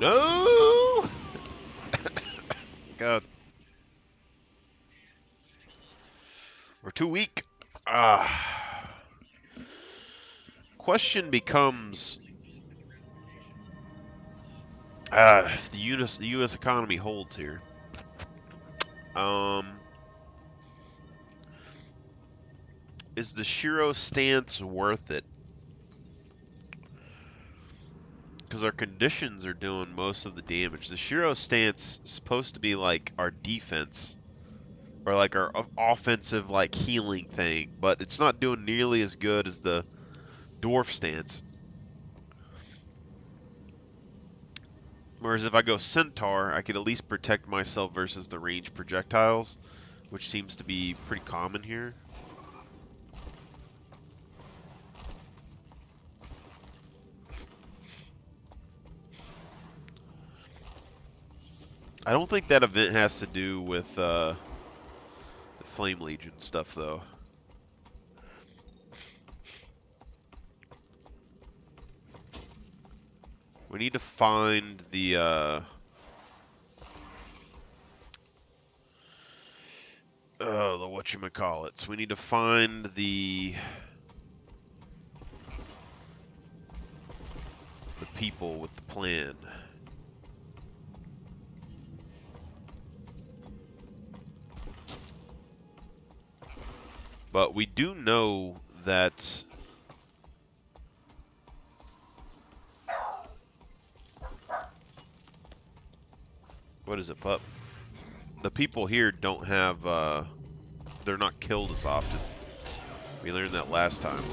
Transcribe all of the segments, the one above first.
No! God. We're too weak. Question becomes, if the U.S. economy holds here. Is the Shiro stance worth it? Because our conditions are doing most of the damage. The Shiro stance is supposed to be like our defense, or like our offensive, like healing thing, but it's not doing nearly as good as the dwarf stance. Whereas if I go centaur, I could at least protect myself versus the ranged projectiles, which seems to be pretty common here. I don't think that event has to do with the Flame Legion stuff, though. We need to find the whatchamacallits. We need to find the people with the plan. But we do know that what is it, pup? The people here don't have they're not killed as often. We learned that last time.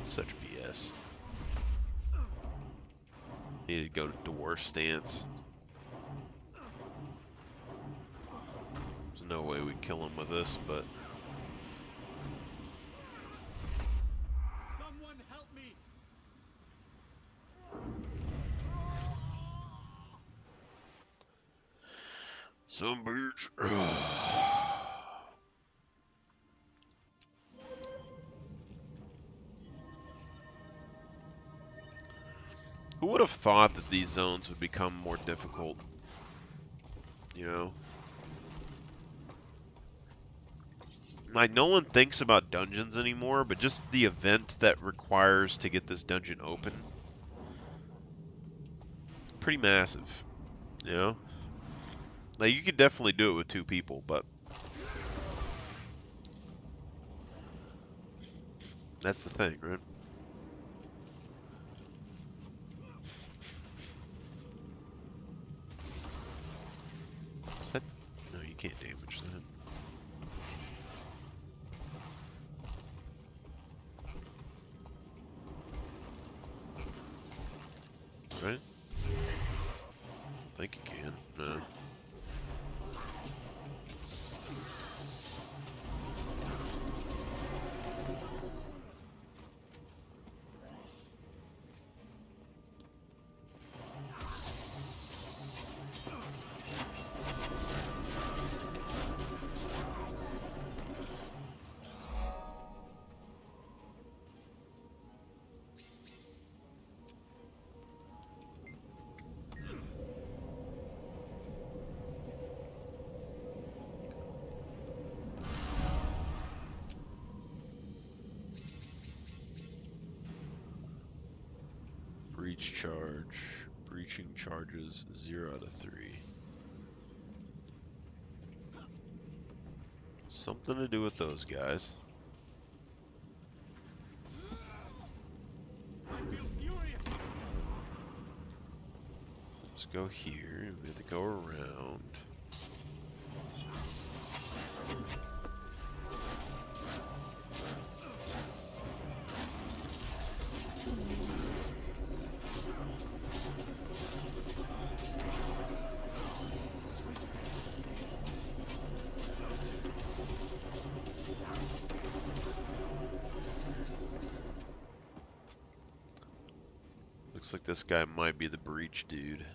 Such BS. Need to go to dwarf stance. There's no way we kill him with this, but someone help me. some bitch. Who would have thought that these zones would become more difficult? You know? Like, no one thinks about dungeons anymore, but just the event that requires to get this dungeon open. Pretty massive. You know? Like, you could definitely do it with 2 people, but that's the thing, right? Is that... No, you can't damage that. Right? I think you can. No. Breach charge. Breaching charges 0 out of 3. Something to do with those guys. Let's go here. We have to go around. Looks like this guy might be the breach dude.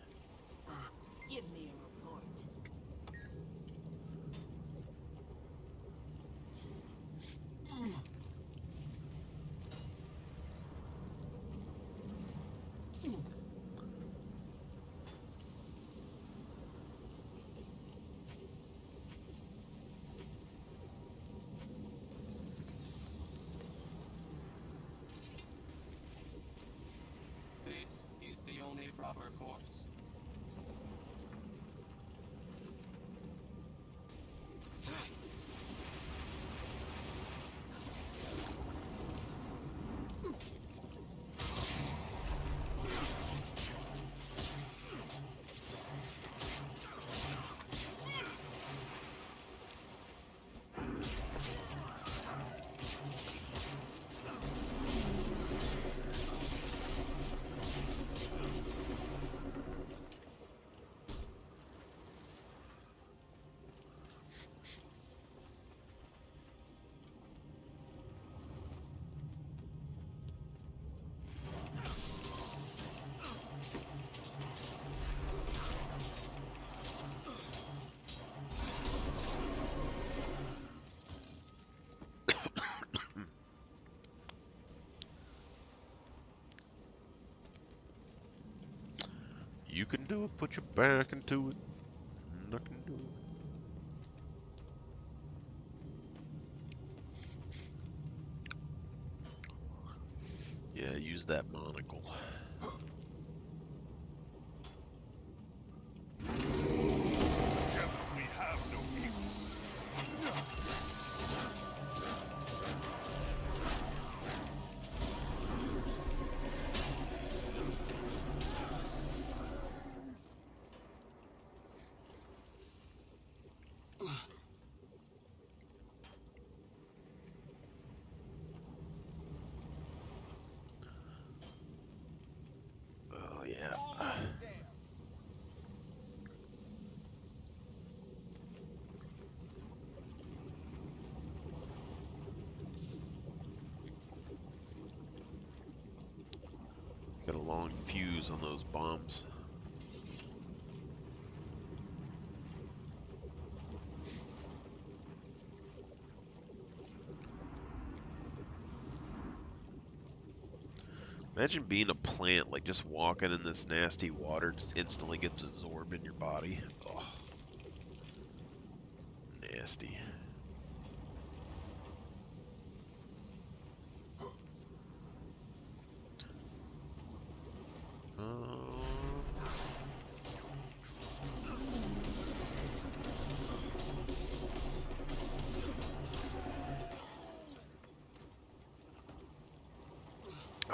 Give me a report. This is the only proper course. You can do it, put your back into it. I can do it. Yeah, use that monocle. We have no equal. Oh, yeah. Got a long fuse on those bombs. Imagine being a plant, like just walking in this nasty water just instantly gets absorbed in your body. Oh, nasty.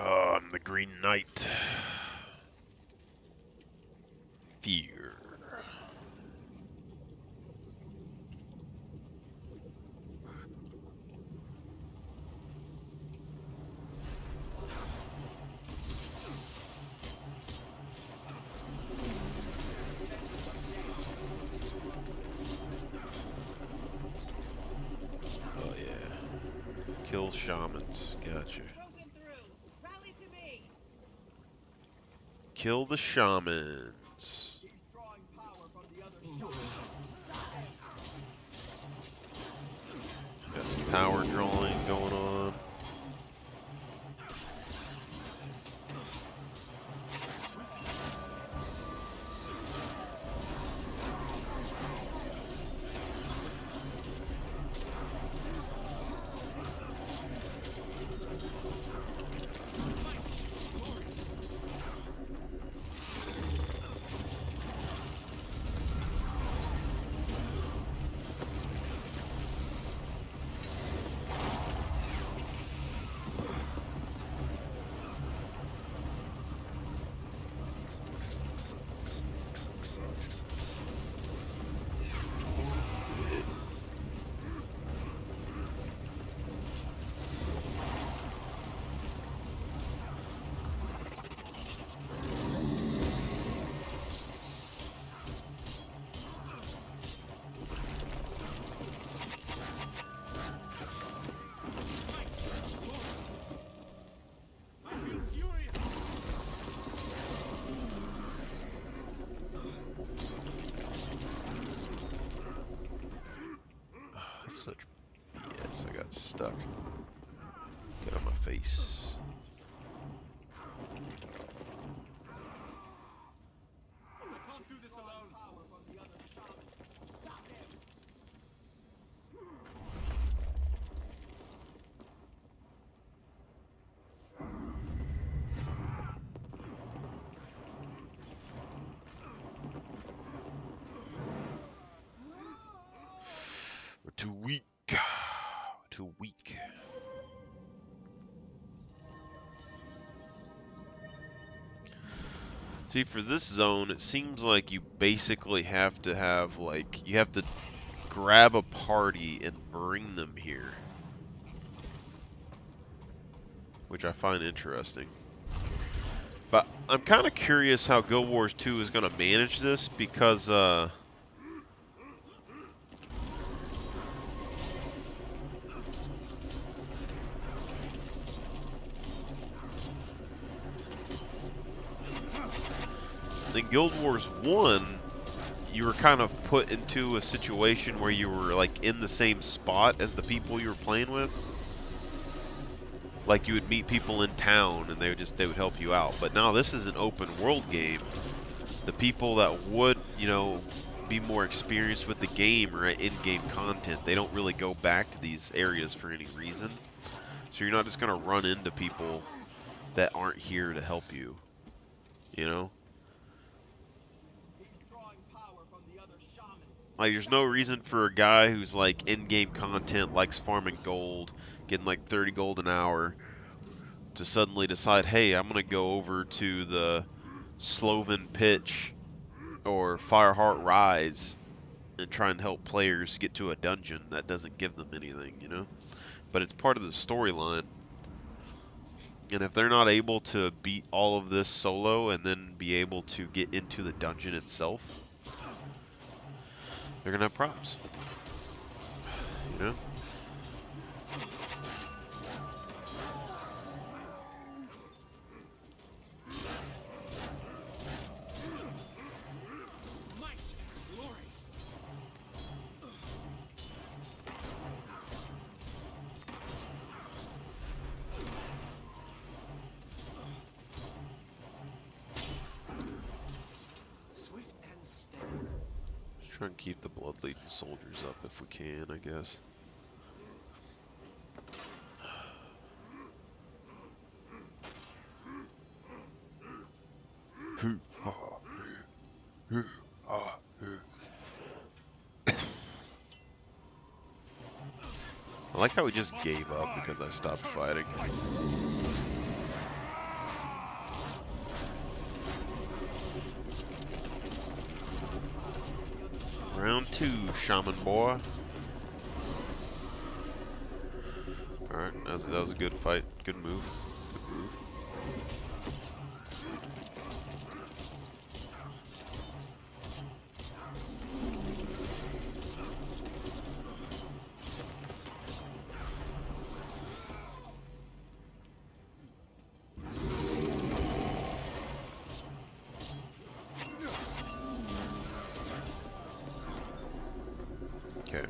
Oh, I'm the Green Knight. Fear. Oh yeah. Kill shamans. Gotcha. Broken through. Rally to me. Kill the shamans. He's drawing power from the other side. Got some power drawing going on. stuck. Get out of my face. I can't do this alone. Power from the other shaman. Stop him. We're too weak. Too weak. See, for this zone, it seems like you basically have to have, like, you have to grab a party and bring them here. Which I find interesting. But I'm kind of curious how Guild Wars 2 is going to manage this, because, in Guild Wars 1, you were kind of put into a situation where you were like in the same spot as the people you were playing with. Like you would meet people in town and they would help you out. But now this is an open world game. The people that would, you know, be more experienced with the game or in-game content, they don't really go back to these areas for any reason. So you're not just going to run into people that aren't here to help you, you know? Like, there's no reason for a guy who's, like, in-game content, likes farming gold, getting, like, 30 gold an hour, to suddenly decide, hey, I'm going to go over to the Sloven Pitch or Fireheart Rise and try and help players get to a dungeon that doesn't give them anything, you know? But it's part of the storyline. And if they're not able to beat all of this solo and then be able to get into the dungeon itself, they're going to have problems. You know? Try and keep the blood-leading soldiers up if we can, I guess. I like how we just gave up because I stopped fighting. Round 2, Shaman boy. Alright, that was a good fight. Good move. Good move. Okay.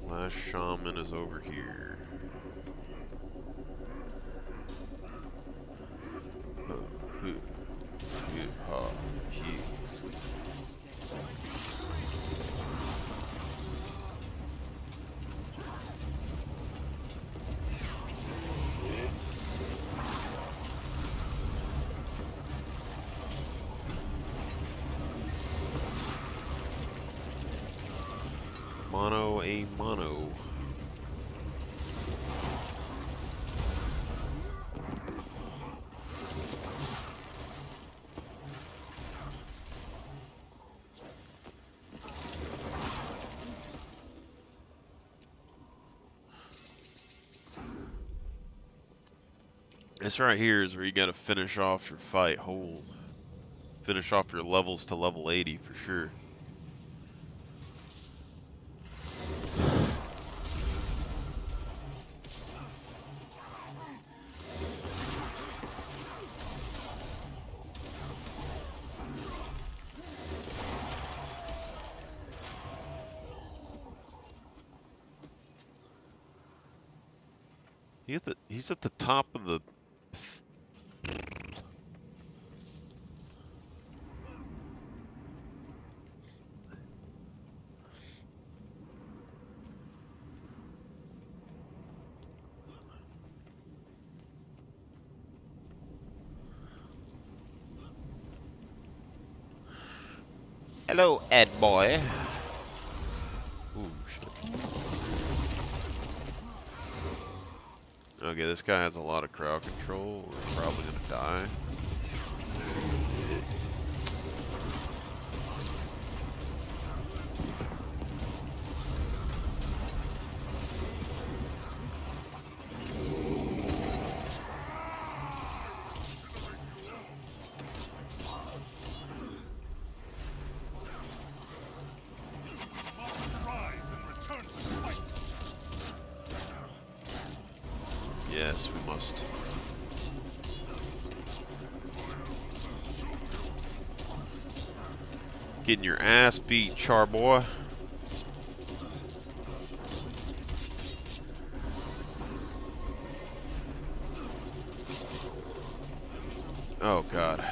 Last shaman is over here. Mono a mono. This right here is where you gotta finish off your fight whole. Finish off your levels to level 80 for sure. He's at the top of the. Hello, Ed boy. Ooh, shit. Okay, this guy has a lot of crowd control. We're probably gonna die. Rise and return to the fight. Yes, we must. Getting your ass beat, char boy. Oh god.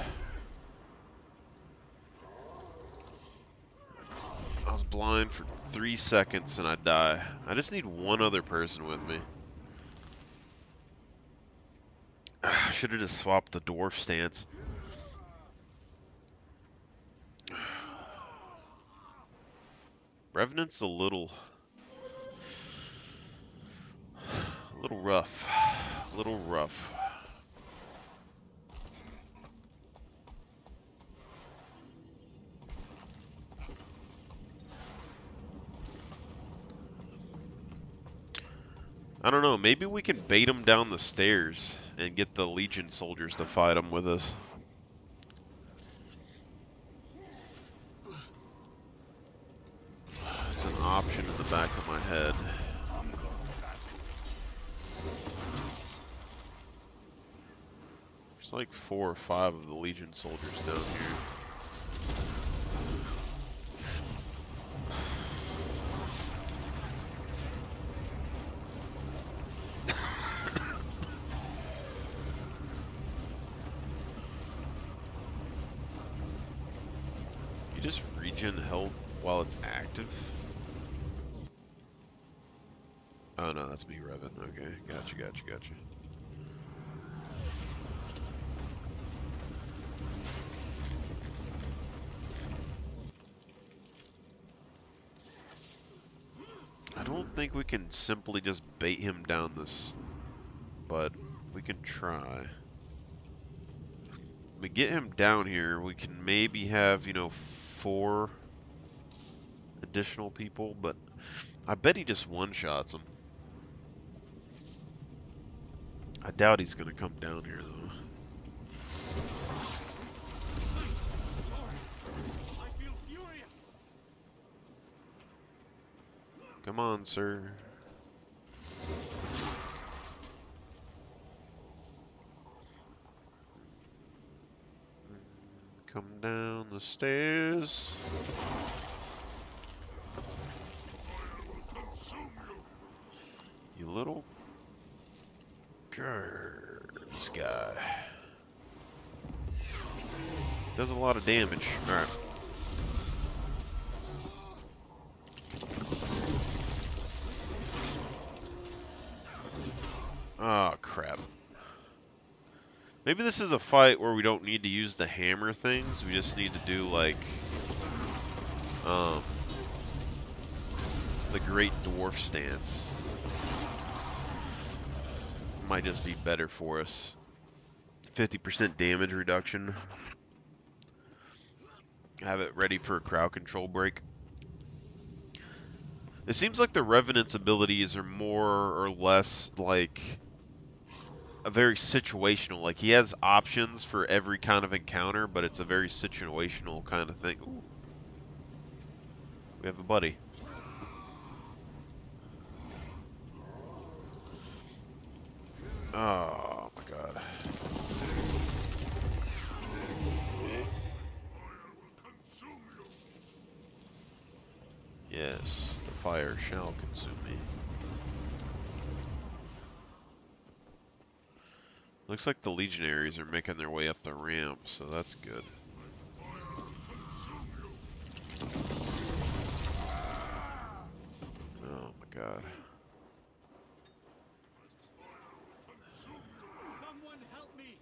I was blind for 3 seconds and I die. I just need one other person with me. I should have just swapped the dwarf stance. Revenant's a little rough. A little rough. I don't know, maybe we can bait him down the stairs and get the Legion soldiers to fight him with us. It's an option in the back of my head. There's like 4 or 5 of the Legion soldiers down here. You just regen health while it's active? Oh no, that's me, Revan. Okay, gotcha. I don't think we can simply just bait him down this, but we can try. We get him down here, we can maybe have, 4 additional people, but I bet he just one-shots him. I doubt he's gonna come down here though. I feel furious. Come on, sir. Come down the stairs. You little this guy does a lot of damage. Alright. Oh crap. Maybe this is a fight where we don't need to use the hammer things, we just need to do like the Great Dwarf stance. Might just be better for us. 50% damage reduction. Have it ready for a crowd control break. It seems like the Revenant's abilities are more or less like a very situational. Like he has options for every kind of encounter, but it's a very situational kind of thing. Ooh. We have a buddy. Oh my god. Yes, the fire shall consume me. Looks like the legionaries are making their way up the ramp, so that's good. Oh my god. Someone help me!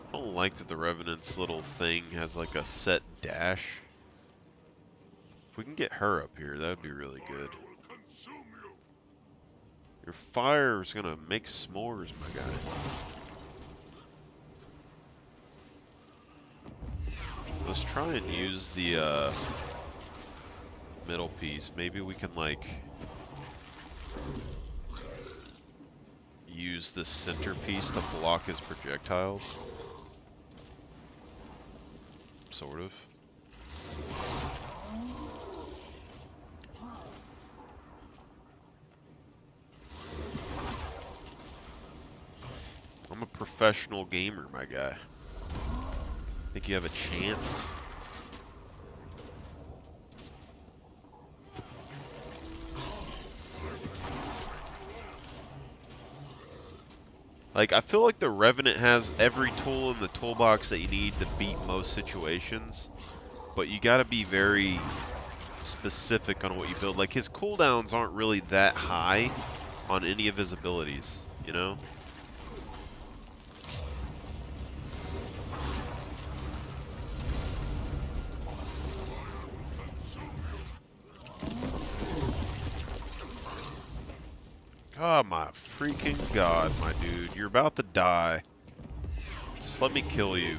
I don't like that the Revenant's little thing has like a set dash. If we can get her up here, that would be really good. Your fire is gonna make s'mores, my guy. Let's try and use the middle piece. Maybe we can like use the center piece to block his projectiles. Sort of. I'm a professional gamer, my guy. Think you have a chance? Like, I feel like the Revenant has every tool in the toolbox that you need to beat most situations, but you gotta be very specific on what you build. Like, his cooldowns aren't really that high on any of his abilities, you know? Oh my freaking god, my dude. You're about to die. Just let me kill you.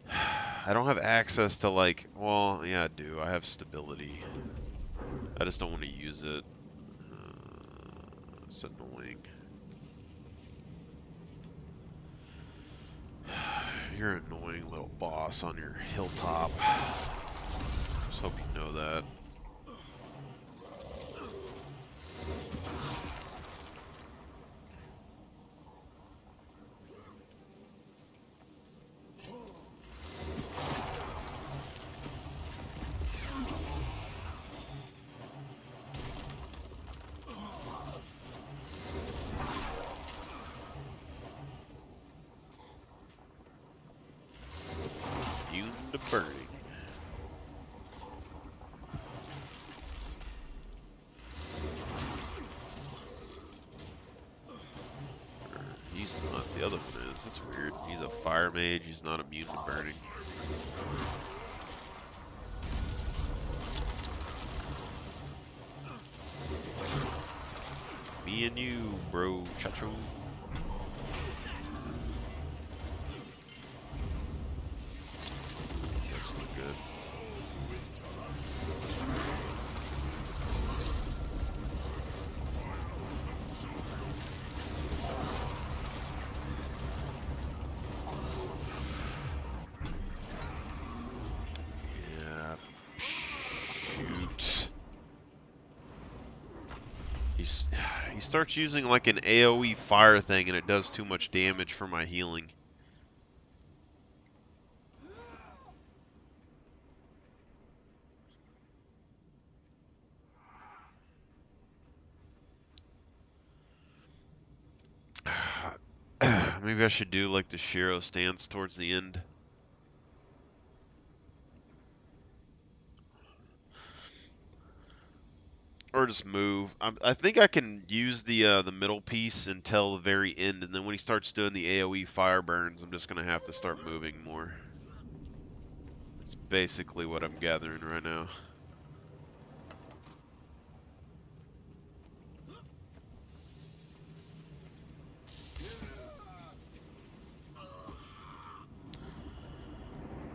I don't have access to, like, well, yeah, I do. I have stability. I just don't want to use it. It's annoying. You're an annoying little boss on your hilltop. Just hope you know that. Immune to burning. He's not. The other one is. That's weird. He's a fire mage. He's not immune to burning. Me and you, bro. Chacho. That's not good. Yeah. Shoot. He starts using like an AoE fire thing and it does too much damage for my healing. Maybe I should do like the Shiro stance towards the end. Or just move. I think I can use the middle piece until the very end, and then when he starts doing the AoE fire burns, I'm just gonna have to start moving more. It's basically what I'm gathering right now.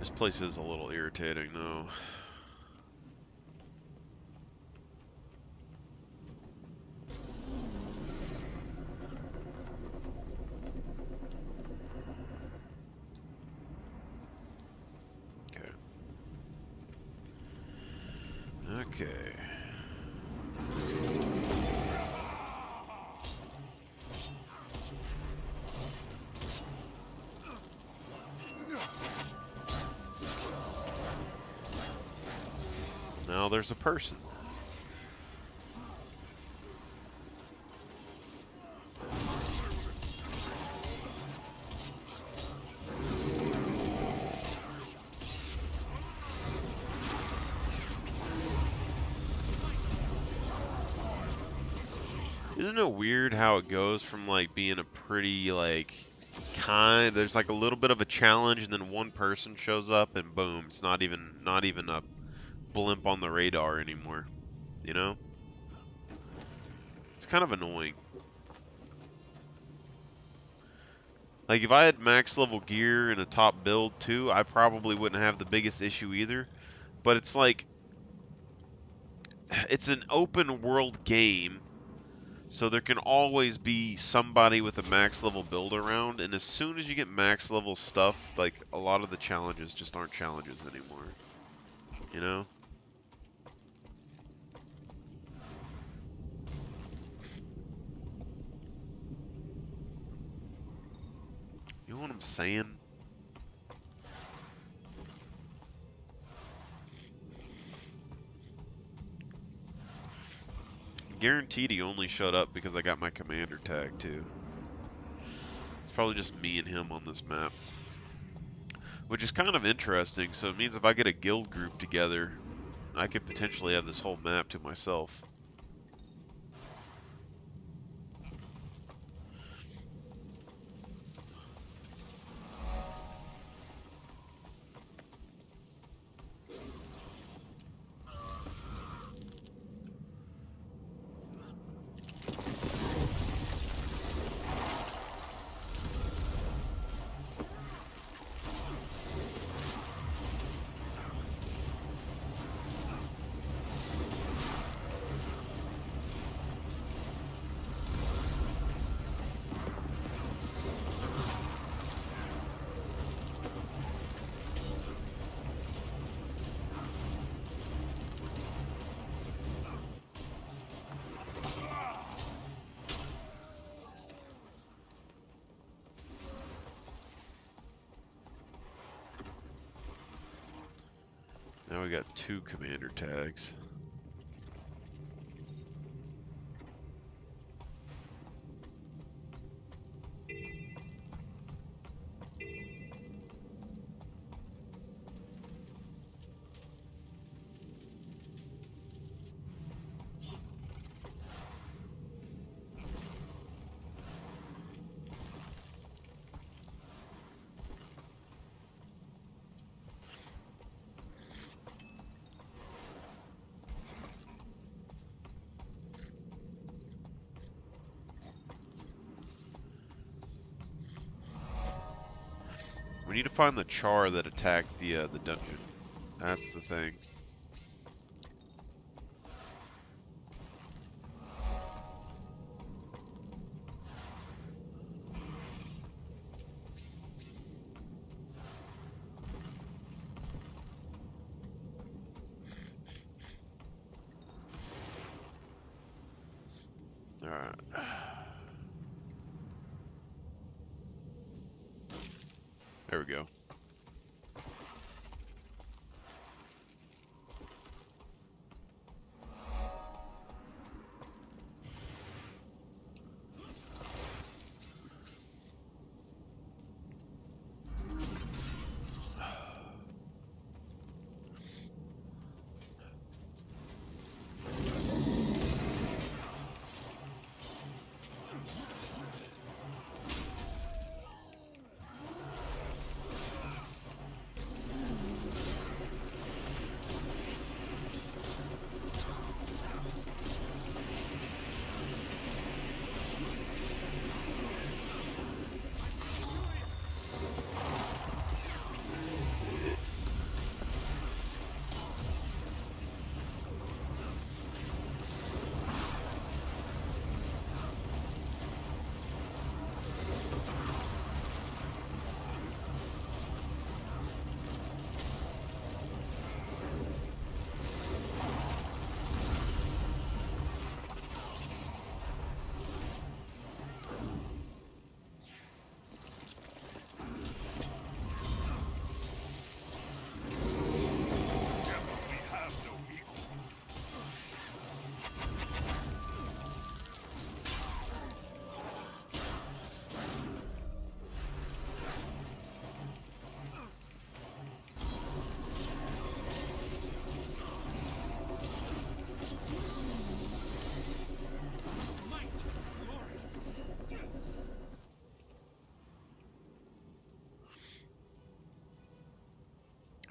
This place is a little irritating, though. Okay. Now there's a person. Isn't it weird how it goes from like being a pretty like there's like a little bit of a challenge and then one person shows up and boom, it's not even a blimp on the radar anymore, you know? It's kind of annoying. Like if I had max level gear and a top build too, I probably wouldn't have the biggest issue either, but it's like it's an open world game. So there can always be somebody with a max level build around, and as soon as you get max level stuff, like a lot of the challenges just aren't challenges anymore. You know? You know what I'm saying? Guaranteed he only showed up because I got my commander tag too. It's probably just me and him on this map. Which is kind of interesting, so it means if I get a guild group together, I could potentially have this whole map to myself. Now we got 2 commander tags. We need to find the char that attacked the dungeon. That's the thing. Alright. There we go.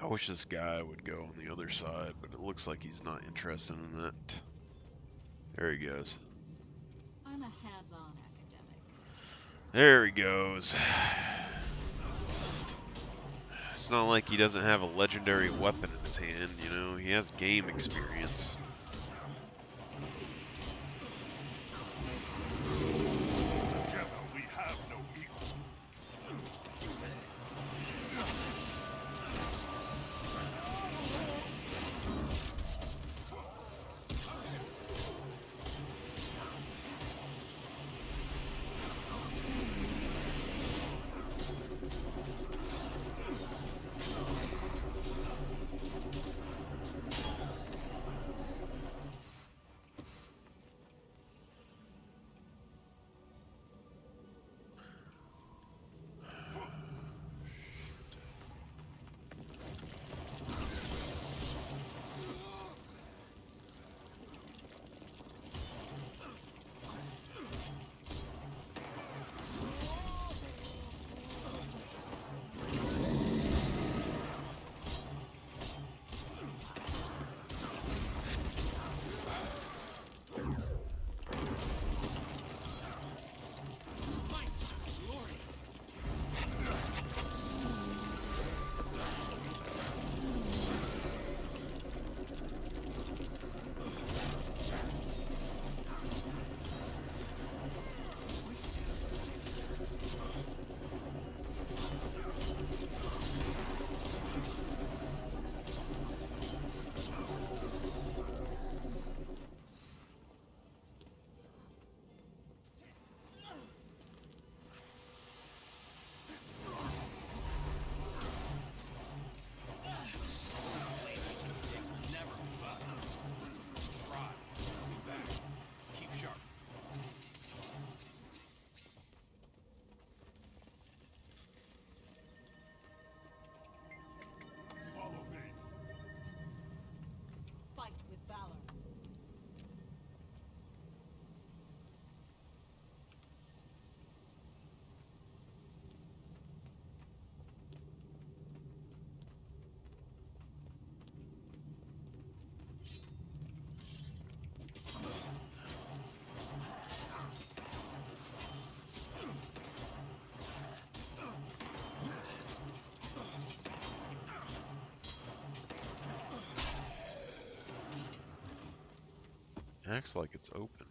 I wish this guy would go on the other side, but it looks like he's not interested in that. There he goes. I'm a hands-on academic. There he goes. It's not like he doesn't have a legendary weapon in his hand, you know, he has game experience. Together we have no equal. Follow me. Fight with valor. Acts like it's open.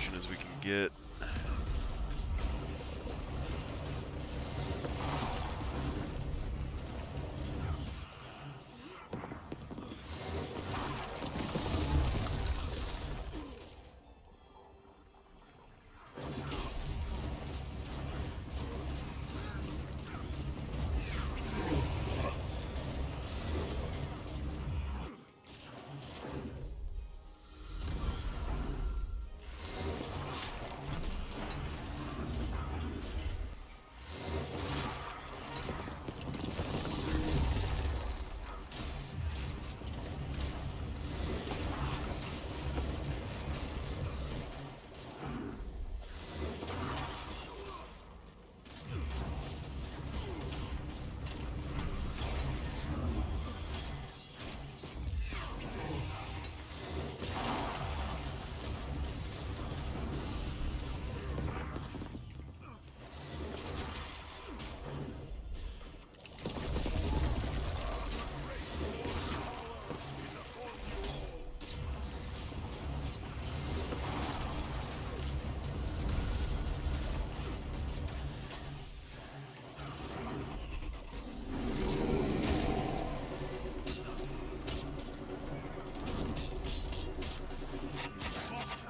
action as we can get.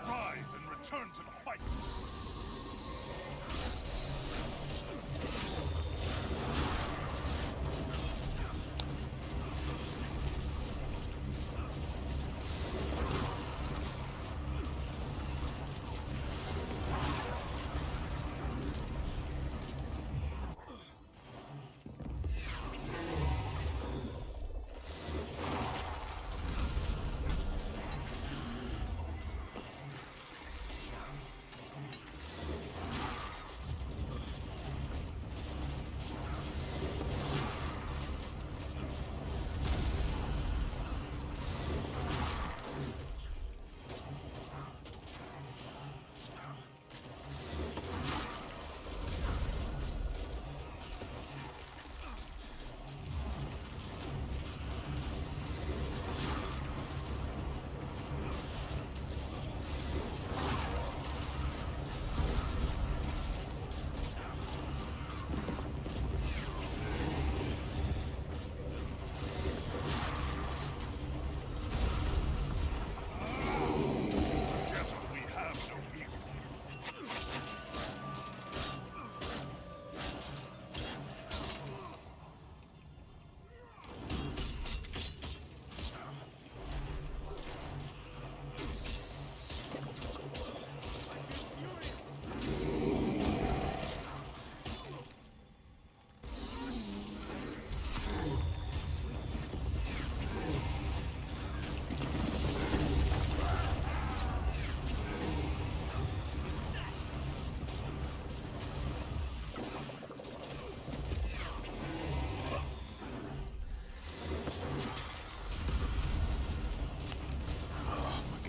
Rise and return to the fight.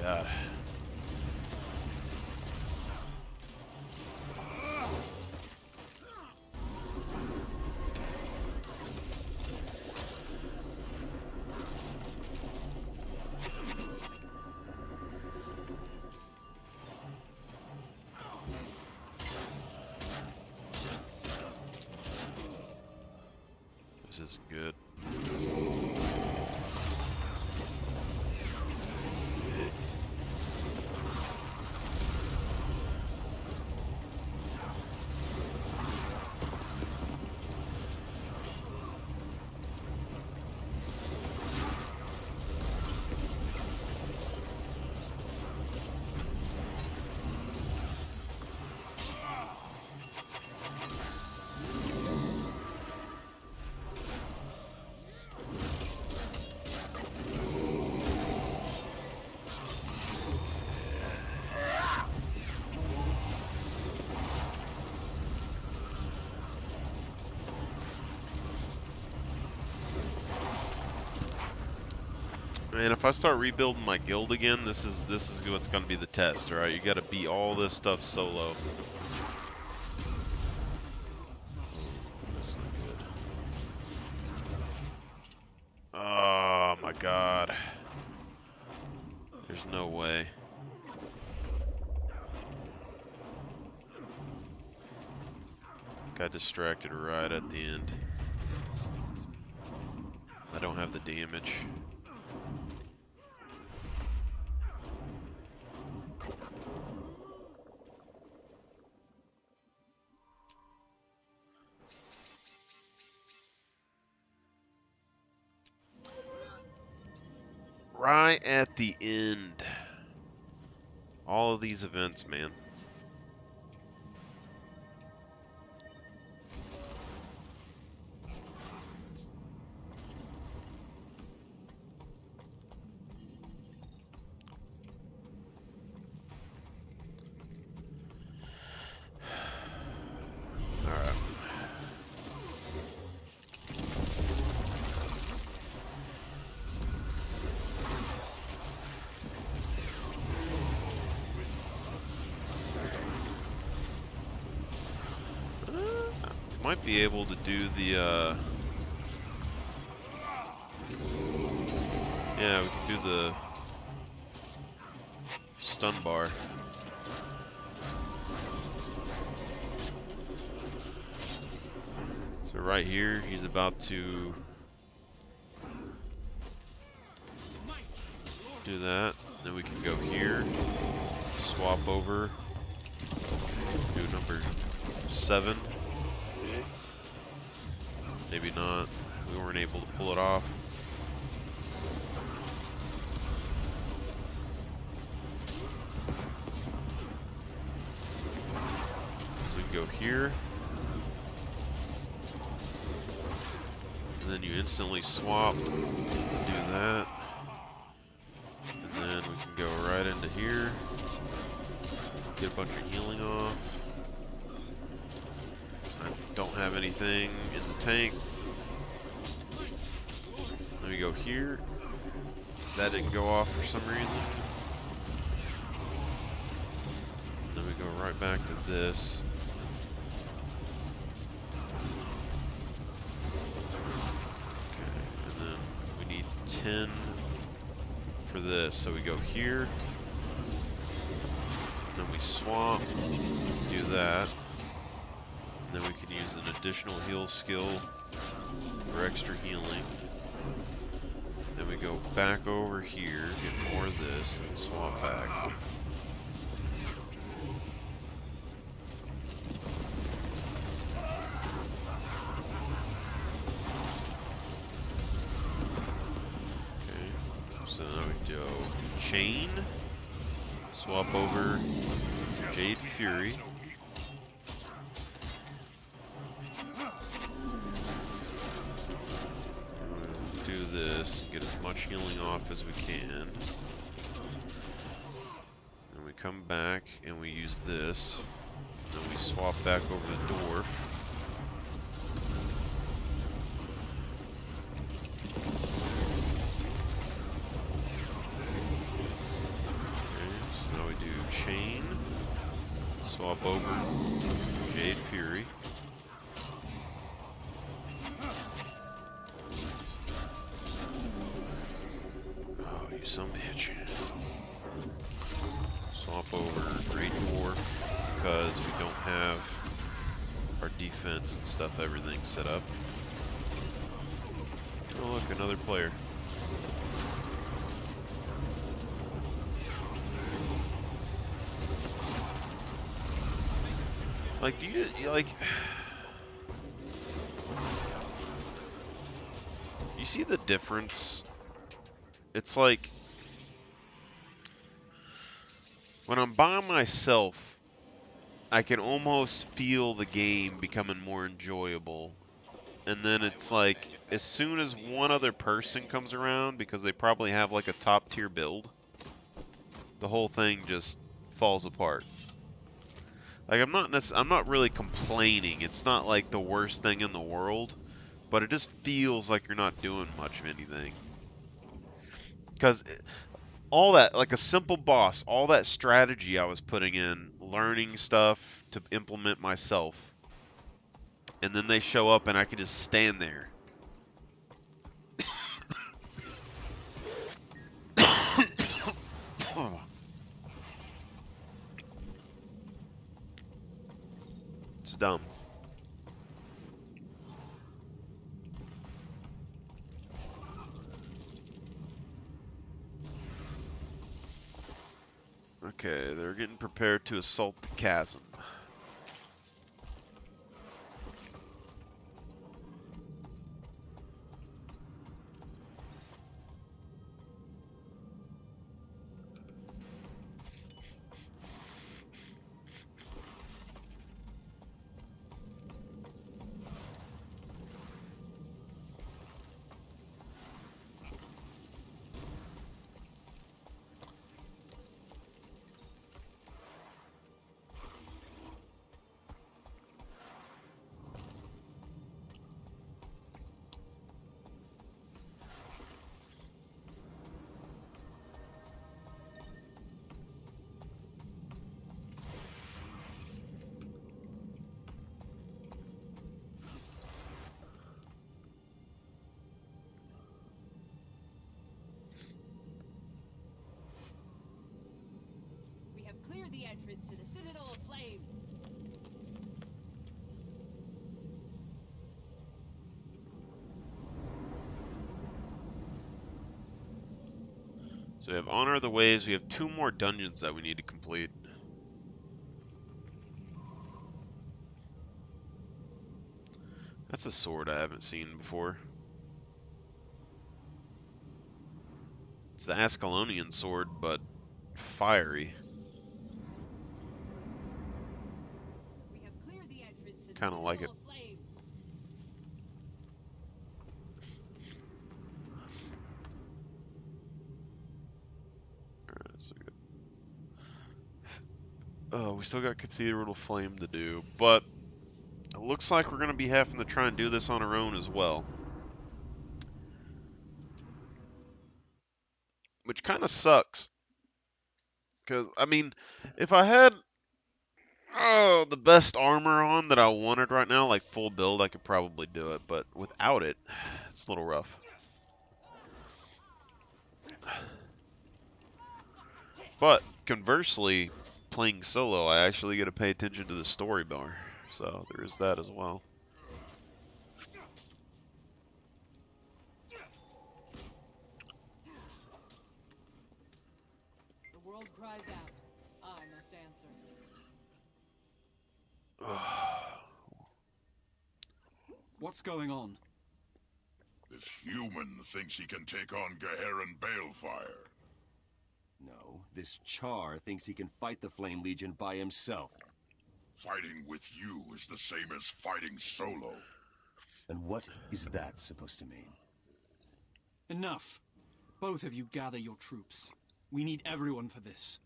God. This isn't good. Man, if I start rebuilding my guild again, this is what's going to be the test, all right? You got to beat all this stuff solo. That's not good. Oh my God. There's no way. Got distracted right at the end. I don't have the damage. Right at the end. All of these events, man. Alright. Might be able to do the, yeah, we can do the stun bar. So right here, he's about to do that. Then we can go here, swap over, do number 7. Maybe not. We weren't able to pull it off. So we can go here. And then you instantly swap to do that. And then we can go right into here. Get a bunch of healing off. I don't have anything in the tank. Let me go here. That didn't go off for some reason. Then we go right back to this. Okay, and then we need 10 for this. So we go here. Then we swap, do that. And then we can use an additional heal skill for extra healing. Then we go back over here, get more of this, and swap back. Okay, so now we go chain, swap over Jade Fury. Do this, get as much healing off as we can. Then we come back and we use this. Then we swap back over to Dwarf. Okay, so now we do chain, swap over Jade Fury. Some bitch. Swap over Great Dwarf because we don't have our defense and stuff, everything set up. Oh look, another player. Like, do you like? You see the difference? It's like when I'm by myself, I can almost feel the game becoming more enjoyable. And then it's like, as soon as one other person comes around, because they probably have like a top tier build, the whole thing just falls apart. Like, I'm not really complaining. It's not like the worst thing in the world, but it just feels like you're not doing much of anything. Because all that, like a simple boss, all that strategy I was putting in, learning stuff to implement myself, and then they show up and I can just stand there. It's dumb. Okay, they're getting prepared to assault the chasm. We have cleared the entrance to the Citadel of Flame. So we have Honor of the Waves. We have 2 more dungeons that we need to complete. That's a sword I haven't seen before. It's the Ascalonian sword, but fiery. We have cleared the entrance to the Kind of like it. Citadel of Flame. Alright, so good. Oh, we still got Cathedral of Flame to do, but it looks like we're going to be having to try and do this on our own as well. Which kind of sucks. Because, I mean, if I had the best armor on that I wanted right now, like full build, I could probably do it. But without it, it's a little rough. But conversely, playing solo, I actually get to pay attention to the story bar. So there is that as well. The world cries out. I must answer. What's going on? This human thinks he can take on Geheran Balefire. No, this Char thinks he can fight the Flame Legion by himself. Fighting with you is the same as fighting solo. And what is that supposed to mean? Enough. Both of you gather your troops. We need everyone for this.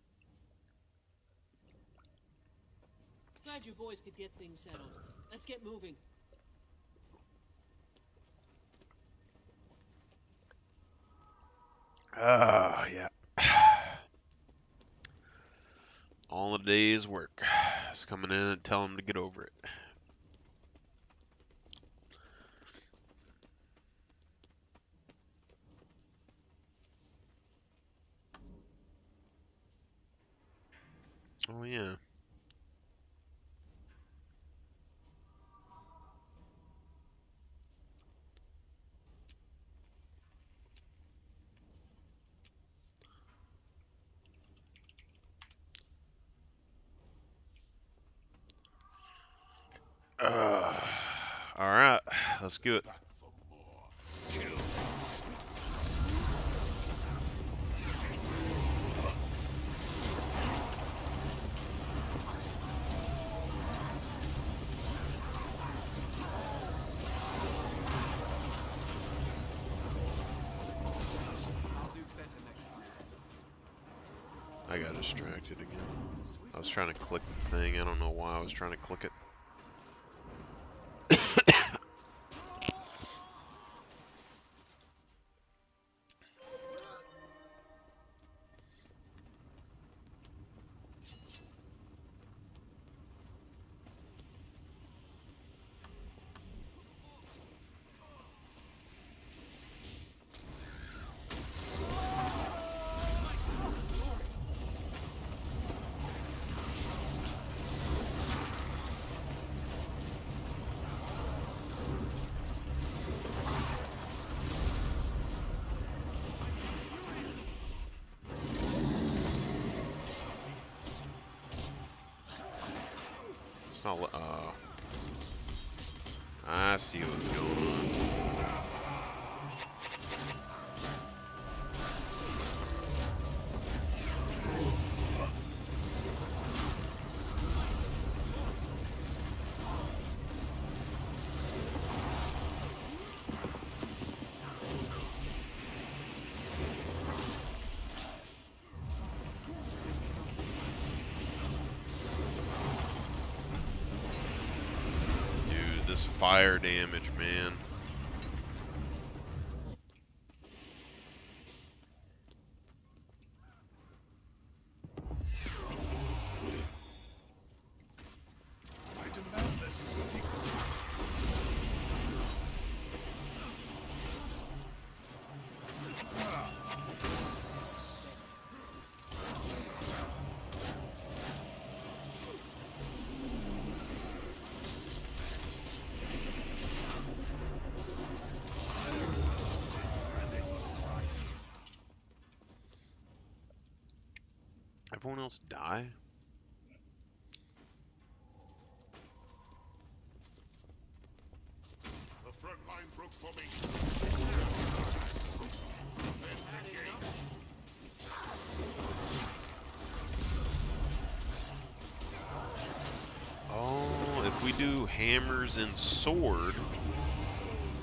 Glad you boys could get things settled. Let's get moving. Yeah. All a day's work. Just coming in and tell him to get over it. Oh yeah. All right, let's do it. I'll do better next time. I got distracted again. I was trying to click the thing. I don't know why I was trying to click it. It's not. I see what's going on. This fire damage, man. I demand that you release me. Everyone else die? The front line broke formation. Oh, if we do hammers and sword,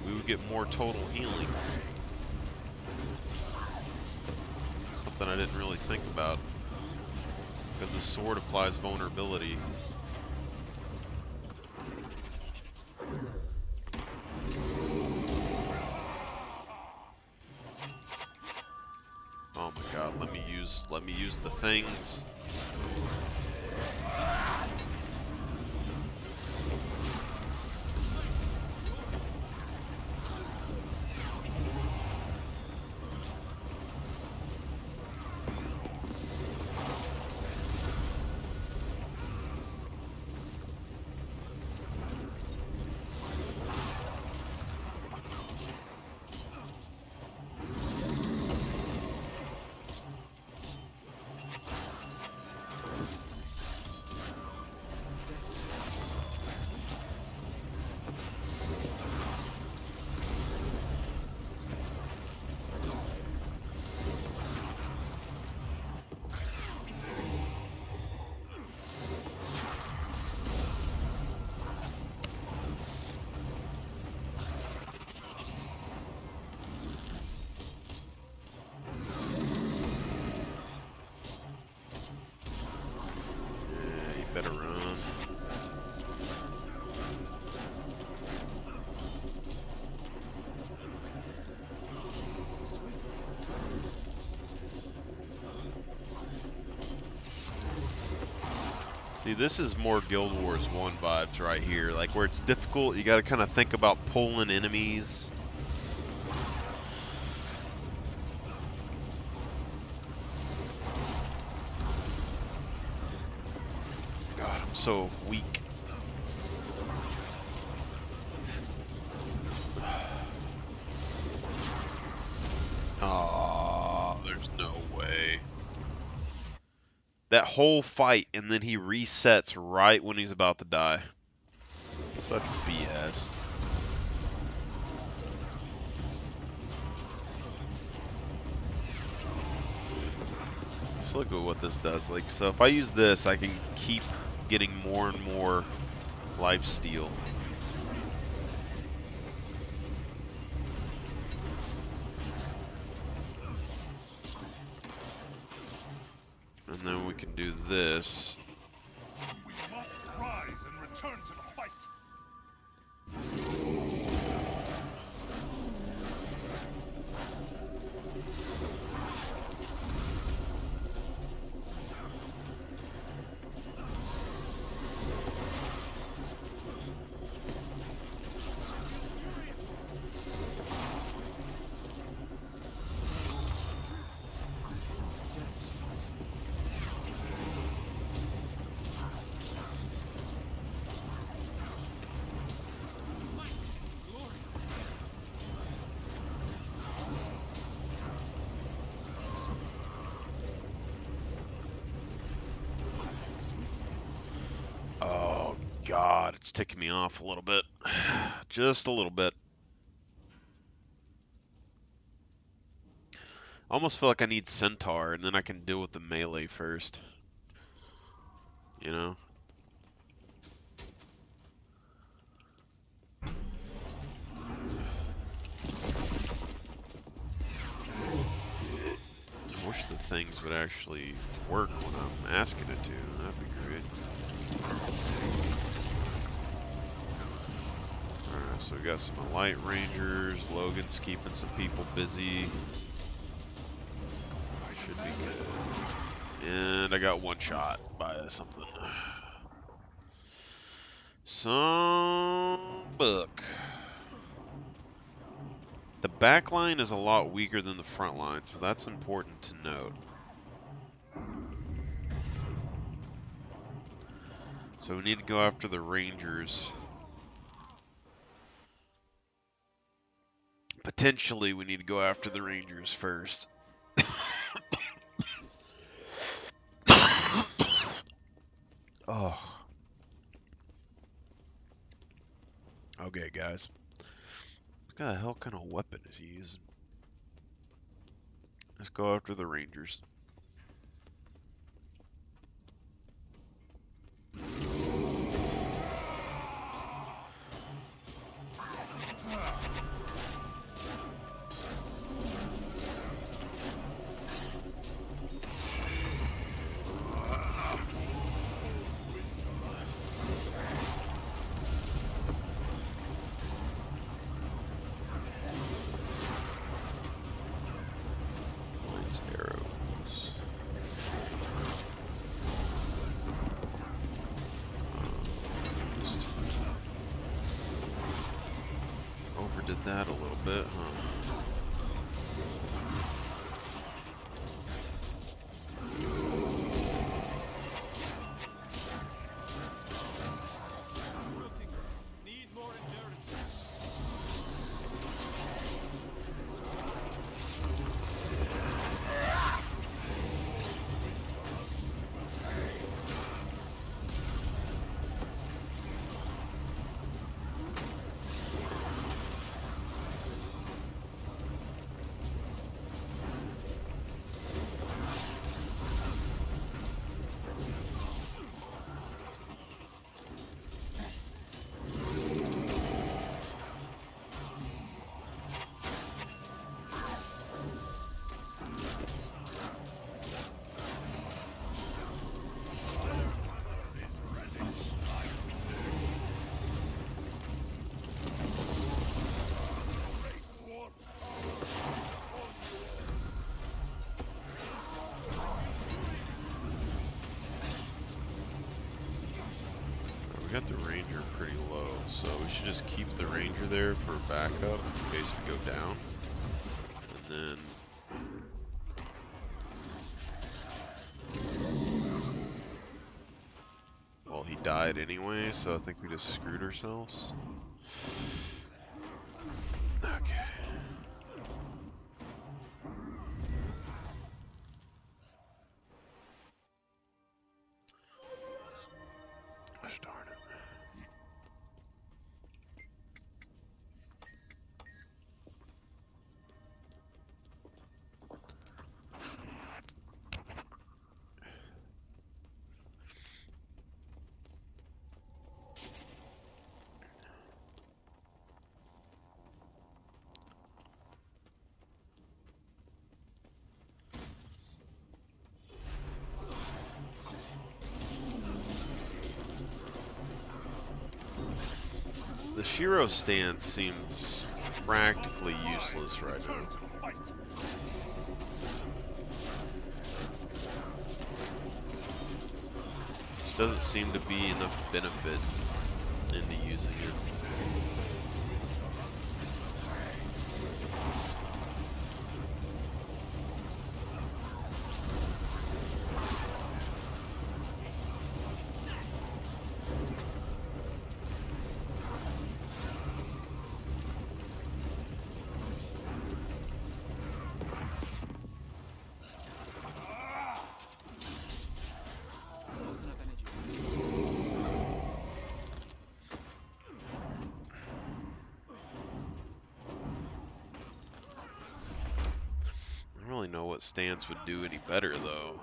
we would get more total healing. Something I didn't really think about. Because the sword applies vulnerability. Oh my god, let me use the things. Better run. See, this is more Guild Wars 1 vibes right here. Like, where it's difficult, you gotta kind of think about pulling enemies. God, I'm so weak. Oh, there's no way. That whole fight, and then he resets right when he's about to die. Such BS. Let's look at what this does. Like, so if I use this, I can keep getting more and more life steal. And then we can do this. We must rise and return to the fight. It's ticking me off a little bit. Just a little bit. I almost feel like I need Centaur, and then I can deal with the melee first. You know? I wish the things would actually work when I'm asking it to. That'd be great. Alright, so we got some light rangers. Logan's keeping some people busy. Should be good. And I got one shot by something. Some book. The back line is a lot weaker than the front line, so that's important to note. So we need to go after the Rangers. Potentially, we need to go after the Rangers first. Oh. Okay, guys. What the hell kind of weapon is he using? Let's go after the Rangers. Overdid that a little bit, huh? We got the Ranger pretty low, so we should just keep the Ranger there for backup in case we go down. And then... Well, he died anyway, so I think we just screwed ourselves. Okay. Gosh darn it. The Shiro stance seems practically useless right now. Just doesn't seem to be enough benefit into using it. what stance would do any better, though.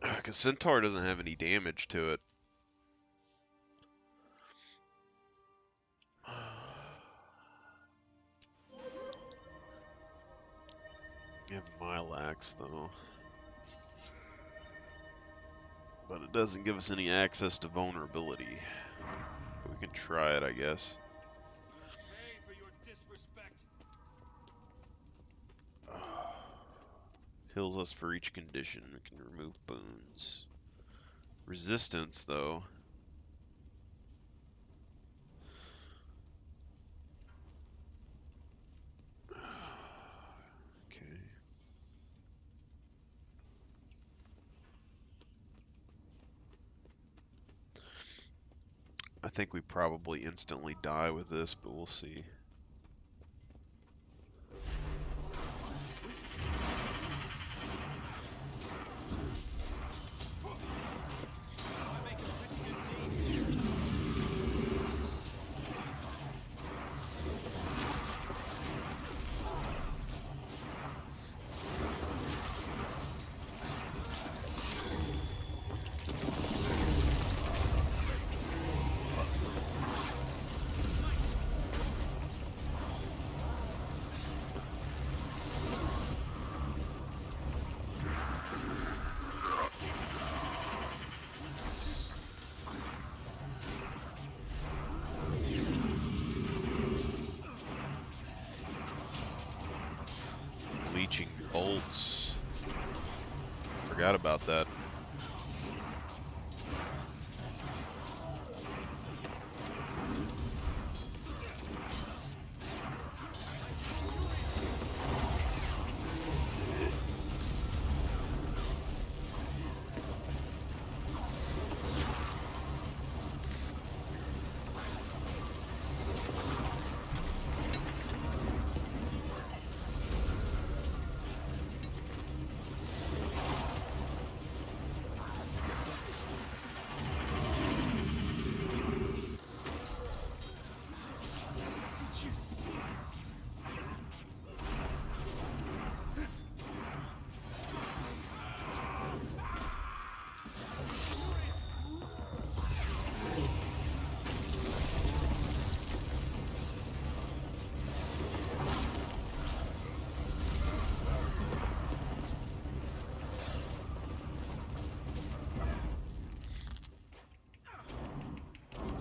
Because Centaur doesn't have any damage to it. You have Milax, though. But it doesn't give us any access to vulnerability. We can try it, I guess. Pay for your disrespect. Heals us for each condition. We can remove boons. Resistance, though. Okay. I think we probably instantly die with this, but we'll see. Leeching bolts. Forgot about that.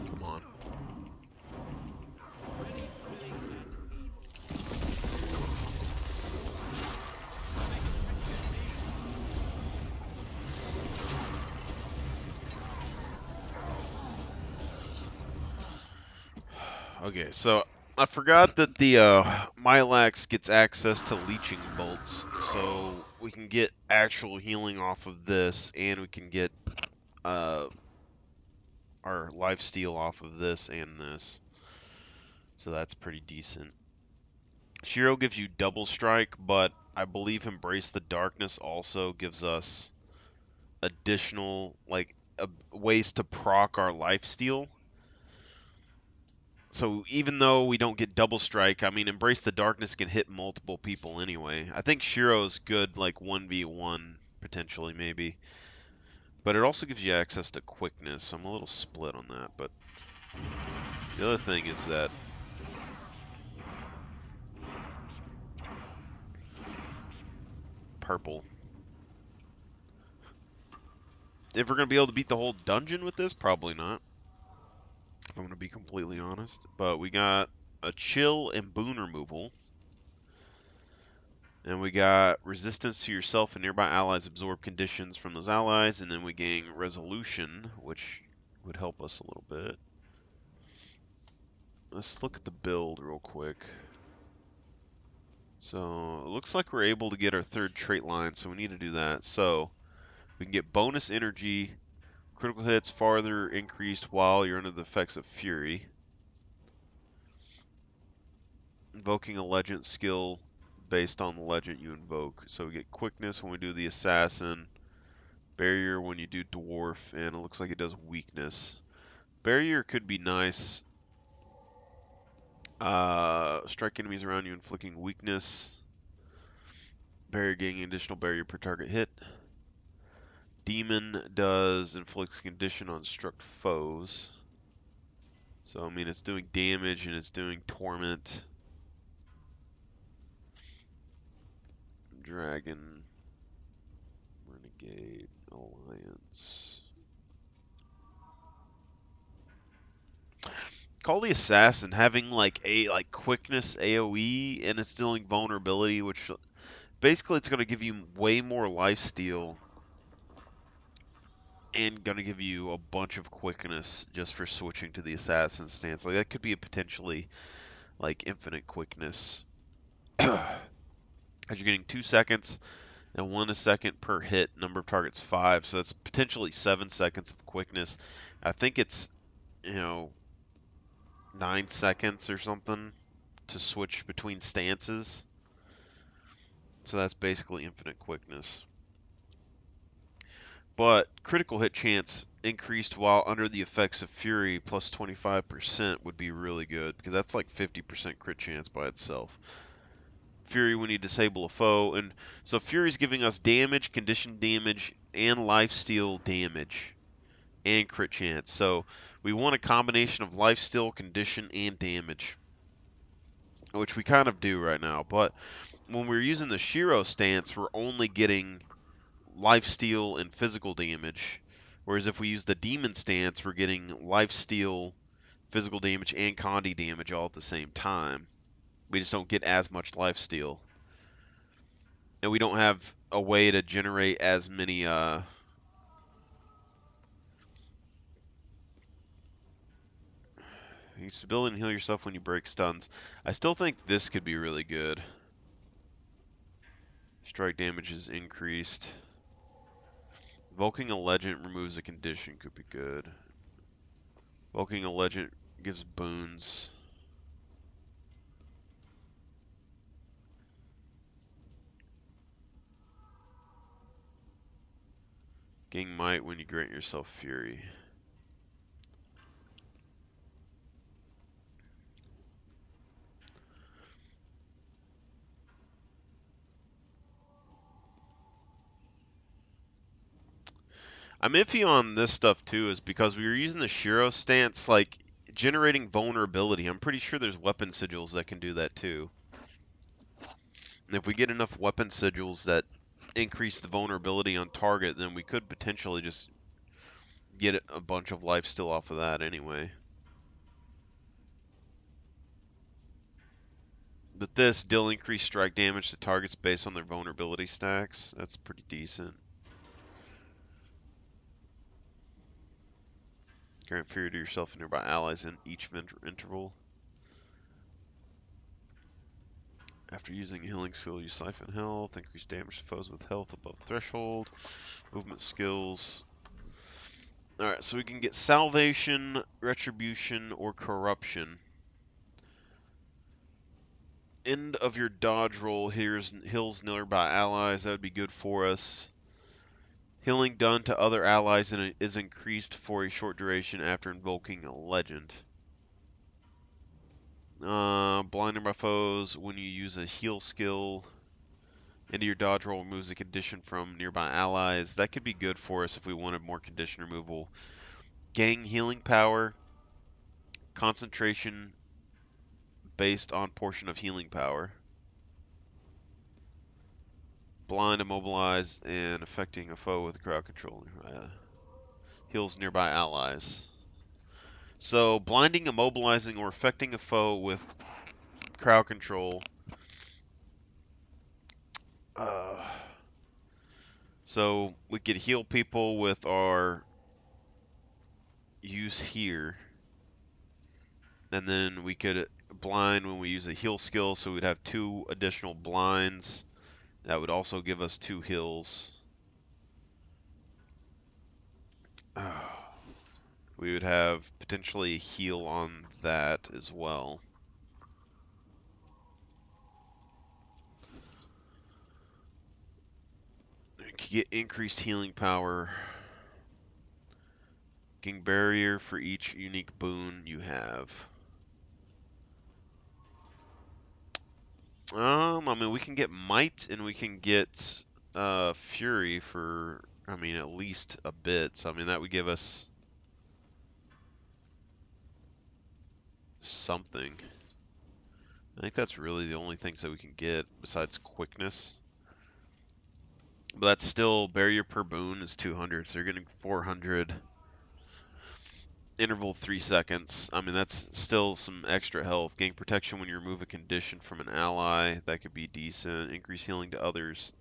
Come on. Okay, so I forgot that the Milax gets access to leeching bolts, so we can get actual healing off of this, and we can get our lifesteal off of this and this. So that's pretty decent. Shiro gives you double strike, but I believe Embrace the Darkness also gives us additional ways to proc our lifesteal. So even though we don't get double strike, I mean, Embrace the Darkness can hit multiple people anyway. I think Shiro's good like 1v1 potentially maybe. But it also gives you access to quickness, so I'm a little split on that. But the other thing is that purple. If we're going to be able to beat the whole dungeon with this, probably not. If I'm going to be completely honest. But we got a chill and boon removal. And we got resistance to yourself and nearby allies absorb conditions from those allies. And then we gain resolution, which would help us a little bit. Let's look at the build real quick. So it looks like we're able to get our third trait line, so we need to do that. So we can get bonus energy, critical hits farther increased while you're under the effects of fury. Invoking a legend skill based on the legend you invoke. So we get quickness when we do the assassin, barrier when you do dwarf, and it looks like it does weakness. Barrier could be nice. Strike enemies around you, inflicting weakness. Barrier gaining additional barrier per target hit. Demon does inflicts condition on struck foes. So I mean it's doing damage and it's doing torment. Dragon, Renegade, Alliance. Call the Assassin having like quickness AoE and it's dealing vulnerability, which basically it's gonna give you way more lifesteal and gonna give you a bunch of quickness just for switching to the Assassin stance. Like that could be a potentially like infinite quickness. As you're getting 2 seconds and 1 a second per hit, number of targets 5, so that's potentially 7 seconds of quickness. I think it's, 9 seconds or something to switch between stances. So that's basically infinite quickness. But critical hit chance increased while under the effects of Fury plus 25% would be really good, because that's like 50% crit chance by itself. Fury when you disable a foe, and so Fury's giving us damage, condition damage, and lifesteal damage, and crit chance. So we want a combination of lifesteal, condition, and damage, which we kind of do right now. But when we're using the Shiro stance, we're only getting lifesteal and physical damage, whereas if we use the demon stance, we're getting lifesteal, physical damage, and condi damage all at the same time. We just don't get as much lifesteal. And we don't have a way to generate as many you stability and heal yourself when you break stuns. I still think this could be really good. Strike damage is increased. Invoking a legend removes a condition could be good. Invoking a legend gives boons. Gain might when you grant yourself fury. I'm iffy on this stuff too, is because we were using the Shiro stance, like generating vulnerability. I'm pretty sure there's weapon sigils that can do that too. And if we get enough weapon sigils that increase the vulnerability on target, then we could potentially just get a bunch of life still off of that anyway. But this, deal increased strike damage to targets based on their vulnerability stacks. That's pretty decent. Grant fury to yourself and nearby allies in each interval. After using healing skill, you siphon health, increase damage to foes with health above threshold, movement skills. Alright, so we can get salvation, retribution, or corruption. End of your dodge roll heals nearby allies. That would be good for us. Healing done to other allies is increased for a short duration after invoking a legend. Blinded by foes when you use a heal skill. Into your dodge roll removes a condition from nearby allies. That could be good for us if we wanted more condition removal. Gain healing power. Concentration based on portion of healing power. Blind, immobilize, and affecting a foe with crowd control. Heals nearby allies. So, blinding, immobilizing, or affecting a foe with crowd control. So, we could heal people with our use here. And then we could blind when we use a heal skill, so we'd have 2 additional blinds. That would also give us 2 heals. We would have potentially a heal on that as well. You could get increased healing power. Gain barrier for each unique boon you have. I mean, we can get Might and we can get Fury for, I mean, at least a bit. So, I mean, that would give us something. I think that's really the only things that we can get besides quickness. But that's still, barrier per boon is 200, so you're getting 400. Interval 3 seconds. I mean, that's still some extra health. Gain protection when you remove a condition from an ally. That could be decent. Increase healing to others.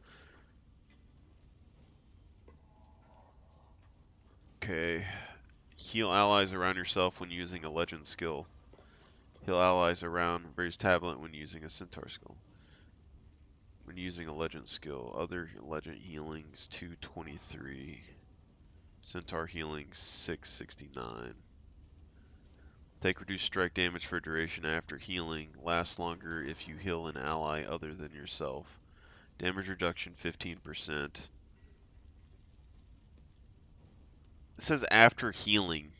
Okay. Heal allies around yourself when using a legend skill. Heal allies around various tablet when using a centaur skill. When using a legend skill. Other legend healings 223. Centaur healing 669. Take reduced strike damage for duration after healing. Lasts longer if you heal an ally other than yourself. Damage reduction 15%. It says after healing.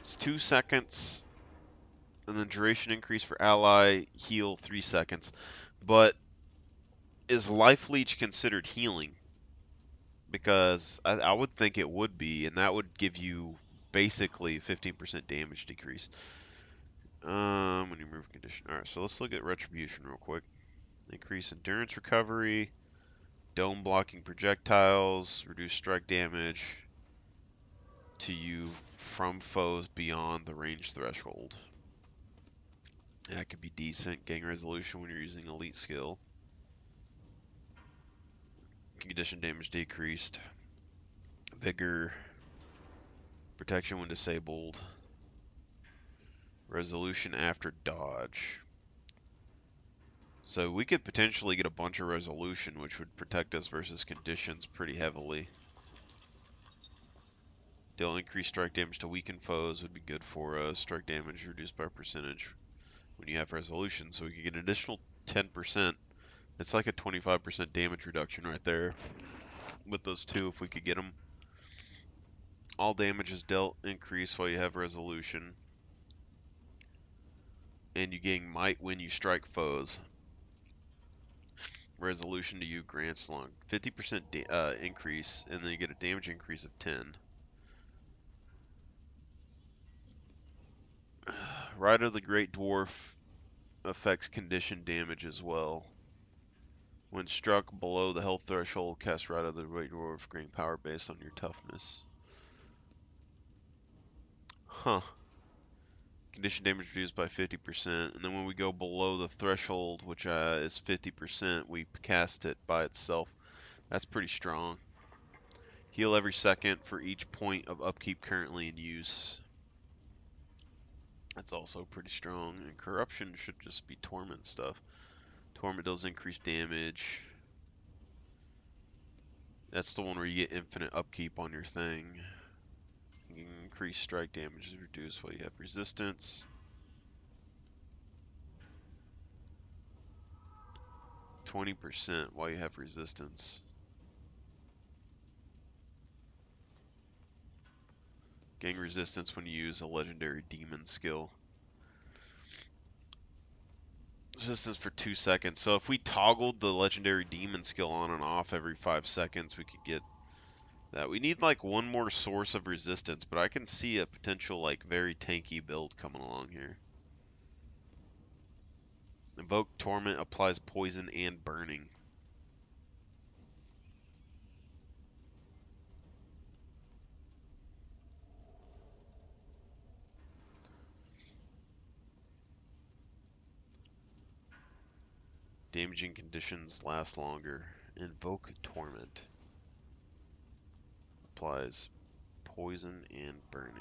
It's 2 seconds, and then duration increase for ally, heal 3 seconds. But is Life Leech considered healing? Because I would think it would be, and that would give you basically 15% damage decrease. When you remove a condition. Alright, so let's look at Retribution real quick. Increase endurance recovery, dome blocking projectiles, reduce strike damage to you from foes beyond the range threshold. That could be decent. Gang resolution when you're using elite skill. Condition damage decreased. Vigor. Protection when disabled. Resolution after dodge. So we could potentially get a bunch of resolution, which would protect us versus conditions pretty heavily. Deal increased strike damage to weakened foes would be good for us. Strike damage reduced by percentage when you have resolution, so we could get an additional 10%. It's like a 25% damage reduction right there with those two if we could get them. All damage is dealt increase while you have resolution. And you gain might when you strike foes. Resolution to you grants long 50% increase, and then you get a damage increase of 10. Ride of the Great Dwarf affects condition damage as well. When struck below the health threshold, cast Ride of the Great Dwarf, gain power based on your toughness. Huh. Condition damage reduced by 50%, and then when we go below the threshold, which is 50%, we cast it by itself. That's pretty strong. Heal every second for each point of upkeep currently in use. That's also pretty strong. And corruption should just be torment stuff. Torment does increase damage. That's the one where you get infinite upkeep on your thing. Increase strike damage is reduced while you have resistance. 20% while you have resistance. Gain resistance when you use a legendary demon skill. Resistance for 2 seconds. So if we toggled the legendary demon skill on and off every 5 seconds, we could get that. We need like one more source of resistance, but I can see a potential like very tanky build coming along here. Invoke Torment applies poison and burning. Damaging conditions last longer. Invoke Torment applies poison and burning.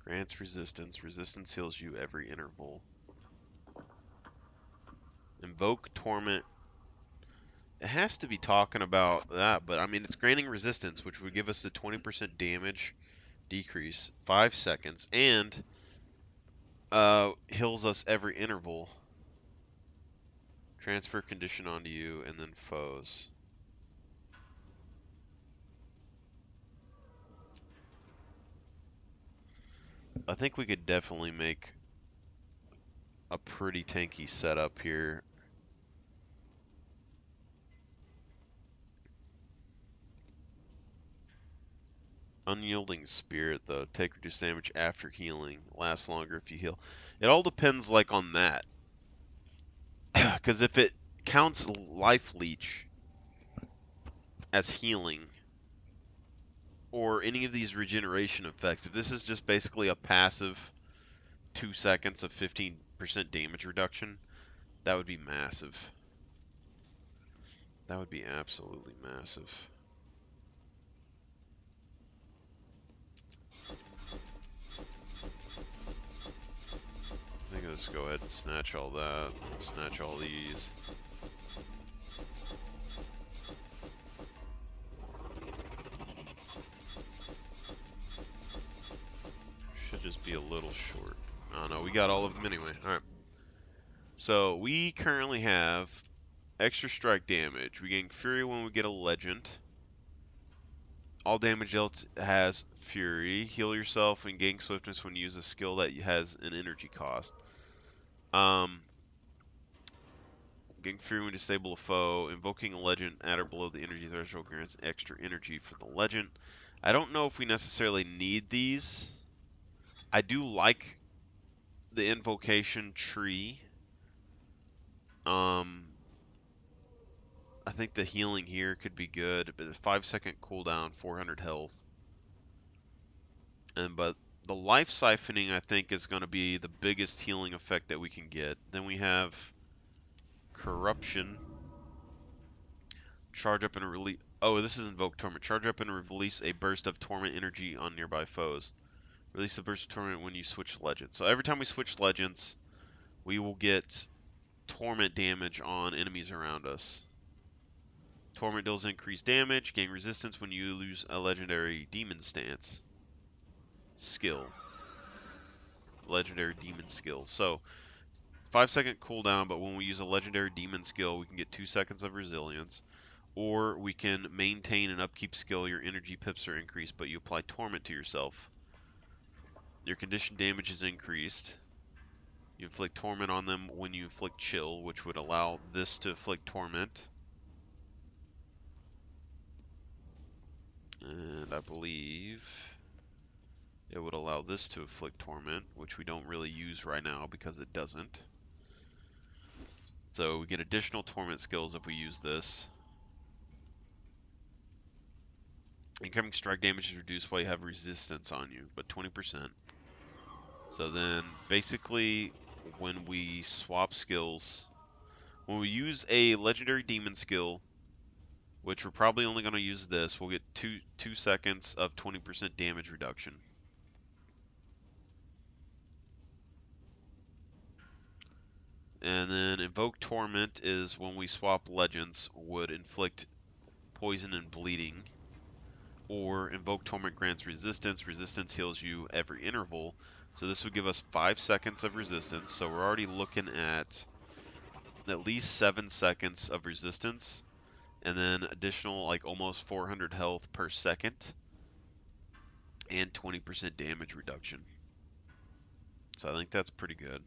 Grants resistance. Resistance heals you every interval. Invoke Torment. It has to be talking about that, but I mean, it's granting resistance, which would give us the 20% damage decrease, 5 seconds, and heals us every interval. Transfer condition onto you, and then foes. I think we could definitely make a pretty tanky setup here. Unyielding Spirit, though. Take reduced damage after healing. Lasts longer if you heal. It all depends, like, on that. Because if it counts Life Leech as healing, or any of these regeneration effects, if this is just basically a passive 2 seconds of 15% damage reduction, that would be massive. That would be absolutely massive. I think let's go ahead and snatch all that. Snatch all these. Should just be a little short. Oh no, we got all of them anyway. Alright. So we currently have extra strike damage. We gain Fury when we get a legend. All damage dealt has Fury. Heal yourself and gain swiftness when you use a skill that has an energy cost. Gain Fury when disable a foe. Invoking a legend at or below the energy threshold grants extra energy for the legend. I don't know if we necessarily need these. I do like the invocation tree. I think the healing here could be good, but a 5-second cooldown, 400 health. But the life siphoning, I think, is going to be the biggest healing effect that we can get. Then we have corruption. Charge up and release. Oh, this is invoke torment. Charge up and release a burst of torment energy on nearby foes. Release a burst of torment when you switch legends. So every time we switch legends, we will get torment damage on enemies around us. Torment deals increased damage. Gain resistance when you lose a legendary demon stance. Skill. Legendary demon skill. So 5-second cooldown, but when we use a legendary demon skill, we can get 2 seconds of resilience. Or we can maintain an upkeep skill. Your energy pips are increased, but you apply torment to yourself. Your condition damage is increased. You inflict torment on them when you inflict chill, which would allow this to inflict torment. And I believe it would allow this to inflict torment, which we don't really use right now because it doesn't. So we get additional torment skills if we use this. Incoming strike damage is reduced while you have resistance on you, but 20%. So then, basically, when we swap skills, when we use a legendary demon skill, which we're probably only going to use this, we'll get 2 seconds of 20% damage reduction. And then Invoke Torment is when we swap legends, would inflict poison and bleeding. Or Invoke Torment grants resistance. Resistance heals you every interval. So this would give us 5 seconds of resistance. So we're already looking at least 7 seconds of resistance. And then additional, like, almost 400 health per second. And 20% damage reduction. So I think that's pretty good.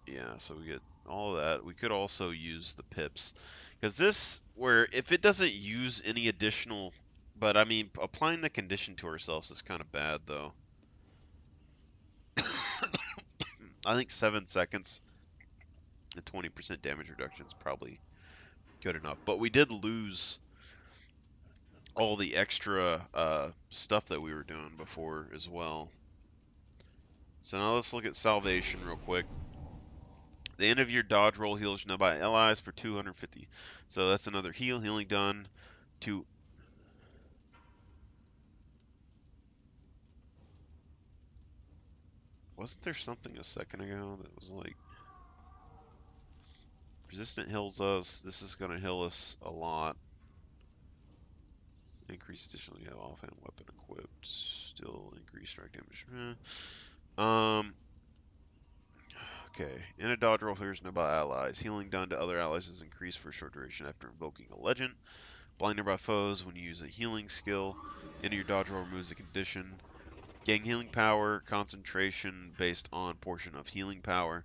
Yeah, so we get all of that. We could also use the pips. Because this, where if it doesn't use any additional, but I mean, applying the condition to ourselves is kind of bad, though. I think 7 seconds and 20% damage reduction is probably good enough. But we did lose all the extra stuff that we were doing before as well. So now let's look at salvation real quick. The end of your dodge roll heals nearby allies for 250. So that's another healing done to. Wasn't there something a second ago that was like resistant heals us? This is going to heal us a lot. Increase additional offhand weapon equipped. Still increase strike damage. Okay. In a dodge roll, here's nearby allies. Healing done to other allies is increased for a short duration after invoking a legend. Blind nearby foes when you use a healing skill. Into your dodge roll removes a condition. Gain healing power, concentration based on portion of healing power.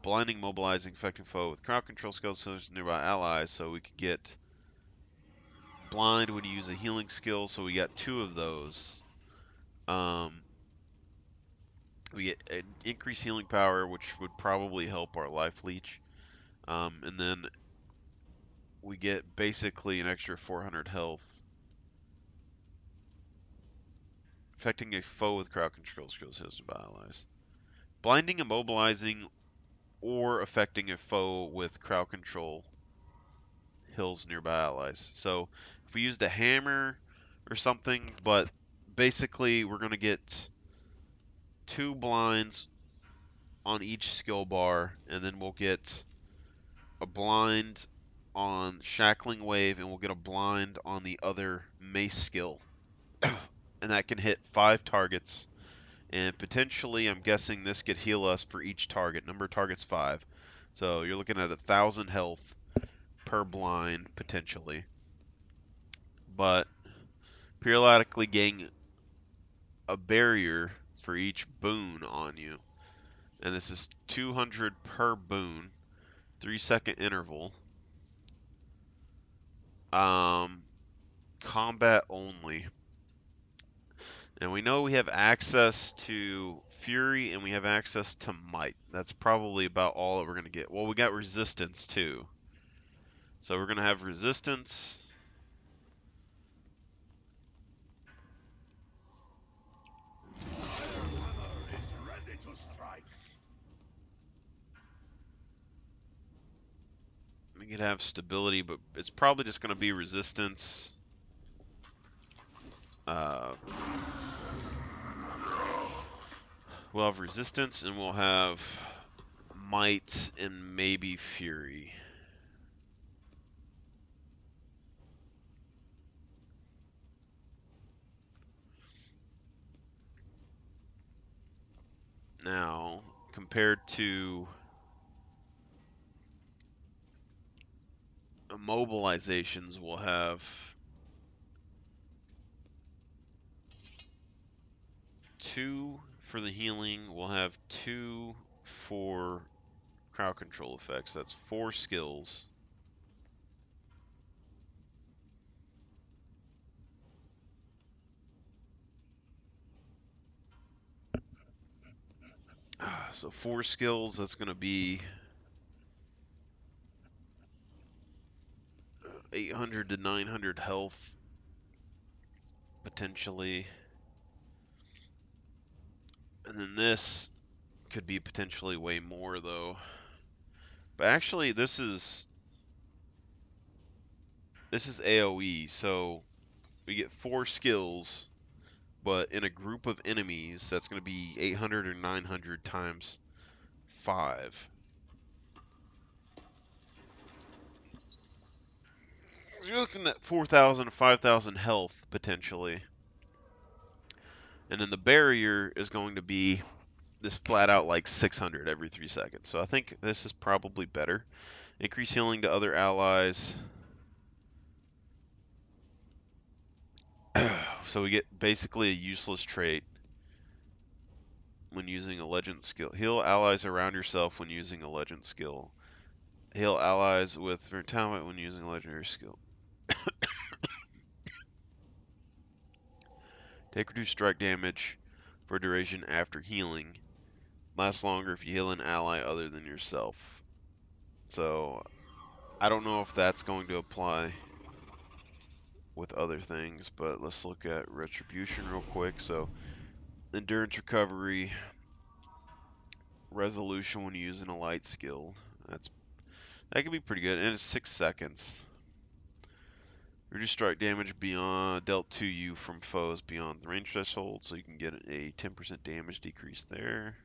Blinding, mobilizing, affecting foe with crowd control skills to nearby allies, so we could get blind when you use a healing skill, so we got 2 of those. We get an increased healing power, which would probably help our life leech. And then we get basically an extra 400 health. Affecting a foe with crowd control skills hosted by allies. Blinding, immobilizing, or affecting a foe with crowd control hills nearby allies. So if we used a hammer or something, but basically we're going to get 2 blinds on each skill bar, and then we'll get a blind on Shackling Wave, and we'll get a blind on the other Mace skill. And that can hit 5 targets. And potentially, I'm guessing this could heal us for each target. Number of targets 5. So you're looking at 1,000 health per blind, potentially. But periodically gain a barrier for each boon on you. And this is 200 per boon. 3-second interval. Combat only. And we know we have access to Fury and we have access to Might. That's probably about all that we're going to get. Well, we got Resistance too. So we're going to have Resistance. Is ready to strike. We could have Stability, but it's probably just going to be Resistance. We'll have Resistance and we'll have Might and maybe Fury. Now, compared to immobilizations, we'll have 2 for the healing. We'll have 2 for crowd control effects. That's 4 skills. So 4 skills, that's going to be 800 to 900 health, potentially. And then this could be potentially way more, though. But actually, this is AoE, so we get 4 skills, but in a group of enemies, that's going to be 800 or 900 times 5. So you're looking at 4,000 to 5,000 health, potentially. And then the barrier is going to be this flat out like 600 every 3 seconds. So I think this is probably better. Increase healing to other allies. So we get basically a useless trait when using a legend skill. Heal allies around yourself when using a legend skill. Heal allies with retirement when using a legendary skill. Take reduced strike damage for duration after healing. Lasts longer if you heal an ally other than yourself. So I don't know if that's going to apply with other things, but let's look at retribution real quick. So endurance recovery, resolution when using a light skill. That can be pretty good, and it's 6 seconds. Reduce strike damage beyond dealt to you from foes beyond the range threshold, so you can get a 10% damage decrease there.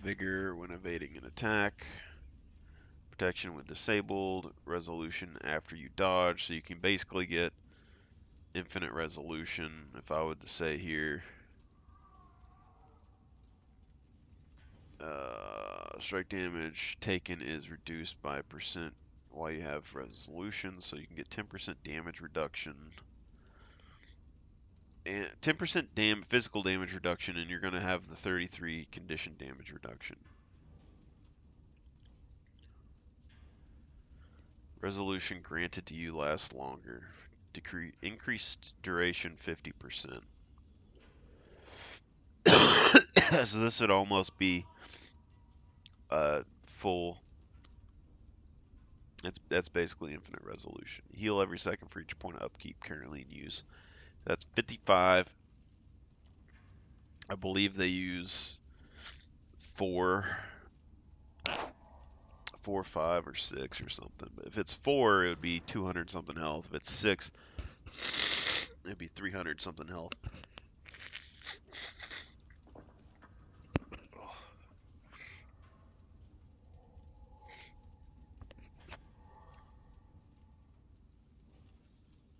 Vigor when evading an attack. Protection when disabled. Resolution after you dodge, so you can basically get infinite resolution, if I would to say here. Strike damage taken is reduced by a percent while you have resolution, so you can get 10% damage reduction. And 10% physical damage reduction, and you're going to have the 33 condition damage reduction. Resolution granted to you lasts longer. Increased duration 50%. So this would almost be full. That's basically infinite resolution. Heal every second for each point of upkeep currently in use. That's 55. I believe they use 4, 5, or 6 or something. But if it's 4, it would be 200 something health. If it's 6, it'd be 300 something health.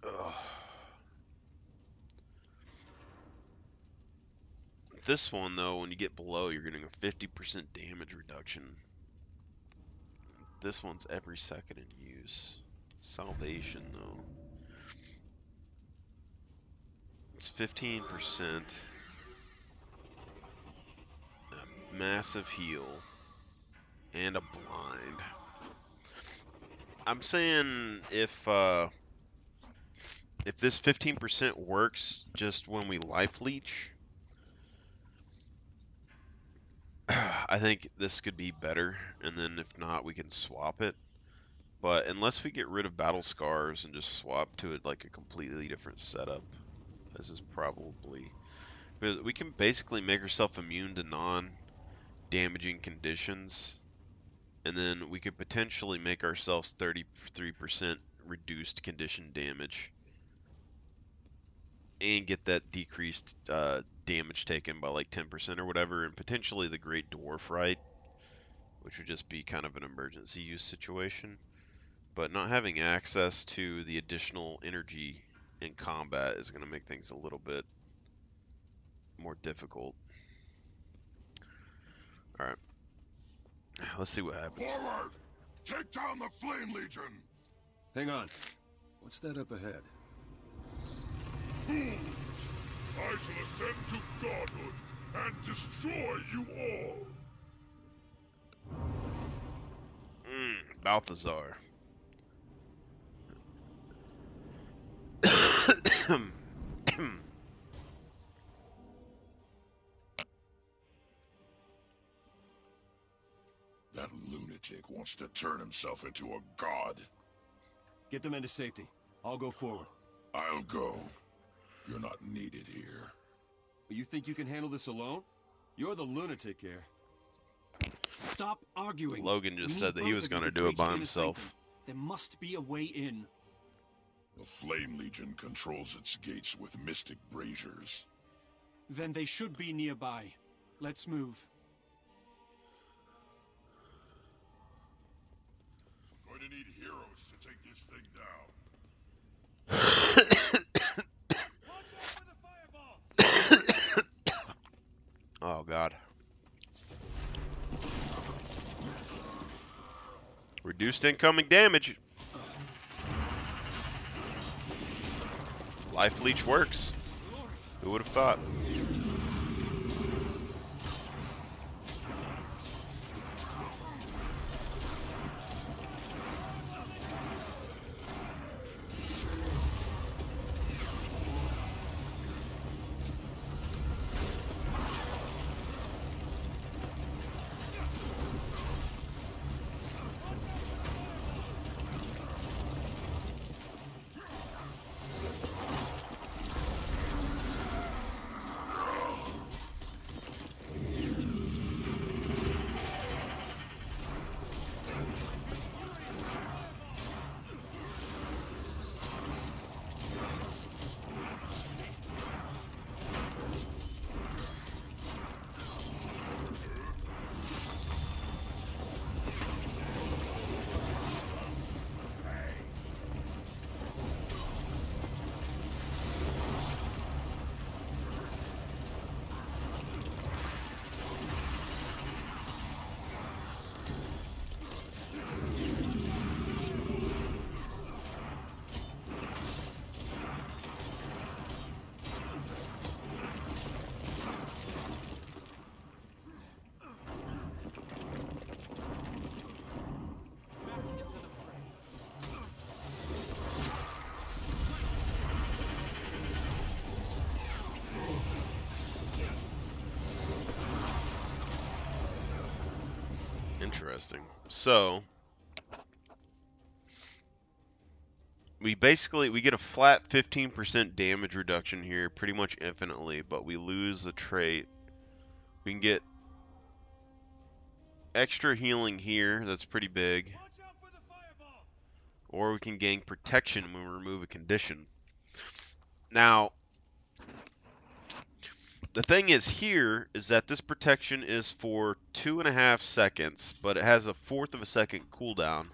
Ugh. This one, though, when you get below, you're getting a 50% damage reduction. This one's every second in use. Salvation, though. It's 15%. A massive heal. And a blind. I'm saying if this 15% works just when we life leech, I think this could be better, and then if not, we can swap it. But unless we get rid of battle scars and just swap to it like a completely different setup, this is probably, because we can basically make ourselves immune to non-damaging conditions, and then we could potentially make ourselves 33% reduced condition damage and get that decreased damage taken by like 10% or whatever, and potentially the Great Dwarf Right, which would just be kind of an emergency use situation. But not having access to the additional energy in combat is going to make things a little bit more difficult. Alright. Let's see what happens. Forward! Take down the Flame Legion! Hang on. What's that up ahead? Fools! I shall ascend to godhood and destroy you all! Balthazar. That lunatic wants to turn himself into a god. Get them into safety. I'll go forward. I'll go. You're not needed here. You think you can handle this alone? You're the lunatic here. Stop arguing. Logan just We said need that he both was of you going to to do it breach by the inner himself. sanctum. There must be a way in. The Flame Legion controls its gates with mystic braziers. Then they should be nearby. Let's move. Going to need heroes to take this thing down. Oh god. Reduced incoming damage. Life leech works. Who would have thought? Interesting. So we get a flat 15% damage reduction here, pretty much infinitely, but we lose a trait. We can get extra healing here, that's pretty big. Or we can gain protection when we remove a condition. Now, the thing is here is that this protection is for 2.5 seconds, but it has a fourth of a second cooldown.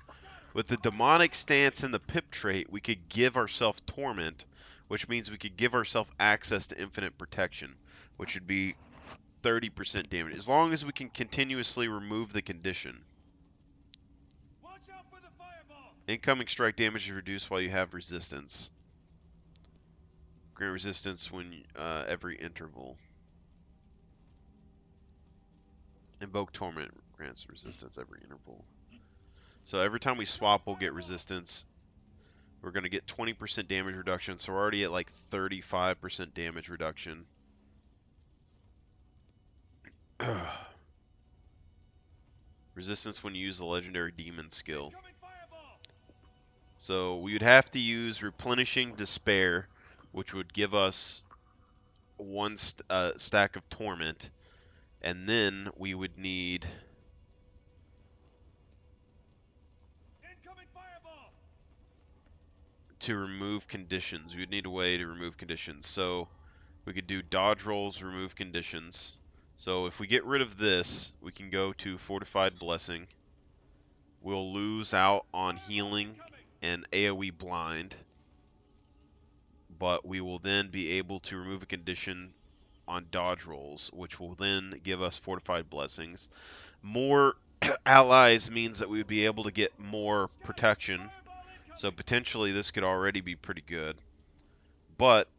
With the demonic stance and the pip trait, we could give ourselves torment, which means we could give ourselves access to infinite protection, which would be 30% damage, as long as we can continuously remove the condition. Incoming strike damage is reduced while you have resistance. Grant resistance when every interval. Invoke torment grants resistance every interval. So every time we swap, we'll get resistance. We're going to get 20% damage reduction, so we're already at like 35% damage reduction. Resistance when you use the legendary demon skill. So we would have to use replenishing despair, which would give us one stack of torment, and then we would need to remove conditions. We would need a way to remove conditions. So we could do dodge rolls, remove conditions. So if we get rid of this, we can go to Fortified Blessing. We'll lose out on healing and AoE blind, but we will then be able to remove a condition on dodge rolls, which will then give us Fortified Blessings. More allies means that we would be able to get more protection, so potentially this could already be pretty good. But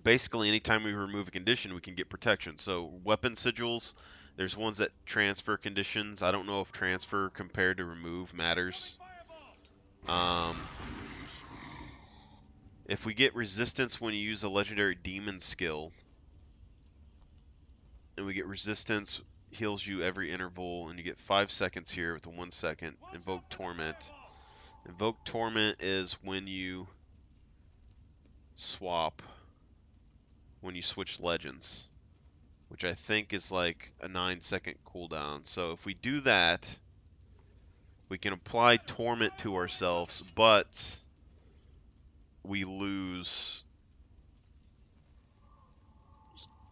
basically anytime we remove a condition, we can get protection. So weapon sigils, there's ones that transfer conditions. I don't know if transfer compared to remove matters. If we get resistance when you use a legendary demon skill, and we get resistance, heals you every interval, and you get 5 seconds here with a 1 second. Invoke Torment. Invoke Torment is when you swap, when you switch legends, which I think is like a 9-second cooldown. So if we do that, we can apply Torment to ourselves, but we lose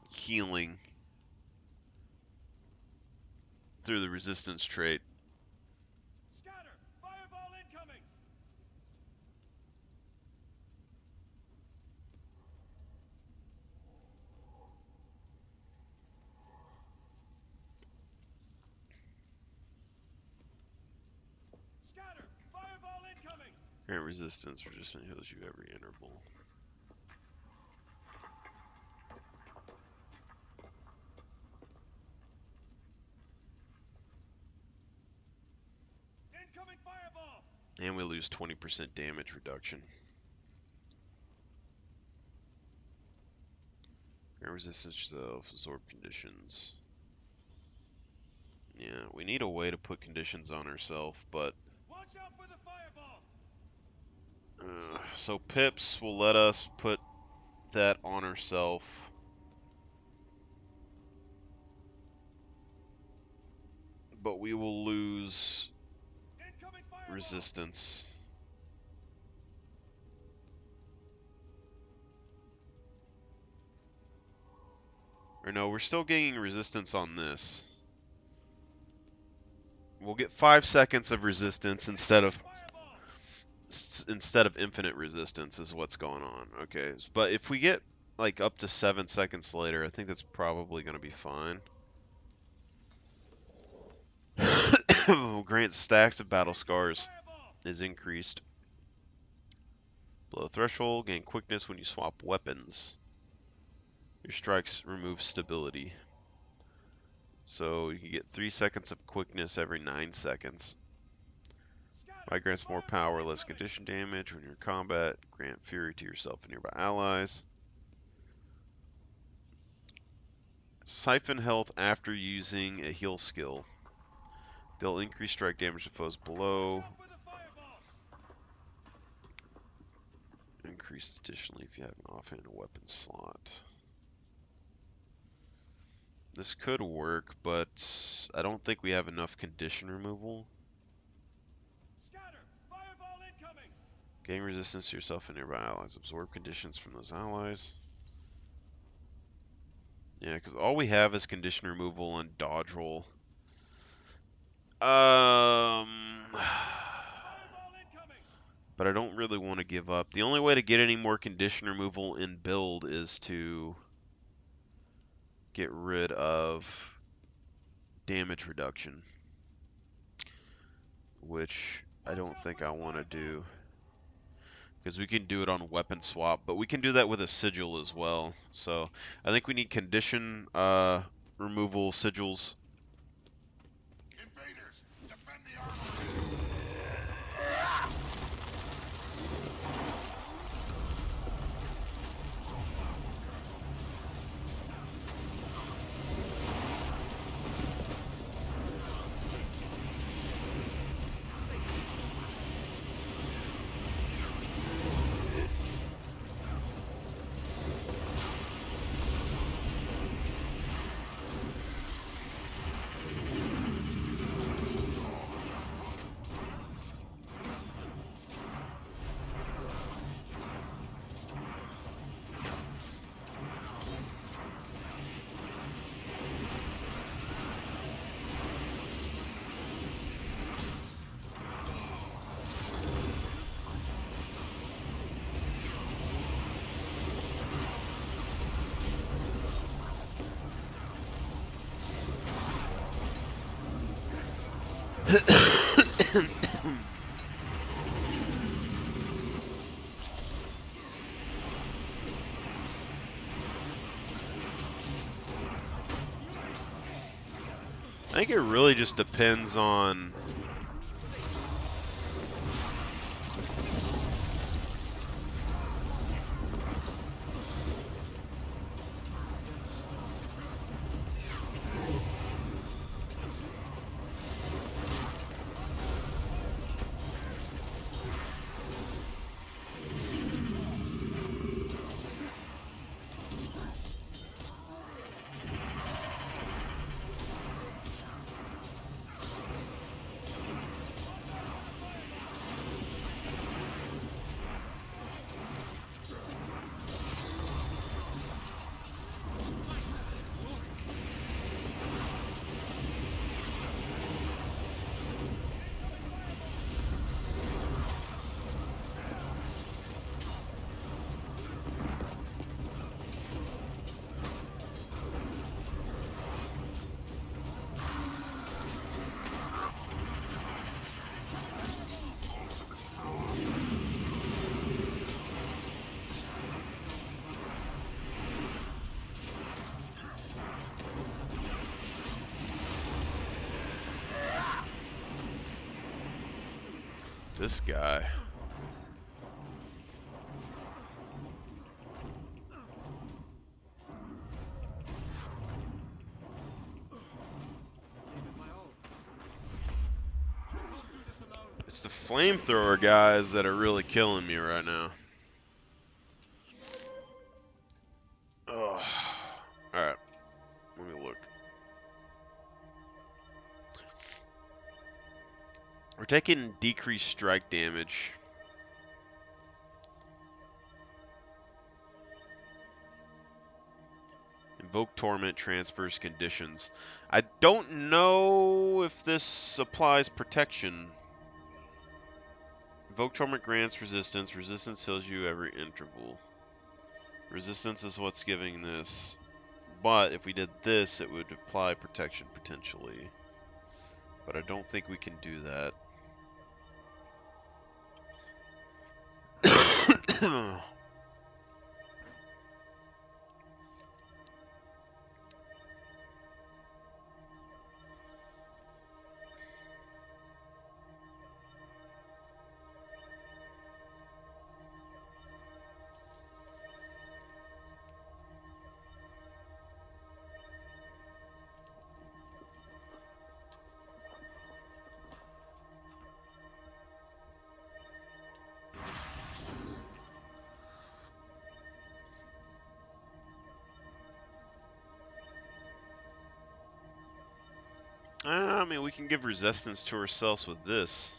healing through the resistance trait. Scatter! Fireball incoming! Scatter! Fireball incoming! Grant resistance heals you every interval. Incoming fireball! And we lose 20% damage reduction. Grant resistance yourself, absorb conditions. Yeah, we need a way to put conditions on ourselves, but Watch out for the fireball! so pips will let us put that on ourselves. But we will lose Incoming fireball! resistance. Or no, we're still gaining resistance on this. We'll get 5 seconds of resistance instead of infinite resistance is what's going on. Okay, but if we get like up to 7 seconds later, I think that's probably going to be fine. Grant stacks of battle scars is increased. Below threshold, gain quickness when you swap weapons. Your strikes remove stability. So you can get 3 seconds of quickness every 9 seconds. Might grants more power, less condition damage when you're in combat. Grant fury to yourself and nearby allies. Siphon health after using a heal skill. Deal increased strike damage to foes below. Increased additionally if you have an offhand weapon slot. This could work, but I don't think we have enough condition removal. Gain resistance to yourself and nearby allies. Absorb conditions from those allies. Yeah, because all we have is condition removal and dodge roll. But I don't really want to give up. The only way to get any more condition removal in build is to get rid of damage reduction, which I don't think I want to do. Because we can do it on weapon swap, but we can do that with a sigil as well. So I think we need condition removal sigils. Invaders, defend the armory! I think it really just depends on this guy. It's the flamethrower guys that are really killing me right now. Oh. Alright. Let me look. We're taking decreased strike damage. Invoke Torment transfers conditions. I don't know if this applies protection. Invoke Torment grants resistance. Resistance heals you every interval. Resistance is what's giving this. But if we did this, it would apply protection potentially. But I don't think we can do that. mean, we can give resistance to ourselves with this.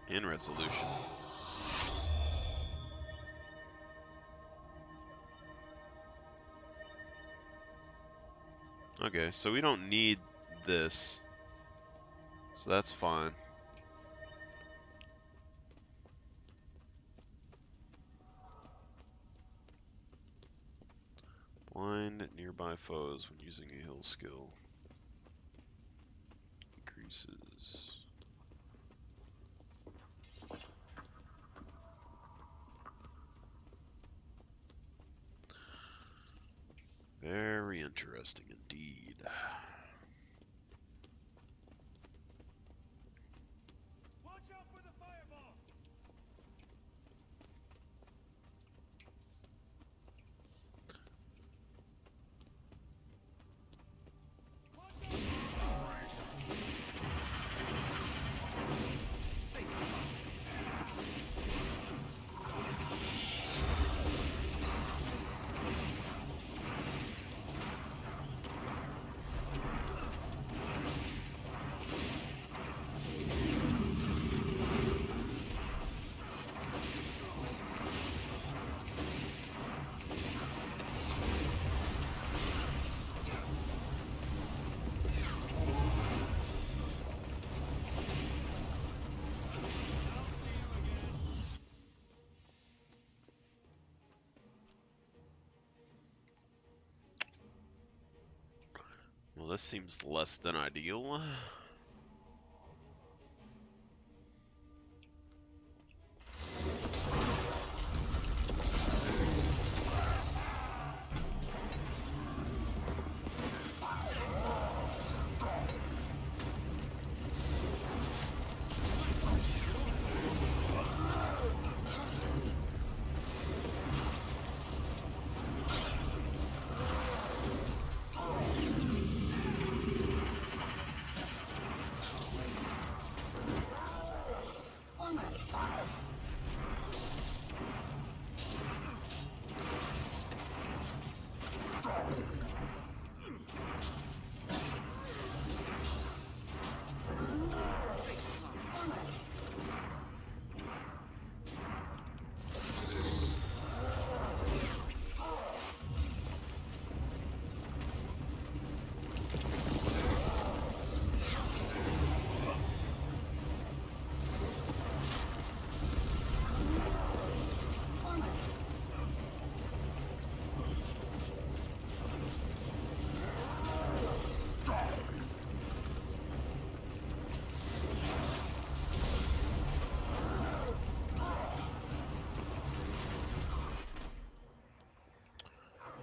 And resolution. Okay, so we don't need this. So that's fine. Blind nearby foes when using a heal skill. Increases. Very interesting indeed. Watch out for the fireball! Well, this seems less than ideal.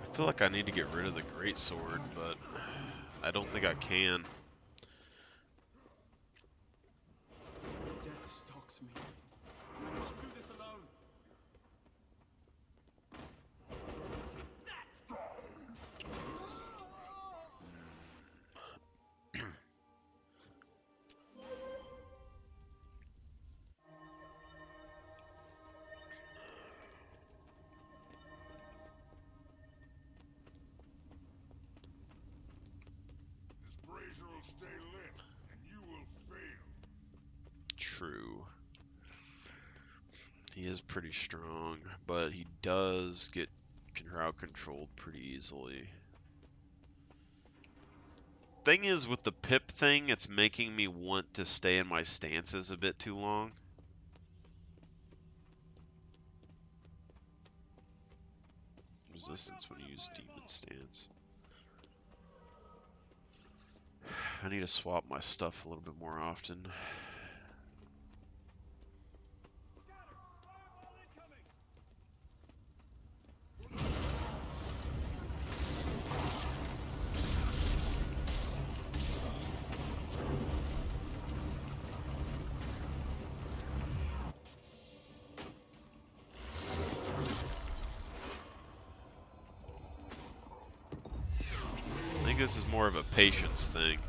I feel like I need to get rid of the greatsword, but I don't think I can. Death stalks me. I can't do this alone. This brazier will stay lit, and you will fail. True. He is pretty strong, but he does get crowd controlled pretty easily. Thing is, with the pip thing, it's making me want to stay in my stances a bit too long. Resistance when you use demon stance. I need to swap my stuff a little bit more often. Scatter! Fireball incoming! I think this is more of a patience thing.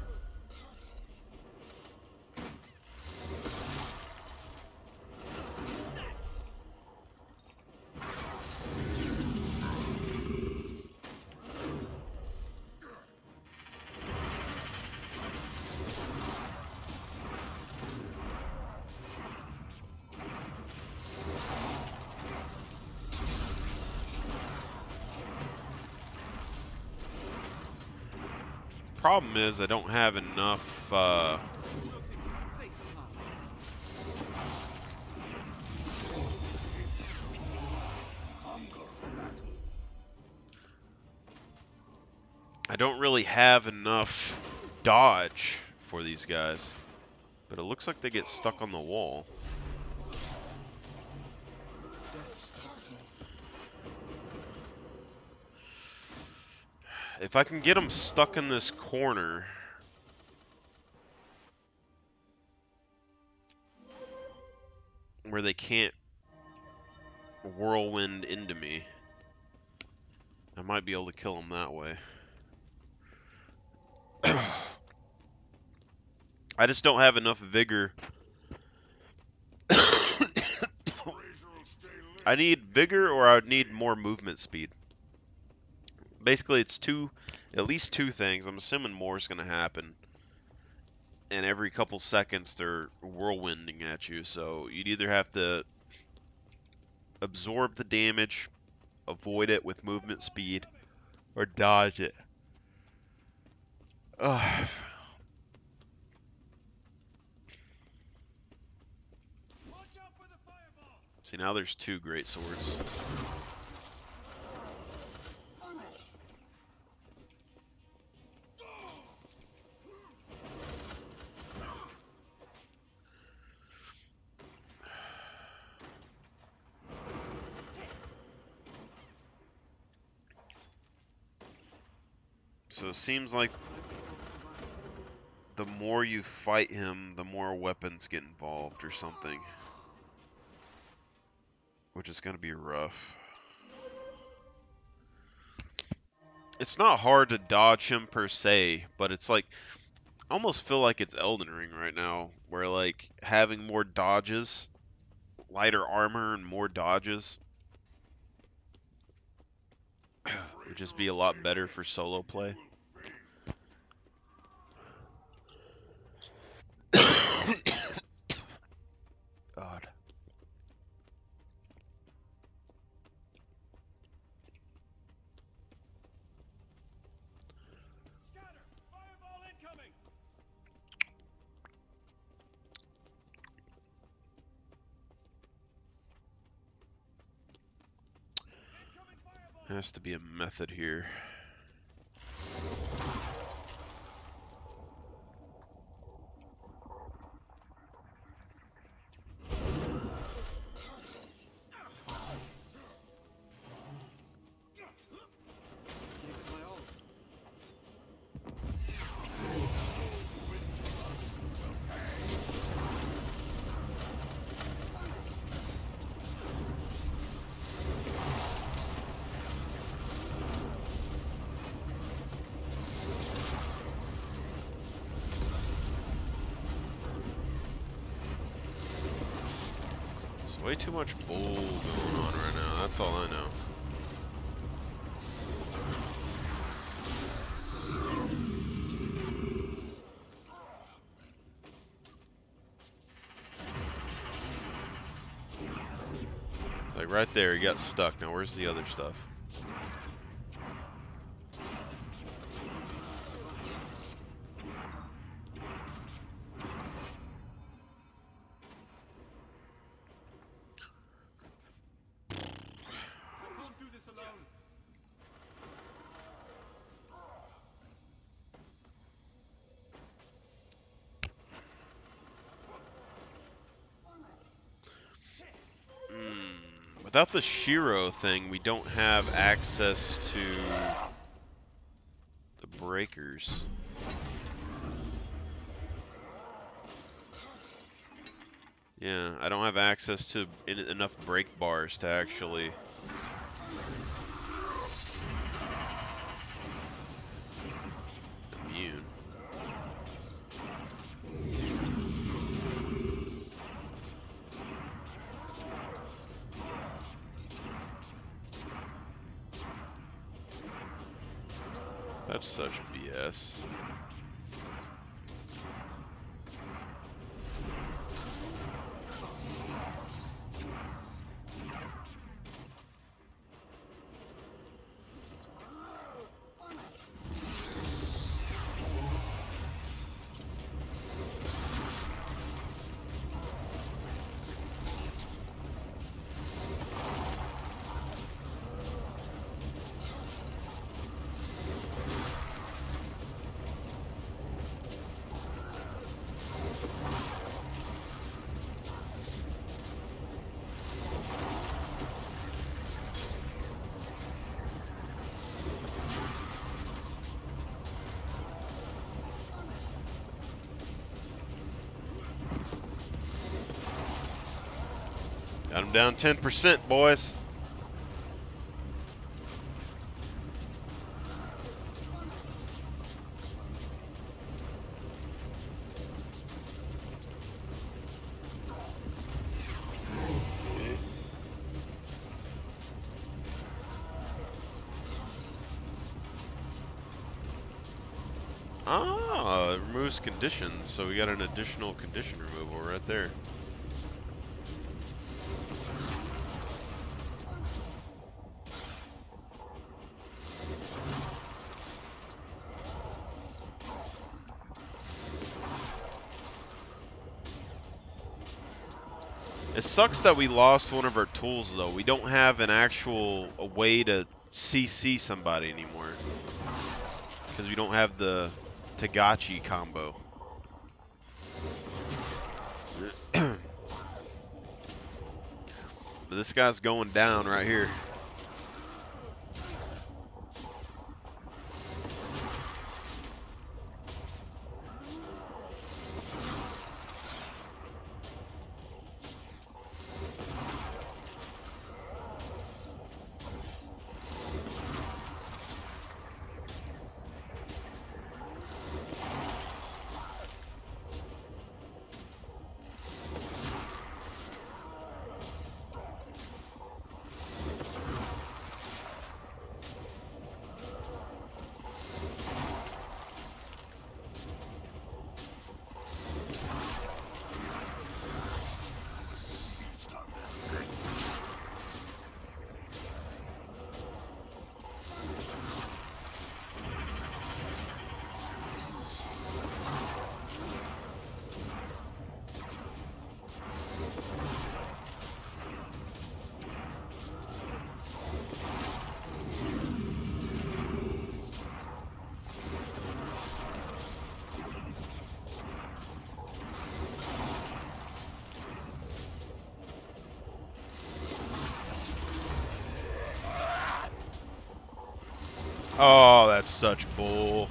problem is I don't have enough. I don't really have enough dodge for these guys. But it looks like they get stuck on the wall. If I can get them stuck in this corner, where they can't whirlwind into me, I might be able to kill them that way. I just don't have enough vigor. I need vigor, or I would need more movement speed. Basically, it's at least two things. I'm assuming more is going to happen. And every couple seconds, they're whirlwinding at you. So you'd either have to absorb the damage, avoid it with movement speed, or dodge it. Ugh. See, now there's two great swords. So it seems like the more you fight him, the more weapons get involved or something. Which is going to be rough. It's not hard to dodge him per se, but it's like, I almost feel like it's Elden Ring right now, where like having more dodges, lighter armor and more dodges would just be a lot better for solo play. God. There has to be a method here. Way too much bull going on right now, that's all I know. Like right there, he got stuck. Now where's the other stuff? Without the Shiro thing, we don't have access to the breakers. Yeah, I don't have access to enough break bars to actually immune. That's such BS. Got him down 10%, boys. Ah, it removes conditions, so we got an additional condition removal right there. It sucks that we lost one of our tools, though. We don't have an actual way to CC somebody anymore. Because we don't have the Tagachi combo. But this guy's going down right here. Oh, that's such bull.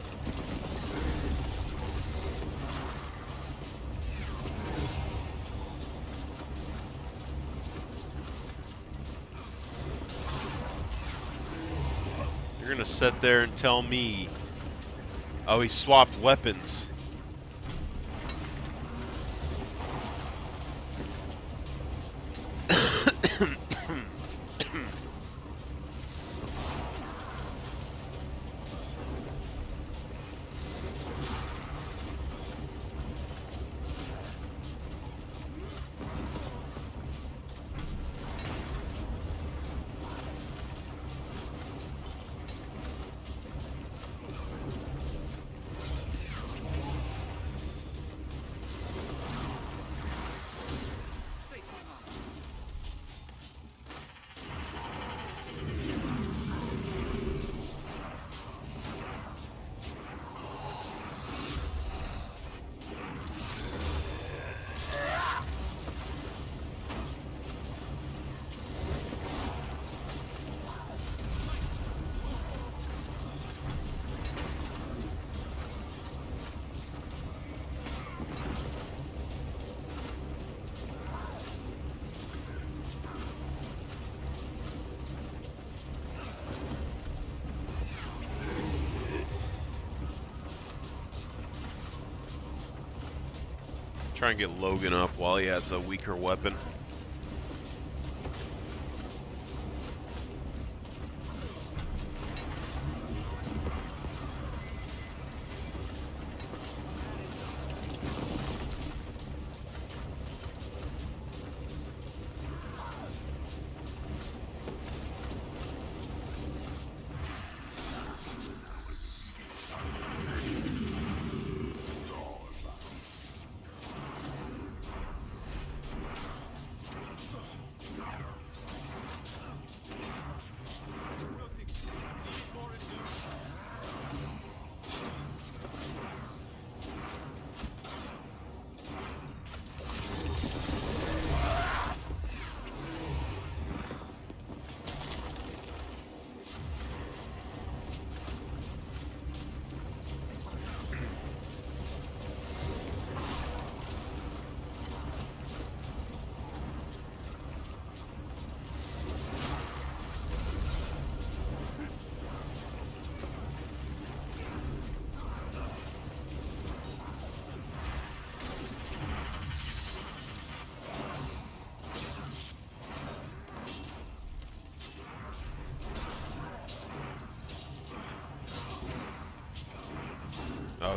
You're gonna sit there and tell me, oh, he swapped weapons. Try and get Logan up while he has a weaker weapon.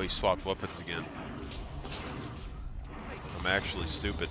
he swapped weapons again. I'm actually stupid.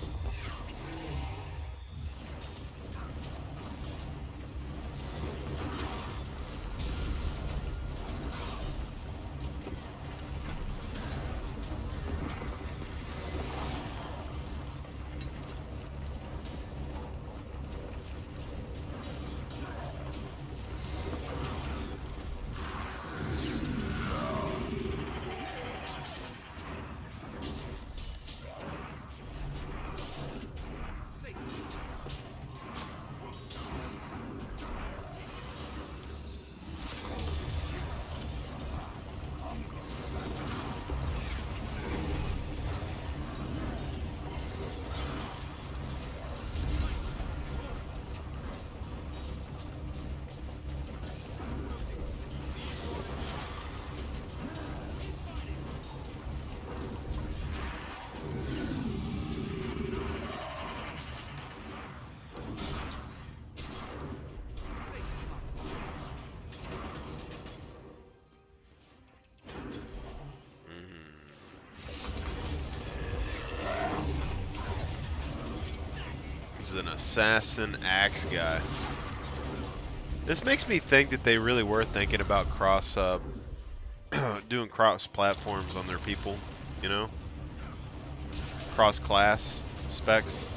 He's an assassin axe guy. This makes me think that they really were thinking about doing cross platforms on their people, you know? Cross class specs.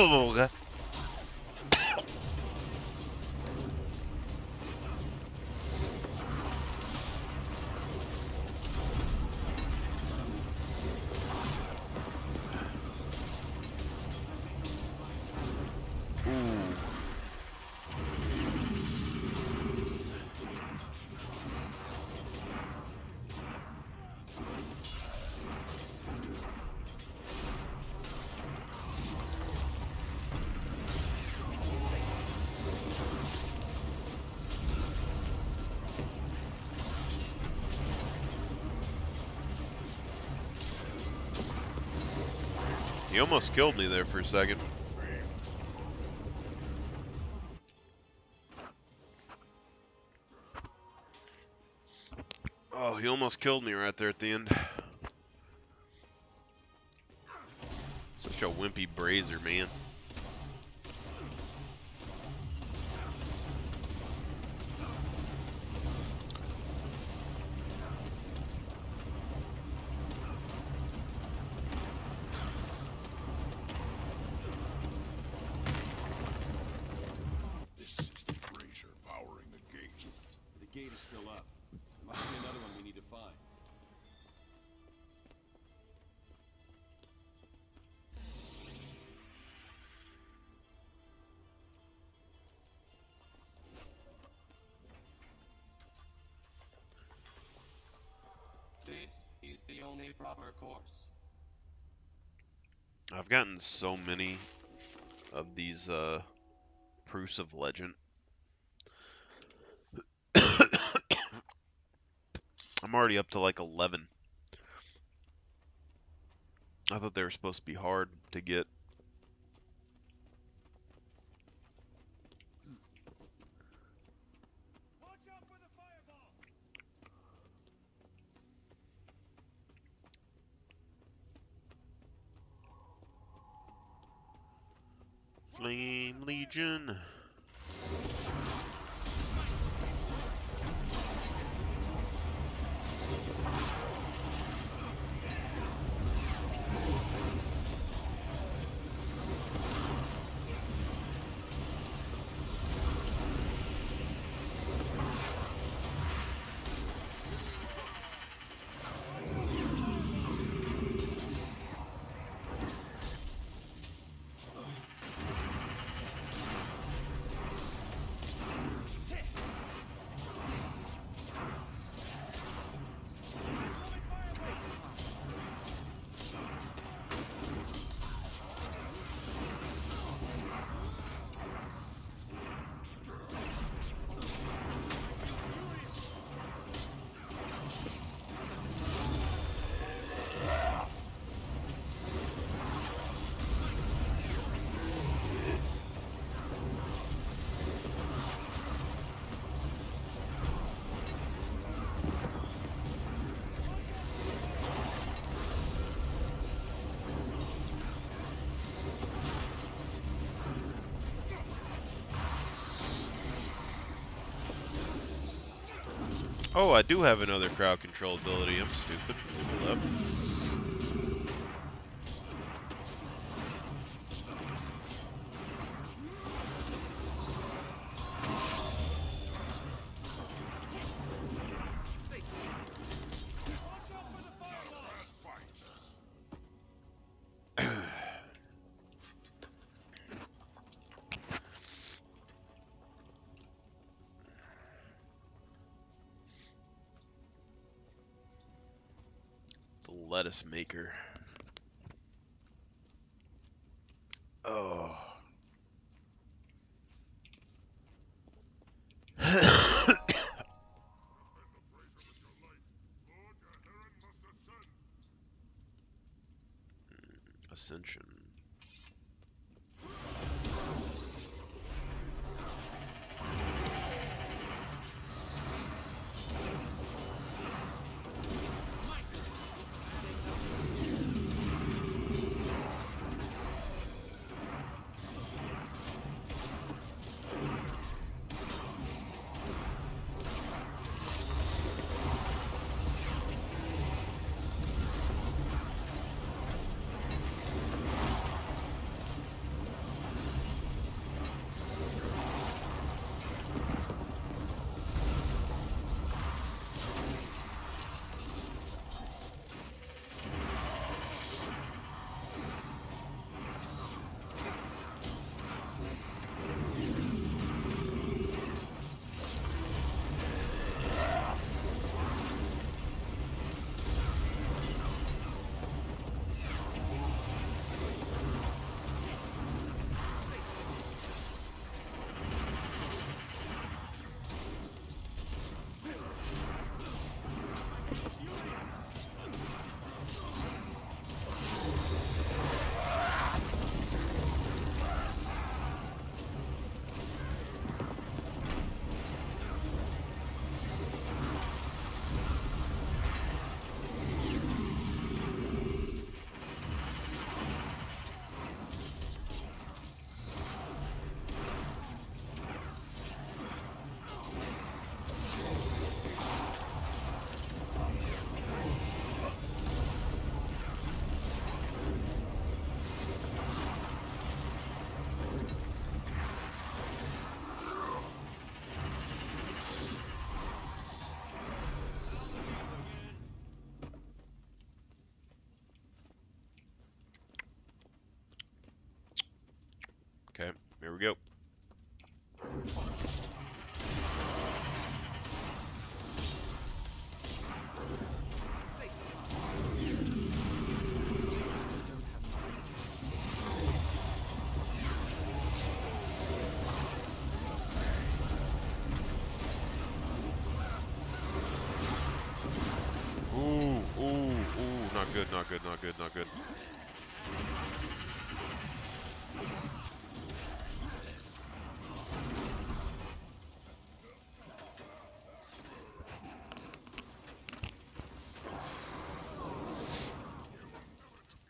Oh, God. He almost killed me there for a second. Oh, he almost killed me right there at the end. Such a wimpy brazier, man. This is the brazier powering the gate. The gate is still up. There must be another one we need to find. This is the only proper course. I've gotten so many of these proofs of legend. I'm already up to like 11. I thought they were supposed to be hard to get. Flame Legion. Oh, I do have another crowd control ability. I'm stupid. Hold up. The lettuce maker. Oh. Ascension. Okay, here we go. Not good, not good, not good, not good.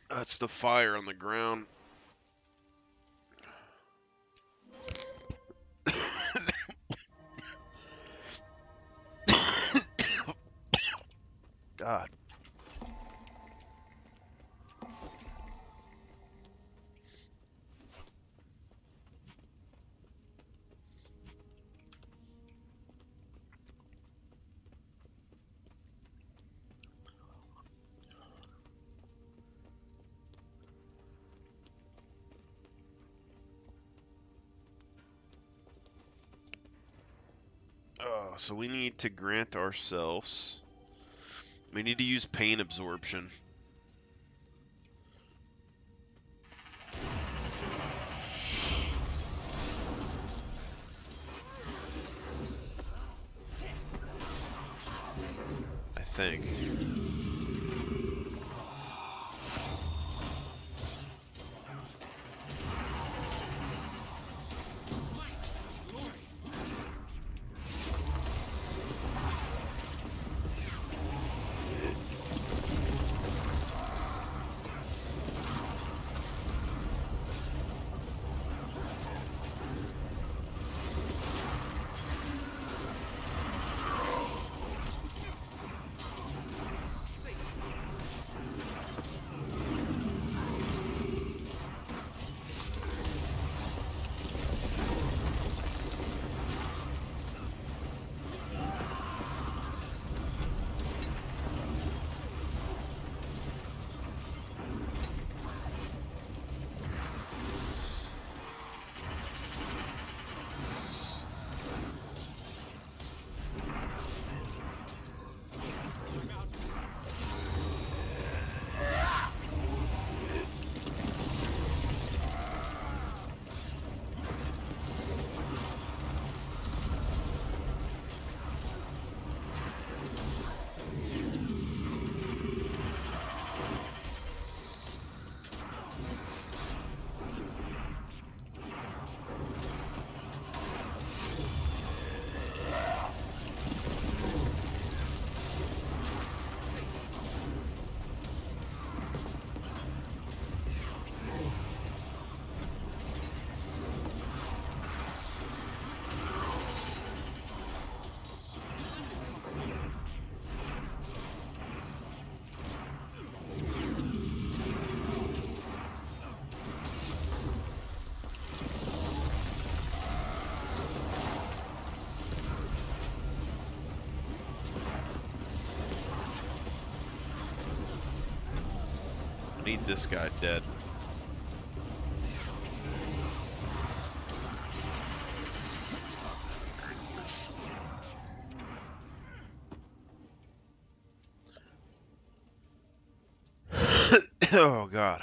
That's the fire on the ground. So we need to grant ourselves. We need to use pain absorption. I think. I need this guy dead. Oh god.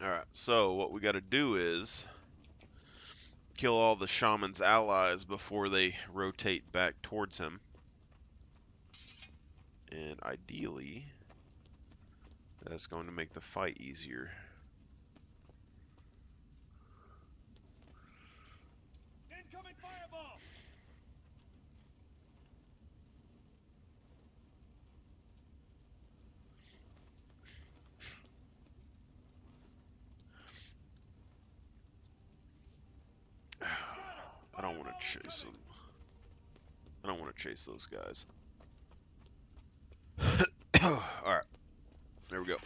Alright, so what we gotta do is kill all the shaman's allies before they rotate back towards him. And ideally, that's going to make the fight easier. Incoming fireball! I don't want to chase them. I don't want to chase those guys. Alright, there we go.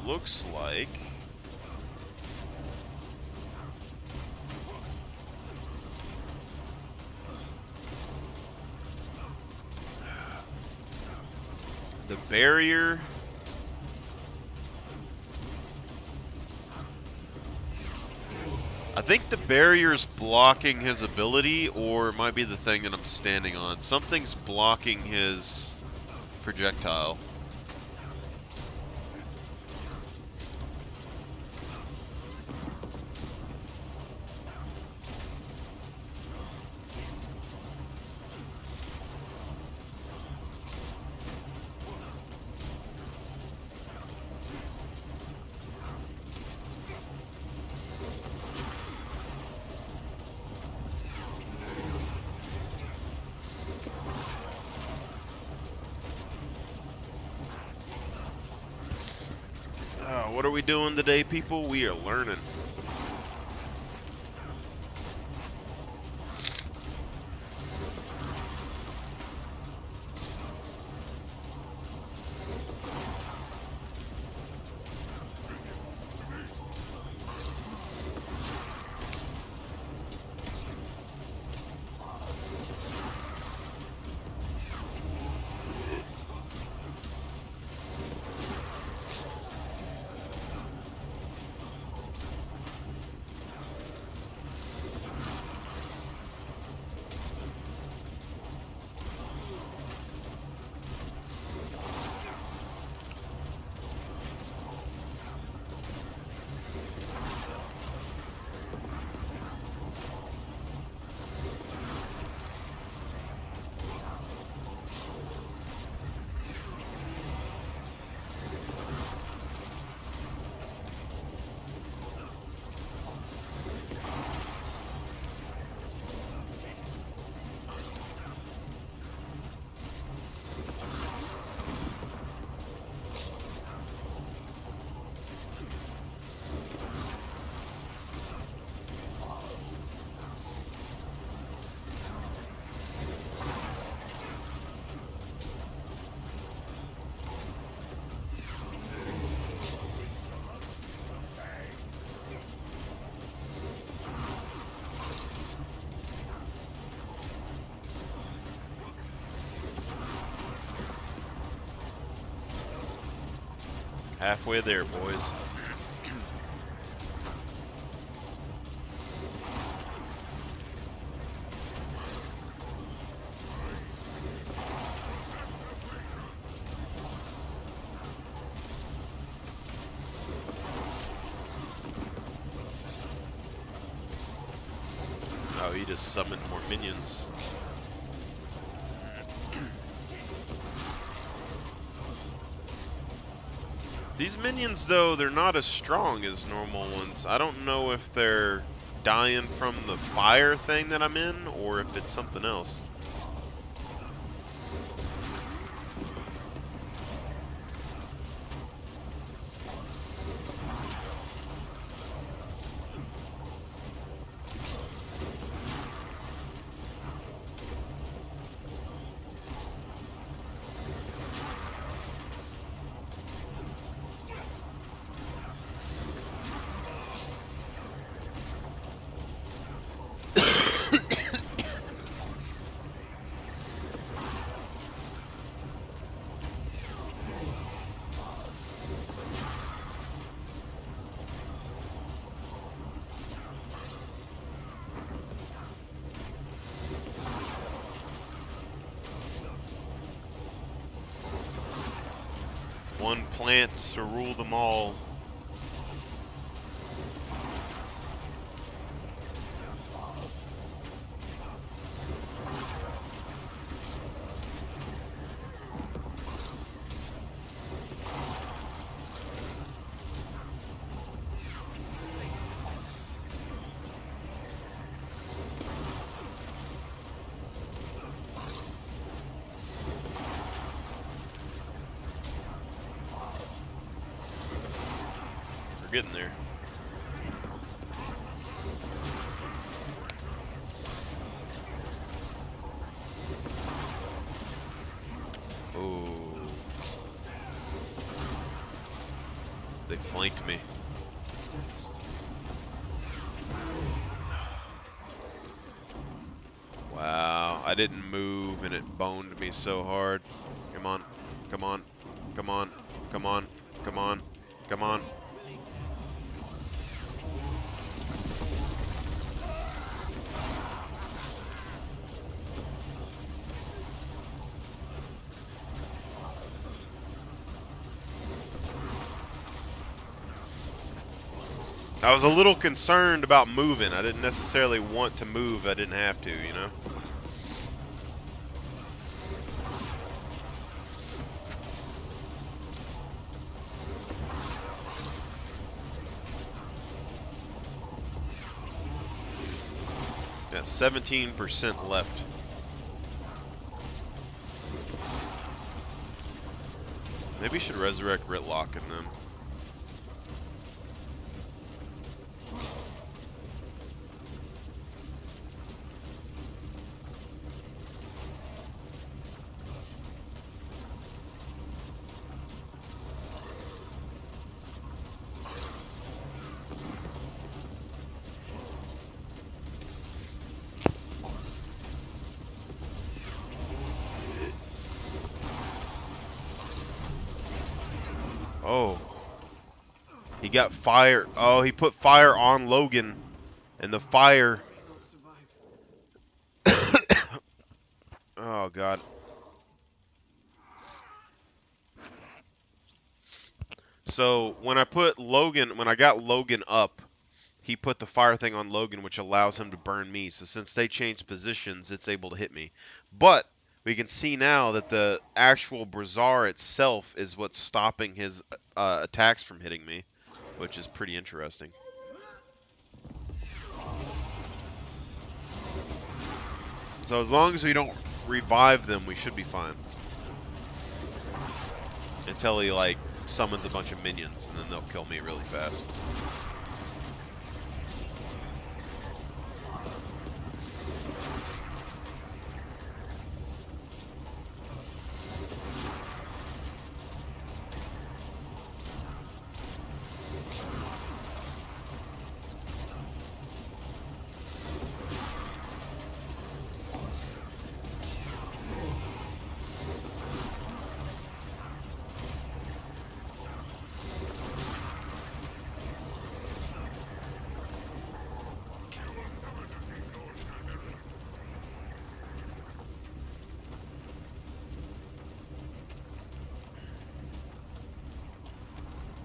Looks like the barrier I think the barrier's blocking his ability, or it might be the thing that I'm standing on. Something's blocking his projectile. What are we doing today, people? We are learning. Halfway there, boys. Oh, he just summoned more minions. These minions, though, they're not as strong as normal ones. I don't know if they're dying from the fire thing that I'm in, or if it's something else. One plant to rule them all. We're getting there. Oh. They flanked me. Wow, I didn't move and it boned me so hard. Come on, come on, come on, come on, come on, come on. I was a little concerned about moving. I didn't necessarily want to move. I didn't have to, you know? Got 17% left. Maybe you should resurrect Ritlock and them. Oh. He got fire. Oh, he put fire on Logan. And the fire. May not survive. Oh, God. So when I got Logan up, he put the fire thing on Logan, which allows him to burn me. So since they changed positions, it's able to hit me. But we can see now that the actual Brazzar itself is what's stopping his attacks from hitting me, which is pretty interesting. So as long as we don't revive them, we should be fine. Until he, like, summons a bunch of minions, and then they'll kill me really fast.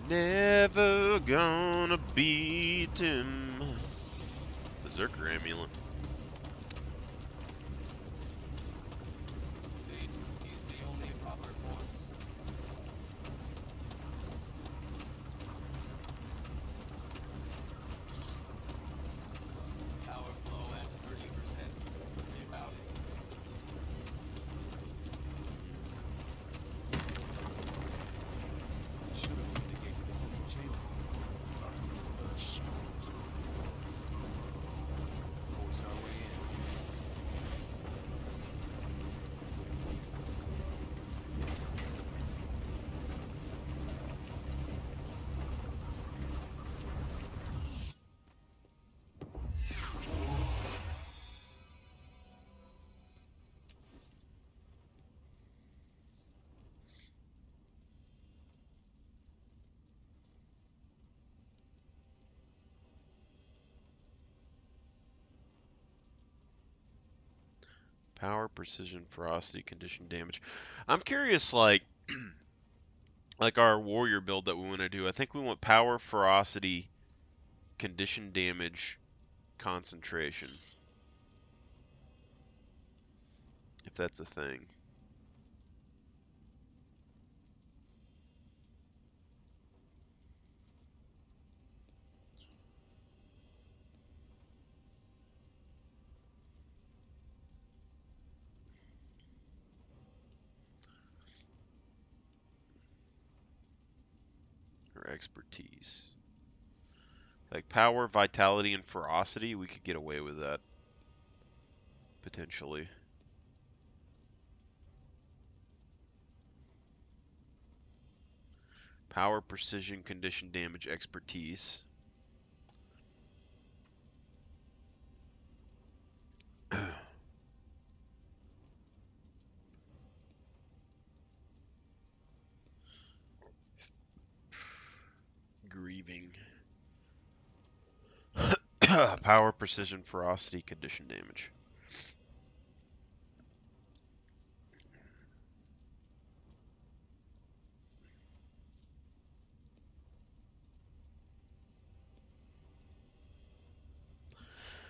Never gonna beat him. Berserker amulet. This is the only proper course. Power flow at 30%. Reroute. Should have opened the gate to the central chamber. Force our way in. Power, precision, ferocity, condition, damage. I'm curious, like, like our warrior build that we want to do. I think we want power, ferocity, condition, damage, concentration. If that's a thing. Or expertise. Like power, vitality, and ferocity, we could get away with that. Potentially. Power, precision, condition, damage, expertise. Grieving. Power, precision, ferocity, condition, damage.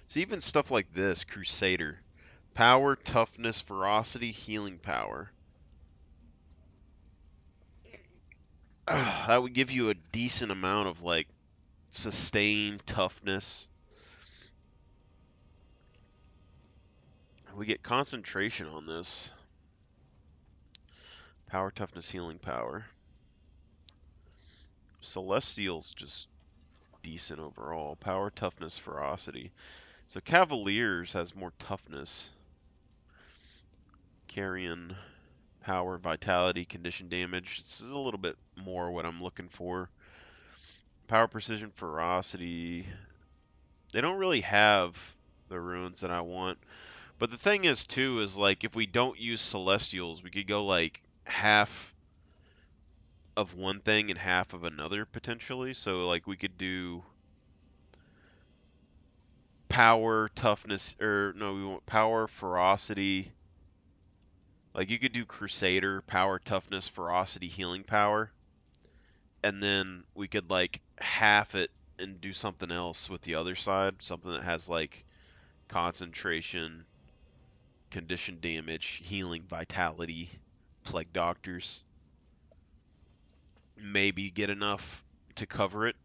So even stuff like this, Crusader. Power, toughness, ferocity, healing power. That would give you a decent amount of, like, sustained toughness. We get concentration on this. Power, toughness, healing power. Celestial's just decent overall. Power, toughness, ferocity. So Cavaliers has more toughness. Carrion, power, vitality, condition damage. This is a little bit more what I'm looking for. Power, precision, ferocity. They don't really have the runes that I want. But the thing is, too, is like if we don't use Celestials, we could go like half of one thing and half of another potentially. So like we could do power, toughness, or no, we want power, ferocity. Like you could do Crusader, power, toughness, ferocity, healing power, and then we could like half it and do something else with the other side, something that has like concentration, condition damage, healing, vitality, plague doctors. Maybe get enough to cover it.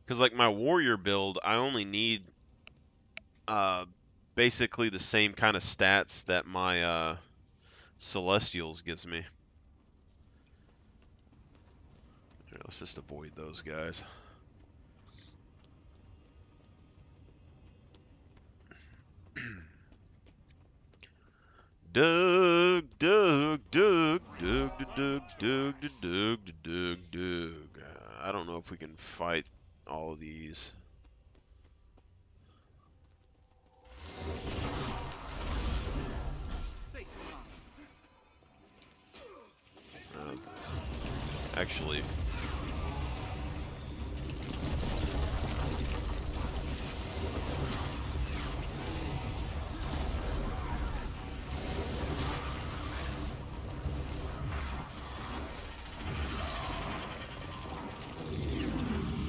Because like my warrior build, I only need basically the same kind of stats that my celestials gives me. Here, let's just avoid those guys. Doug, Doug, Doug, Doug, Doug, Doug, Doug, Doug, Doug. I don't know if we can fight all of these. Actually,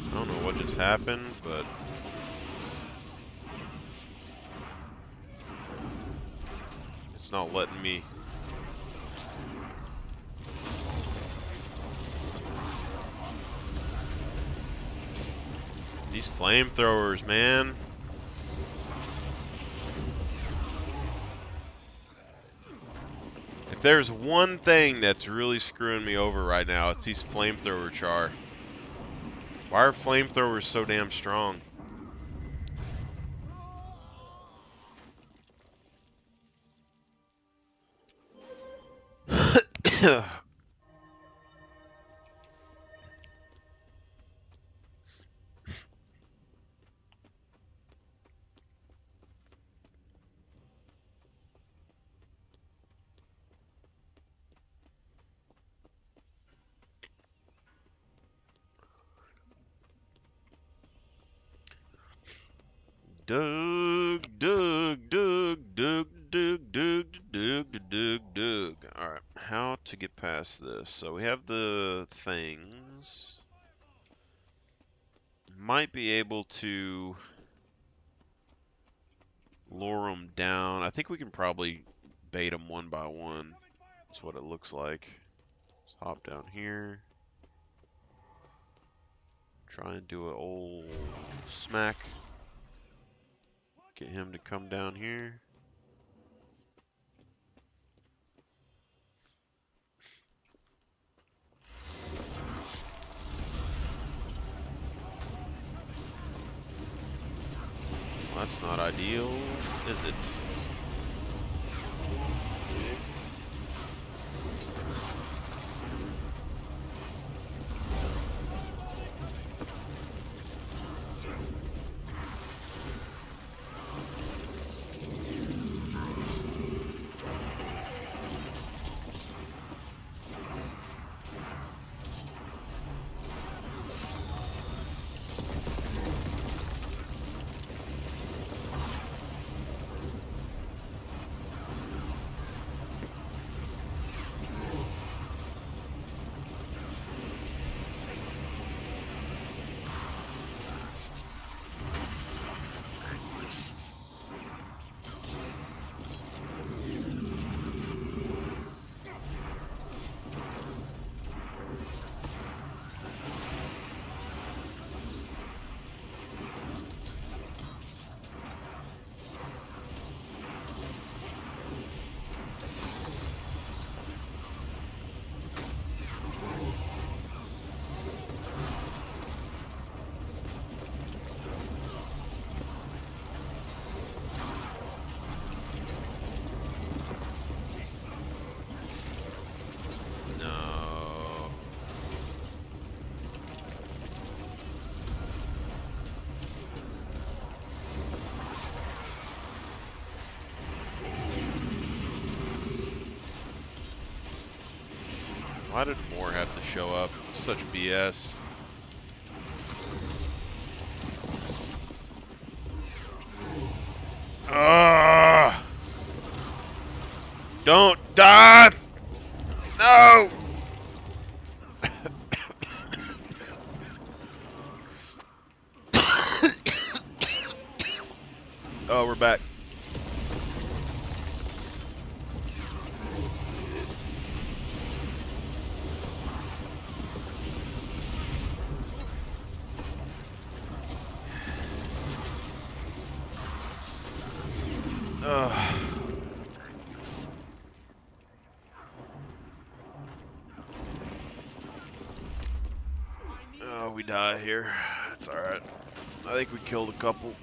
I don't know what just happened, but it's not letting me. These flamethrowers, man. If there's one thing that's really screwing me over right now, it's these flamethrower char. Why are flamethrowers so damn strong? Doug, Doug, Doug, Doug, Doug, Doug, Doug, Doug, Doug. Alright, how to get past this? So we have the things. Might be able to lure them down. I think we can probably bait them one by one. That's what it looks like. Let's hop down here. Try and do an old smack. Get him to come down here. Well, that's not ideal, is it? Why did more have to show up? Such BS. Don't die! No! Oh, we're back. Oh, we die here. That's alright. I think we killed a couple.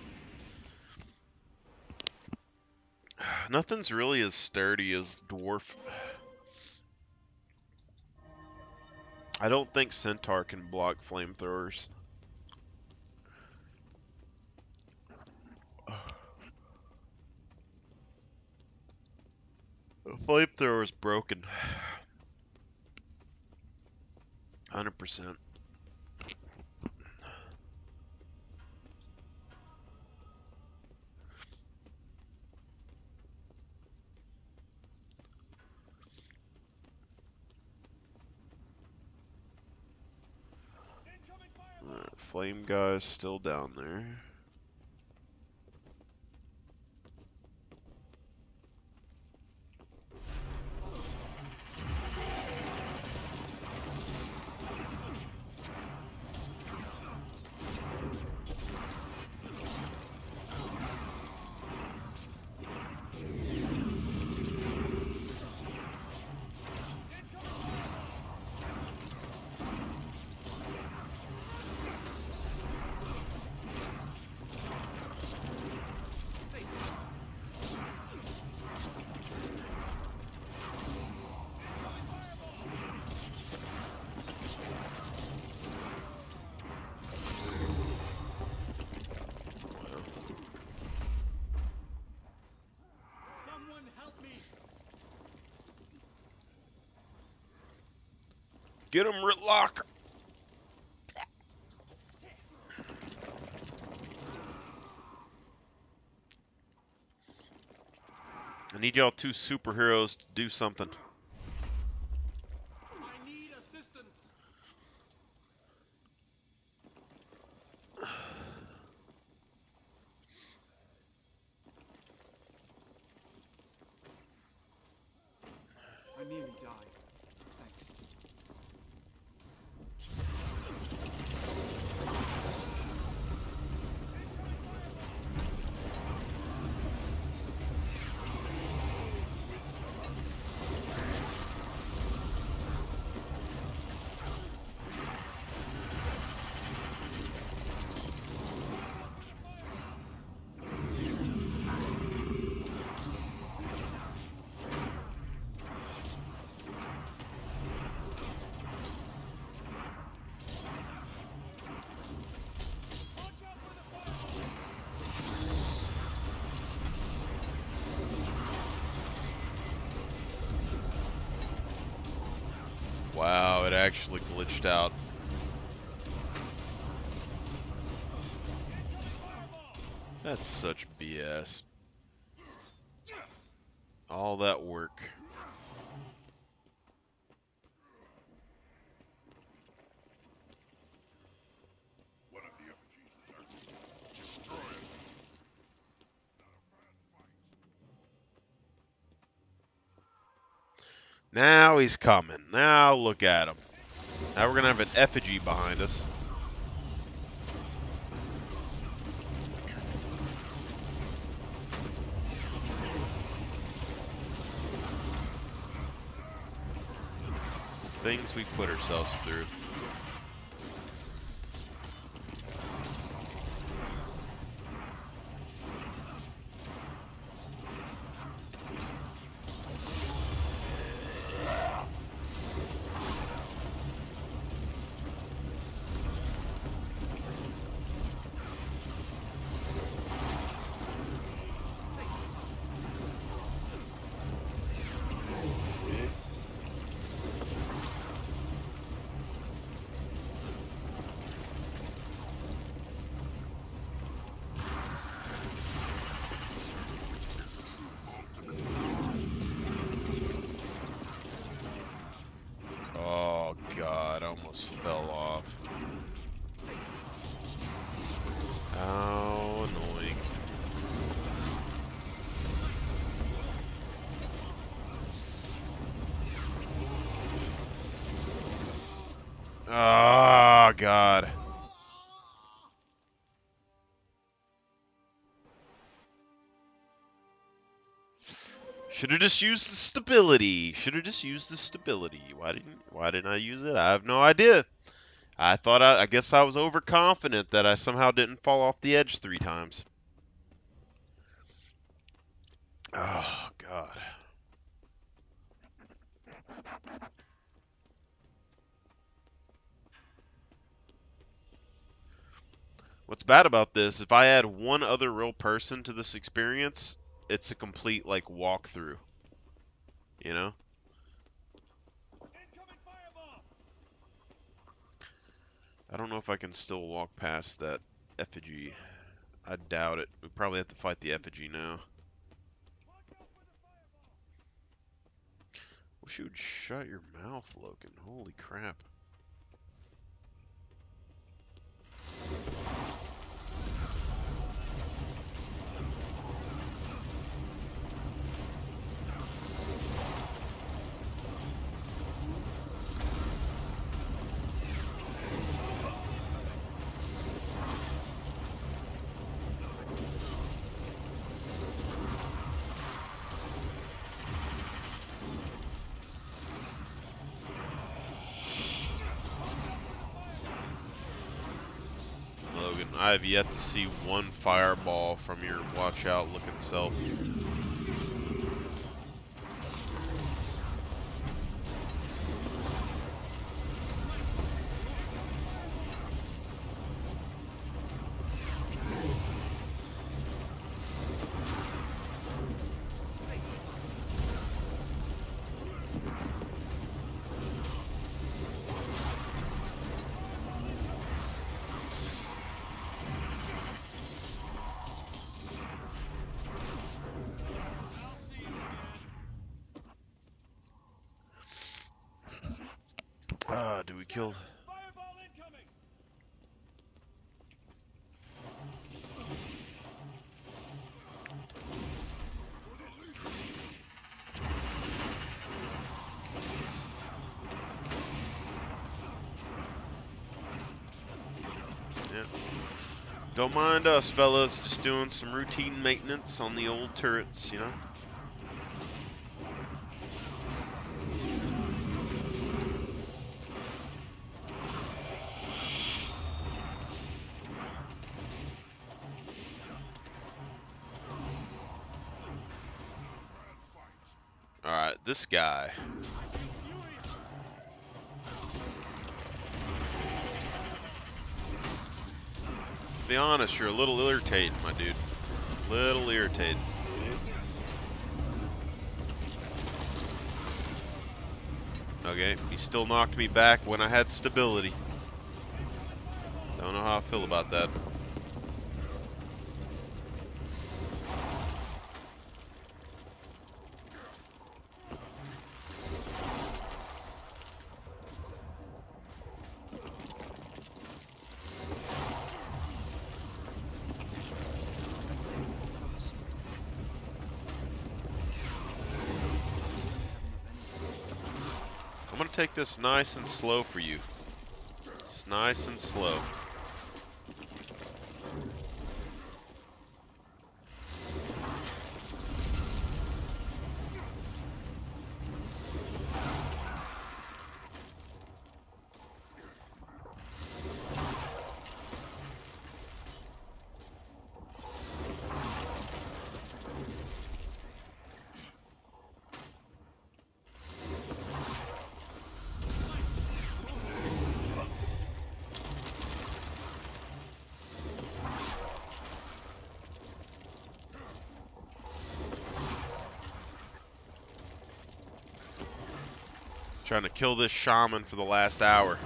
Nothing's really as sturdy as Dwarf. I don't think Centaur can block flamethrowers. The flamethrower's broken. 100%. Alright, flame guy's still down there. Get him, Ritlock! I need y'all two superheroes to do something. I need assistance. I nearly died. Thanks. Wow, it actually glitched out. That's such BS. All that work. One of the effigies is active. Destroy it. Now he's coming. Now look at him. Now we're gonna have an effigy behind us. Things we put ourselves through. almost fell off. How annoying. Oh, God. Should have just used the stability. Should have just used the stability. Why didn't I use it? I have no idea. I guess I was overconfident that I somehow didn't fall off the edge 3 times. Oh, God. What's bad about this, if I add one other real person to this experience, it's a complete, like, walkthrough. You know? I don't know if I can still walk past that effigy. I doubt it. We probably have to fight the effigy now. Wish you would shut your mouth, Logan. Holy crap. Logan, I have yet to see one fireball from your watch out looking self. Do we kill? Yeah. Don't mind us, fellas. Just doing some routine maintenance on the old turrets, you know? Alright, this guy. To be honest, you're a little irritating, my dude. Little irritating. Okay, he still knocked me back when I had stability. Don't know how I feel about that. I'm gonna take this nice and slow for you. Just nice and slow. Trying to kill this shaman for the last hour.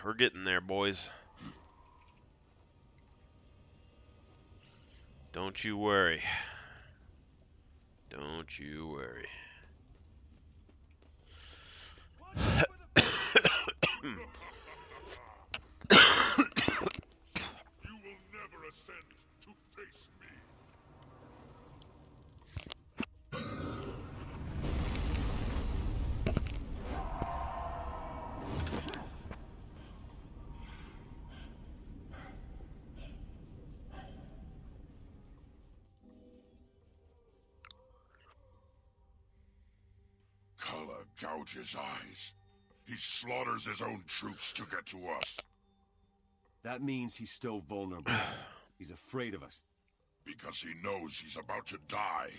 We're getting there, boys. Don't you worry. Don't you worry. You will never ascend to face me. Kala gouges eyes. He slaughters his own troops to get to us. That means he's still vulnerable. He's afraid of us. Because he knows he's about to die.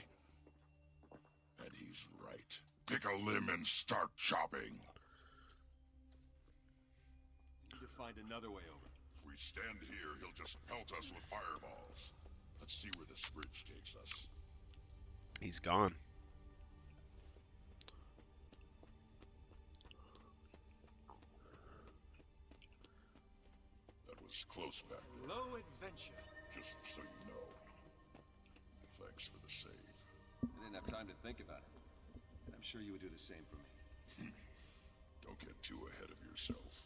And he's right. Pick a limb and start chopping. We need to find another way over. If we stand here, he'll just pelt us with fireballs. Let's see where this bridge takes us. He's gone. That was close back there, Low adventure. just so you know. Thanks for the save. I didn't have time to think about it. And I'm sure you would do the same for me. Don't get too ahead of yourself.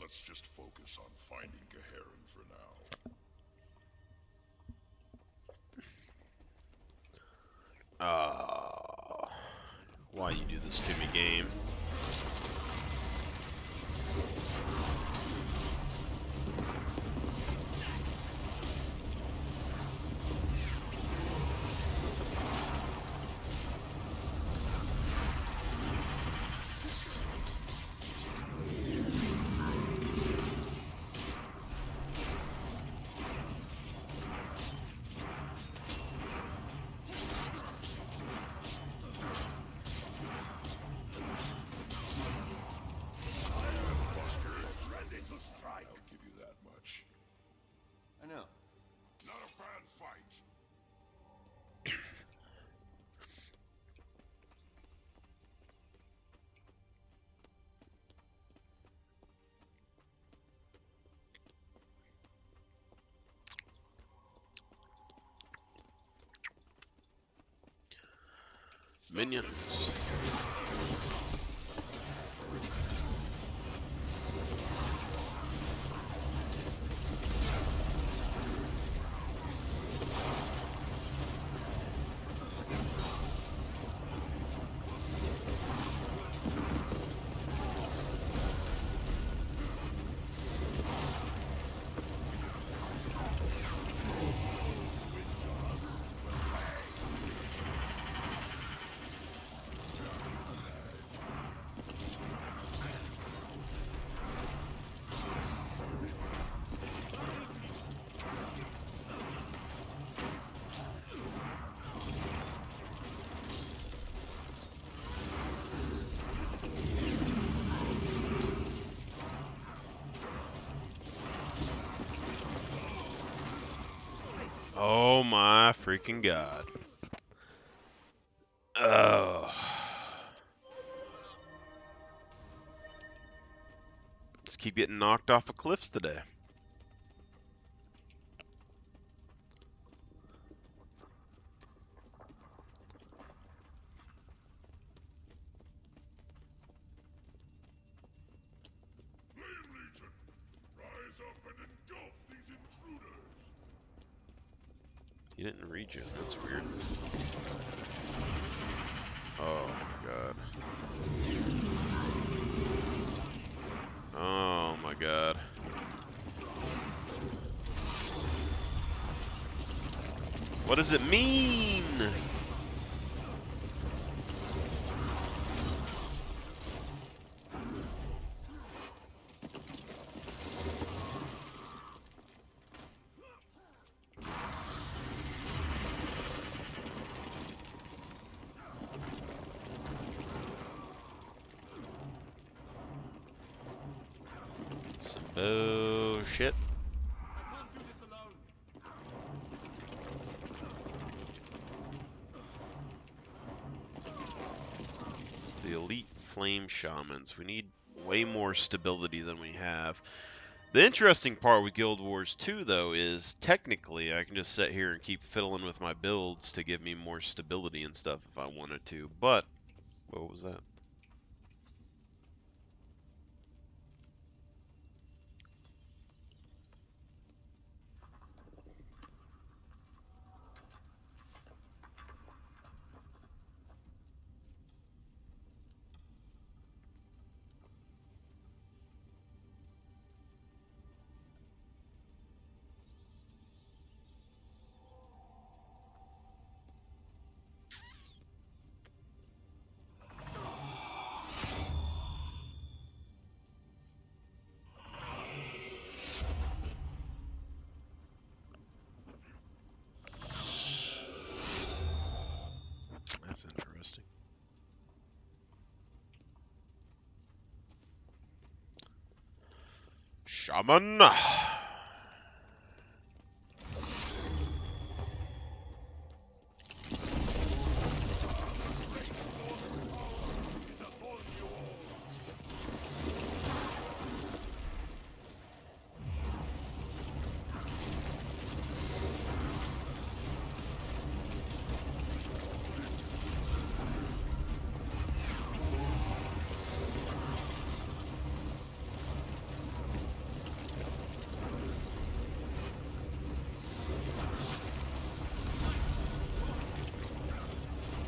Let's just focus on finding Gaharin for now. Why you do this to me, game? Buster is ready to strike. I'll give you that much. I know. Not a bad fight. Minions. Oh my freaking god. Oh. Let's keep getting knocked off of cliffs today. Flame Legion, rise up and engulf these intruders. He didn't regen. That's weird. Oh my god. Oh my god. What does it mean? Some bullshit. I can't do this alone. The elite flame shamans. We need way more stability than we have. The interesting part with Guild Wars 2, though, is technically I can just sit here and keep fiddling with my builds to give me more stability and stuff if I wanted to. But, what was that? That's interesting. Shaman!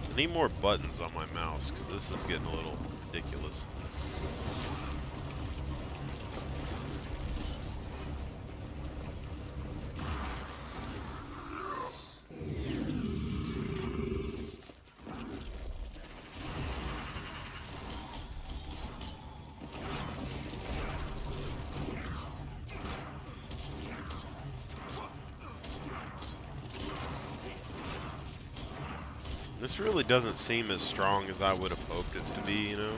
I need more buttons on my mouse, because this is getting a little ridiculous. This really doesn't seem as strong as I would have hoped it to be, you know?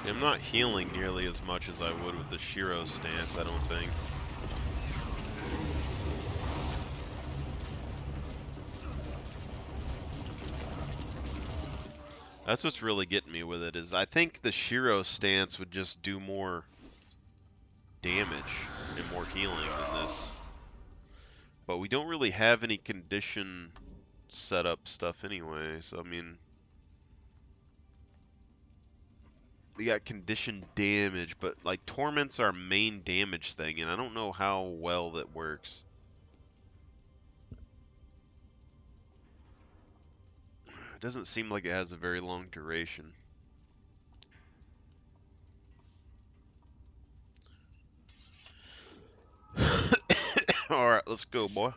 I'm not healing nearly as much as I would with the Shiro stance, I don't think. That's what's really getting me with it, is I think the Shiro stance would just do more damage and more healing than this. But we don't really have any condition setup stuff anyway, so I mean... We got condition damage, but like Torment's our main damage thing, and I don't know how well that works. It doesn't seem like it has a very long duration. Alright, let's go, boy.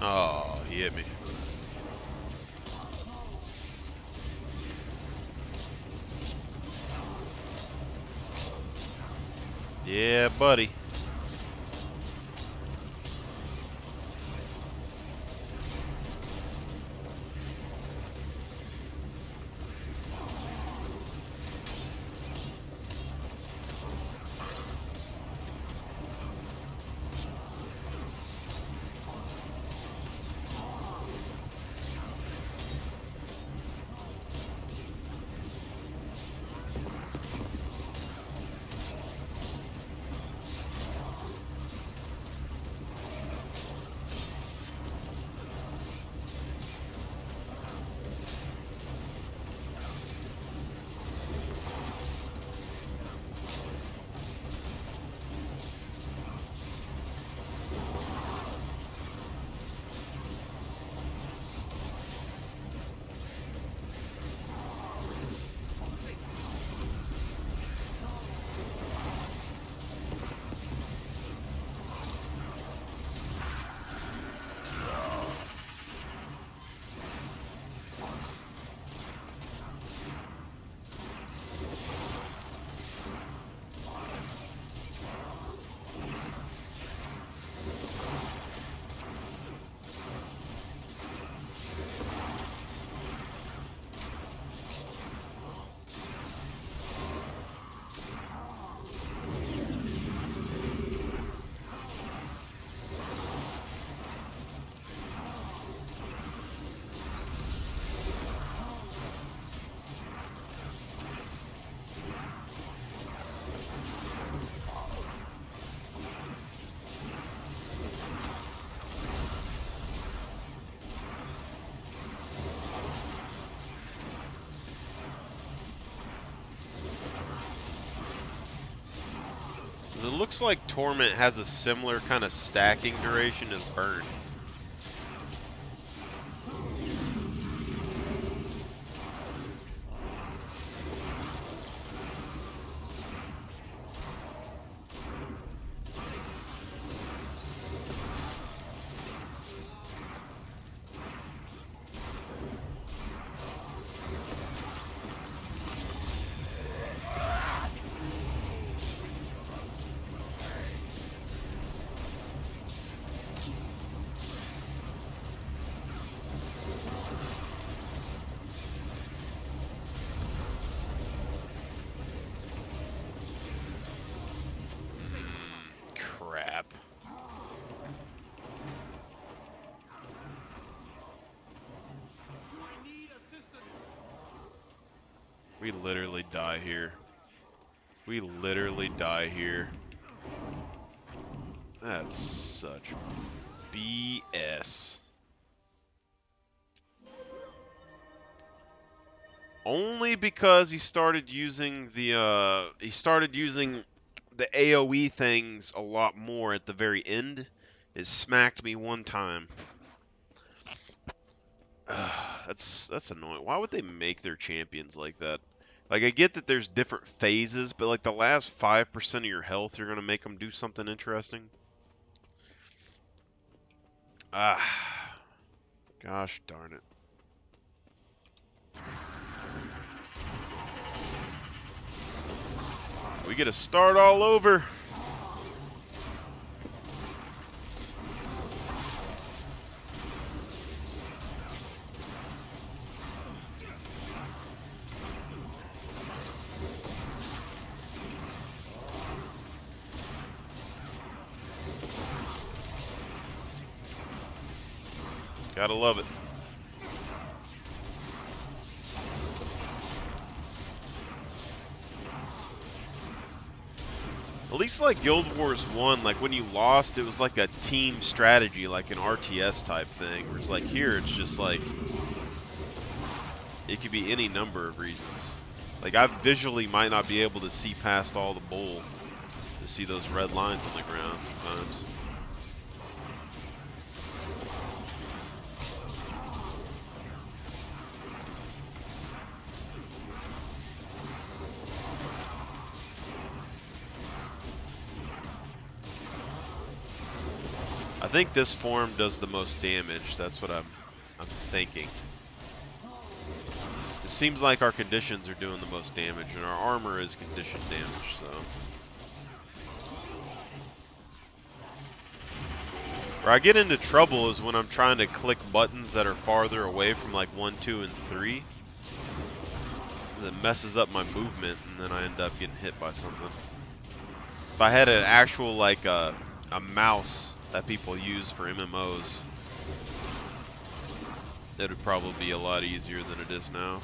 Oh, he hit me. Yeah, buddy. It looks like Torment has a similar kind of stacking duration as Burn. Crap. We literally die here. We literally die here. That's such BS. Only because he started using the AoE things a lot more at the very end. It smacked me one time. That's annoying. Why would they make their champions like that? Like, I get that there's different phases, but like the last 5% of your health, you're gonna make them do something interesting. Ah, gosh darn it. We get to start all over. Gotta love it. At least like Guild Wars 1, like when you lost, it was like a team strategy, like an RTS type thing. Whereas like here, it's just like, it could be any number of reasons. Like I visually might not be able to see past all the bull to see those red lines on the ground sometimes. I I think this form does the most damage. That's what I'm thinking. It seems like our conditions are doing the most damage, and our armor is condition damage, so. Where I get into trouble is when I'm trying to click buttons that are farther away from like 1, 2, and 3. That messes up my movement, and then I end up getting hit by something. If I had an actual, like, a mouse that people use for MMOs, it would probably be a lot easier than it is now.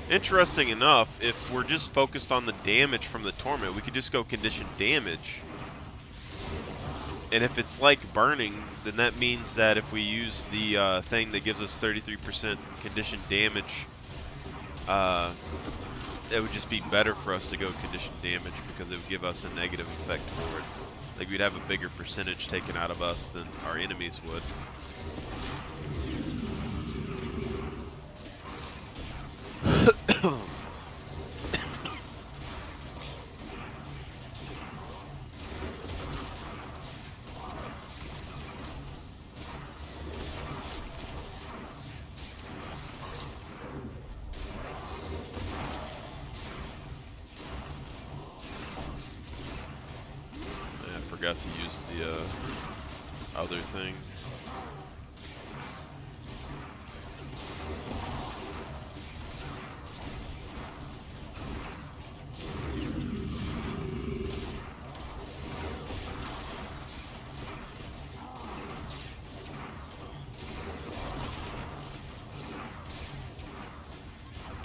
Interesting enough, if we're just focused on the damage from the torment, we could just go condition damage. And if it's like burning, then that means that if we use the thing that gives us 33% condition damage, it would just be better for us to go condition damage because it would give us a negative effect for it. Like we'd have a bigger percentage taken out of us than our enemies would. I forgot to use the other thing.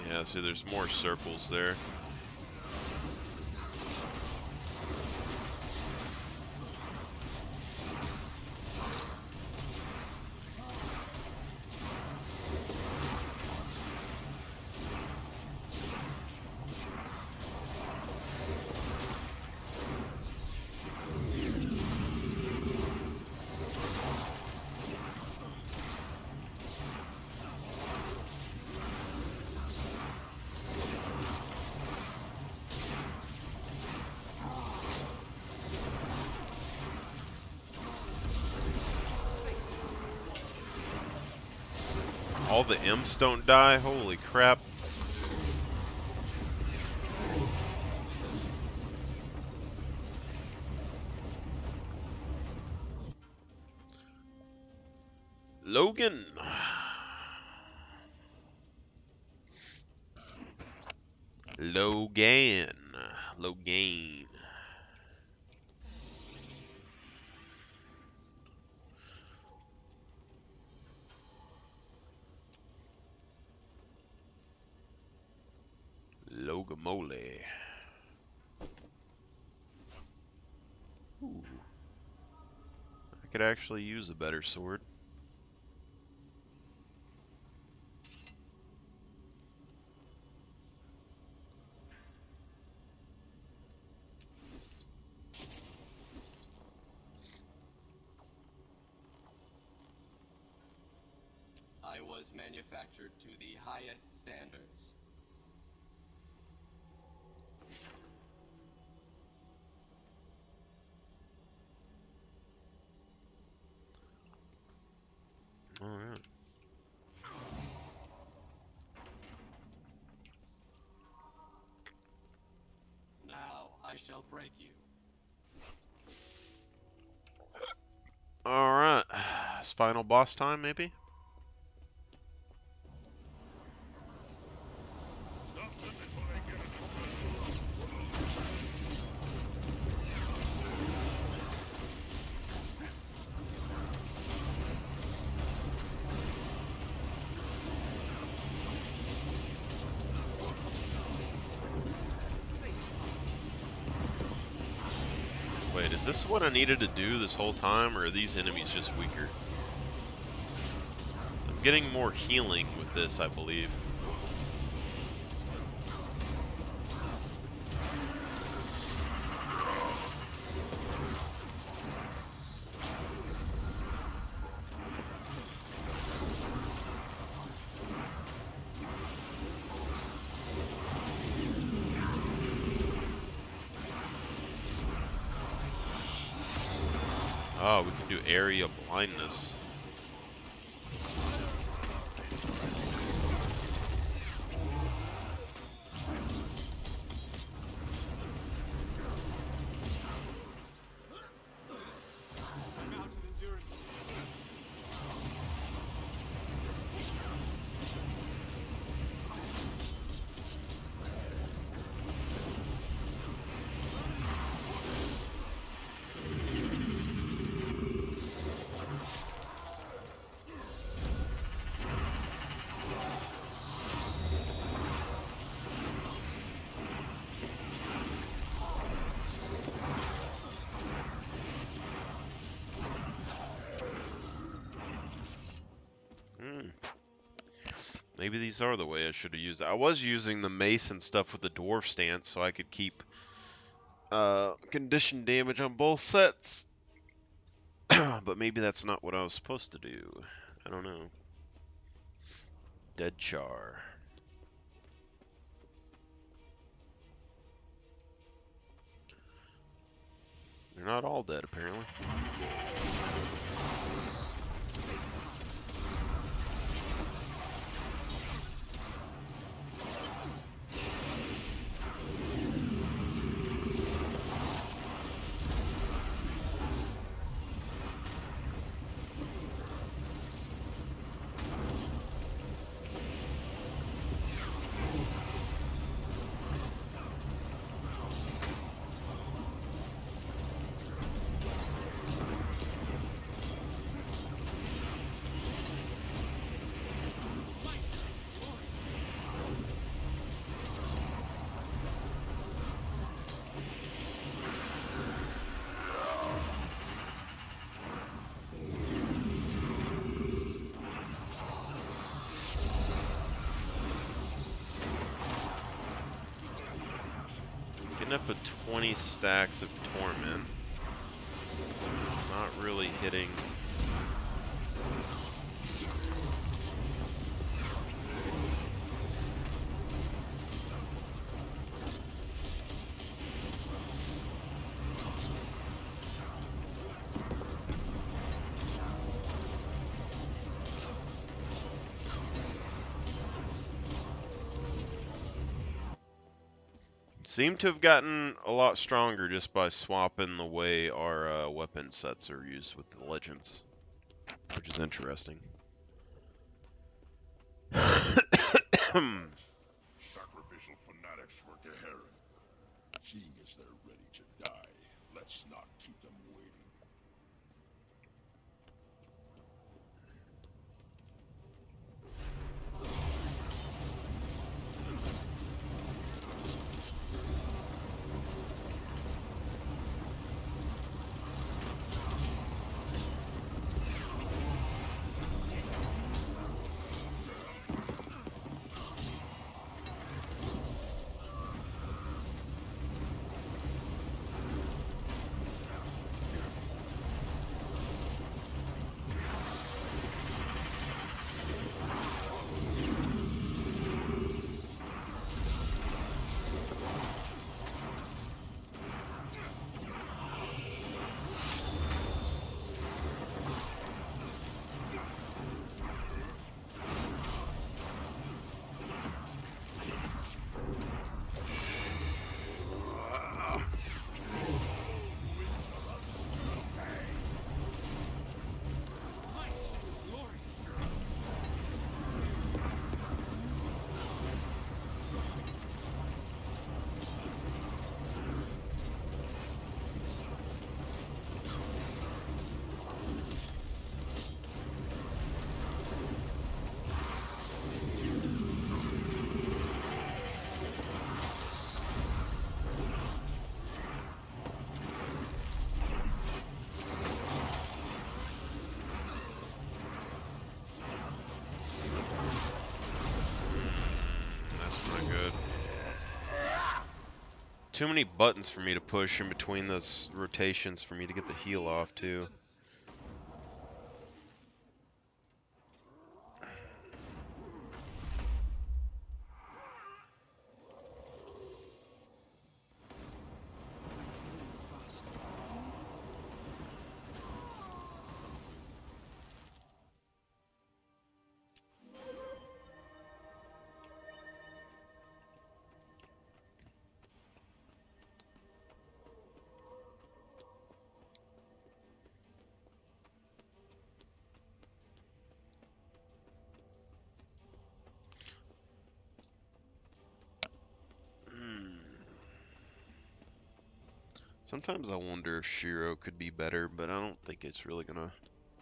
Yeah, see there's more circles there. All the imps don't die? Holy crap. Logan. Logan. Logan. Logamole. Ooh. I could actually use a better sword. I was manufactured to the highest standards. Alright. Now I shall break you. Alright. It's final boss time, maybe? Is this what I needed to do this whole time, or are these enemies just weaker? I'm getting more healing with this, I believe. Oh, we can do area blindness. I'm out of endurance. Maybe these are the way I should have used it. I was using the mace and stuff with the dwarf stance so I could keep condition damage on both sets. But maybe that's not what I was supposed to do. I don't know. Dead char. They're not all dead, apparently. Getting up at 20 stacks of torment. Not really hitting. Seem to have gotten a lot stronger just by swapping the way our weapon sets are used with the legends, which is interesting. Sacrificial fanatics for Geherin. Seeing as they're ready to die, let's not keep them waiting. That's not good. Too many buttons for me to push in between those rotations for me to get the heal off, too. Sometimes I wonder if Shiro could be better, but I don't think it's really gonna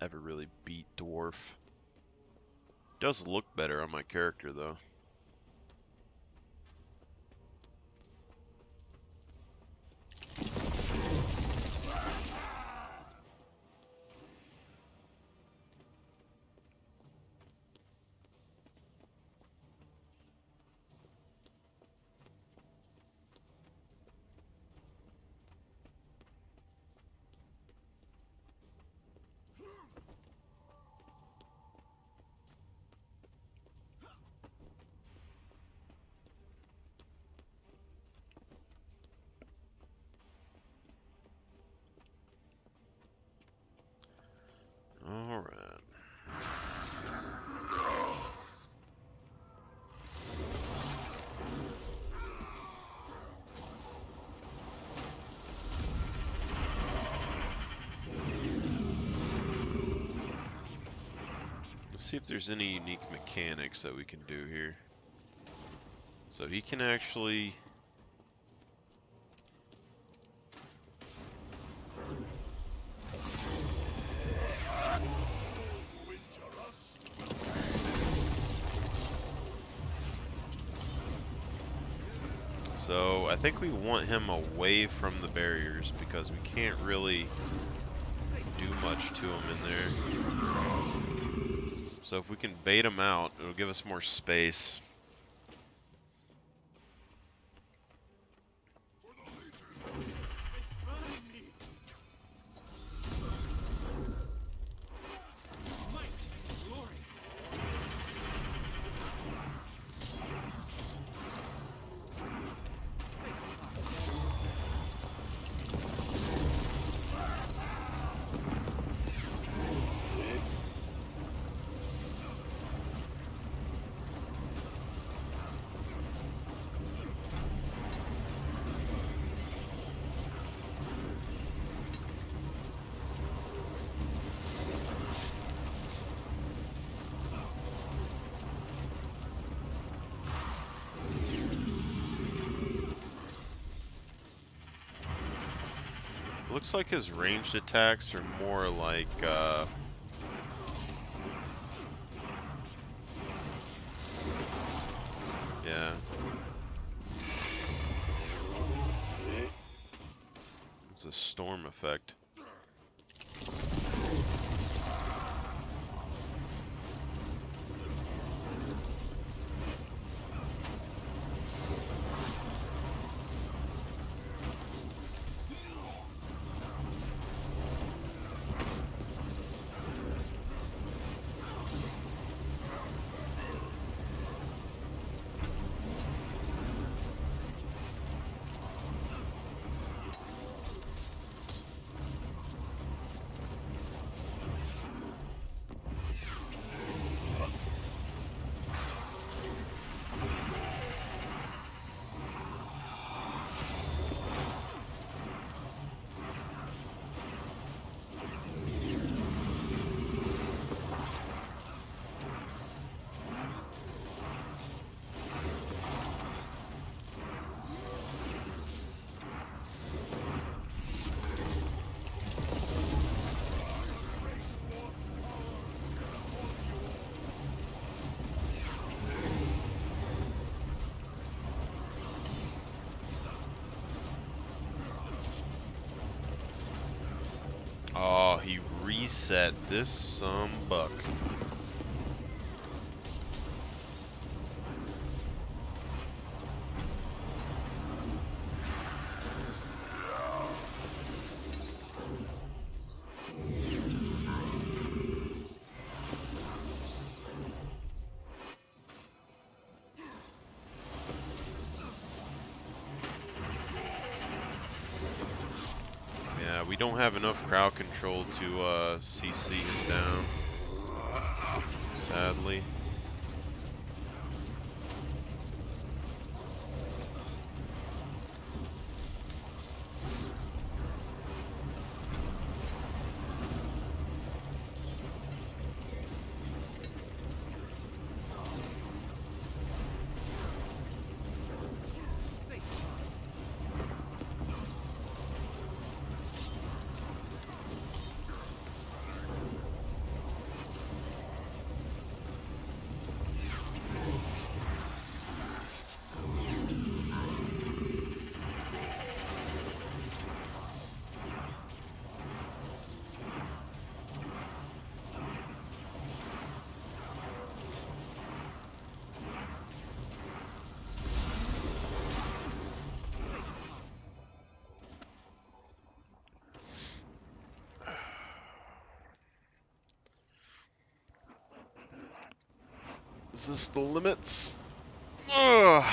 ever really beat Dwarf. Does look better on my character, though. Alright. Let's see if there's any unique mechanics that we can do here. So he can actually... So I think we want him away from the barriers because we can't really do much to him in there. So if we can bait him out, it'll give us more space. Looks like his ranged attacks are more like, yeah. It's a storm effect. Oh, he reset this buck. we don't have enough crowd control to CC him down, sadly. Is this the limits? Ugh.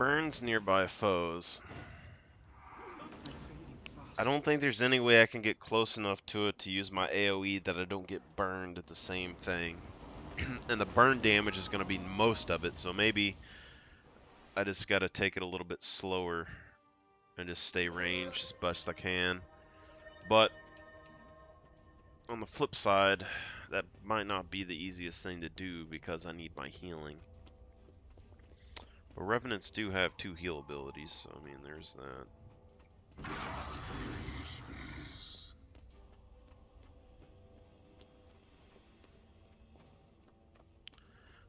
burns nearby foes. I don't think there's any way I can get close enough to it to use my AoE that I don't get burned at the same thing. And the burn damage is going to be most of it, so maybe I just got to take it a little bit slower and just stay ranged as best I can. But on the flip side, that might not be the easiest thing to do because I need my healing. But Revenants do have 2 heal abilities, so I mean, there's that.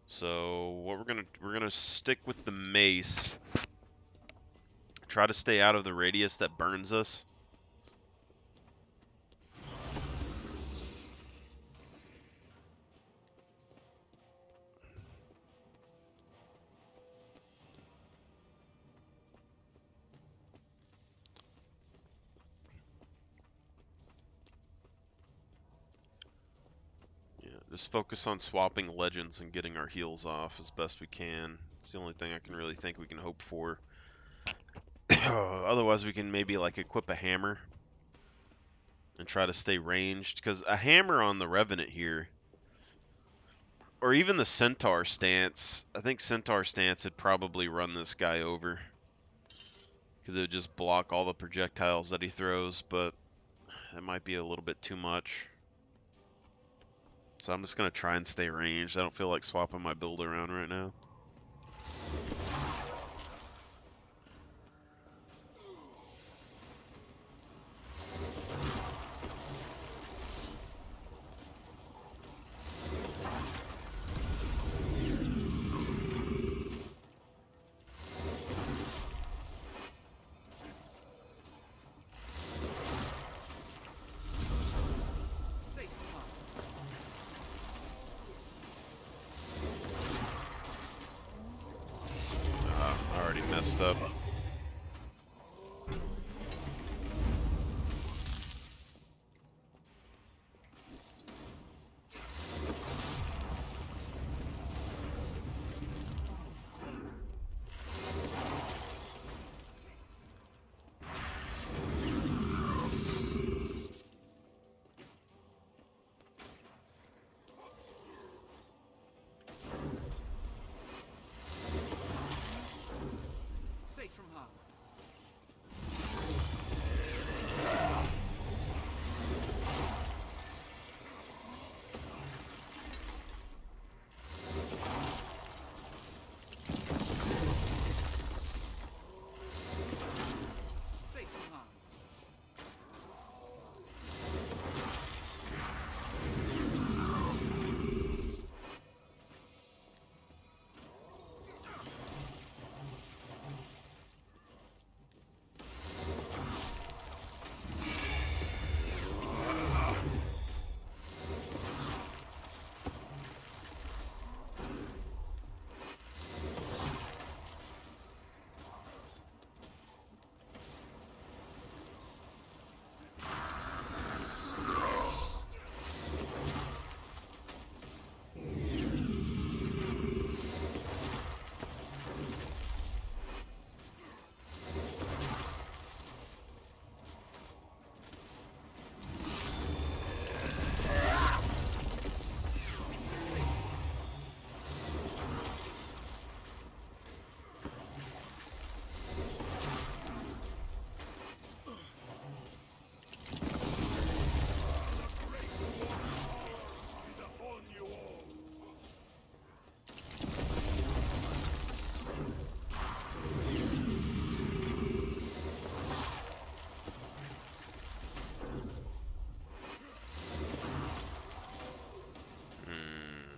So what we're gonna stick with the mace. Try to stay out of the radius that burns us. Just focus on swapping legends and getting our heals off as best we can. It's the only thing I can really think we can hope for. Otherwise, we can maybe like equip a hammer and try to stay ranged. Because a hammer on the Revenant here, or even the Centaur stance, I think Centaur stance would probably run this guy over. Because it would just block all the projectiles that he throws, but that might be a little bit too much. So I'm just going to try and stay ranged. I don't feel like swapping my build around right now. Messed up.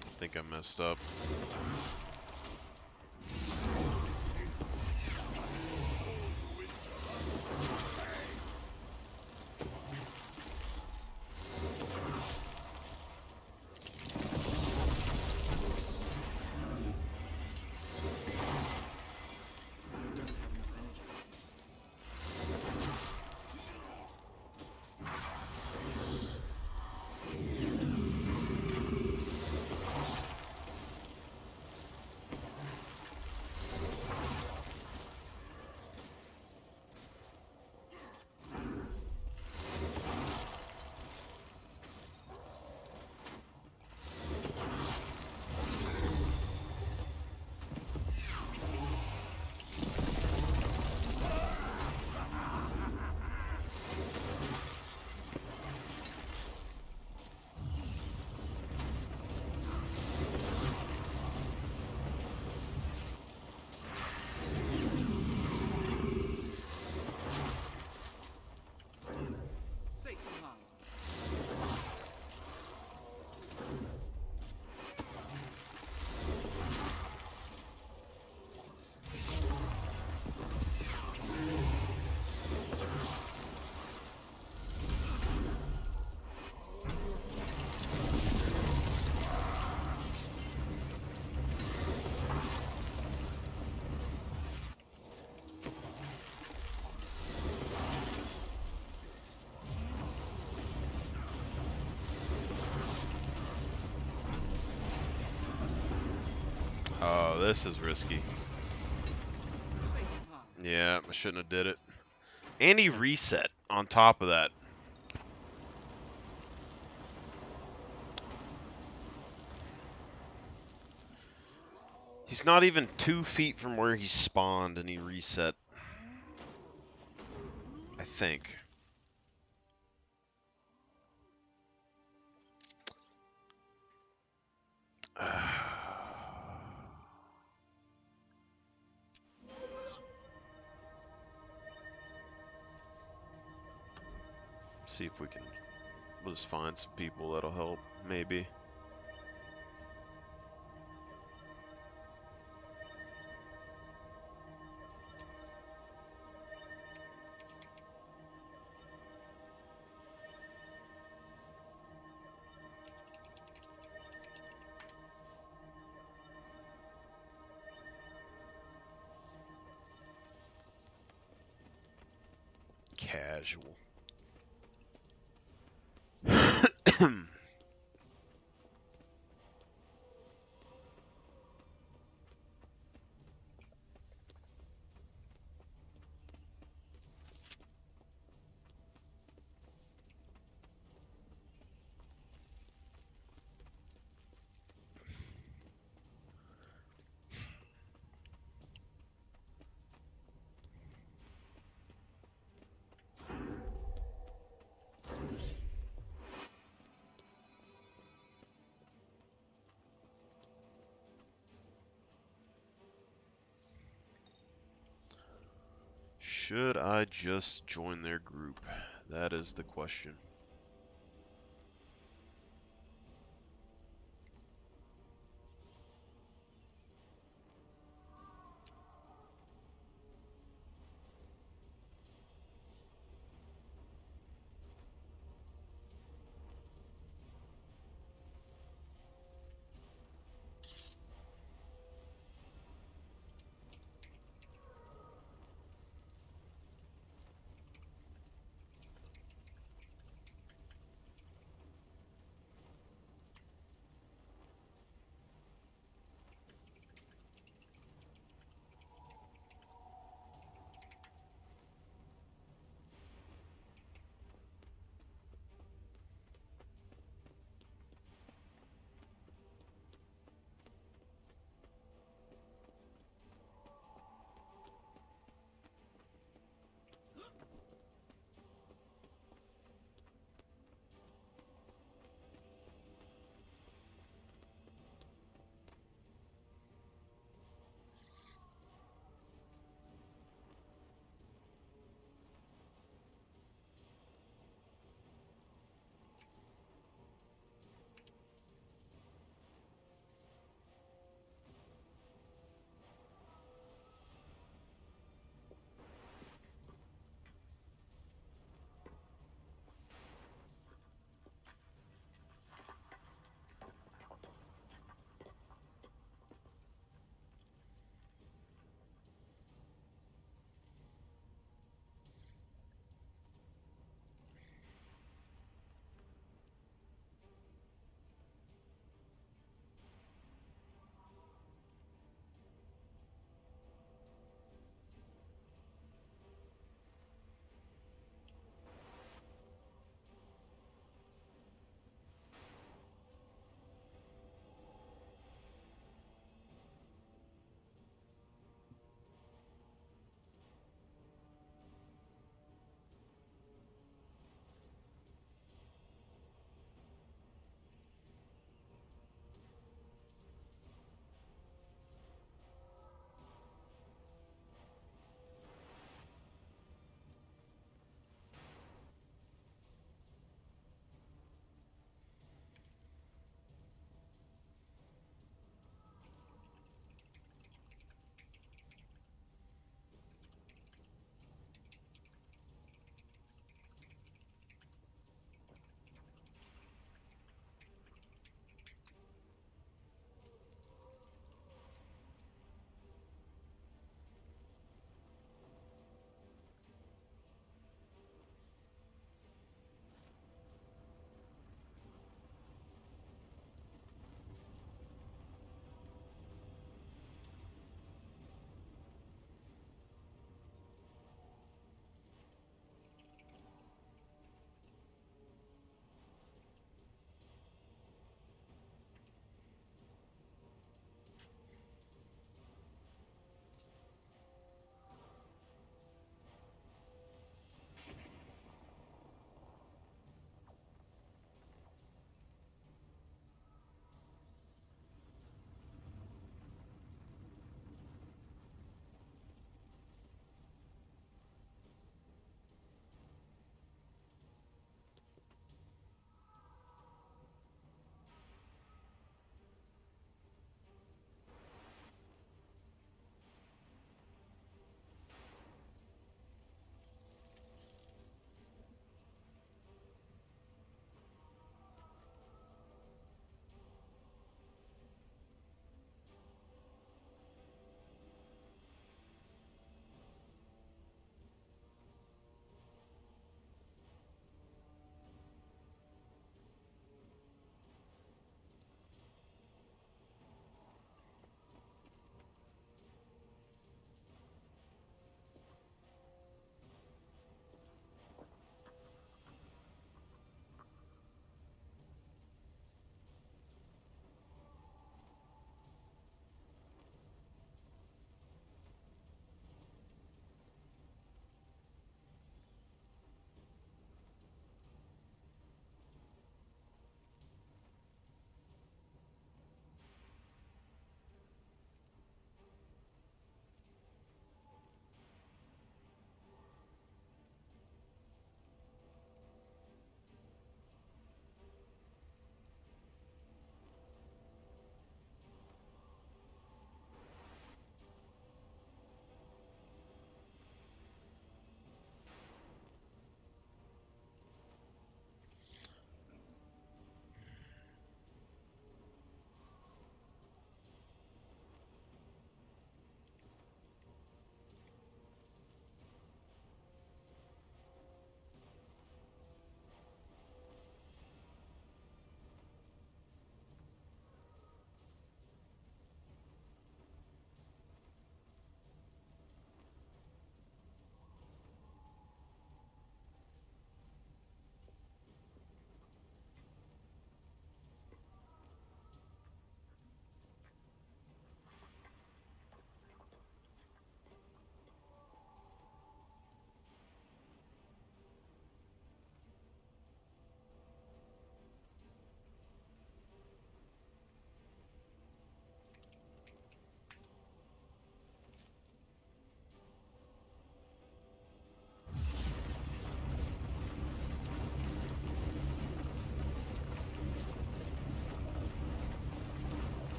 I think I messed up. Oh, this is risky. Safe and hard. Yeah, I shouldn't have did it. And he reset on top of that. He's not even 2 feet from where he spawned and he reset. I think. See if we can. We'll just find some people that'll help, maybe. Casual. Should I just join their group? That is the question.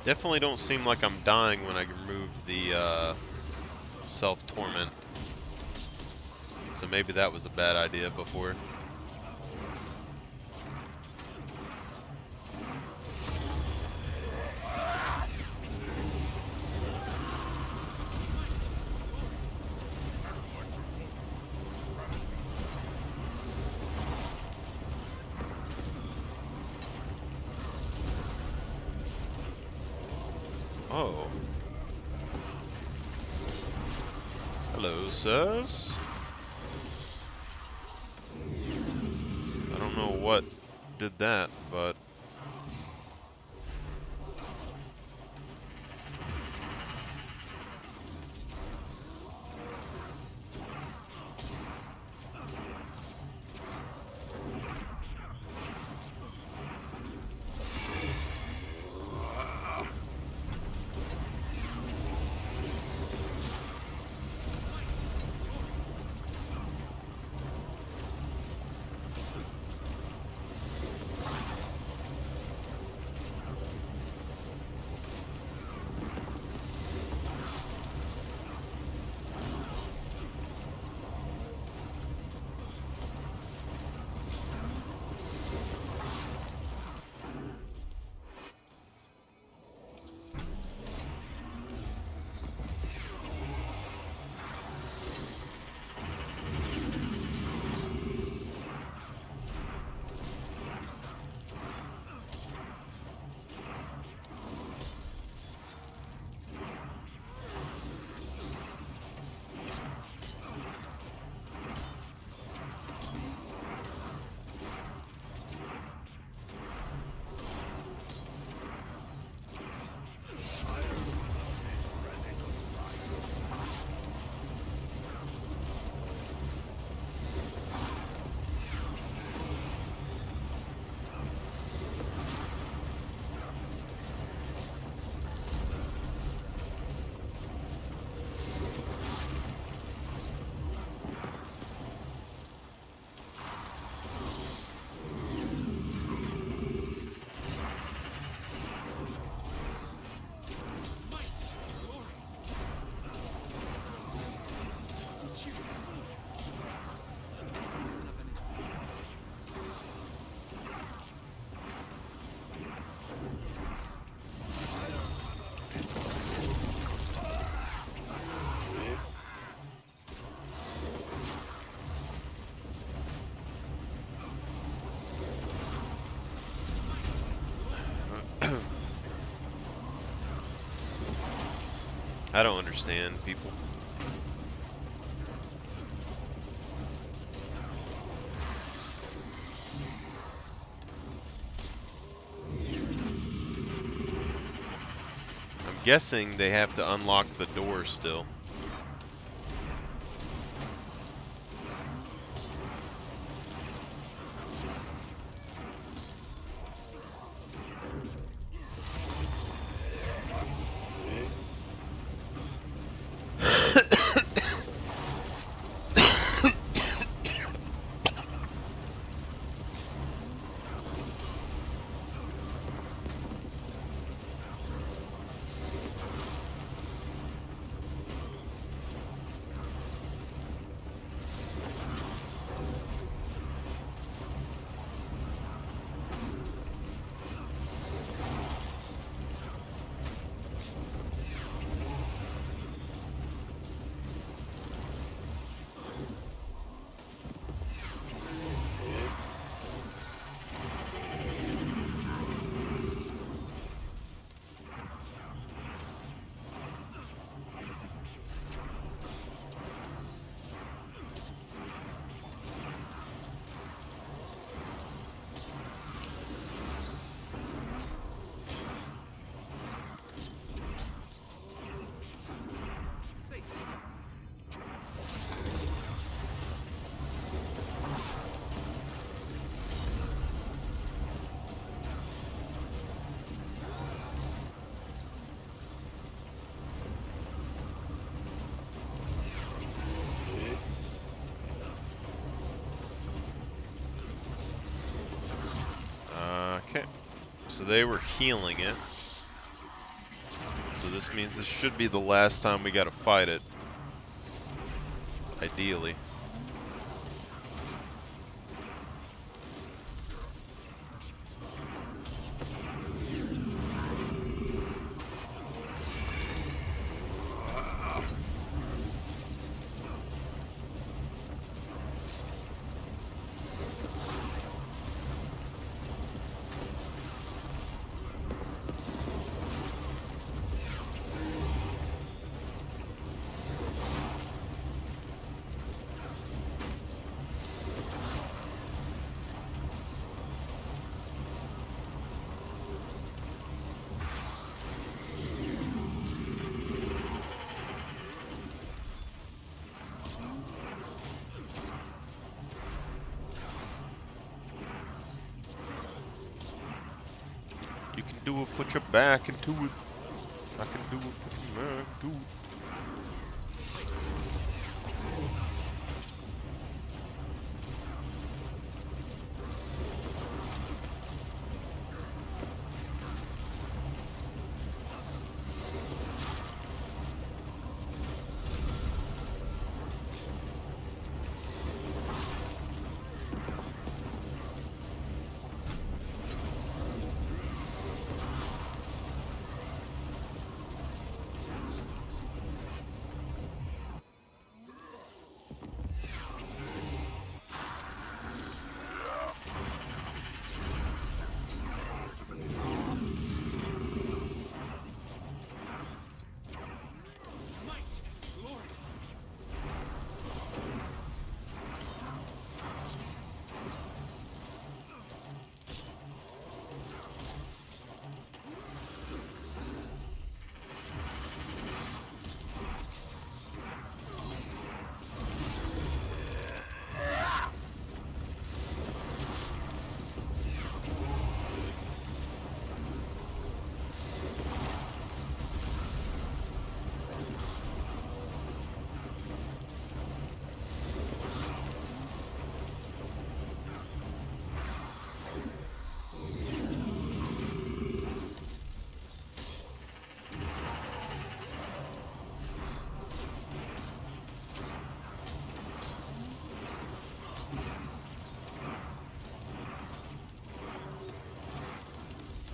Definitely don't seem like I'm dying when I remove the self-torment. So maybe that was a bad idea before. Oh. Hello, sirs. I don't know what did that, but... I don't understand people. I'm guessing they have to unlock the door still. Okay, so they were healing it. this means this should be the last time we gotta fight it. Ideally. You can do it, put your back into it. I can do it, put your back into it.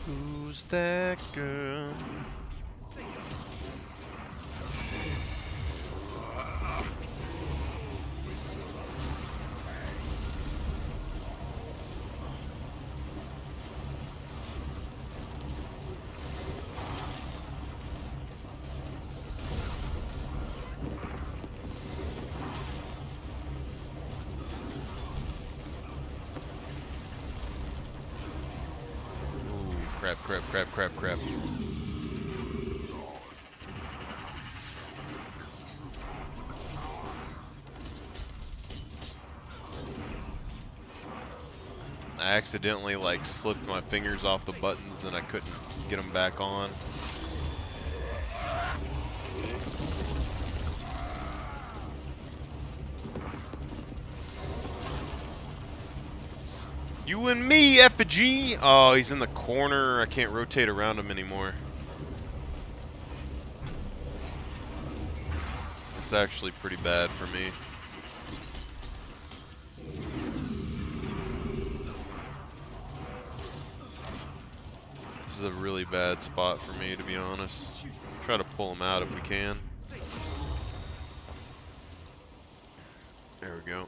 Who's that girl? Crap, crap, crap, crap, crap. I accidentally like slipped my fingers off the buttons and I couldn't get them back on. You and me, effigy! Oh, he's in the corner. I can't rotate around him anymore. It's actually pretty bad for me. This is a really bad spot for me, to be honest. Try to pull him out if we can. There we go.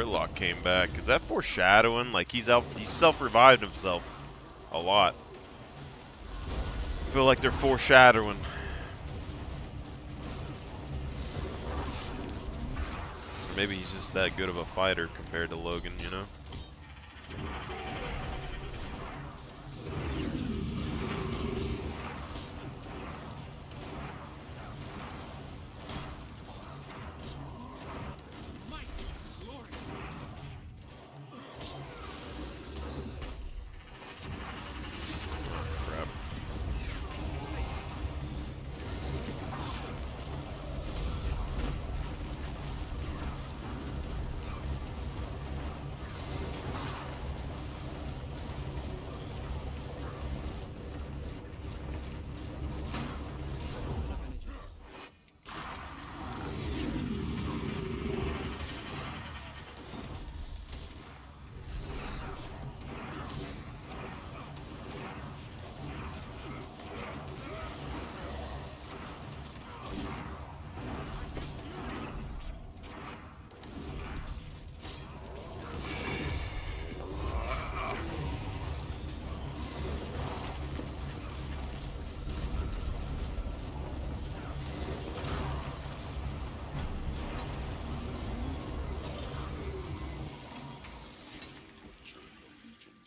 Gridlock came back. Is that foreshadowing? Like he's self-revived himself a lot. I feel like they're foreshadowing. Or maybe he's just that good of a fighter compared to Logan, you know?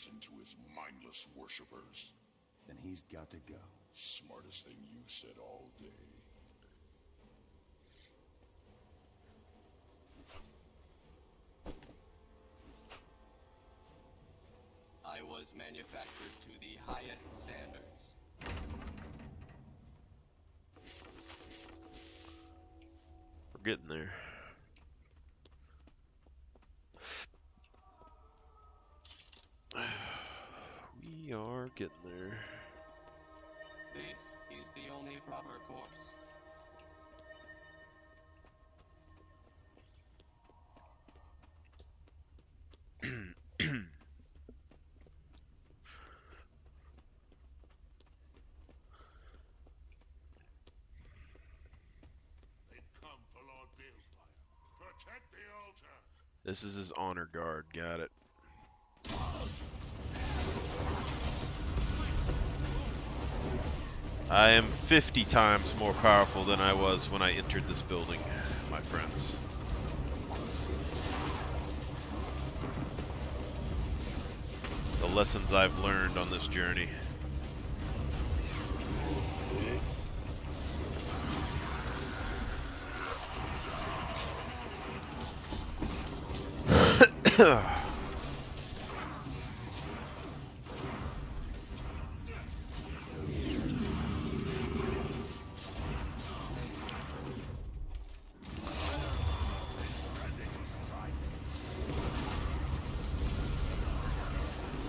Into his mindless worshippers. Then he's got to go. Smartest thing you've said all day. I was manufactured to the highest standards. We're getting there. We are getting there. This is the only proper course. They've come for Lord Balefire. Protect the altar. This is his honor guard. Got it. I am 50 times more powerful than I was when I entered this building, my friends. The lessons I've learned on this journey.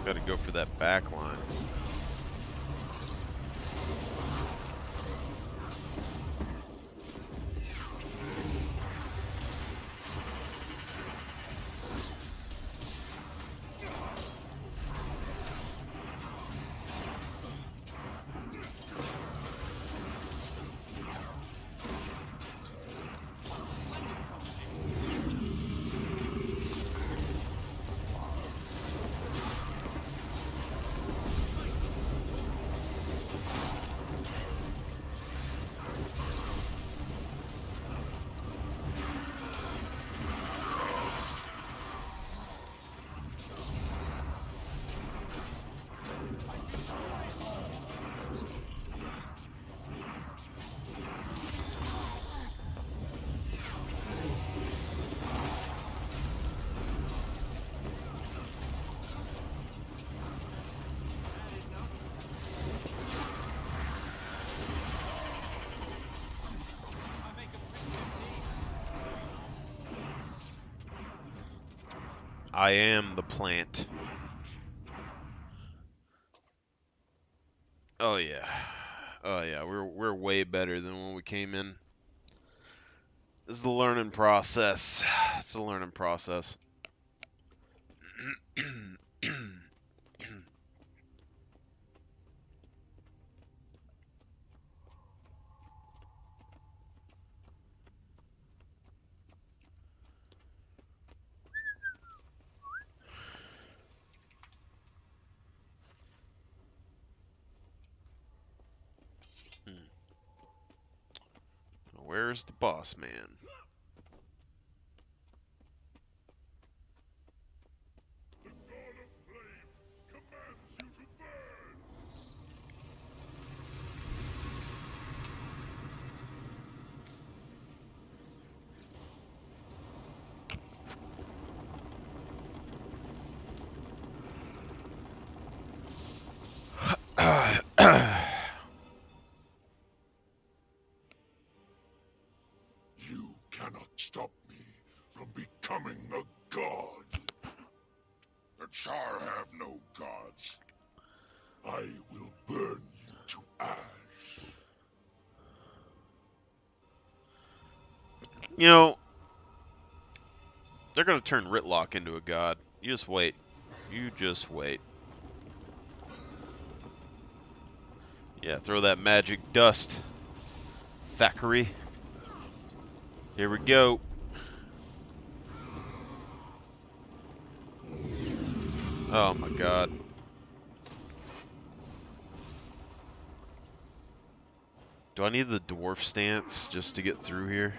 Gotta go for that back line. I am the plant. Oh yeah. Oh yeah, we're way better than when we came in. This is the learning process. It's the learning process. Where's the boss man? You cannot stop me from becoming a god. The Char have no gods. I will burn you to ash. You know, they're gonna turn Ritlock into a god. You just wait. You just wait. Yeah, throw that magic dust, Thackeray. Here we go. Oh my god. Do I need the dwarf stance just to get through here?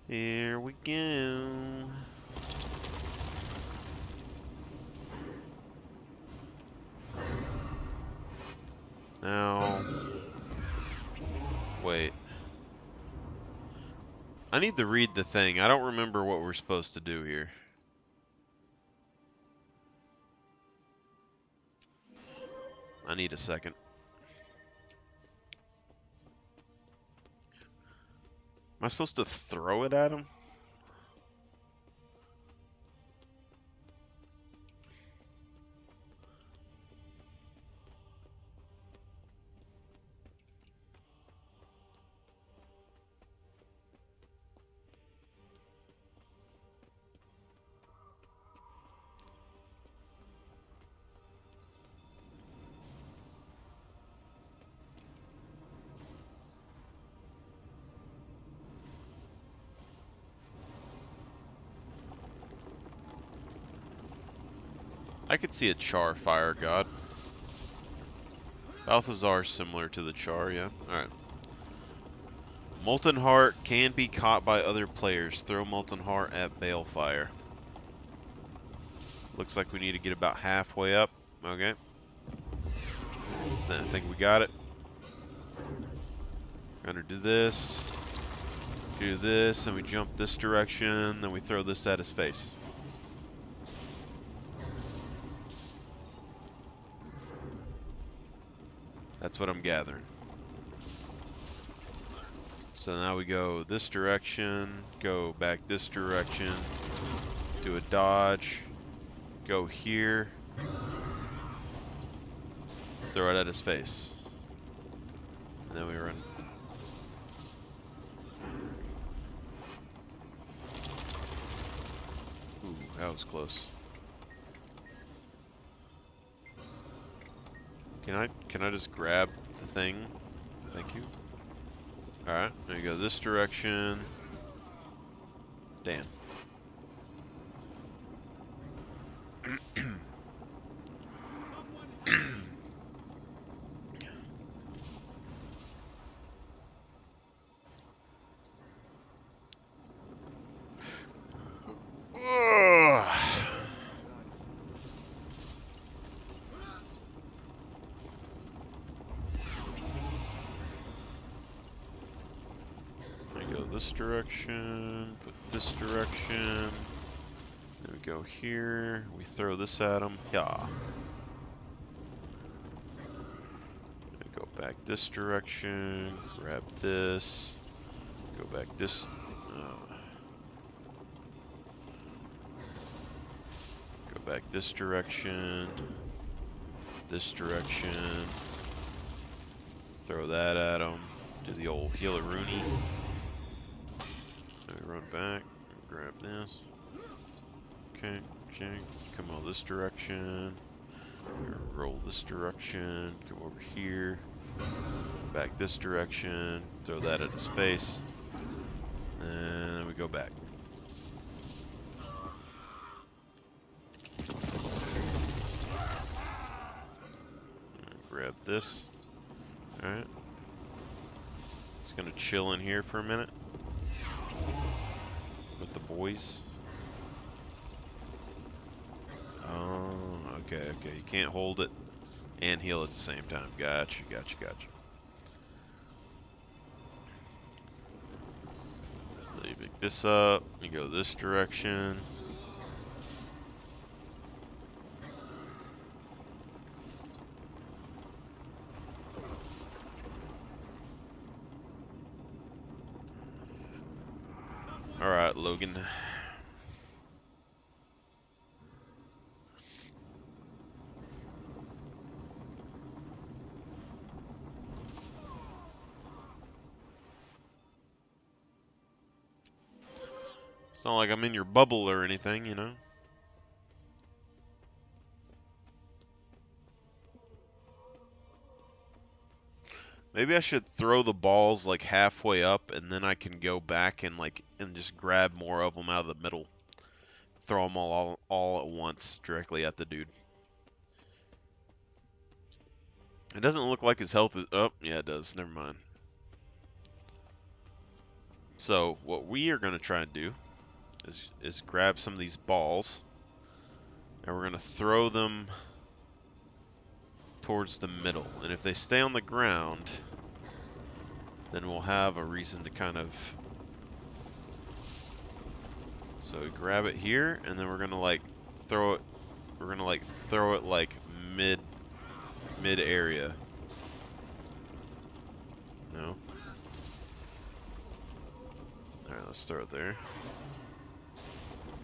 Here we go. Now, wait. I need to read the thing. I don't remember what we're supposed to do here. I need a second. Am I supposed to throw it at him? I could see a Char fire god. Balthazar's similar to the Char, yeah. Alright. Molten Heart can be caught by other players. Throw Molten Heart at Balefire. Looks like we need to get about halfway up. Okay. I think we got it. Gonna do this. Do this, and we jump this direction, then we throw this at his face. That's what I'm gathering. So now we go this direction, go back this direction, do a dodge, go here, throw it at his face. And then we run. Ooh, that was close. Can I just grab the thing? Thank you. Alright, there you go. This direction. Damn. This direction, put this direction, then we go here, we throw this at him, yeah. We go back this direction, grab this, go back this, go back this direction, throw that at him, do the old healer-rooney. Run back, grab this. Okay, come on this direction. Roll this direction, come over here. Back this direction. Throw that at his face. And then we go back. Grab this. Alright. Just gonna chill in here for a minute. With the boys. Oh, okay. You can't hold it and heal at the same time. Gotcha. So you pick this up, you go this direction. Alright, Logan. It's not like I'm in your bubble or anything, you know? Maybe I should throw the balls like halfway up and then I can go back and just grab more of them out of the middle. Throw them all at once directly at the dude. It doesn't look like his health is... Oh, yeah, it does. Never mind. So, what we are going to try and do is grab some of these balls, and we're going to throw them towards the middle. And if they stay on the ground, then we'll have a reason to kind of... So, we grab it here, and then we're going to, throw it... We're going to, throw it, mid-area. No? Alright, let's throw it there.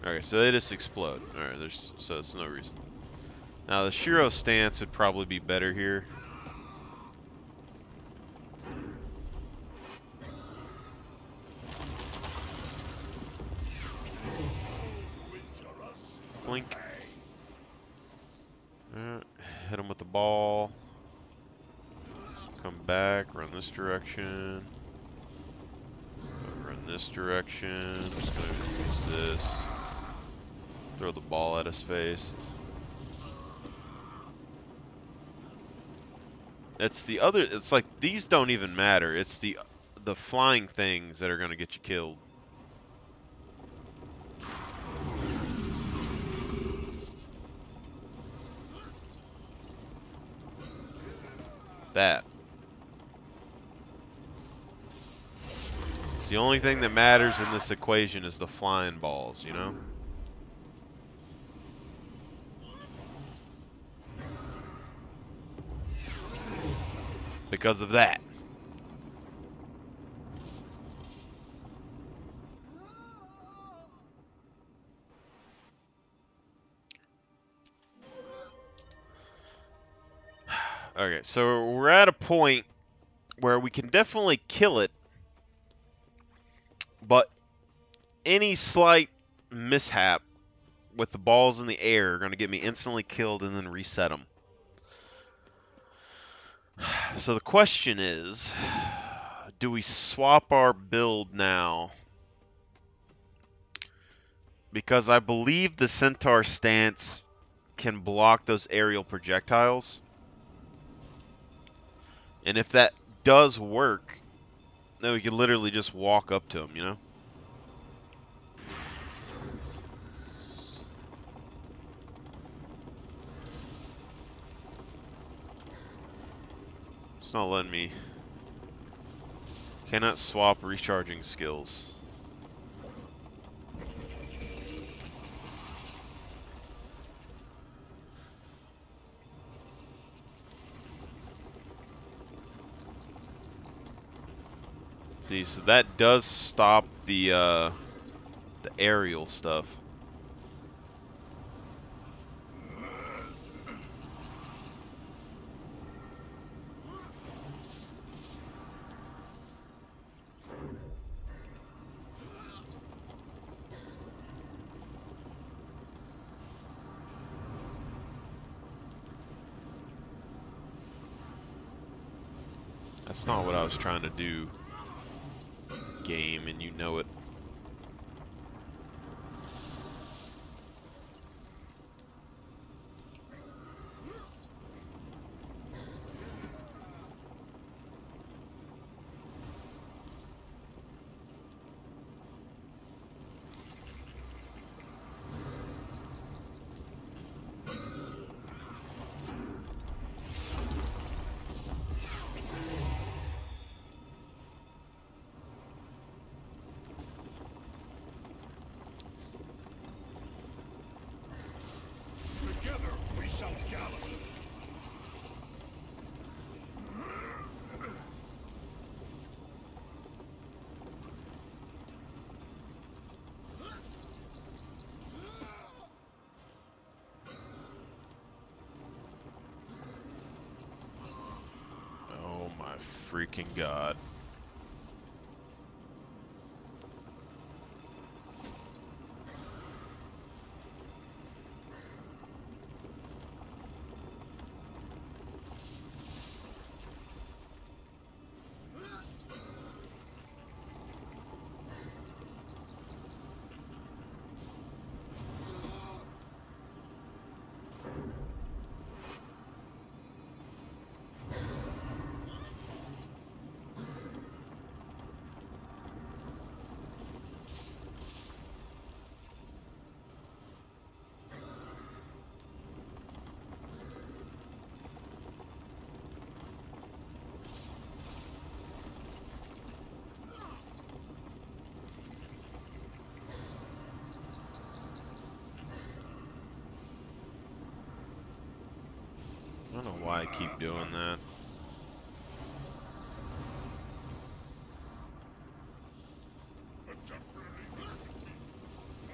Okay, so they just explode. Alright, so it's no reason. Now the Shiro stance would probably be better here. Blink. Hit him with the ball. Come back, run this direction. Run this direction. Just gonna use this. Throw the ball at his face. It's like these don't even matter. It's the flying things that are gonna get you killed. That. It's the only thing that matters in this equation is the flying balls, you know? Because of that. Okay, so we're at a point where we can definitely kill it, but any slight mishap with the balls in the air are going to get me instantly killed and then reset them. So the question is, do we swap our build now? Because I believe the Centaur stance can block those aerial projectiles. And if that does work, then we can literally just walk up to him, you know? It's not letting me. Cannot swap recharging skills. See, so that does stop the aerial stuff. That's not what I was trying to do, game, and you know it. Together we shall gallop. Oh my freaking god. I don't know why I keep doing that. A temporary difficulty.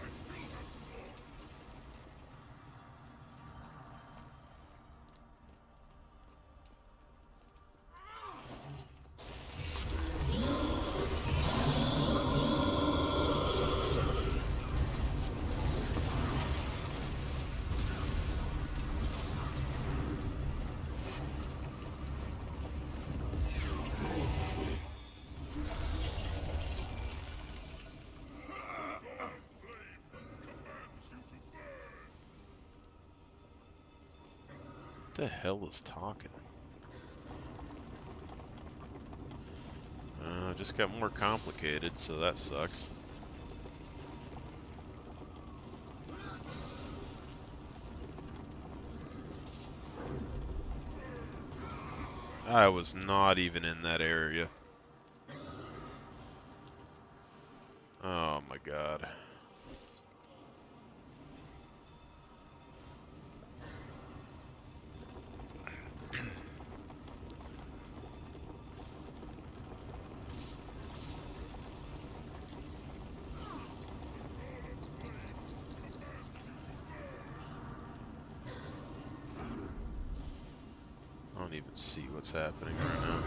I still have more. What the hell is talking? Just got more complicated, so that sucks. I was not even in that area. Oh my god. I don't even see what's happening right now.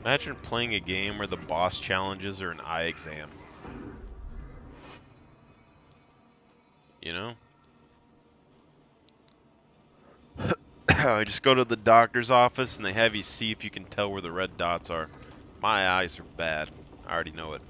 Imagine playing a game where the boss challenges are an eye exam. You know? I just go to the doctor's office and they have you see if you can tell where the red dots are. My eyes are bad. I already know it.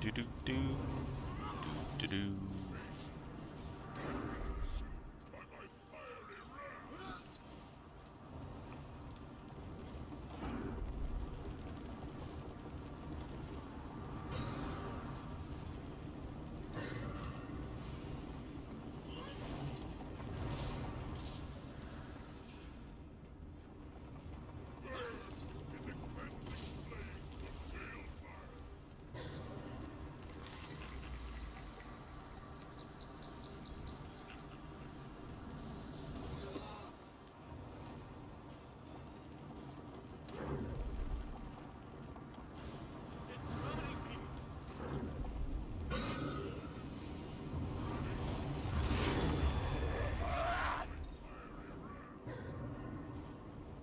Do do do do do do.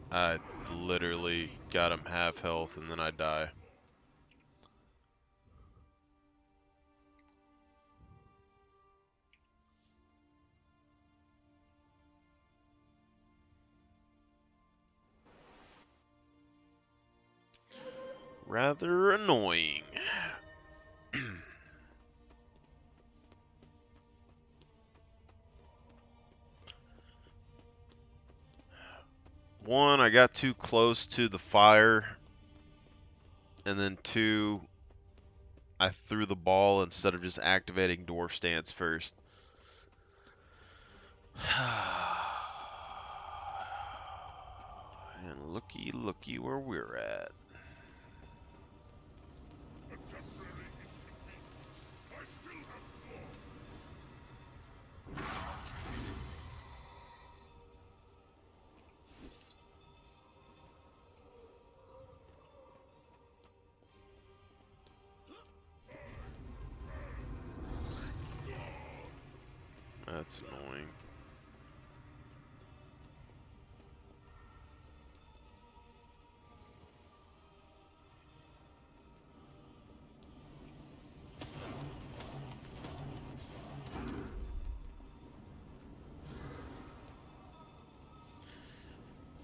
I literally got him half health and then I die. Rather annoying. One, I got too close to the fire, and then two, I threw the ball instead of just activating dwarf stance first. And looky where we're at. A temporary inconvenience. I still have That's annoying.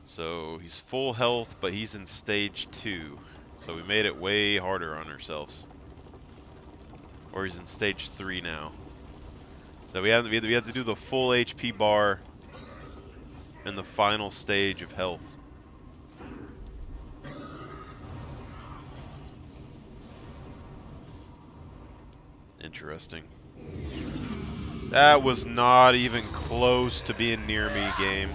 So he's full health, but he's in stage 2. So we made it way harder on ourselves. Or he's in stage 3 now. So we have to do the full HP bar in the final stage of health. Interesting. That was not even close to being near me, game.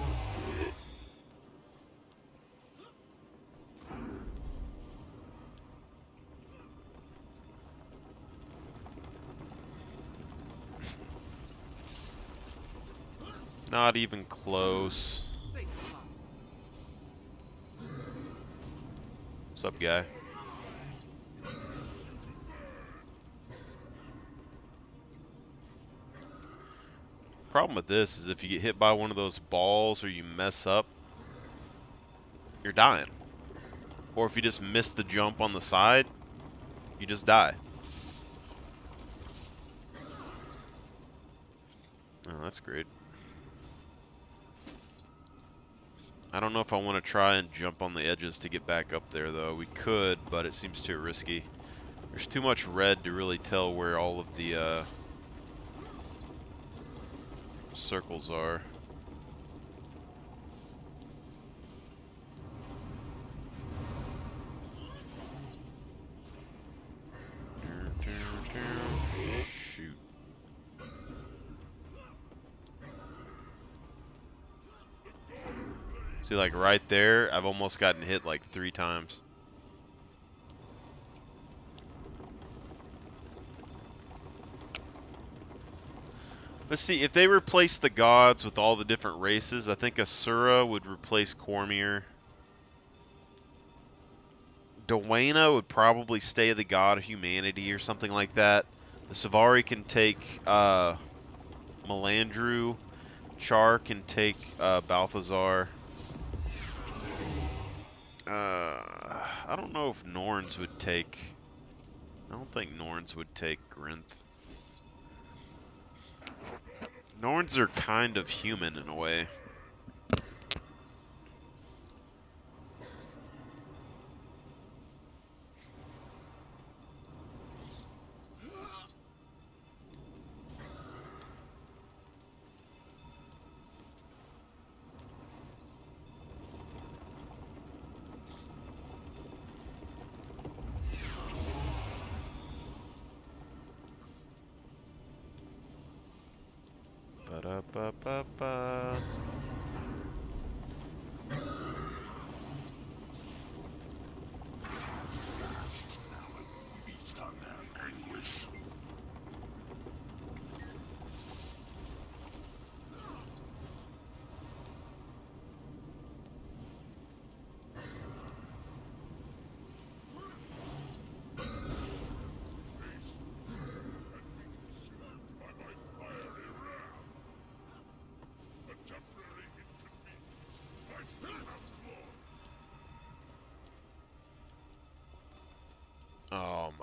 Not even close. What's up, guy? Problem with this is if you get hit by one of those balls or you mess up, you're dying. Or if you just miss the jump on the side, you just die. Oh, that's great. I don't know if I want to try and jump on the edges to get back up there, though. We could, but it seems too risky. There's too much red to really tell where all of the circles are. Shoot. See, like right there, I've almost gotten hit like 3 times. Let's see, if they replace the gods with all the different races, I think Asura would replace Cormier. Dwayna would probably stay the god of humanity or something like that. The Savari can take Melandru. Char can take Balthazar. I don't know if Norns would take... I don't think Norns would take Grinth. Norns are kind of human in a way. Ba-da-ba-ba-ba. feast on their anguish. By my fiery wrath. A temporary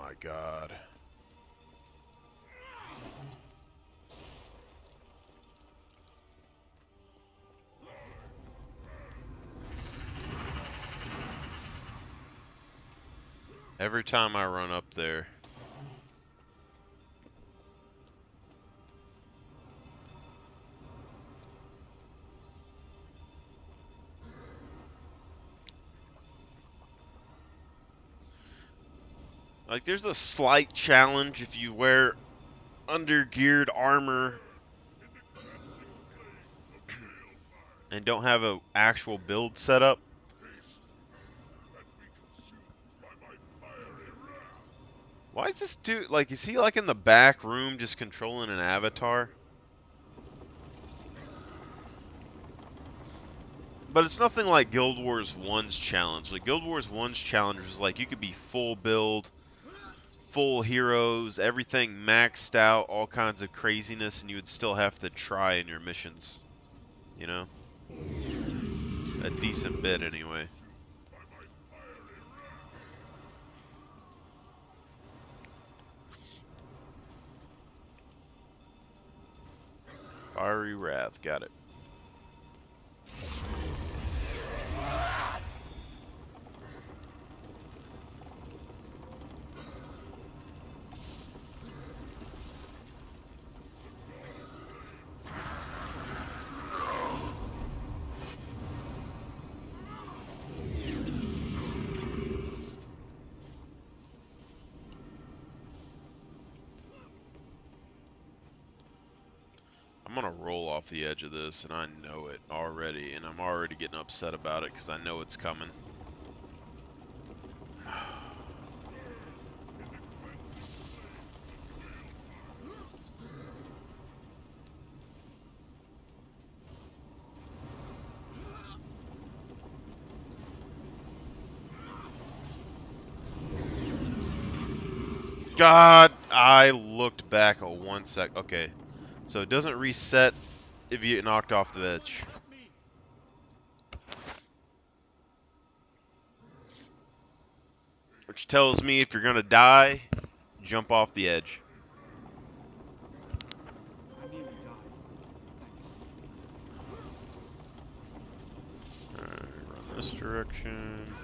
my god. Every time I run up there. Like, there's a slight challenge if you wear under-geared armor and don't have an actual build set up. Why is this dude, like, is he like in the back room just controlling an avatar? But it's nothing like Guild Wars 1's challenge. Like, Guild Wars 1's challenge was like, you could be full build, full heroes, everything maxed out, all kinds of craziness, and you would still have to try in your missions. You know? A decent bit, anyway. Fiery Wrath, got it. I'm gonna roll off the edge of this, and I know it already, and I'm already getting upset about it because I know it's coming. God, I looked back a 1 sec. Okay, so it doesn't reset if you get knocked off the edge. Which tells me if you're gonna die, jump off the edge. I nearly died. Thanks. Alright, run this direction.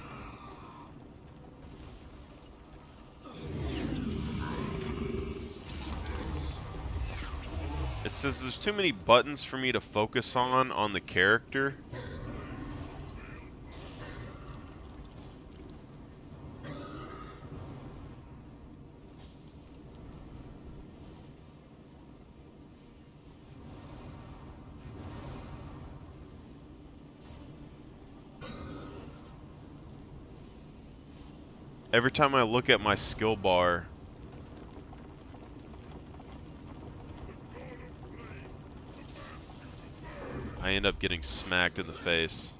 It says there's too many buttons for me to focus on the character. Every time I look at my skill bar, I end up getting smacked in the face.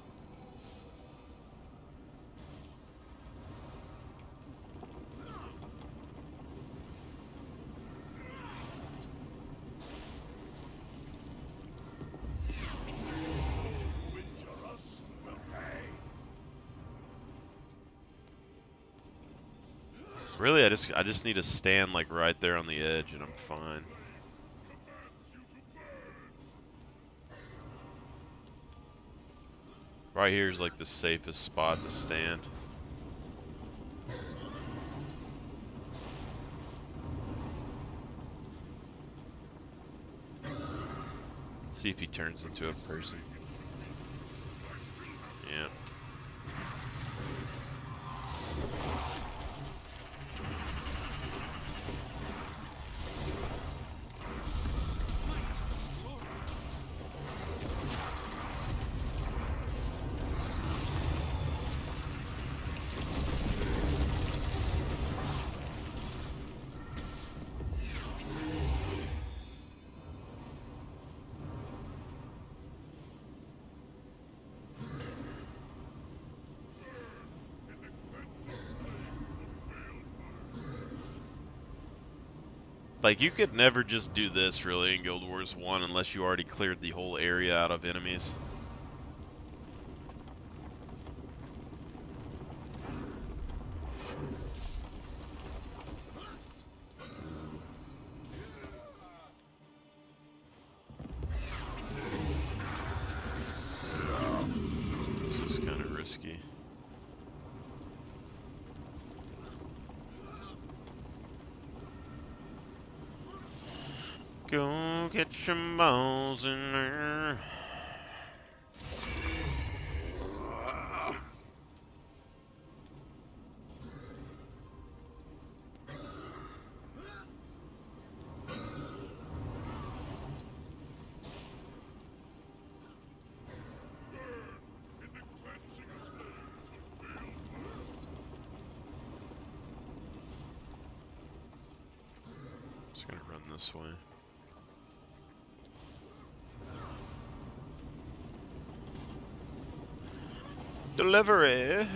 Really, I just need to stand like right there on the edge and I'm fine. Right here is like the safest spot to stand. Let's see if he turns into a person. Yeah. Like, you could never just do this, really, in Guild Wars 1 unless you already cleared the whole area out of enemies. risky. Go get some balls in there. Just gonna run this way. Delivery.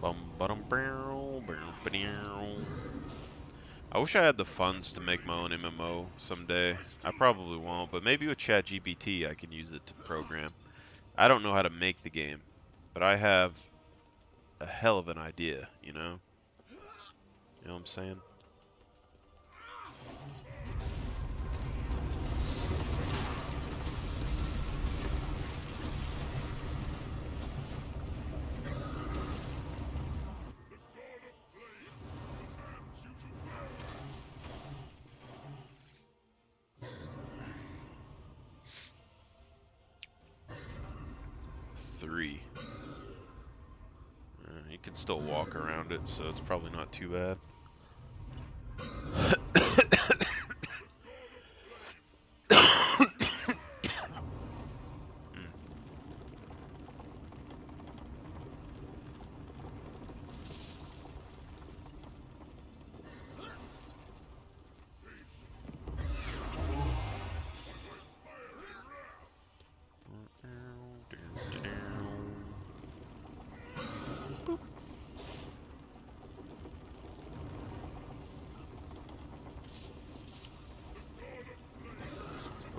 Bum bum bow, bow, ba-dow. I wish I had the funds to make my own MMO someday. I probably won't, but maybe with ChatGPT I can use it to program. I don't know how to make the game, but I have a hell of an idea, you know? You know what I'm saying? Three. You can still walk around it, so it's probably not too bad.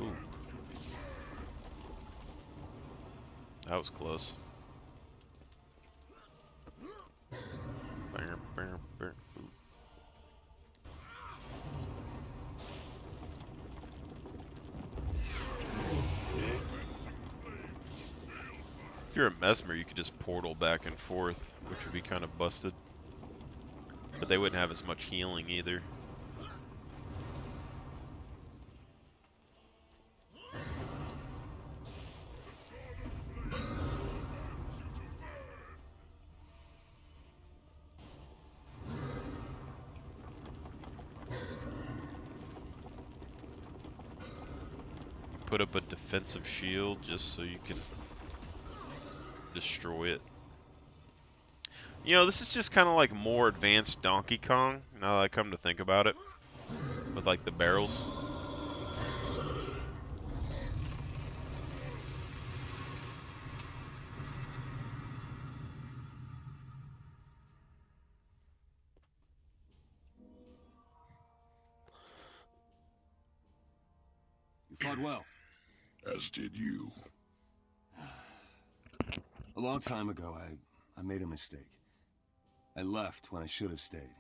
Ooh. That was close. Ooh. If you're a Mesmer, you could just portal back and forth, which would be kind of busted. But they wouldn't have as much healing either. Put up a defensive shield just so you can destroy it. You know, this is just kind of like more advanced Donkey Kong, now that I come to think about it. With like the barrels. You fought well. As did you. A long time ago, I made a mistake. I left when I should have stayed.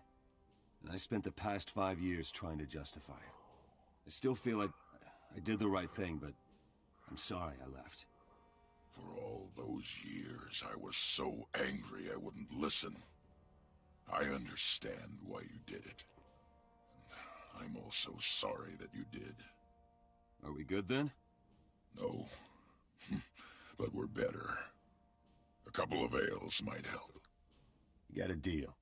And I spent the past 5 years trying to justify it. I still feel like I did the right thing, but I'm sorry I left. For all those years, I was so angry I wouldn't listen. I understand why you did it. And I'm also sorry that you did. Are we good then? No. But we're better. A couple of ales might help. You got a deal.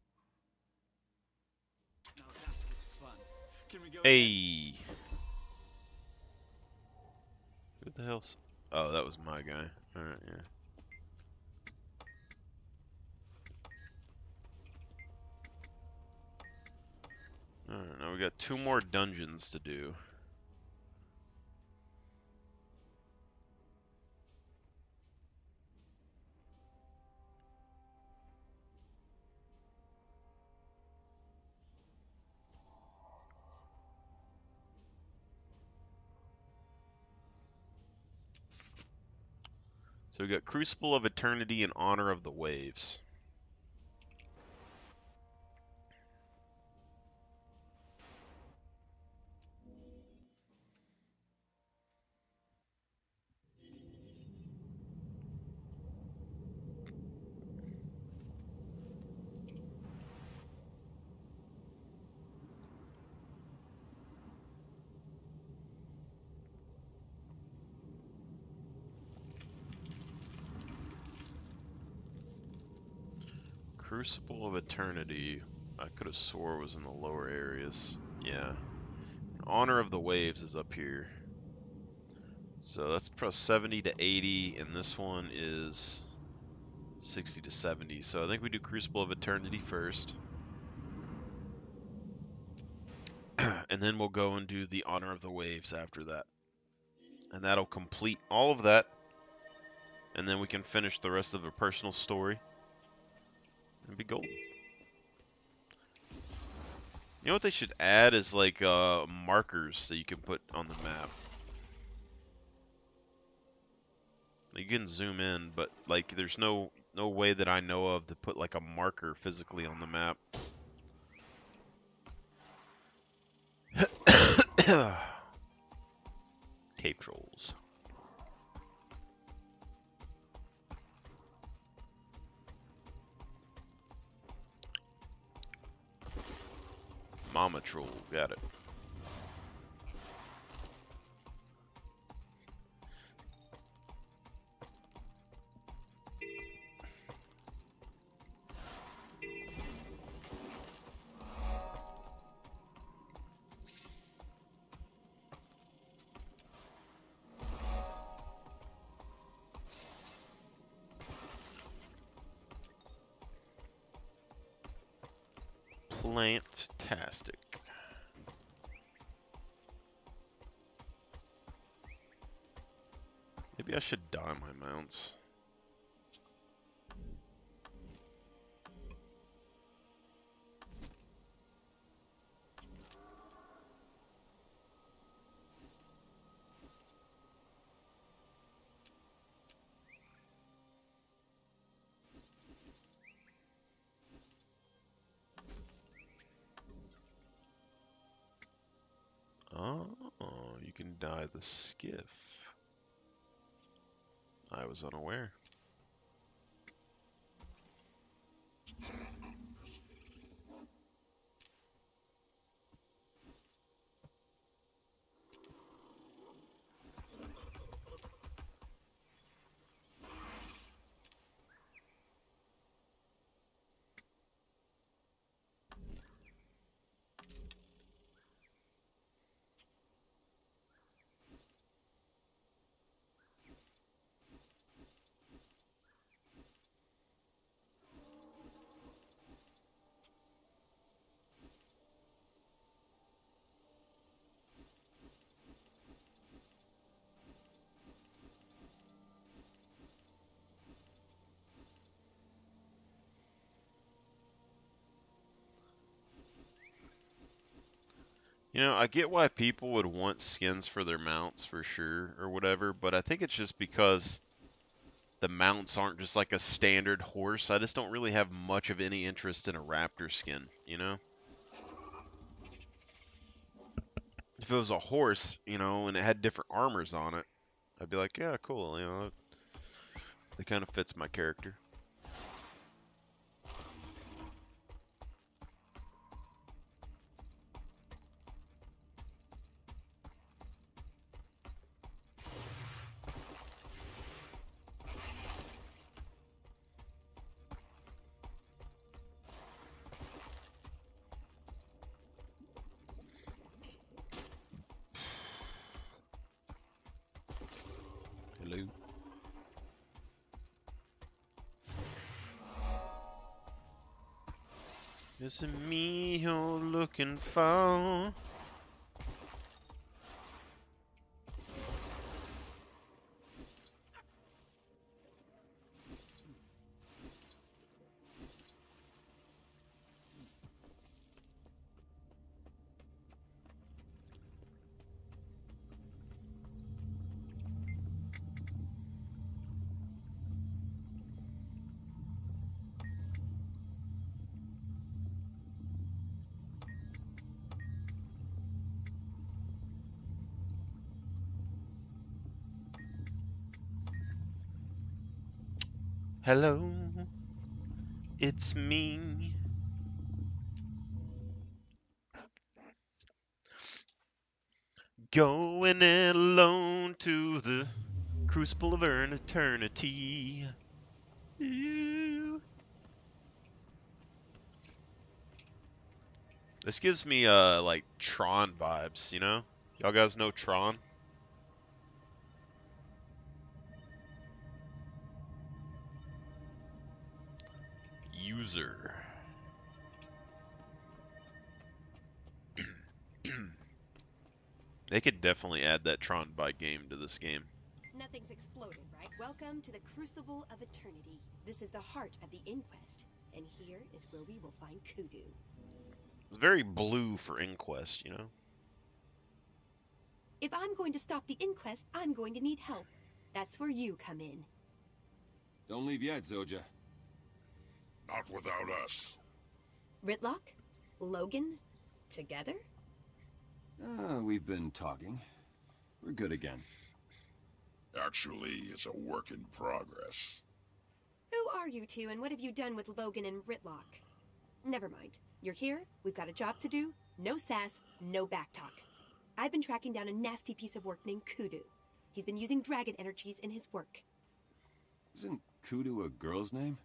Now that was fun. Can we go again? Hey! Who the hell's... Oh, that was my guy. Alright, yeah. Alright, now we got 2 more dungeons to do. So we got Crucible of Eternity in Honor of the Waves. Crucible of Eternity. I could have swore was in the lower areas. Yeah. Honor of the Waves is up here. So that's plus 70 to 80, and this one is 60 to 70. So I think we do Crucible of Eternity first. And then we'll go and do the Honor of the Waves after that. And that'll complete all of that. And then we can finish the rest of a personal story. And be golden. You know what they should add is like markers that you can put on the map. You can zoom in, but like there's no way that I know of to put like a marker physically on the map. Cave trolls. Mama troll, got it. Plant-tastic. Maybe I should dye my mounts. Oh, you can dye the skiff. I was unaware. You know, I get why people would want skins for their mounts for sure or whatever, but I think it's just because the mounts aren't just like a standard horse. I just don't really have much of any interest in a raptor skin, you know? If it was a horse, you know, and it had different armors on it, I'd be like, yeah, cool, you know, it kind of fits my character. Hello. Is it me you're looking for? Hello, it's me. Going it alone to the crucible of eternity. Ooh. This gives me like Tron vibes, you know? Y'all guys know Tron? User. They could definitely add that Tron bike game to this game. Nothing's exploded, right? Welcome to the Crucible of Eternity. This is the heart of the Inquest, and here is where we will find Kudu. It's very blue for Inquest, you know? If I'm going to stop the Inquest, I'm going to need help. That's where you come in. Don't leave yet, Zoja. Not without us. Ritlock? Logan? Together? We've been talking. We're good again. Actually, it's a work in progress. Who are you two, and what have you done with Logan and Ritlock? Never mind. You're here, we've got a job to do. No sass, no backtalk. I've been tracking down a nasty piece of work named Kudu. He's been using dragon energies in his work. Isn't Kudu a girl's name?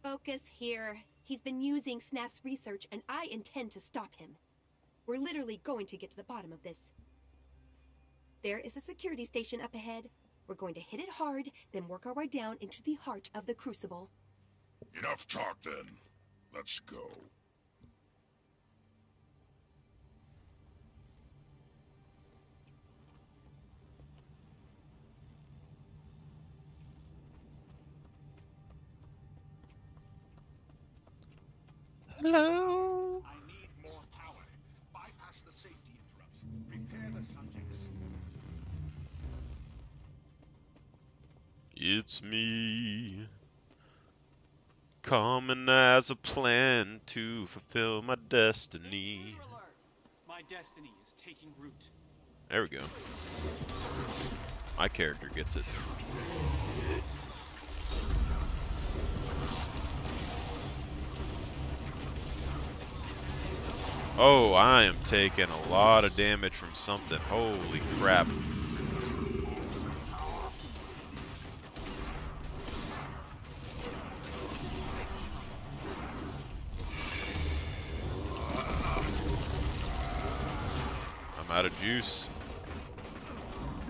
Focus here. He's been using Snaf's research, and I intend to stop him. We're literally going to get to the bottom of this. There is a security station up ahead. We're going to hit it hard, then work our way down into the heart of the Crucible. Enough talk, then. Let's go. Hello? I need more power. Bypass the safety interrupts. Prepare the subjects. It's me. Coming as a plan to fulfill my destiny. Intruder alert! My destiny is taking root. There we go. My character gets it. Oh, I am taking a lot of damage from something. Holy crap. I'm out of juice.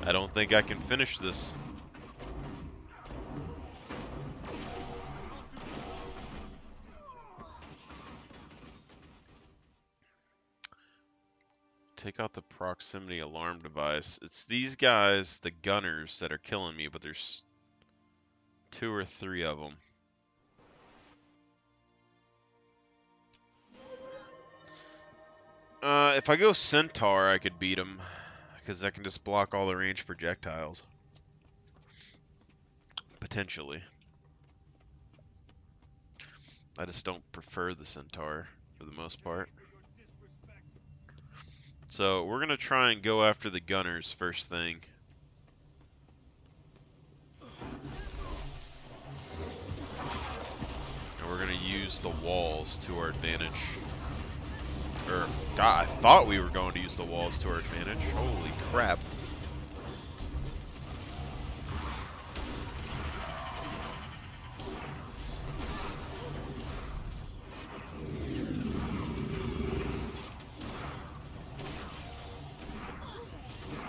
I don't think I can finish this. Take out the proximity alarm device. It's these guys, the gunners, that are killing me, but there's 2 or 3 of them. If I go Centaur, I could beat him, because I can just block all the ranged projectiles. Potentially. I just don't prefer the Centaur, for the most part. So, we're going to try and go after the gunners first thing. And we're going to use the walls to our advantage. Or, God, I thought we were going to use the walls to our advantage. Holy crap.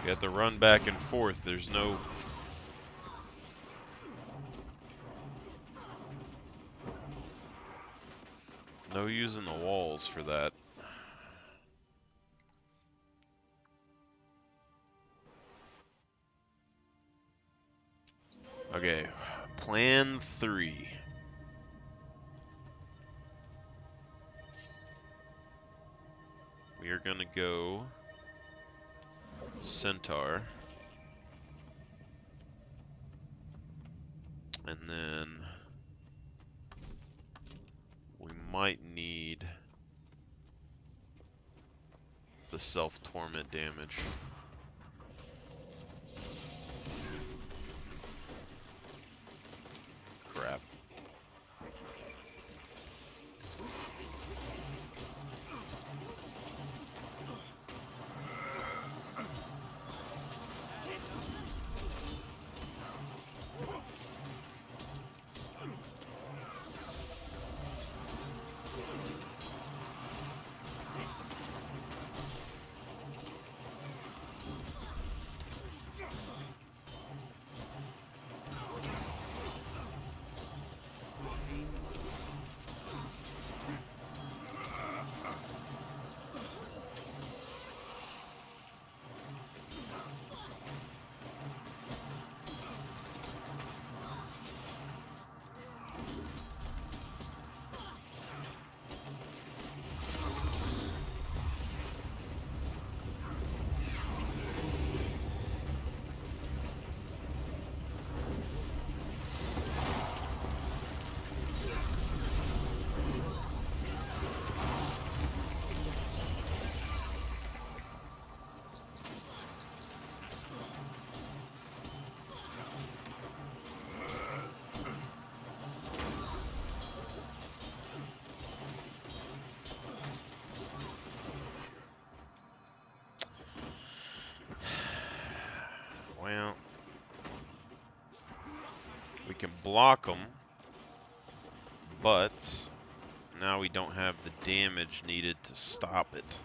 You have to run back and forth. There's no... No using the walls for that. Okay, plan 3. We are gonna go Centaur. And then we might need the self-torment damage. Crap. Well, we can block them, but now we don't have the damage needed to stop it.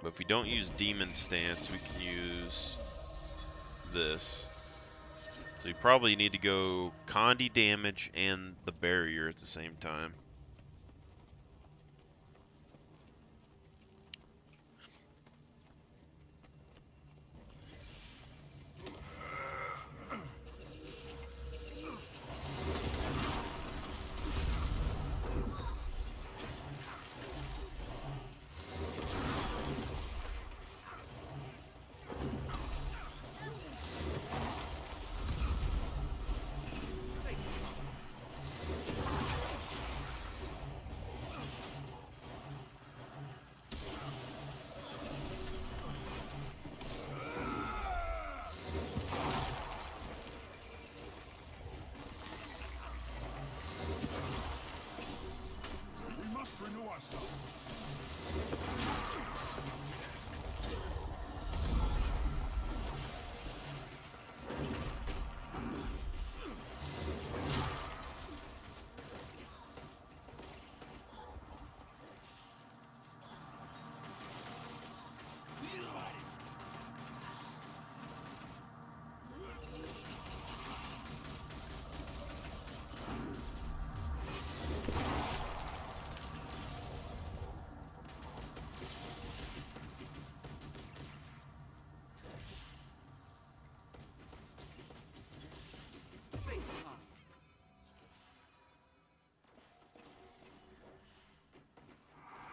But if we don't use Demon Stance, we can use this. So you probably need to go Condi damage and the barrier at the same time. We must renew ourselves.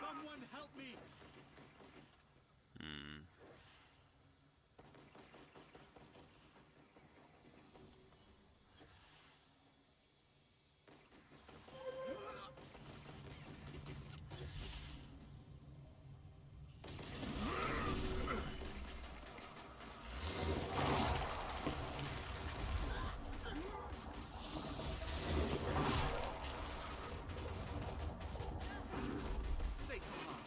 Someone help me! Hmm. Safe from harm.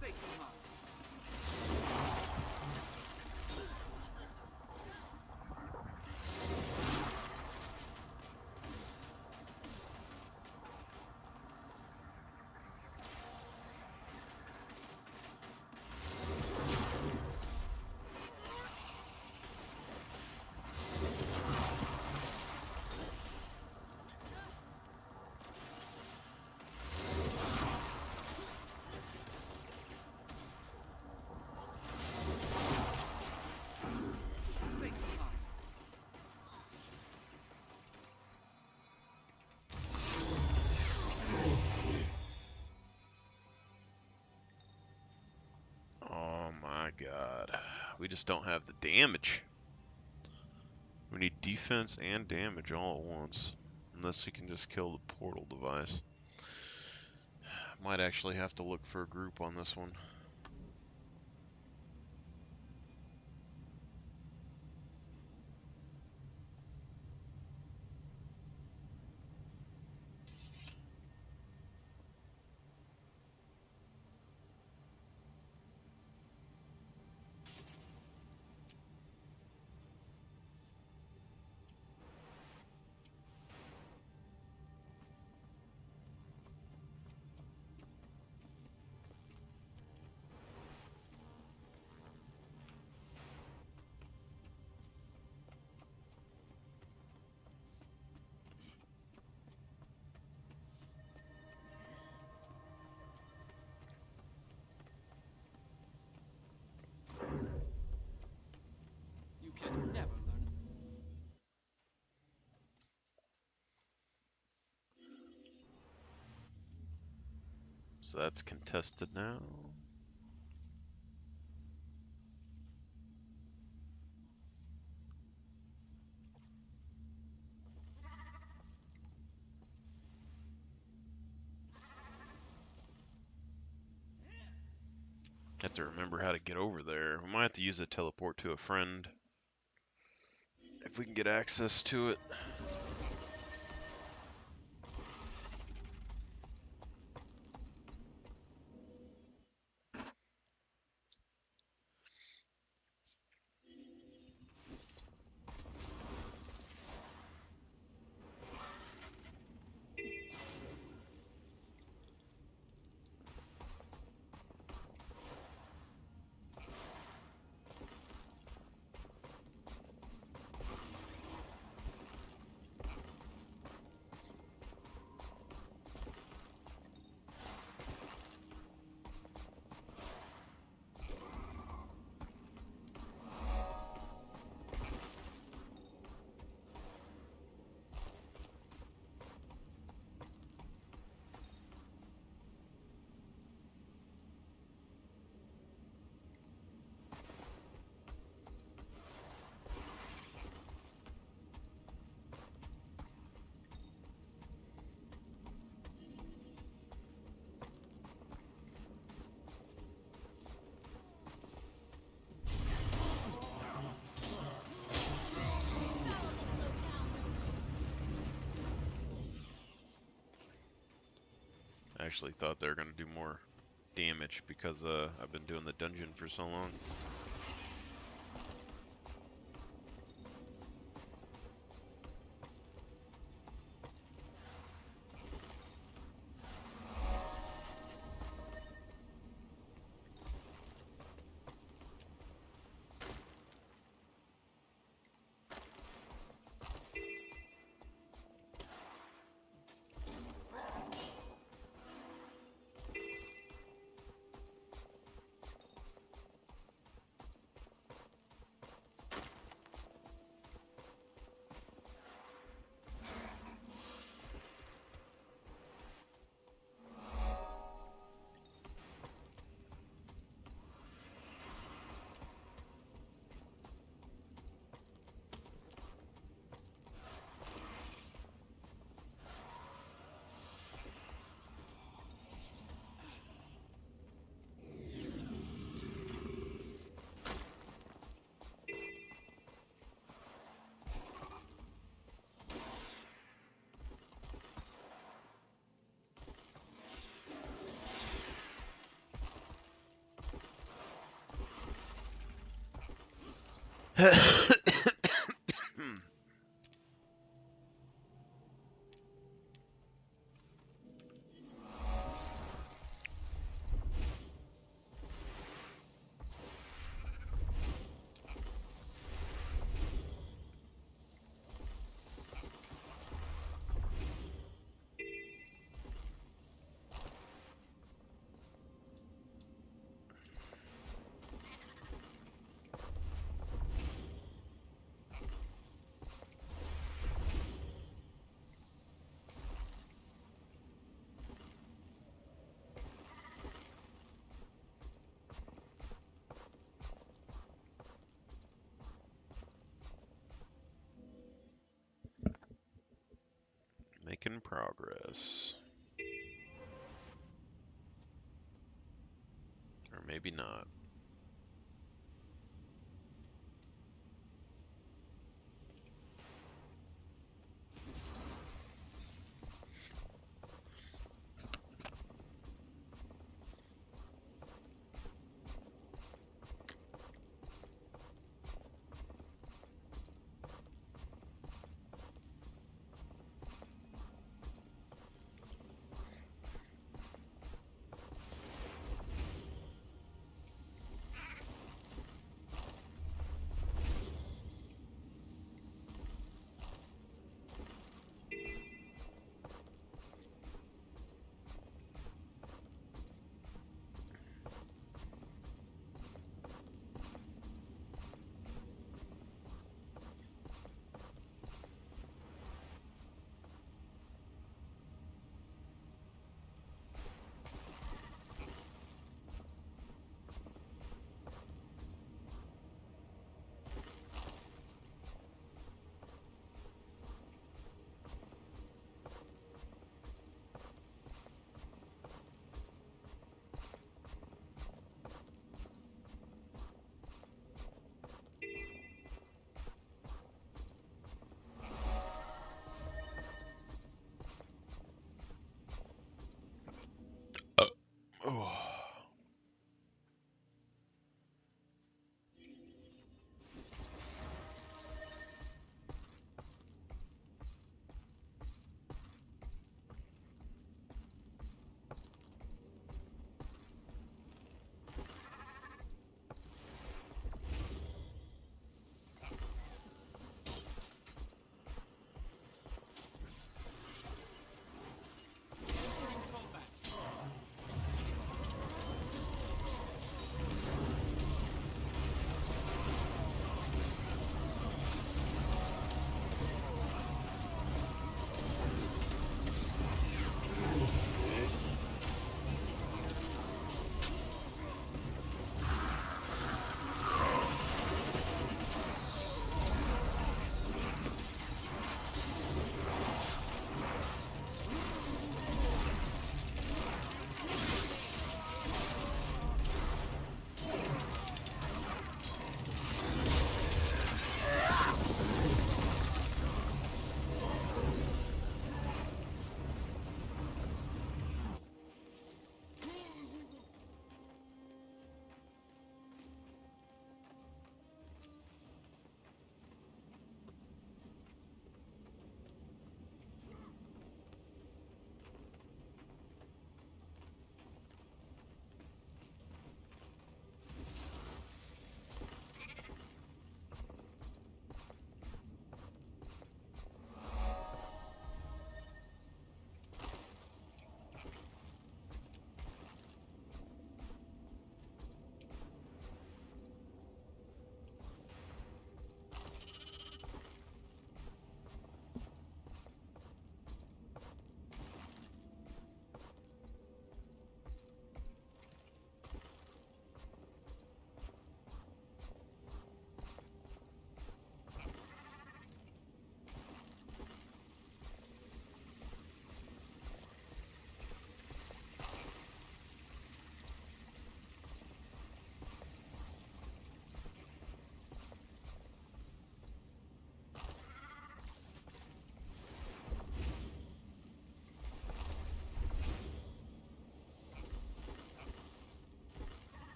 Safe from harm. Safe from harm. Oh my god. We just don't have the damage. We need defense and damage all at once. Unless we can just kill the portal device. Might actually have to look for a group on this one. You can never learn. So that's contested now. Have to remember how to get over there. We might have to use a teleport to a friend if we can get access to it. I actually thought they were going to do more damage because I've been doing the dungeon for so long. Making progress. Or maybe not.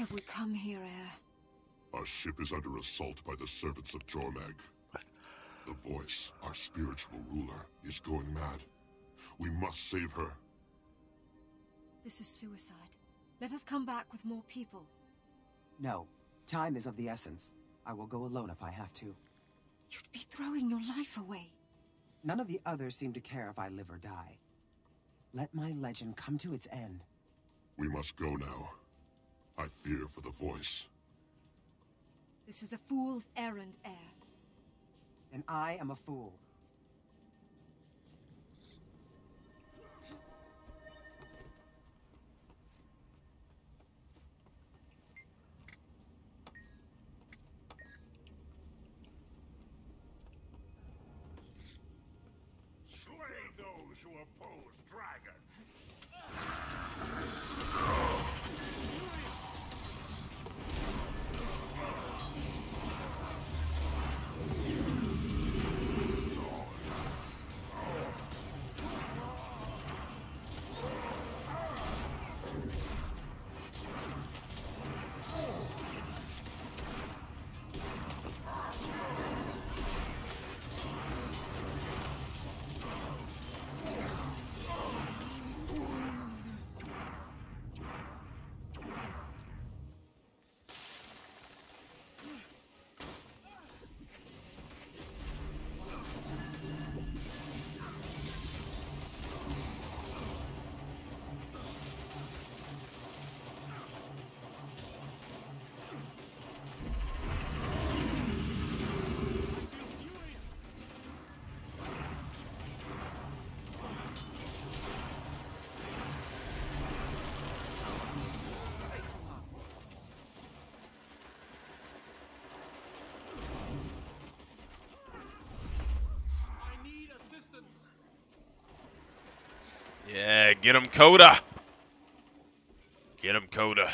have we come here, Heir? Our ship is under assault by the servants of Jormag. The voice, our spiritual ruler, is going mad. We must save her. This is suicide. Let us come back with more people. No. Time is of the essence. I will go alone if I have to. You'd be throwing your life away. None of the others seem to care if I live or die. Let my legend come to its end. We must go now. I fear for the voice. This is a fool's errand, Heir. And I am a fool. Slay those who oppose Dragon. Yeah, get him, Coda. Get him, Coda.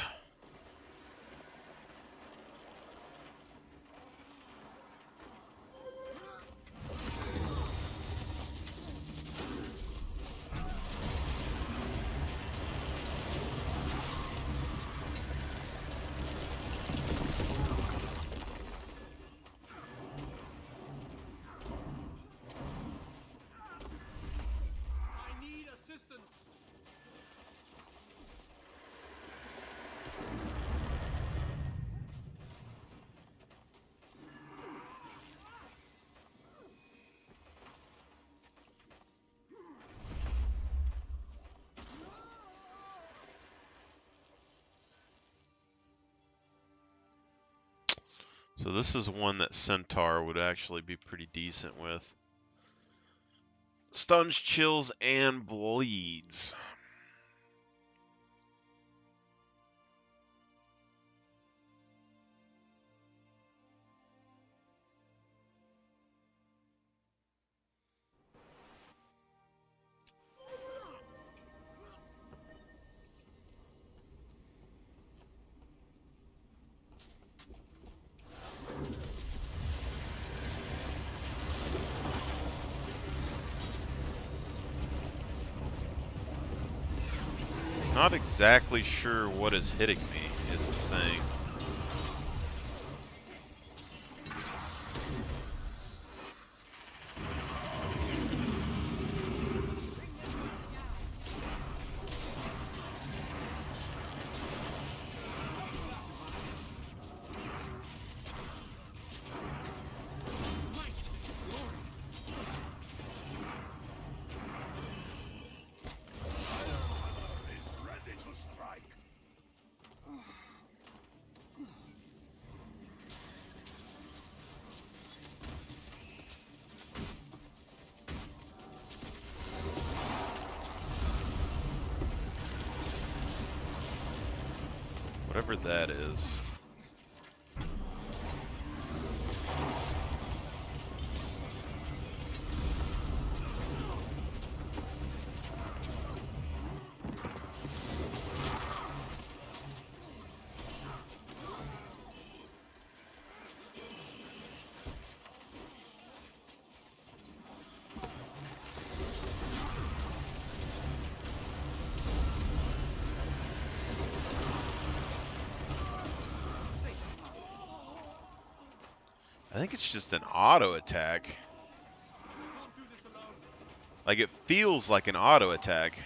I need assistance. So this is one that Centaur would actually be pretty decent with. Stuns, chills, and bleeds. Not exactly sure what is hitting me, is the thing. Is ready to strike. Whatever that is. think it's just an auto attack. Like, it feels like an auto attack.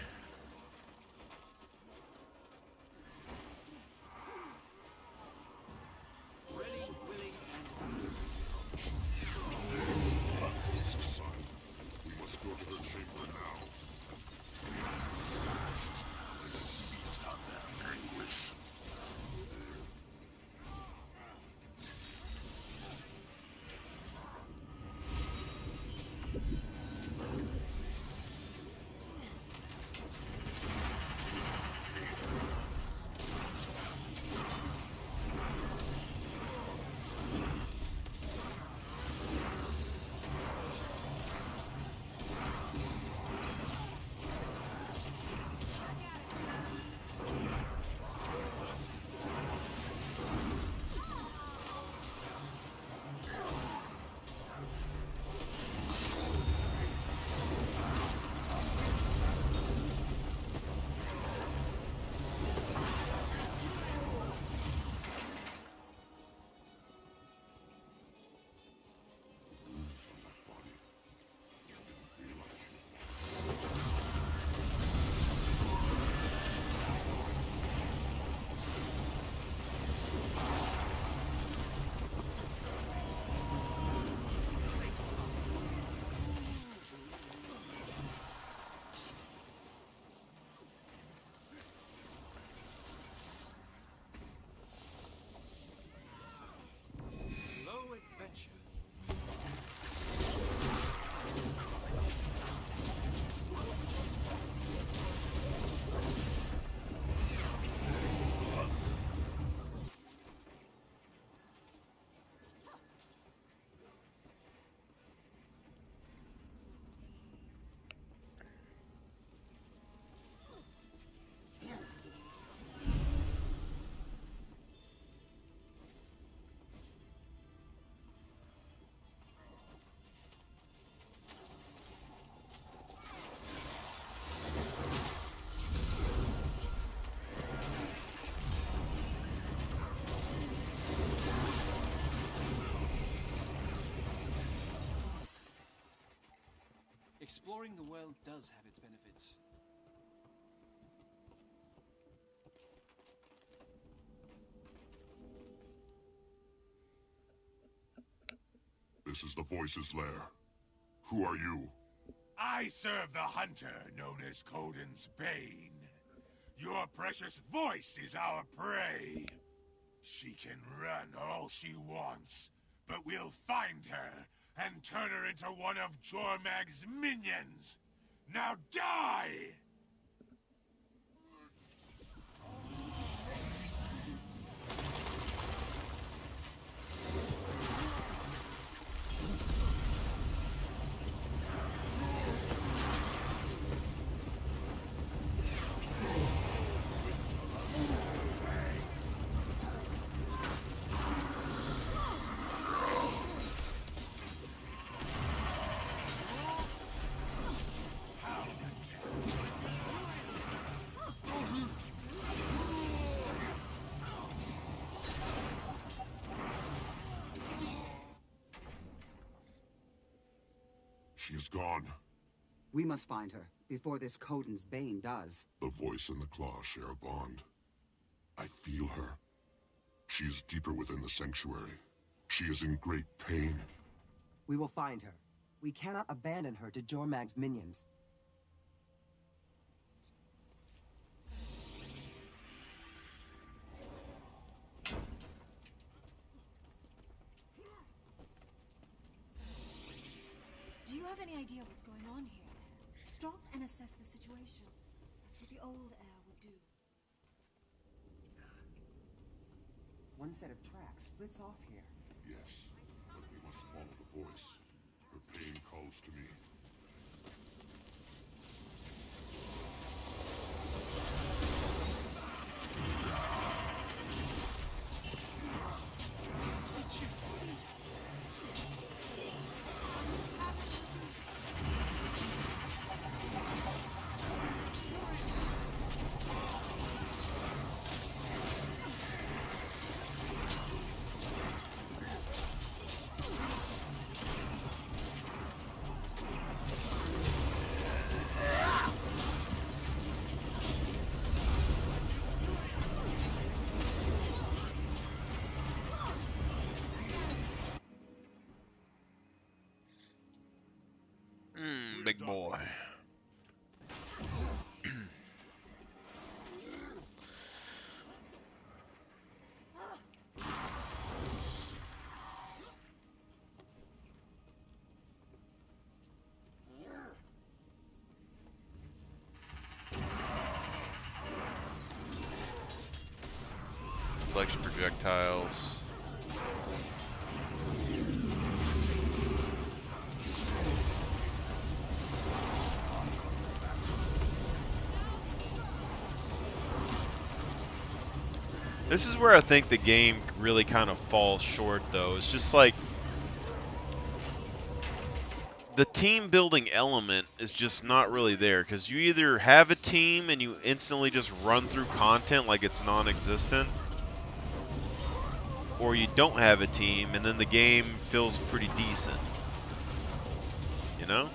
Exploring the world does have its benefits. This is the Voice's lair. Who are you? I serve the hunter known as Coden's Bane. Your precious voice is our prey. She can run all she wants, but we'll find her and turn her into one of Jormag's minions. Now die! She is gone. We must find her, before this Coden's Bane does. The Voice and the Claw share a bond. I feel her. She is deeper within the sanctuary. She is in great pain. We will find her. We cannot abandon her to Jormag's minions. Do you have any idea what's going on here? Stop and assess the situation. That's what the old heir would do. One set of tracks splits off here. Yes, but we must follow the Voice. Her pain calls to me. big boy. Deflection projectiles. This is where I think the game really kind of falls short, though. It's just like the team building element is just not really there, because you either have a team and you instantly just run through content like it's non-existent, or you don't have a team and then the game feels pretty decent, you know?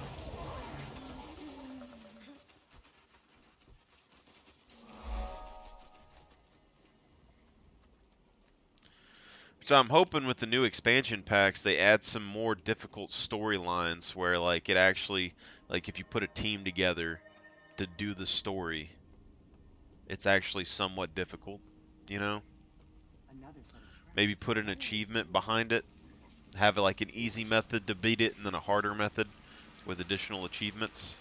So I'm hoping with the new expansion packs they add some more difficult storylines where like it actually, like if you put a team together to do the story, it's actually somewhat difficult, you know? Maybe put an achievement behind it, have like an easy method to beat it and then a harder method with additional achievements.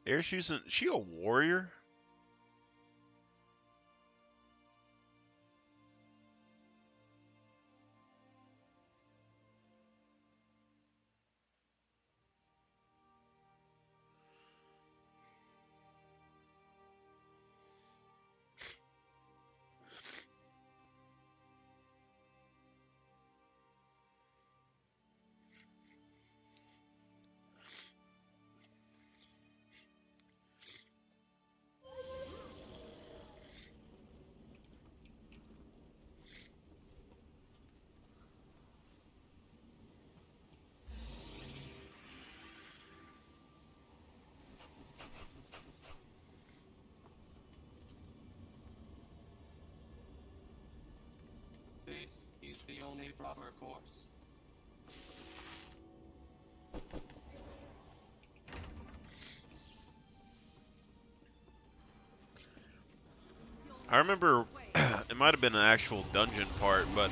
Air's using. She a warrior? This is the only proper course. I remember it might have been an actual dungeon part, but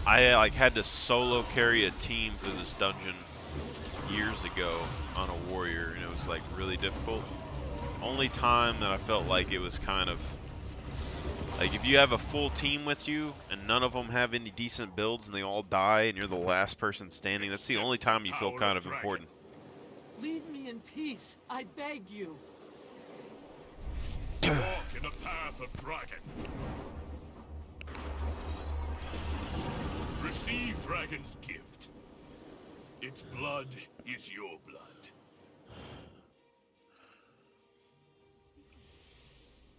I like had to solo carry a team through this dungeon years ago on a warrior, and it was like really difficult. Only time that I felt like it was kind of like if you have a full team with you and none of them have any decent builds and they all die and you're the last person standing, that's the only time you feel kind of important. Leave me in peace, I beg you. Walk in the path of dragon. Receive dragon's gift. Its blood is your blood.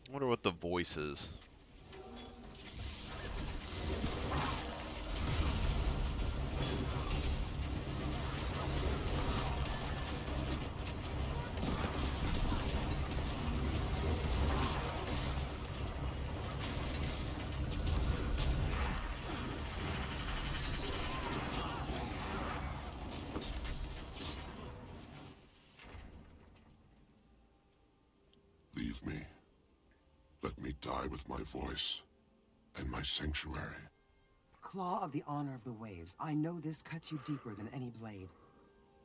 I wonder what the voice is. Leave me. Let me die with my voice and my sanctuary. Claw of the honor of the waves, I know this cuts you deeper than any blade.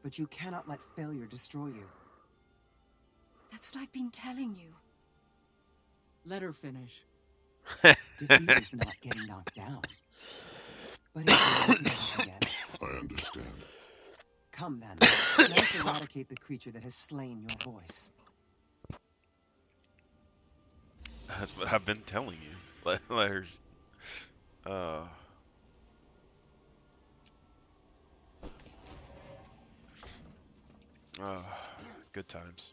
But you cannot let failure destroy you. That's what I've been telling you. Let her finish. Defeat is not getting knocked down. But it's going to get up again. I understand. Come then, let us eradicate the creature that has slain your voice. That's what I've been telling you. Let her. Good times.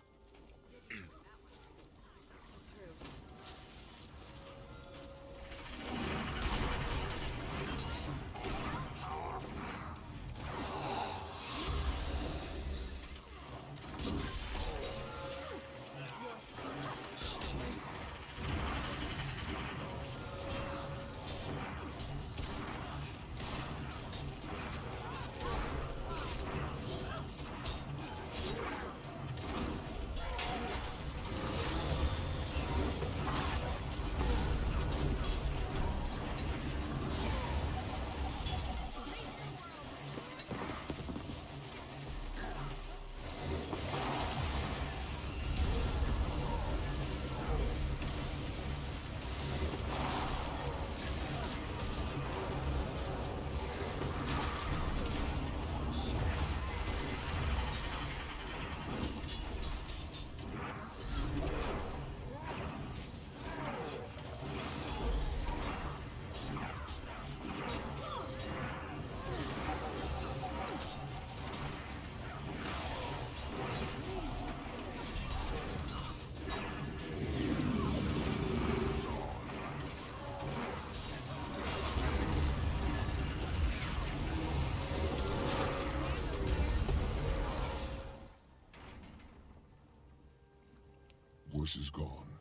Voice is gone,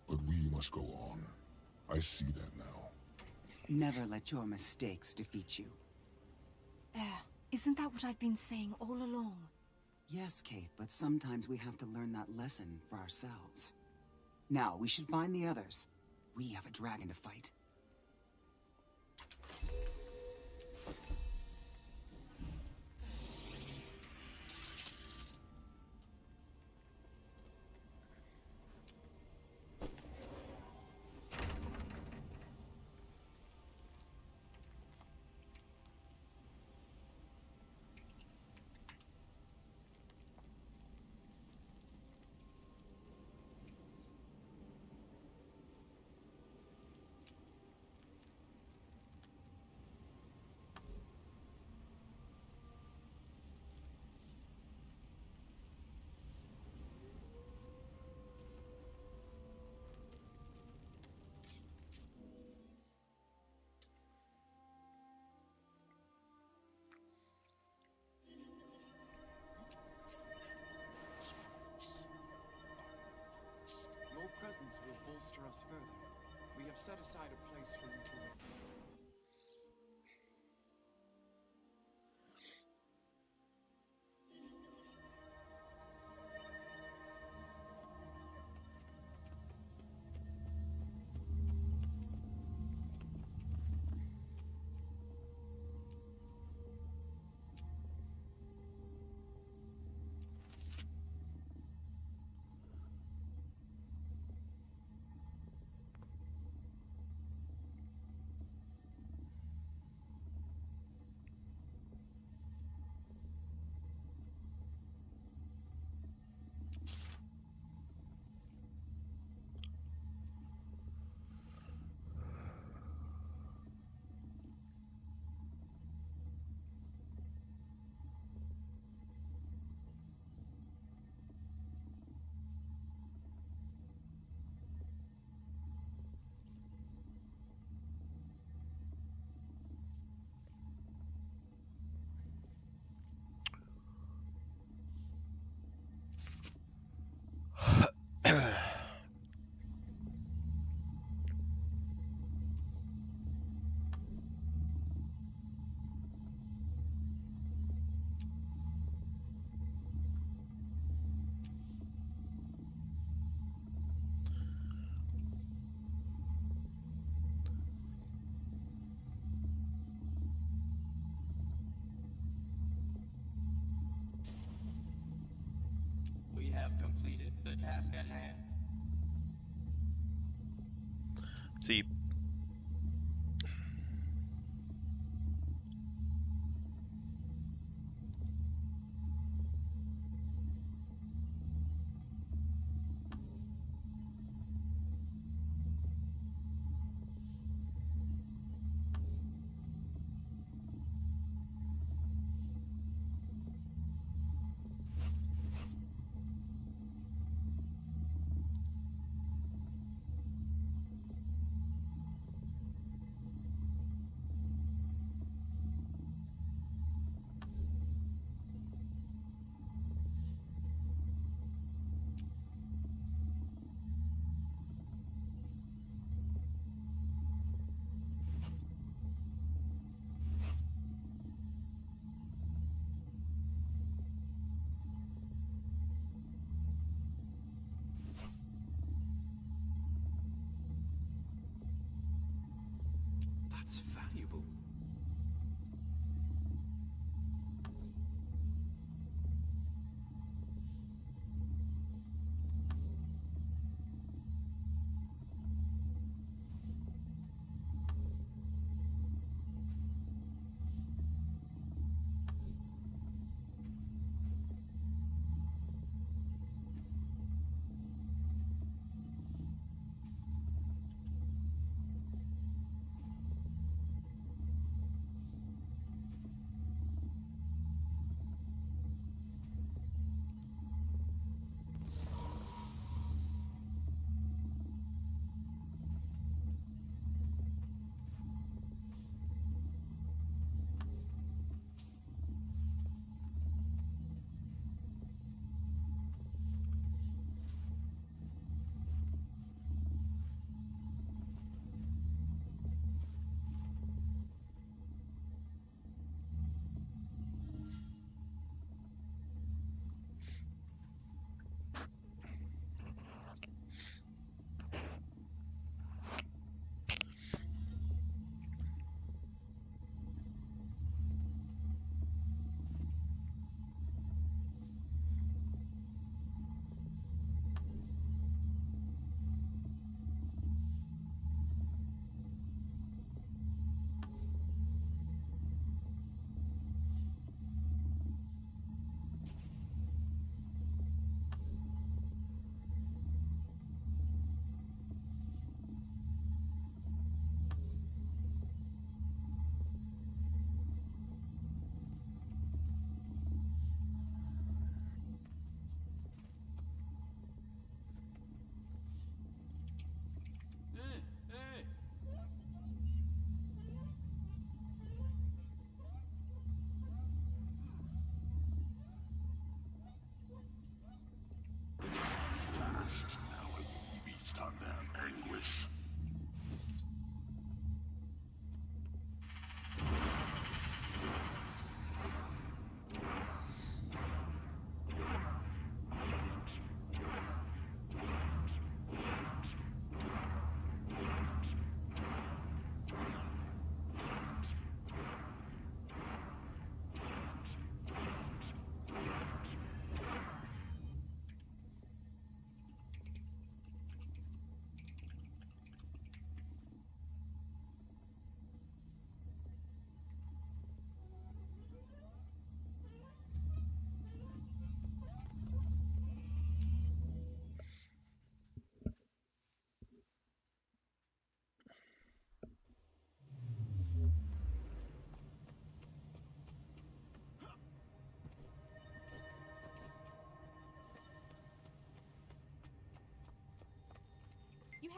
but we must go on. I see that now. Never let your mistakes defeat you. Isn't that what I've been saying all along? Yes, Kate, but sometimes we have to learn that lesson for ourselves. Now, we should find the others. We have a dragon to fight. presence will bolster us further. We have set aside a place for you to live. We have completed the task at hand. See, That's valuable.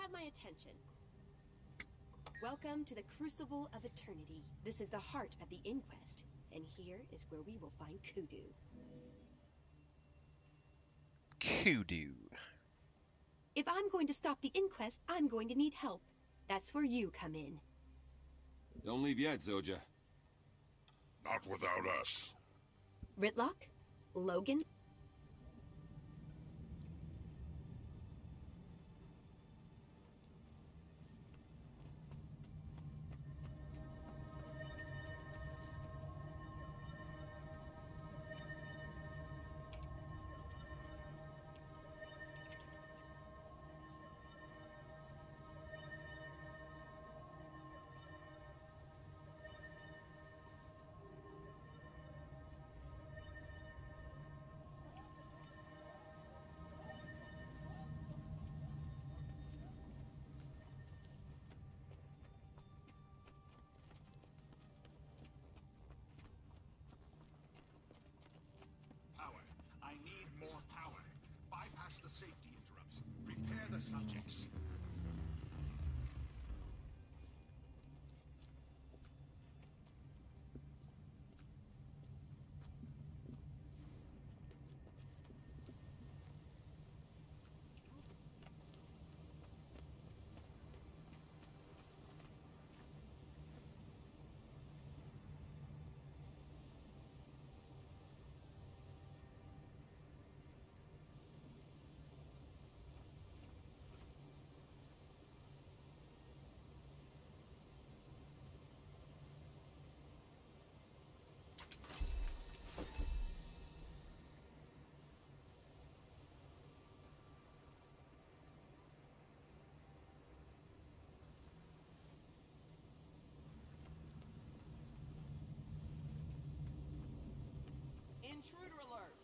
have my attention. Welcome to the Crucible of Eternity. This is the heart of the Inquest, and here is where we will find Kudu. Kudu. If I'm going to stop the Inquest, I'm going to need help. That's where you come in. Don't leave yet, Zoja. Not without us. Ritlock? Logan? Power. I need more power. Bypass the safety interrupts. Repair the subjects. Intruder alert!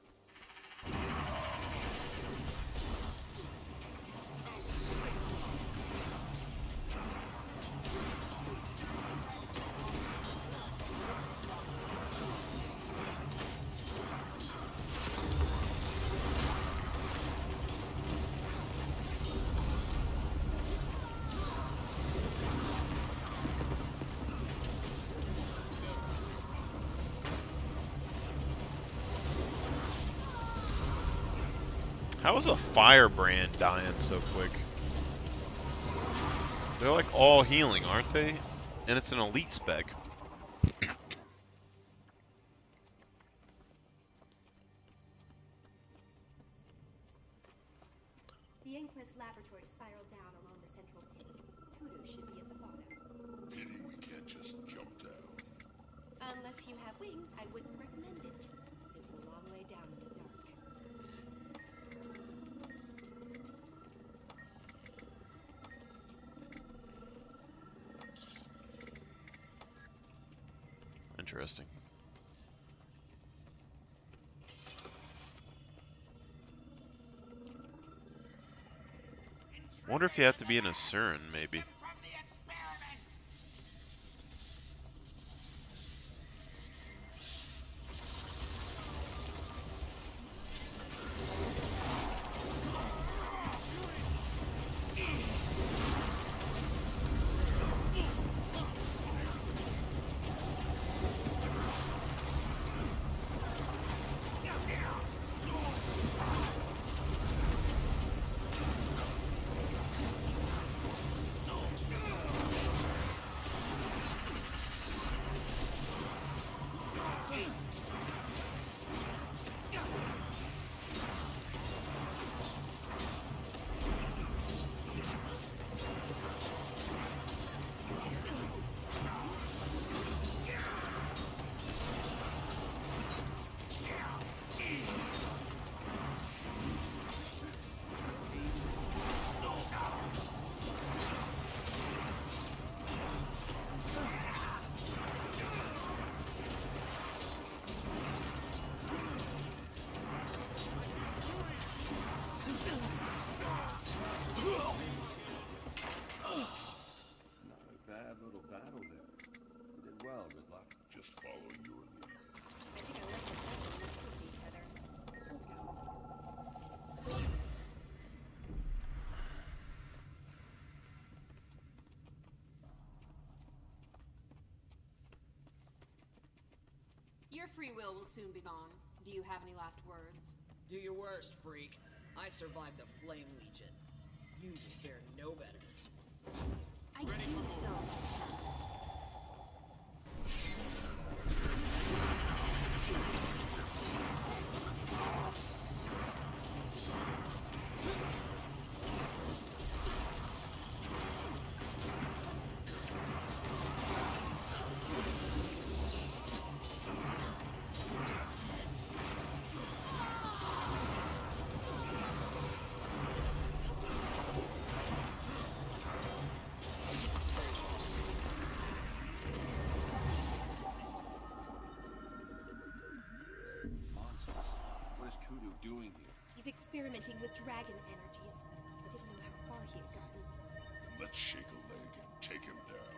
How is a firebrand dying so quick? They're like all healing, aren't they? And it's an elite spec. The Inquest laboratory spiraled down along the central pit. Kudu should be at the bottom. Pity we can't just jump down. Unless you have wings, I wouldn't recommend it. It's a long way down in the dark. Interesting. Wonder if you have to be in a Surin, maybe. Your free will soon be gone. Do you have any last words? Do your worst, freak. I survived the Flame Legion. You will fare no better. I do so. What is Kudu doing here? He's experimenting with dragon energies. I didn't know how far he had gotten. Let's shake a leg and take him down.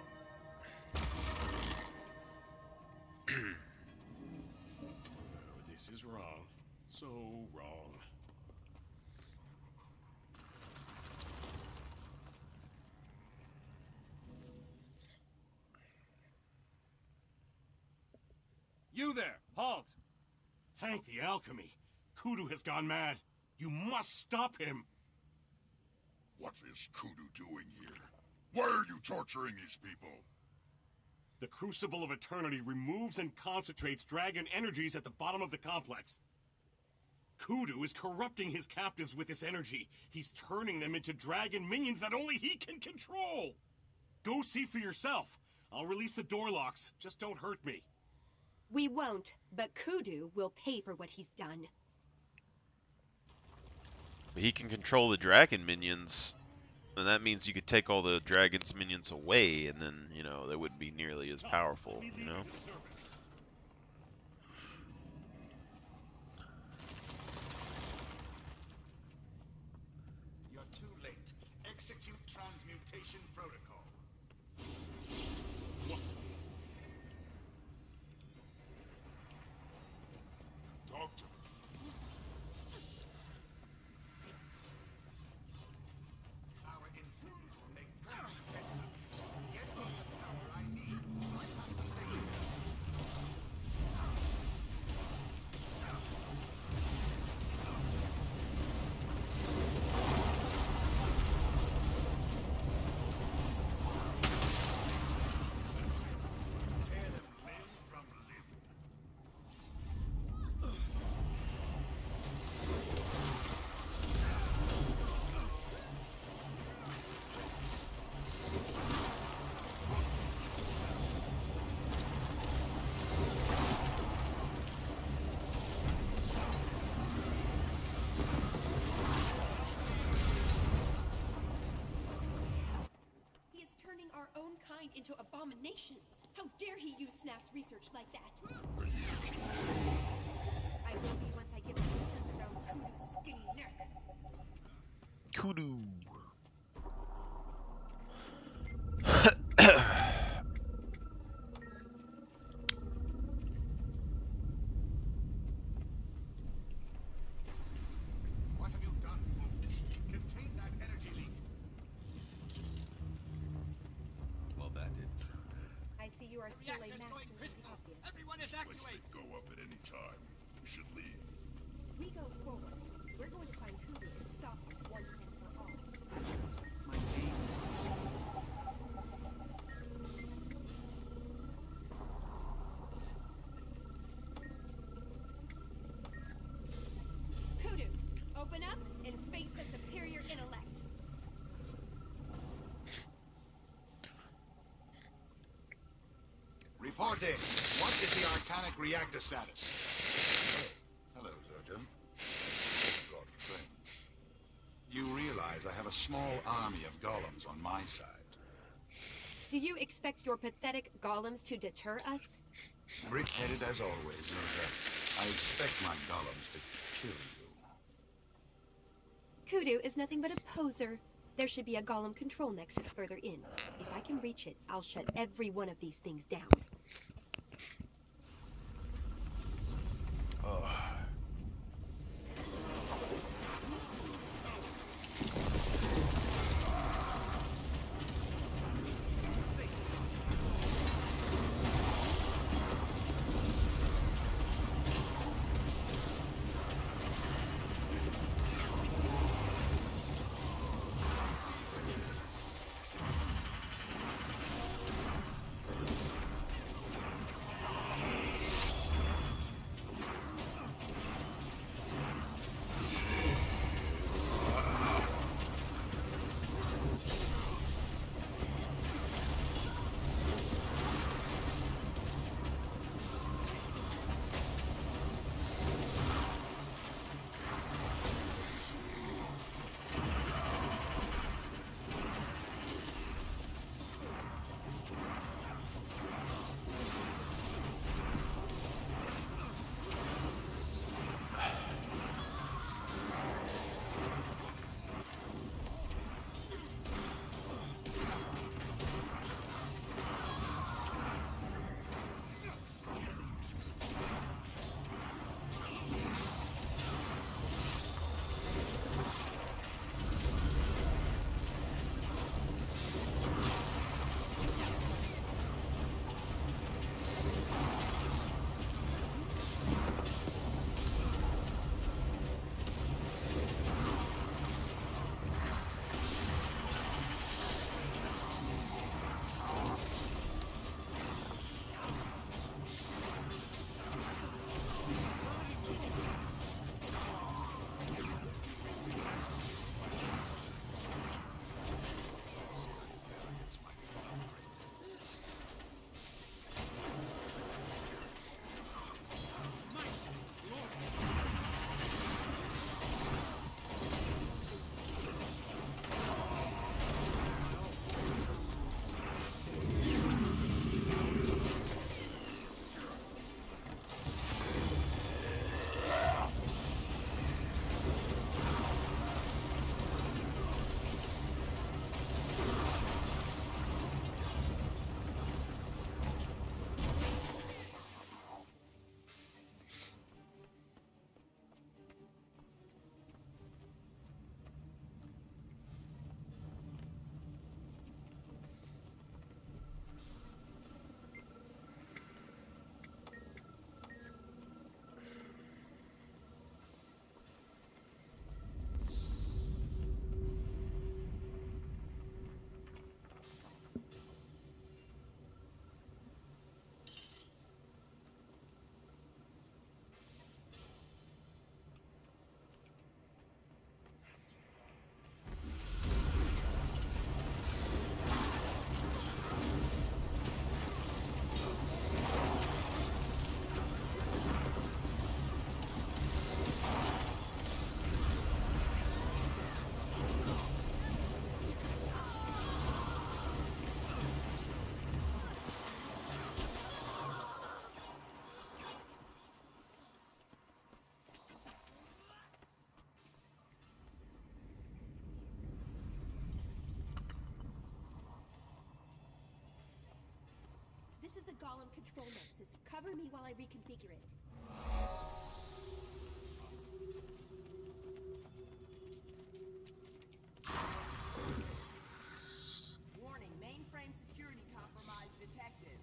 Oh, this is wrong. So wrong. You there! Halt! Thank the alchemy. Kudu has gone mad. You must stop him. What is Kudu doing here? Why are you torturing these people? The Crucible of Eternity removes and concentrates dragon energies at the bottom of the complex. Kudu is corrupting his captives with this energy. He's turning them into dragon minions that only he can control. Go see for yourself. I'll release the door locks. Just don't hurt me. We won't, but Kudu will pay for what he's done. But he can control the dragon minions, and that means you could take all the dragon's minions away, and then, you know, they wouldn't be nearly as powerful, you know? You're too late. Execute transmutation protocol. Talk to me. Our intrusions will make permanent test subjects. Get me the power I need. I have to save them. Tear them limb from limb. He is turning our own kind into abominations. How dare he use Snap's research like that? I will be once I get my hands around Kudu's skinny neck. Kudu. What have you done, fools? Contain that energy leak. Well, that didn't sound good. I see you are still a master of the obvious. Everyone This place may go up at any time. We should leave. We go forward. We're going to find Kudu and stop him once and for all. My name. Kudu, open up and face the superior intellect. Reporting. What is the arcanic reactor status? Hello, Zerjan. You've got friends. You realize I have a small army of golems on my side. Do you expect your pathetic golems to deter us? Brick-headed as always, Zerja. I expect my golems to kill you. Kudu is nothing but a poser. There should be a golem control nexus further in. If I can reach it, I'll shut every one of these things down. Golem control nexus. Cover me while I reconfigure it. Warning, mainframe security compromise detected.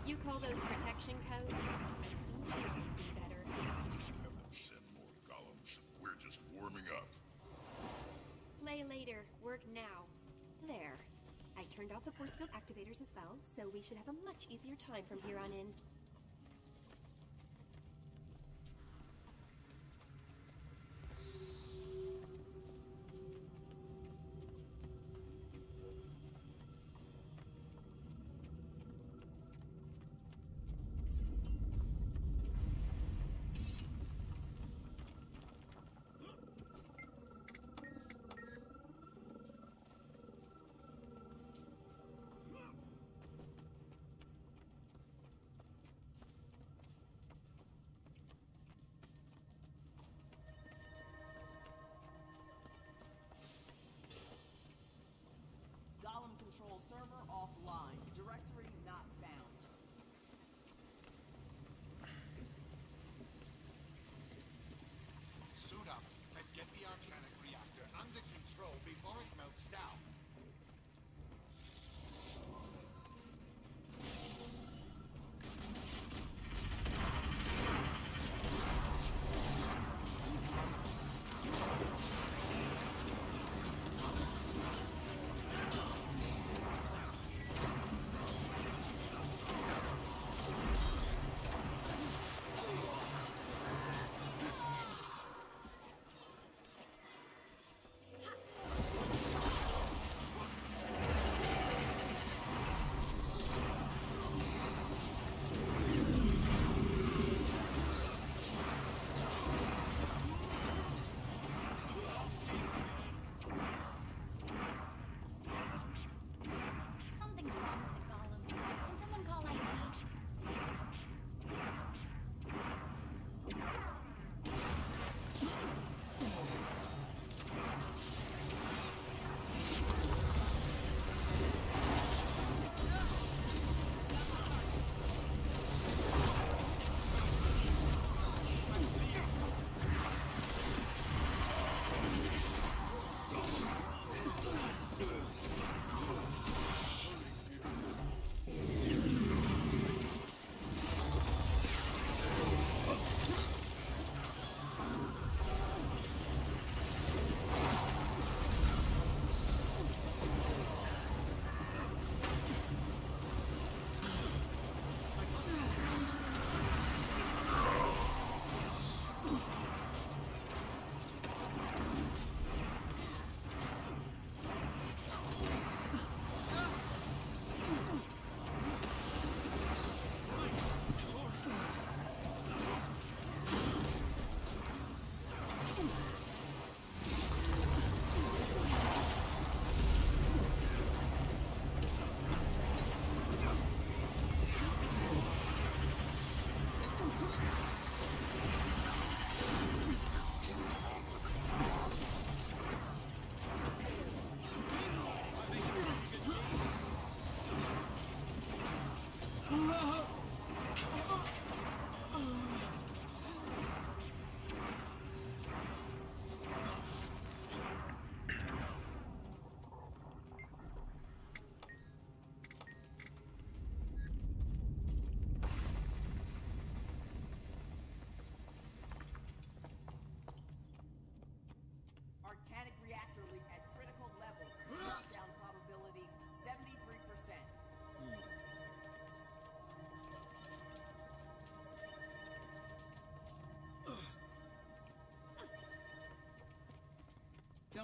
You call those protection codes? I've seen you do better. Have them send more golems. We're just warming up. Play later. Work now. There. I turned off the force field activators as well, so we should have a much easier time from here on in.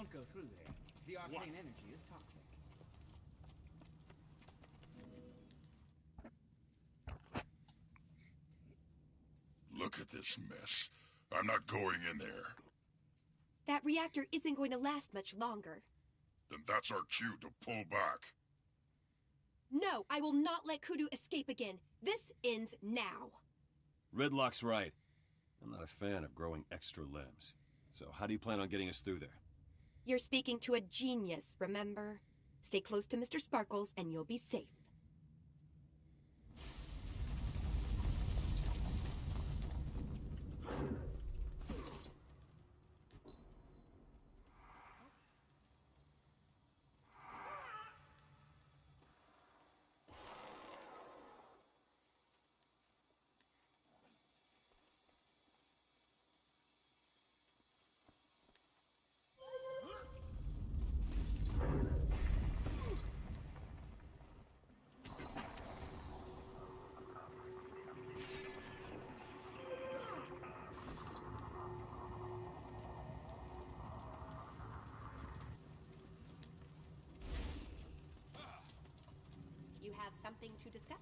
Don't go through there. The arcane energy is toxic. Look at this mess. I'm not going in there. That reactor isn't going to last much longer. Then that's our cue to pull back. No, I will not let Kudu escape again. This ends now. Ridlock's right. I'm not a fan of growing extra limbs. So how do you plan on getting us through there? You're speaking to a genius, remember? Stay close to Mr. Sparkles and you'll be safe. You have something to discuss?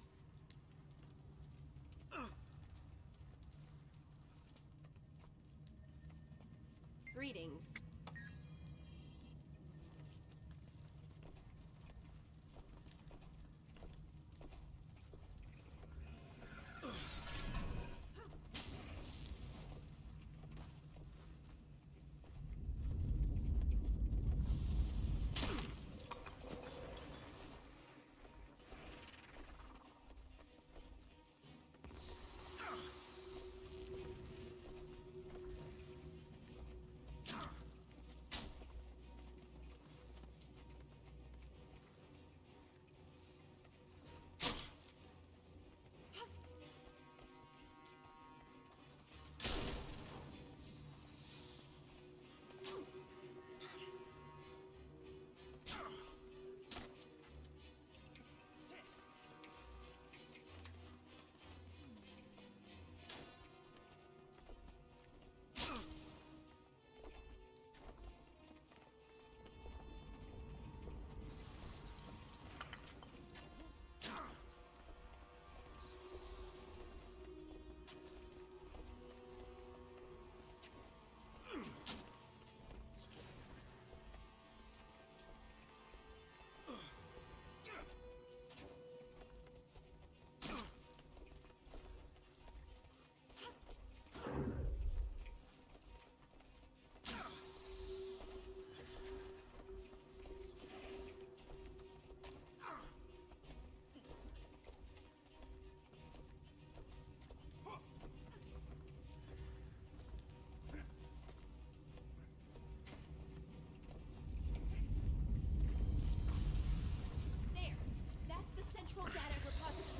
Greetings.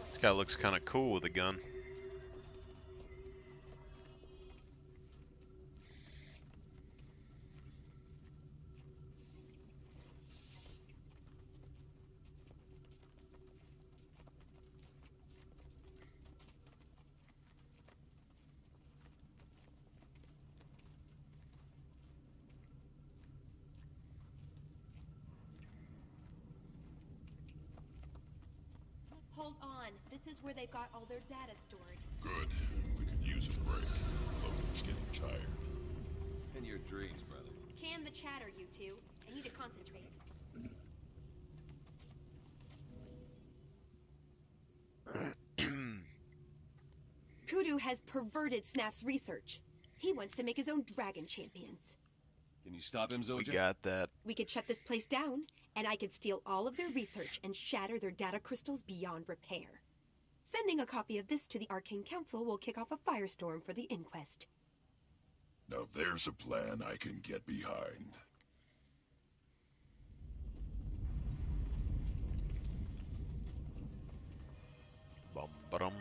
This guy looks kind of cool with a gun. Hold on. This is where they've got all their data stored. Good. We could use a break. Logan's getting tired. In your dreams, brother. Can the chatter, you two. I need to concentrate. Kudu has perverted Snaf's research. He wants to make his own dragon champions. Can you stop him, Zoja? We got that. We could shut this place down, and I could steal all of their research and shatter their data crystals beyond repair. Sending a copy of this to the Arcane Council will kick off a firestorm for the inquest. Now there's a plan I can get behind. Bum ba-dum.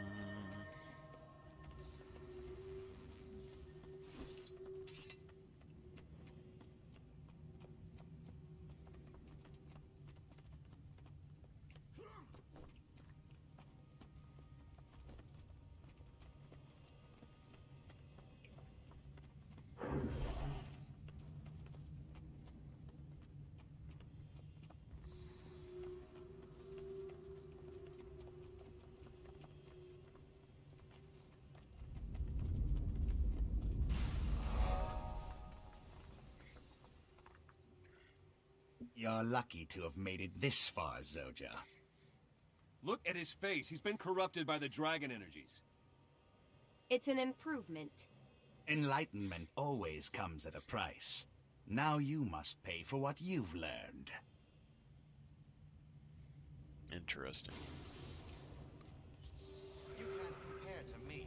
You're lucky to have made it this far, Zoja. Look at his face. He's been corrupted by the dragon energies. It's an improvement. Enlightenment always comes at a price. Now you must pay for what you've learned. Interesting. You can't compare to me.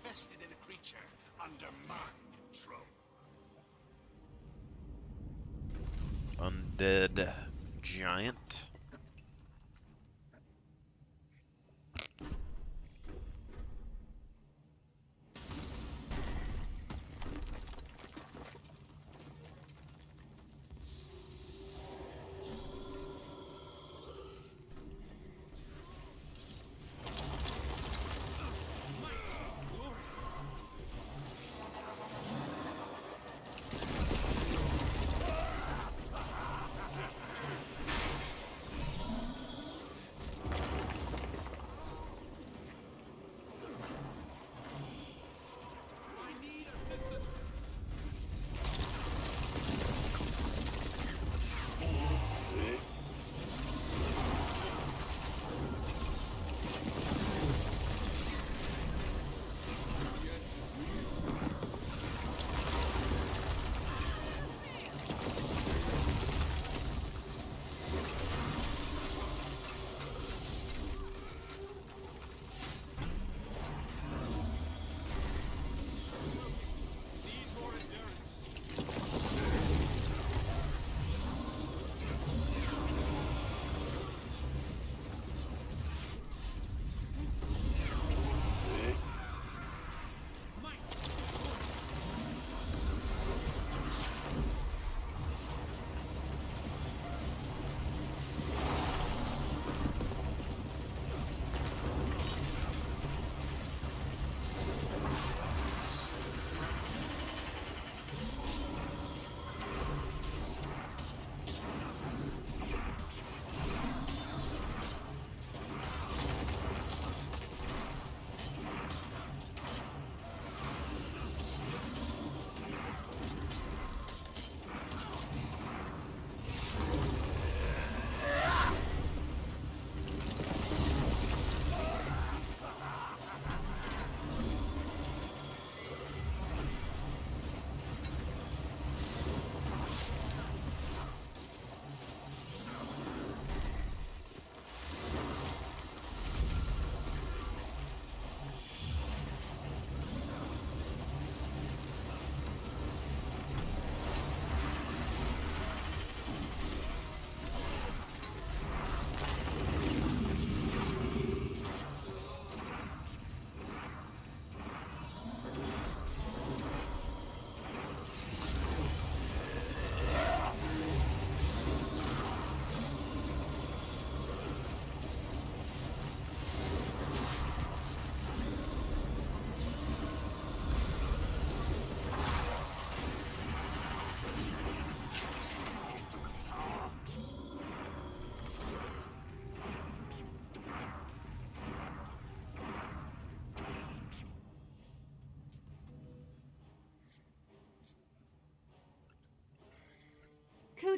Invested in a creature under my control. Undead giant.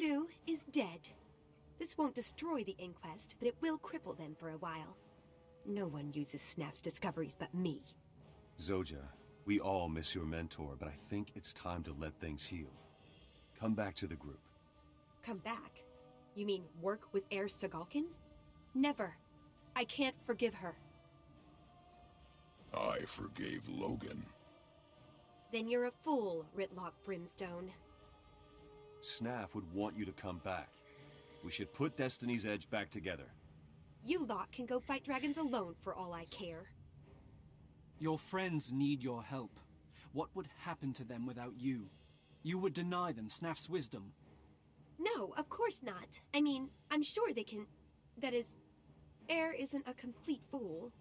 gw2 is dead. This won't destroy the Inquest, but it will cripple them for a while. No one uses Snap's discoveries but me. Zoja, we all miss your mentor, but I think it's time to let things heal. Come back to the group. Come back? You mean work with Heir Sagalkin? Never. I can't forgive her. I forgave Logan. Then you're a fool, Ritlock Brimstone. Snaf would want you to come back. We should put Destiny's Edge back together. You lot can go fight dragons alone for all I care. Your friends need your help. What would happen to them without you? You would deny them Snaf's wisdom. No, of course not. I mean, I'm sure they can... That is... Heir isn't a complete fool.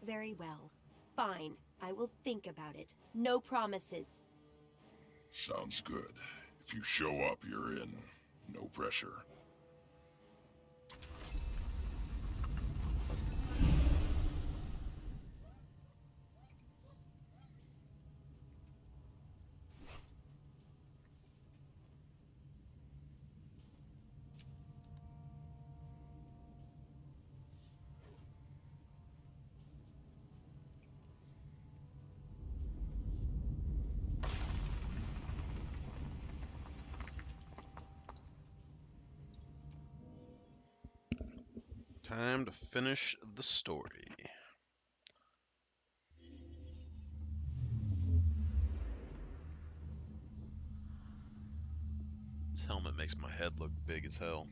Very well. Fine. I will think about it. No promises. Sounds good. If you show up, you're in. No pressure. Time to finish the story. This helmet makes my head look big as hell.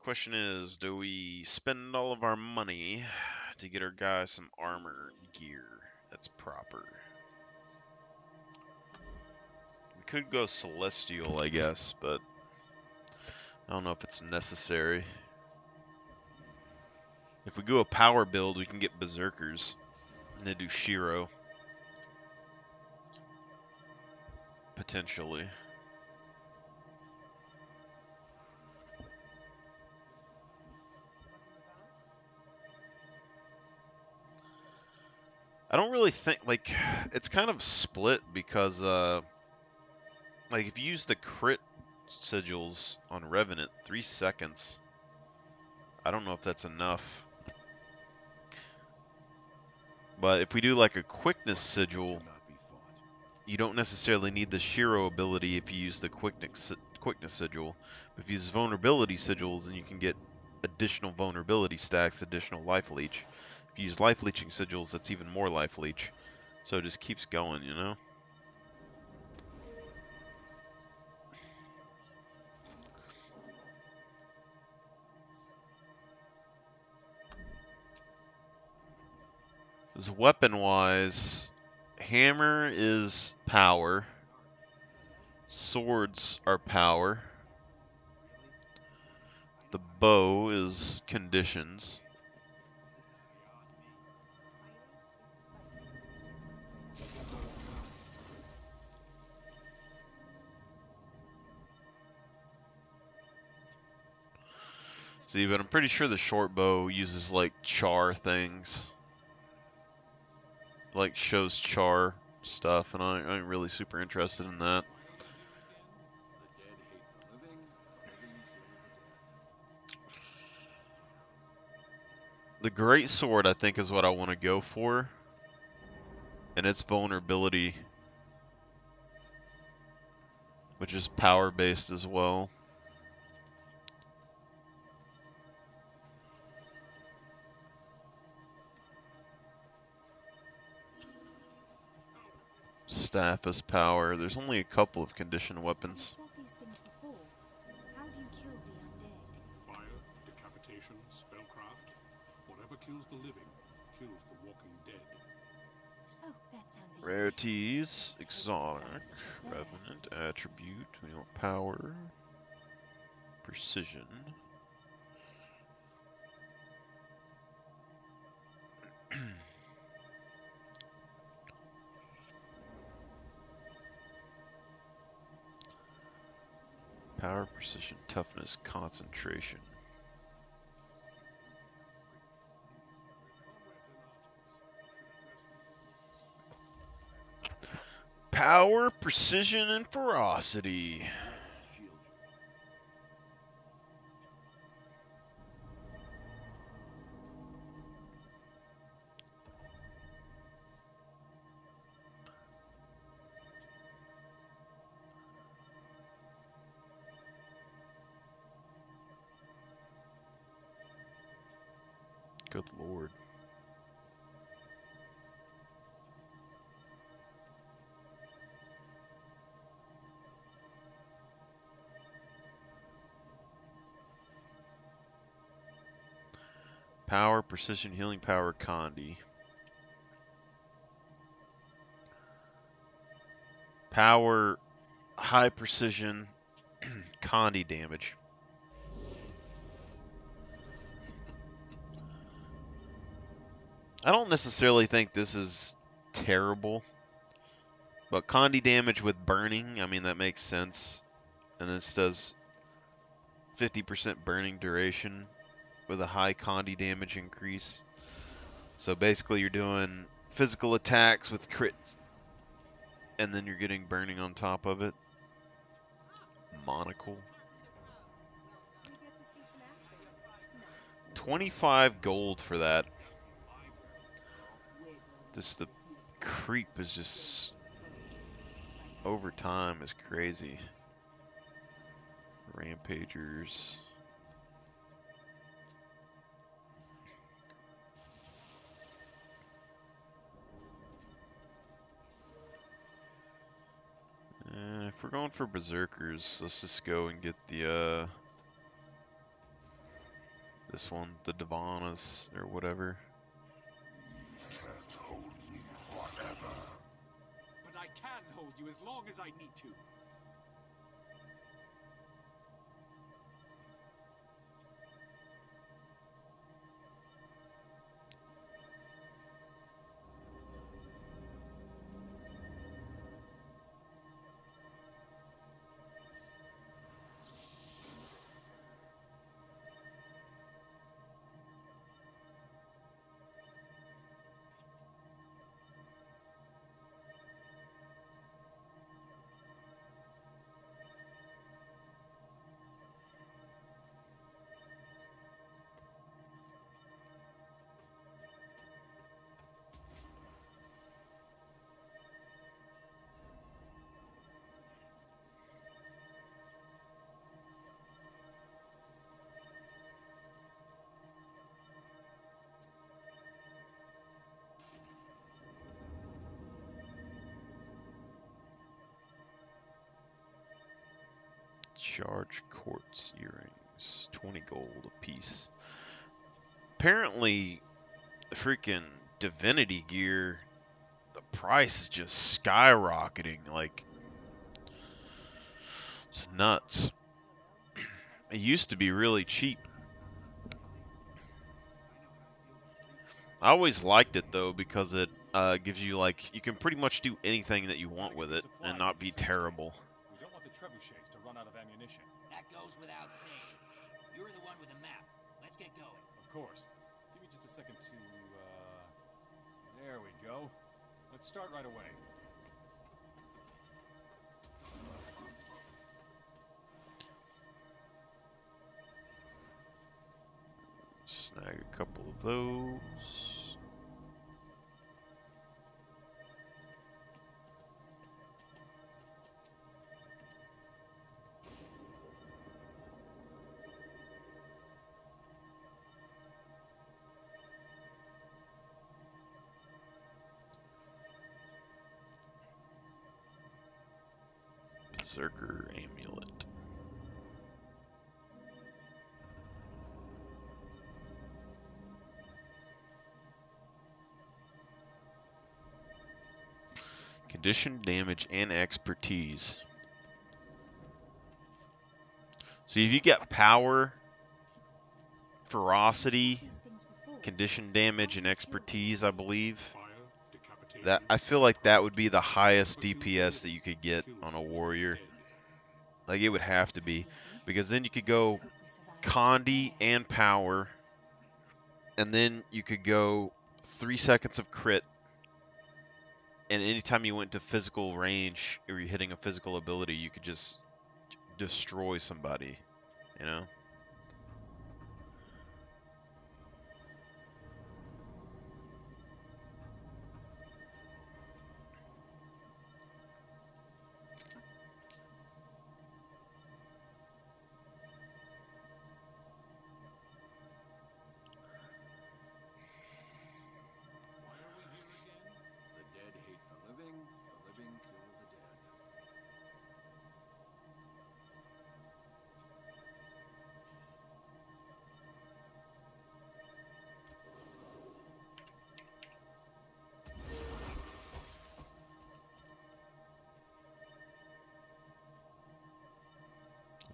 Question is, do we spend all of our money to get our guys some armor and gear that's proper? We could go Celestial, I guess, but I don't know if it's necessary. If we go a power build, we can get Berserkers and then do Shiro. Potentially. I don't really think, like, it's kind of split because, like, if you use the crit sigils on Revenant, 3 seconds, I don't know if that's enough. But if we do, like, a quickness sigil, you don't necessarily need the Shiro ability if you use the quickness sigil. But if you use vulnerability sigils, then you can get additional vulnerability stacks, additional life leech. If you use life leeching sigils, that's even more life leech. So it just keeps going, you know? Because weapon-wise, hammer is power. Swords are power. The bow is conditions. See, but I'm pretty sure the short bow uses, like, char things. Like, shows char stuff, and I ain't really super interested in that. The great sword, I think, is what I want to go for. And its vulnerability, which is power-based as well. staff as power. There's only a couple of conditioned weapons. Fought these things before. How do you kill the undead? Fire, decapitation, spellcraft. Whatever kills the living, kills the walking dead. Oh, that sounds easy. Rarities, exotic, revenant, attribute, we want power, precision. Power, precision, toughness, concentration. Power, precision, and ferocity. Good lord. Power, precision, healing power, Condi. Power, high precision, Condi damage. I don't necessarily think this is terrible, but Condi damage with burning, I mean, that makes sense. And this does 50% burning duration with a high Condi damage increase. So basically you're doing physical attacks with crits, and then you're getting burning on top of it. Monocle. 25 gold for that. This the creep is just over time is crazy. Rampagers. If we're going for berserkers, let's just go and get the this one, the Divanas or whatever. Can't hold me forever. But I can hold you as long as I need to. Charge quartz earrings, 20 gold a piece. Apparently, the freaking divinity gear, the price is just skyrocketing. Like, it's nuts. It used to be really cheap. I always liked it though because it gives you like you can pretty much do anything that you want with it and not be terrible. We don't want the trebuchets to run out of ammunition. That goes without saying. You're the one with the map. Let's get going. Of course. Give me just a second to, there we go. Let's start right away. Snag a couple of those. Berserker Amulet. Condition, damage, and expertise. So if you get power, ferocity, condition damage, and expertise, I believe, that I feel like that would be the highest DPS that you could get on a warrior. Like it would have to be, because then you could go Condi and power, and then you could go 3 seconds of crit, and anytime you went to physical range or you're hitting a physical ability, you could just destroy somebody, you know? The dead hate the living kill the dead.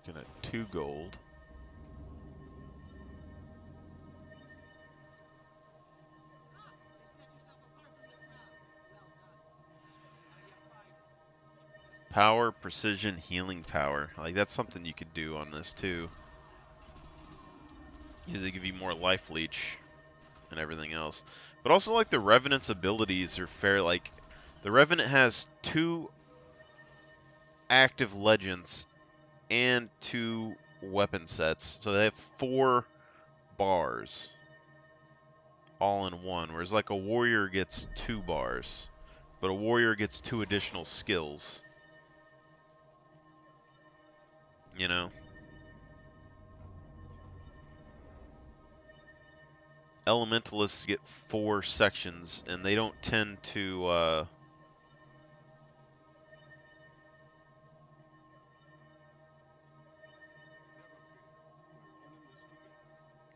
Looking at 2 gold. Power, precision, healing power. Like that's something you could do on this too. They give you more life leech and everything else. But also like the Revenant's abilities are fair. Like the Revenant has 2 active legends and 2 weapon sets. So they have 4 bars all in one. Whereas like a warrior gets 2 bars. But a warrior gets 2 additional skills. You know? Elementalists get 4 sections, and they don't tend to, I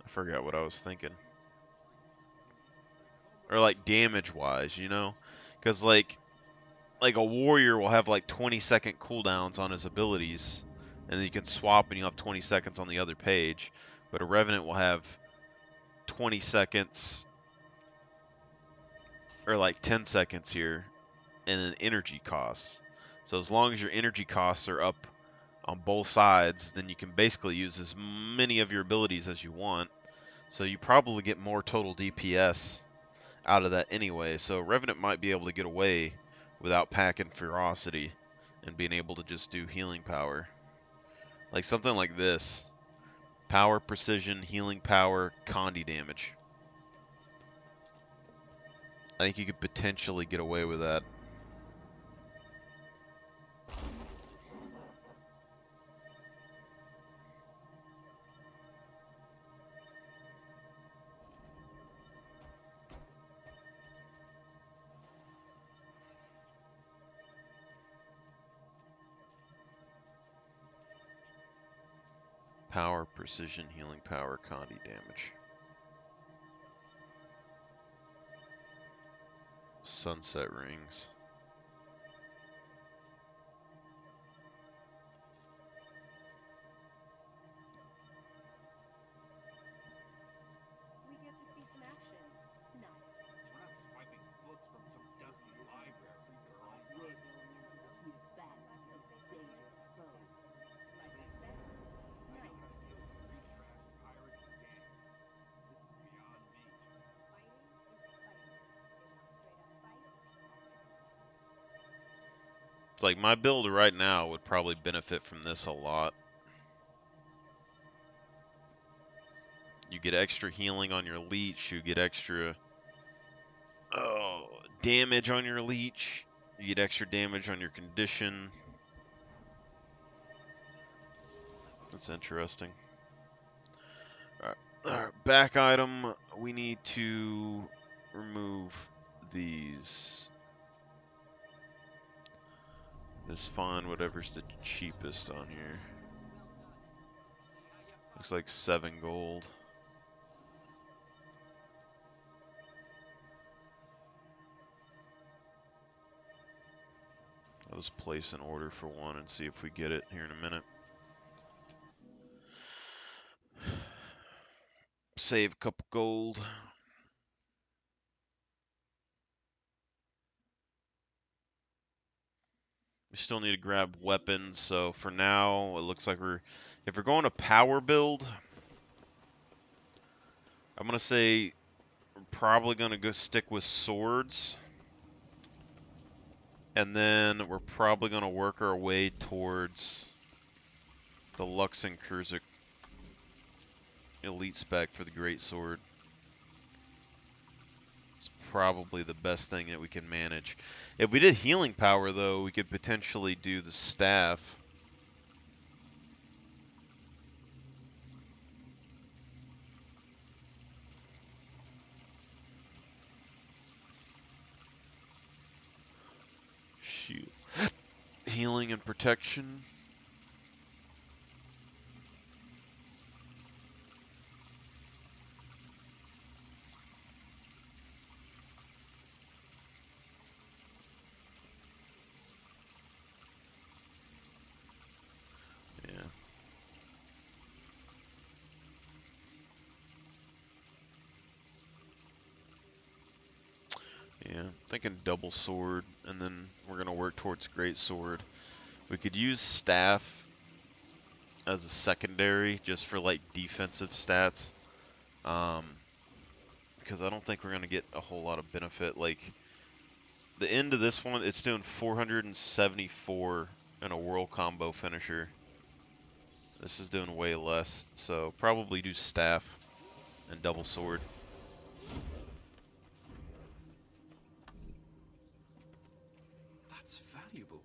forgot what I was thinking. Or like damage-wise, you know? Because like a warrior will have like 20-second cooldowns on his abilities, and then you can swap and you have 20 seconds on the other page. But a Revenant will have 20 seconds, or like 10 seconds here, and an energy cost. So as long as your energy costs are up on both sides, then you can basically use as many of your abilities as you want. So you probably get more total DPS out of that anyway. So Revenant might be able to get away without packing Ferocity and being able to just do healing power. Like something like this. Power, precision, healing power, Condi damage. I think you could potentially get away with that. Power, precision, healing power, Condi damage. Sunset rings. We get to see some action. Nice. We're not swiping books from some dusty library, girl. We're going into the fierce battle with this dangerous foe. Like I said, nice. It's like my build right now would probably benefit from this a lot. You get extra healing on your leech, you get extra damage on your leech, you get extra damage on your condition. That's interesting. Alright, back item, we need to remove these. Just find whatever's the cheapest on here. Looks like 7 gold. I'll just place an order for one and see if we get it here in a minute. Save a couple gold. We still need to grab weapons, so for now, it looks like if we're going to power build, I'm gonna say we're probably gonna go stick with swords, and then we're probably gonna work our way towards the Luxon Cruiser elite spec for the great sword. It's probably the best thing that we can manage. If we did healing power, though, we could potentially do the staff. Shoot. Healing and protection. Yeah. Yeah, thinking double sword, and then we're going to work towards great sword. We could use staff as a secondary just for like defensive stats, because I don't think we're going to get a whole lot of benefit. Like the end of this one, it's doing 474 in a whirl combo finisher. This is doing way less, so probably do staff and double sword. That's valuable.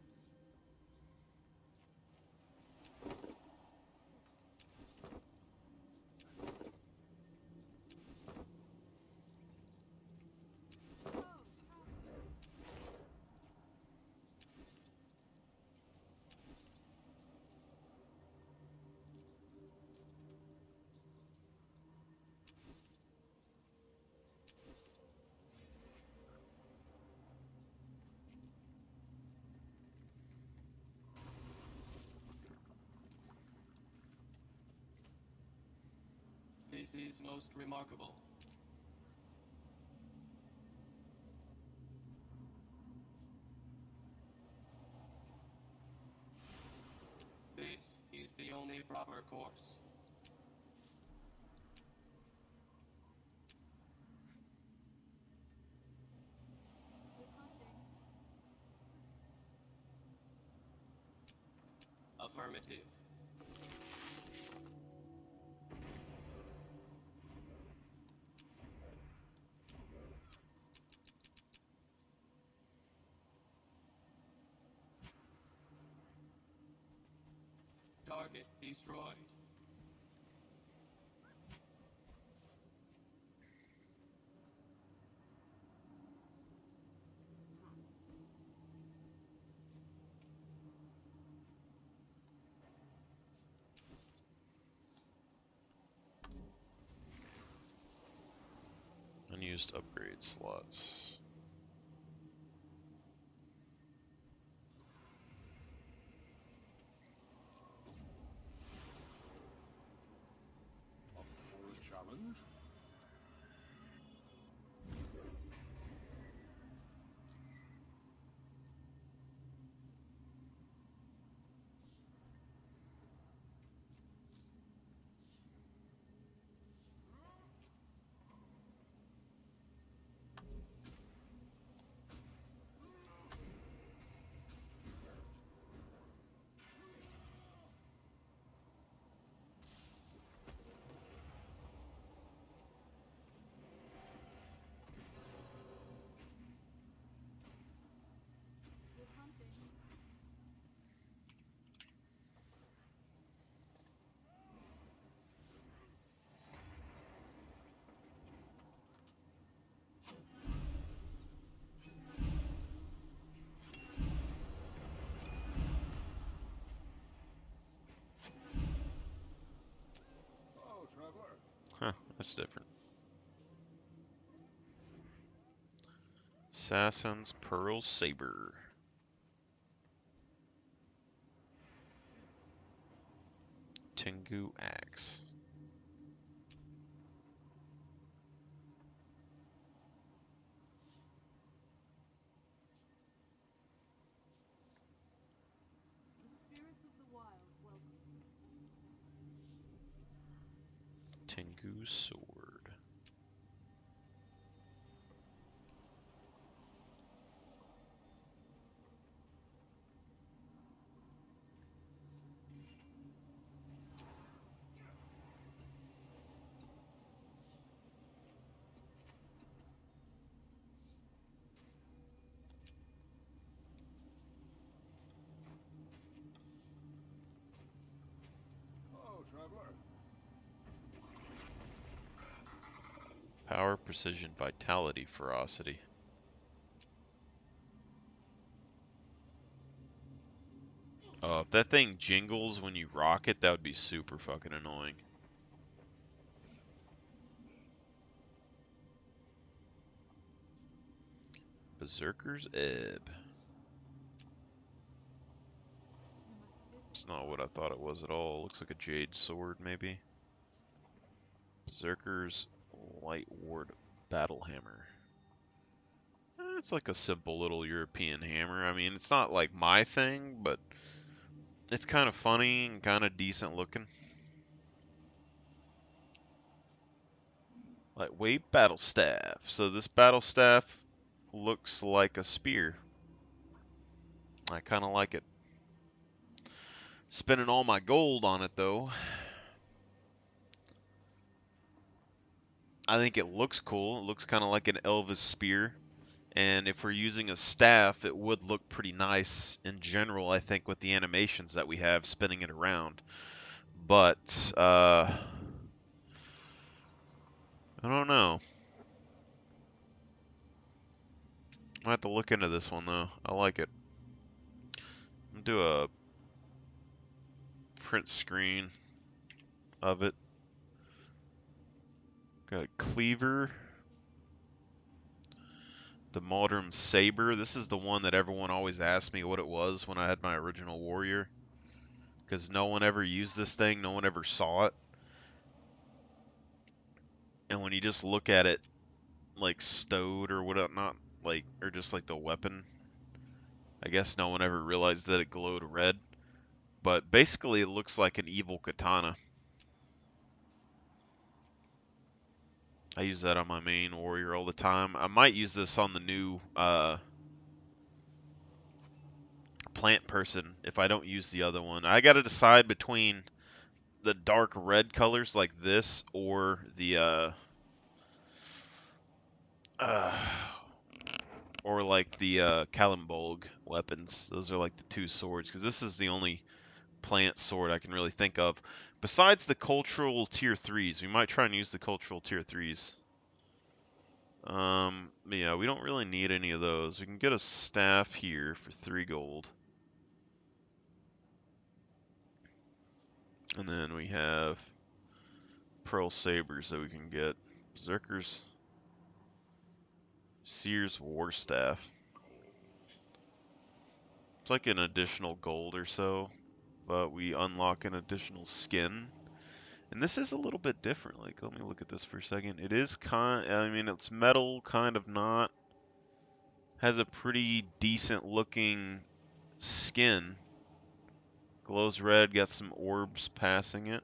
This is most remarkable. This is the only proper course. Affirmative. Target destroyed. Unused upgrade slots. Up for a challenge? That's different. Assassin's Pearl Saber. Tengu Axe. Tengu Sword. Hello, traveler. Power, precision, vitality, ferocity. Oh, if that thing jingles when you rock it, that would be super fucking annoying. Berserker's Ebb. It's not what I thought it was at all. It looks like a jade sword, maybe. Berserker's Light Ward Battle Hammer. It's like a simple little European hammer. I mean, it's not like my thing, but it's kind of funny and kind of decent looking. Lightweight battle staff. So this battle staff looks like a spear. I kind of like it. Spending all my gold on it though. I think it looks cool. It looks kind of like an Elvis spear. And if we're using a staff, it would look pretty nice in general, I think, with the animations that we have spinning it around. But, I don't know. I have to look into this one, though. I like it. I'm gonna do a print screen of it. Got a cleaver. The modern saber. This is the one that everyone always asked me what it was when I had my original warrior. Because no one ever used this thing. No one ever saw it. And when you just look at it, like stowed or whatnot, like, or just like the weapon, I guess no one ever realized that it glowed red. But basically, it looks like an evil katana. I use that on my main warrior all the time. I might use this on the new plant person if I don't use the other one. I gotta decide between the dark red colors like this or the uh, or like the Kalimbolg weapons. Those are like the two swords, because this is the only plant sword I can really think of. Besides the cultural tier 3s, we might try and use the cultural tier 3s. Yeah, we don't really need any of those. We can get a staff here for 3 gold. And then we have pearl sabers that we can get. Berserkers. Seer's war staff. It's like an additional gold or so, but we unlock an additional skin. And this is a little bit different. Like, let me look at this for a second. It is I mean, it's metal, kind of not. Has a pretty decent looking skin. Glows red, got some orbs passing it.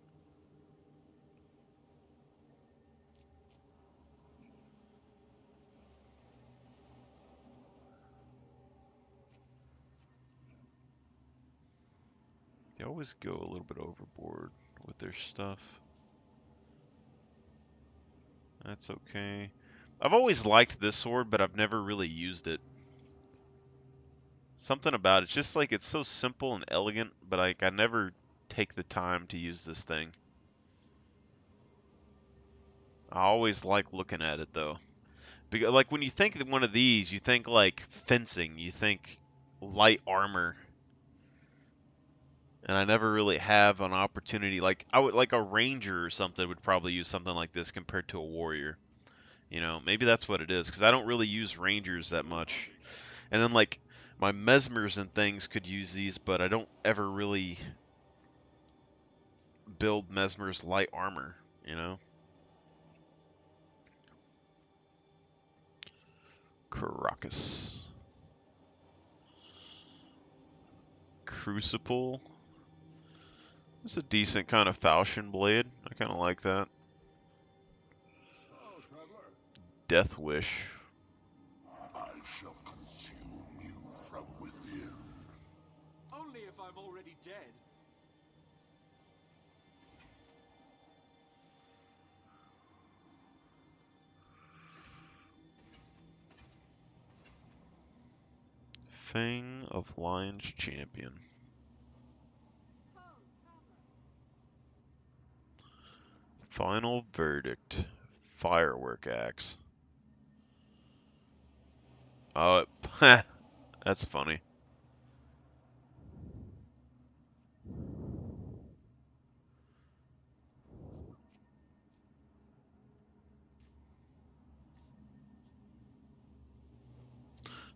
They always go a little bit overboard with their stuff. That's okay. I've always liked this sword, but I've never really used it. Something about it, it's just like it's so simple and elegant, but I never take the time to use this thing. I always like looking at it though. Because like when you think of one of these, you think like fencing, you think light armor. and I never really have an opportunity. Like I would like a ranger or something would probably use something like this compared to a warrior. You know, maybe that's what it is because I don't really use rangers that much. And then like my mesmers and things could use these, but I don't ever really build mesmers light armor. You know, Caracas, Crucible. It's a decent kind of falchion blade. I kind of like that. Death Wish. I shall consume you from within. Only if I'm already dead. Fang of Lion's Champion. Final Verdict. Firework Axe. Oh, that's funny.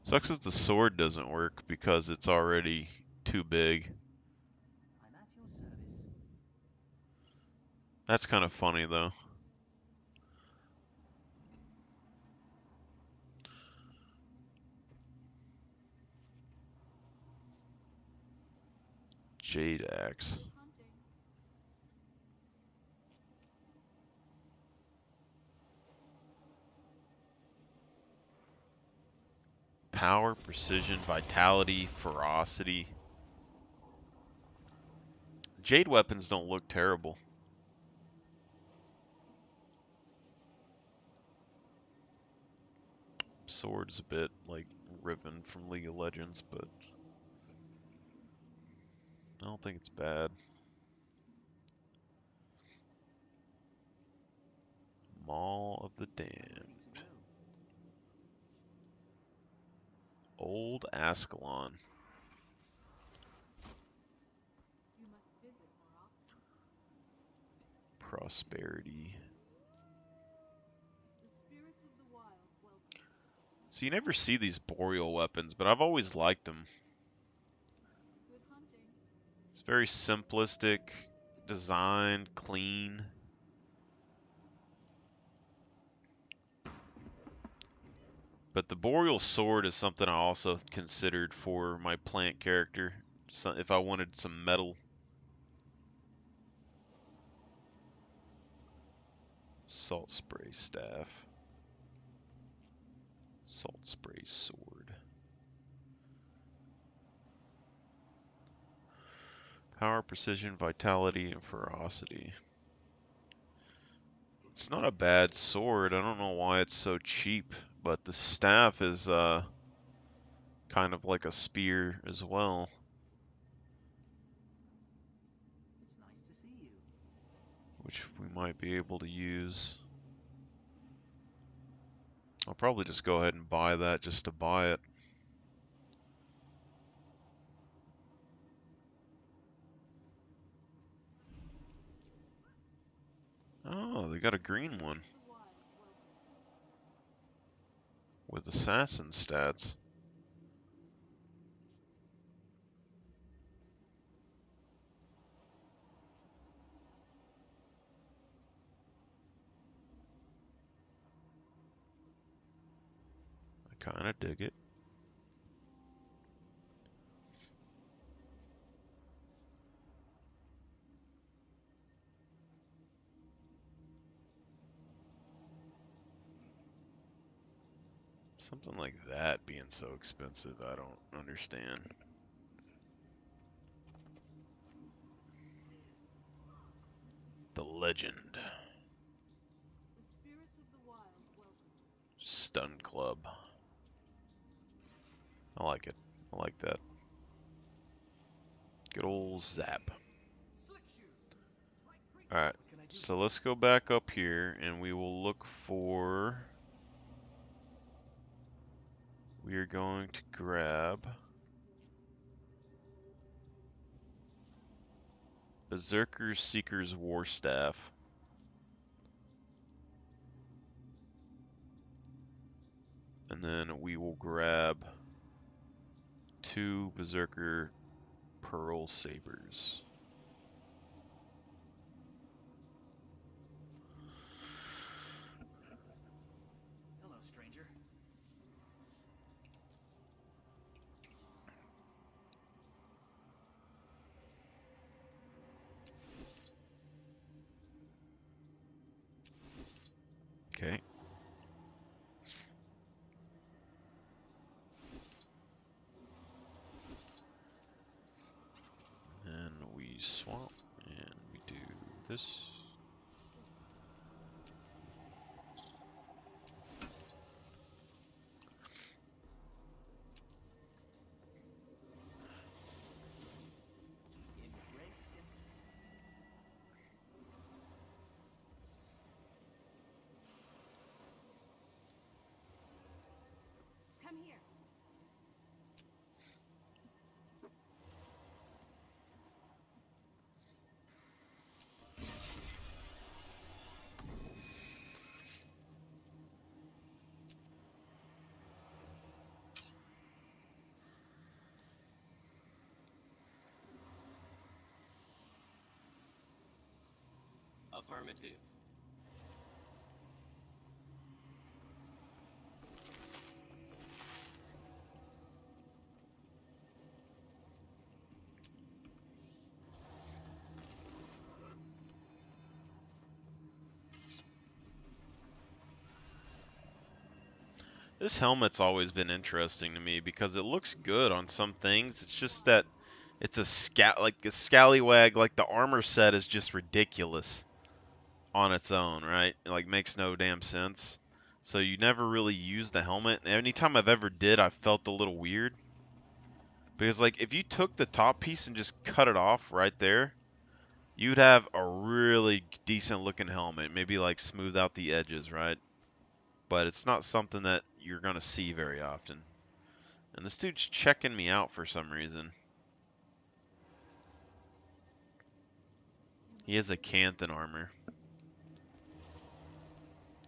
Sucks that the sword doesn't work because it's already too big. I'm at your service. That's kind of funny though. Jade Axe. Power, precision, vitality, ferocity. Jade weapons don't look terrible. Sword's a bit like Riven from League of Legends, but I don't think it's bad. Maul of the Damned. Old Ascalon. Prosperity. So you never see these boreal weapons, but I've always liked them. It's very simplistic, designed, clean. But the boreal sword is something I also considered for my plant character. So if I wanted some metal. Salt spray staff. Salt spray sword. Power, precision, vitality, and ferocity. It's not a bad sword. I don't know why it's so cheap, but the staff is kind of like a spear as well. It's nice to see you. Which we might be able to use. I'll probably just go ahead and buy that just to buy it. Oh, they got a green one. With assassin stats. I kinda dig it. Something like that being so expensive, I don't understand. The Legend. Stun Club. I like it. I like that. Good old zap. Alright, so let's go back up here and we will look for... We are going to grab Berserker's Seeker's War Staff. And then we will grab 2 Berserker Pearl Sabers. Hello, stranger. Okay. And we swap, and we do this. Come here. Affirmative. This helmet's always been interesting to me because it looks good on some things. It's just that it's a scallywag. Like the armor set is just ridiculous on its own, right? It like makes no damn sense. So you never really use the helmet. And anytime I've ever did, I felt a little weird because like if you took the top piece and just cut it off right there, you'd have a really decent looking helmet. Maybe like smooth out the edges, right? But it's not something that you're gonna see very often. And this dude's checking me out for some reason. He has a Canthan armor.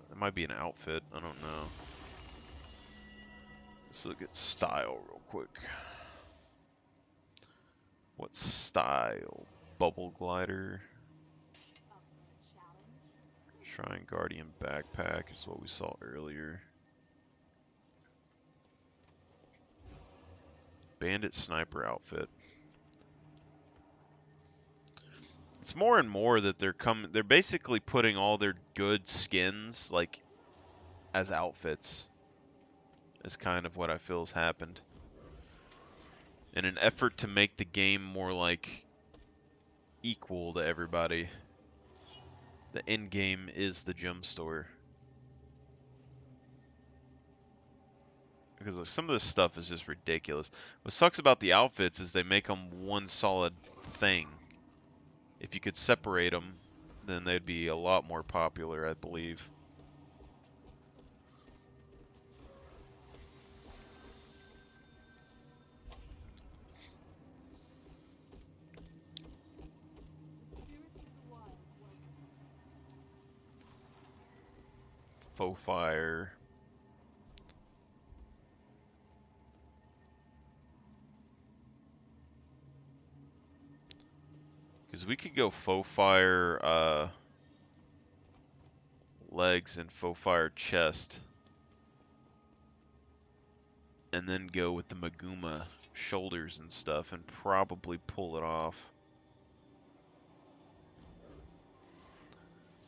That might be an outfit. I don't know. Let's look at style real quick. What style? Bubble glider. Shrine Guardian backpack is what we saw earlier. Bandit sniper outfit. It's more and more that they're basically putting all their good skins like as outfits. Is kind of what I feel has happened. In an effort to make the game more like equal to everybody. The end game is the gem store. Because like, some of this stuff is just ridiculous. What sucks about the outfits is they make them one solid thing. If you could separate them, then they'd be a lot more popular, I believe. Faux fire. Because we could go faux fire legs and faux fire chest. And then go with the Maguma shoulders and stuff and probably pull it off.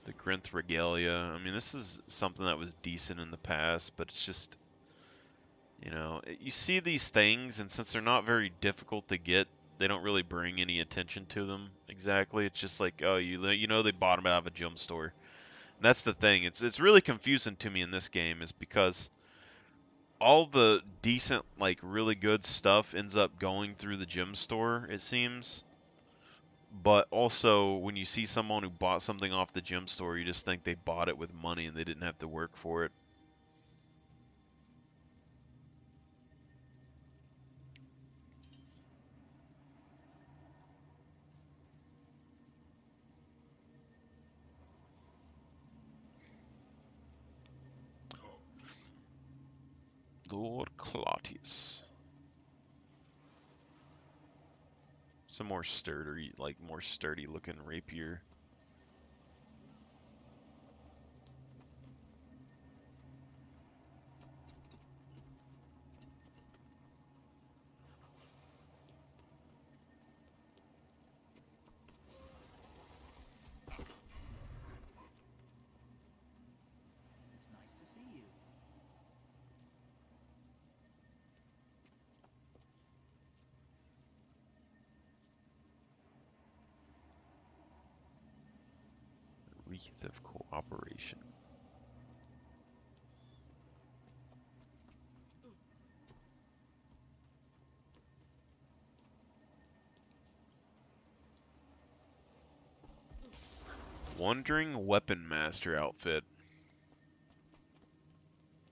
The Grinth Regalia. I mean, this is something that was decent in the past, but it's just, you know, you see these things, and since they're not very difficult to get, they don't really bring any attention to them exactly. It's just like, oh, you know they bought them out of a gem store. And that's the thing. It's really confusing to me in this game is because all the decent, like, really good stuff ends up going through the gem store, it seems. But also, when you see someone who bought something off the gem store, you just think they bought it with money and they didn't have to work for it. Lord Claudius. Some more sturdy, like more sturdy looking rapier. It's nice to see you. Wreath of Cooperation. Wandering Weapon Master outfit.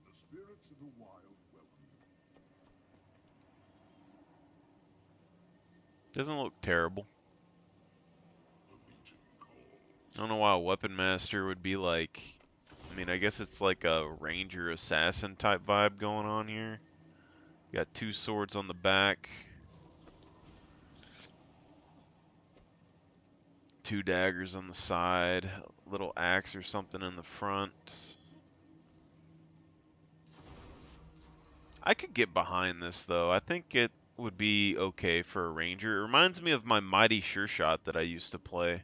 The spirits of the wild welcome you. Doesn't look terrible. The Legion calls. I don't know why a Weapon Master would be like... I mean, I guess it's like a Ranger Assassin type vibe going on here. You got 2 swords on the back. 2 daggers on the side. A little axe or something in the front. I could get behind this, though. I think it would be okay for a Ranger. It reminds me of my Mighty Sure Shot that I used to play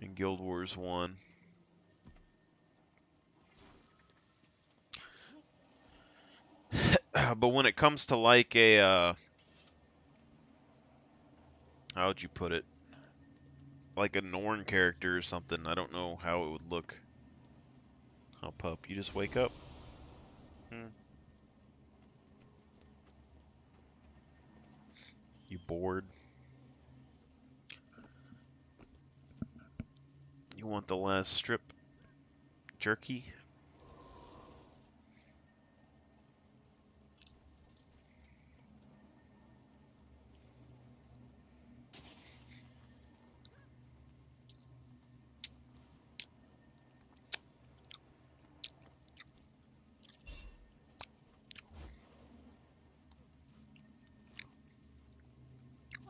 in Guild Wars 1. But when it comes to like a, how would you put it? Like a Norn character or something, I don't know how it would look. Oh, pup, you just wake up? You bored? You want the last strip? Jerky?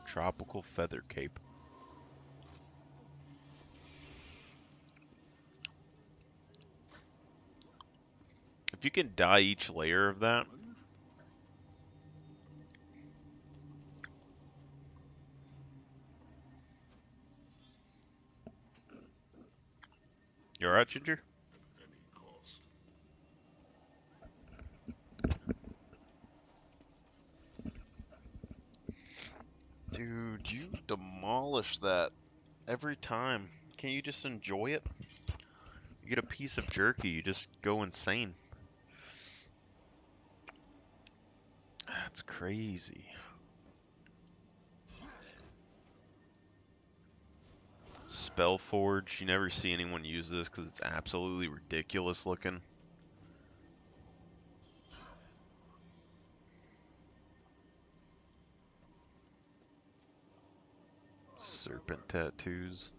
Tropical Feather Cape. If you can dye each layer of that. You alright, Ginger? Any cost. Dude, you demolish that every time. Can't you just enjoy it? You get a piece of jerky, you just go insane. That's crazy. Spellforge, you never see anyone use this because it's absolutely ridiculous looking. Serpent tattoos.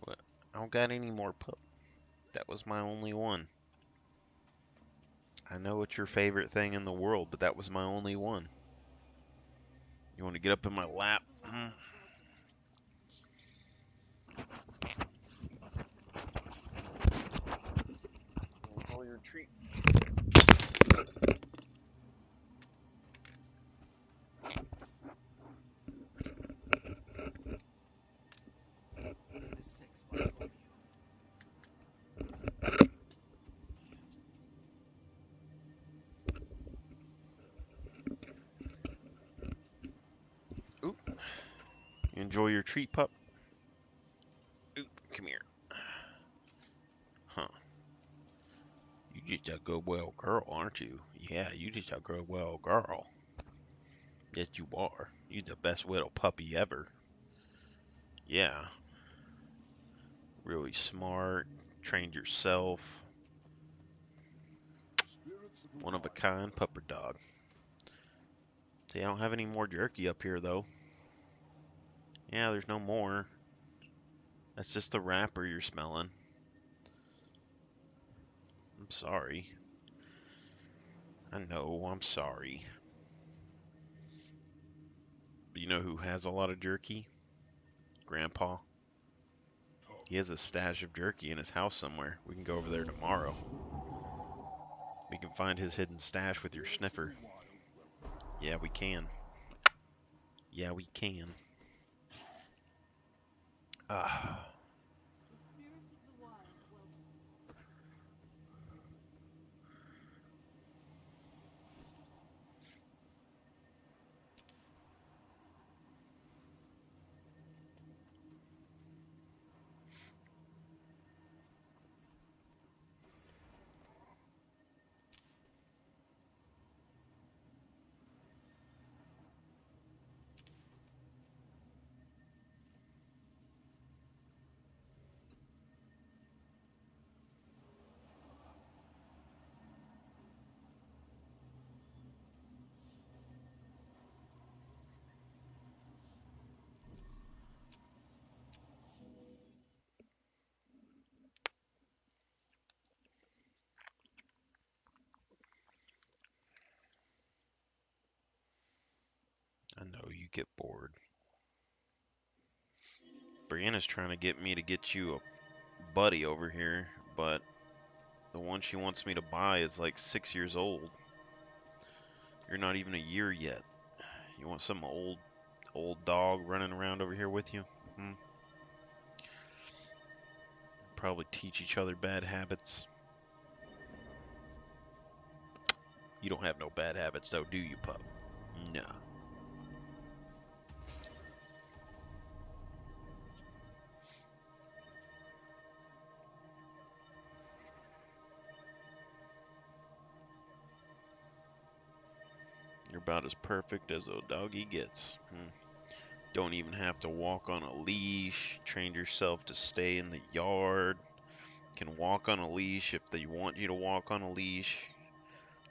What? I don't got any more pup. That was my only one. I know it's your favorite thing in the world, but that was my only one. You want to get up in my lap? Enjoy your treat. May the Six watch over you. Oop. You enjoy your treat, pup? Oop, come here. Huh. You just a good well girl, aren't you? Yeah, you just a good well girl. Yes, you are. You're the best little puppy ever. Yeah. Really smart. Trained yourself. One of a kind pupper dog. See, I don't have any more jerky up here, though. Yeah, there's no more. That's just the wrapper you're smelling. I'm sorry. I know, I'm sorry. But you know who has a lot of jerky? Grandpa. He has a stash of jerky in his house somewhere. We can go over there tomorrow. We can find his hidden stash with your sniffer. Yeah, we can. Yeah, we can. Ah. I know you get bored. Brianna's trying to get me to get you a buddy over here, but the one she wants me to buy is like 6 years old. You're not even a year yet. You want some old dog running around over here with you? Hmm? Probably teach each other bad habits. You don't have no bad habits though, do you, pup? No. You're about as perfect as a doggy gets. Don't even have to walk on a leash. Train yourself to stay in the yard. Can walk on a leash if they want you to walk on a leash.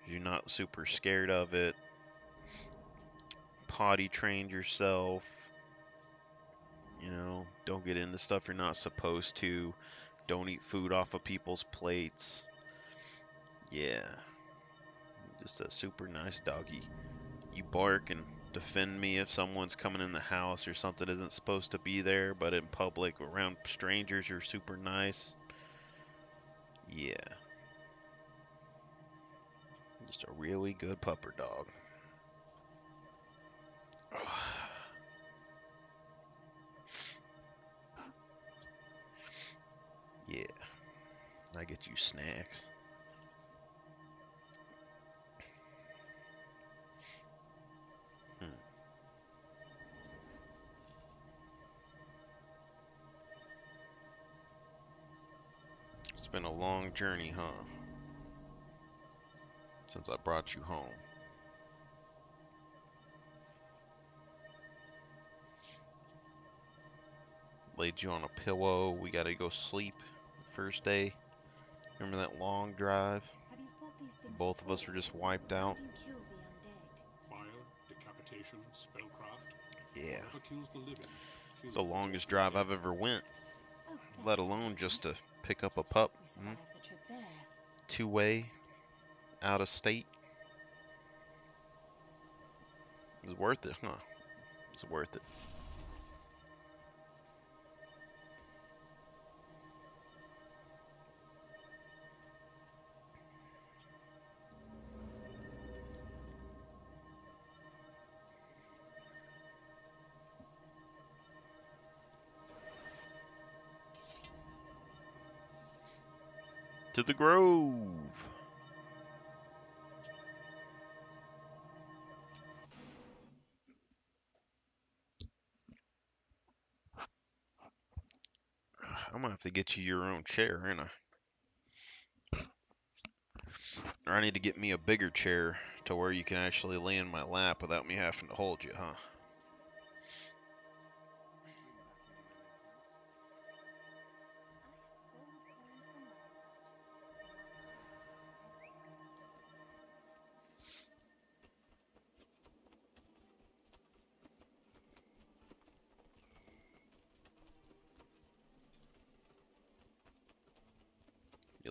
You're not super scared of it. Potty trained yourself. You know, don't get into stuff you're not supposed to. Don't eat food off of people's plates. Yeah. Just a super nice doggy. You bark and defend me if someone's coming in the house or something isn't supposed to be there, but in public around strangers you're super nice. Yeah. Just a really good pupper dog. Yeah. I get you snacks. It's been a long journey, huh? Since I brought you home. Laid you on a pillow. We gotta go sleep. First day. Remember that long drive? Both of us were just wiped out. Fire, decapitation, spellcraft. Yeah. Whatever kills the living, It's the longest drive I've ever went. Let alone just to pick up a pup. Two-way, out of state. It was worth it, huh? It's worth it. To the grove. I'm gonna have to get you your own chair, ain't I? Or I need to get me a bigger chair to where you can actually lay in my lap without me having to hold you, huh?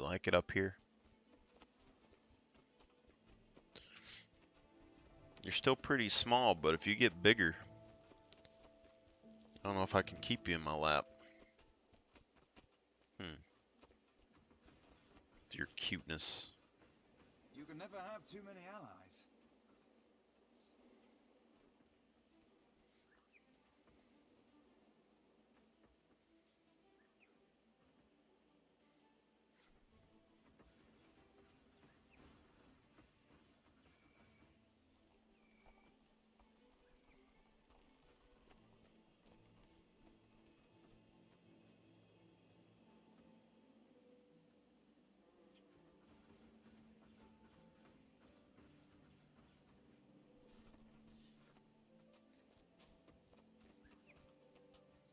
like it up here? You're still pretty small, but if you get bigger, I don't know if I can keep you in my lap. Your cuteness. You can never have too many allies.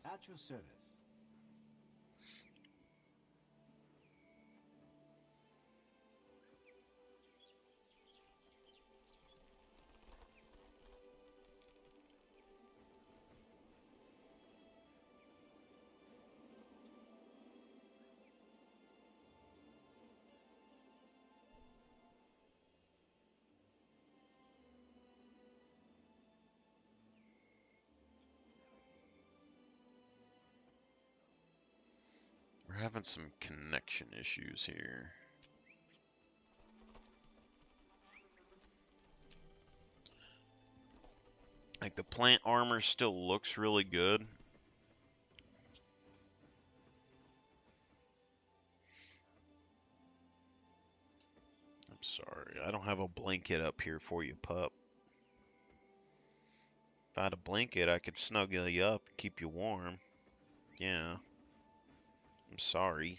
At your service. We're having some connection issues here. Like the plant armor still looks really good. I'm sorry, I don't have a blanket up here for you, pup. If I had a blanket, I could snuggle you up and keep you warm. Yeah. I'm sorry.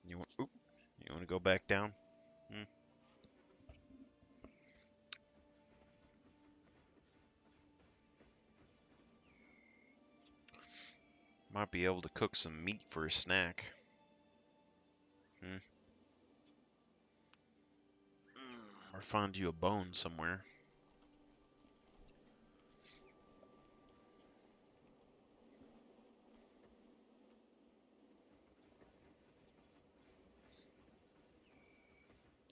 You want to go back down? Might be able to cook some meat for a snack. Or find you a bone somewhere.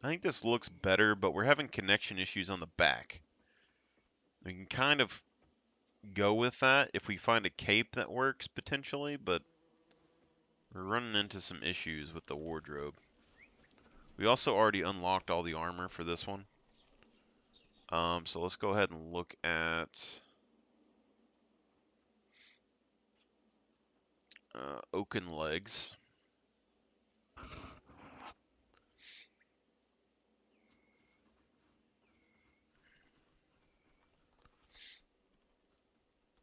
I think this looks better, but we're having connection issues on the back. We can kind of go with that if we find a cape that works, potentially, but we're running into some issues with the wardrobe. We also already unlocked all the armor for this one. So let's go ahead and look at oaken legs.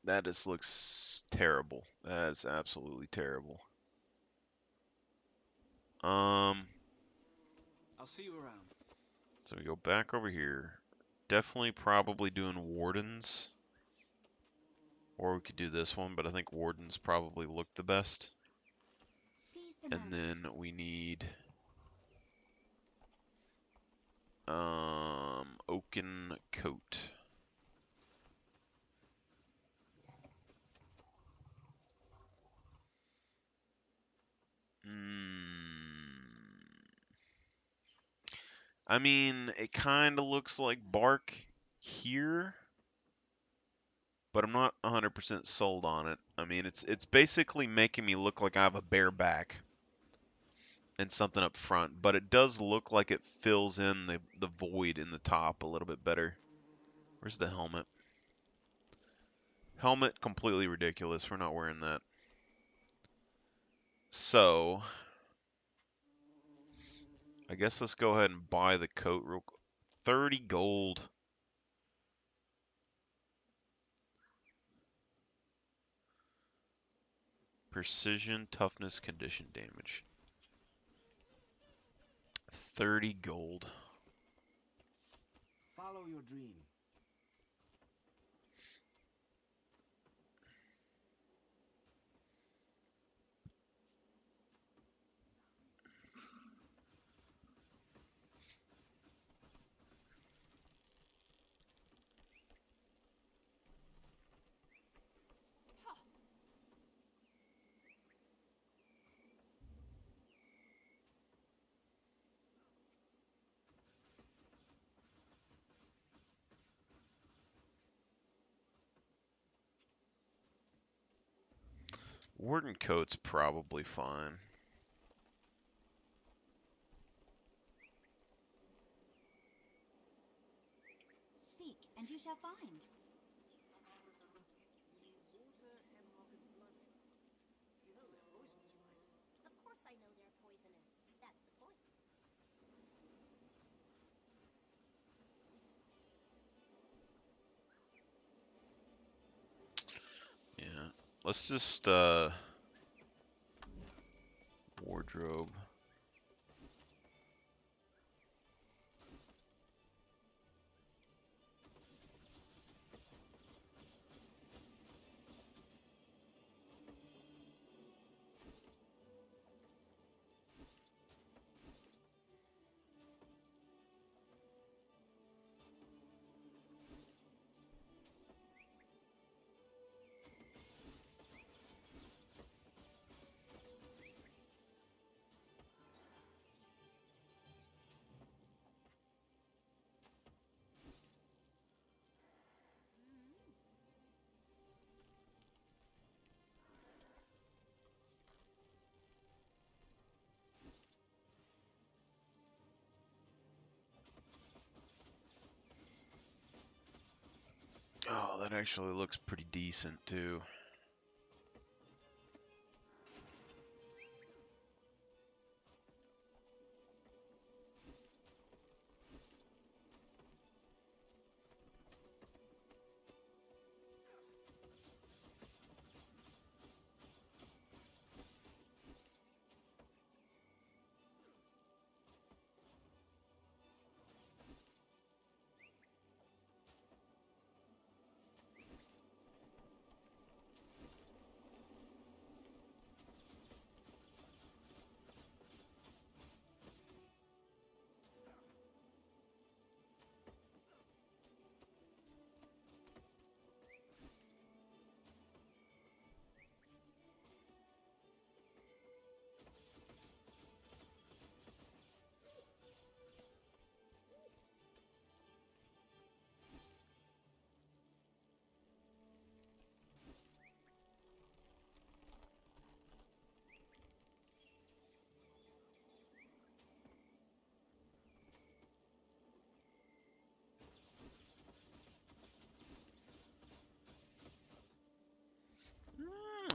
That just looks terrible. That is absolutely terrible. I'll see you around. So we go back over here. Definitely probably doing wardens. Or we could do this one, but I think wardens probably look the best. And then we need oaken coat. I mean, it kind of looks like bark here, but I'm not 100% sold on it. I mean, it's basically making me look like I have a bare back and something up front, but it does look like it fills in the void in the top a little bit better. Where's the helmet? Helmet, completely ridiculous. We're not wearing that. So, I guess let's go ahead and buy the coat real quick. 30 gold. Precision, toughness, condition damage. 30 gold. Follow your dream. Warden coat's probably fine. Seek, and you shall find. Of course I know they're poisonous. That's the point. Yeah. Let's just wardrobe. Oh, that actually looks pretty decent too.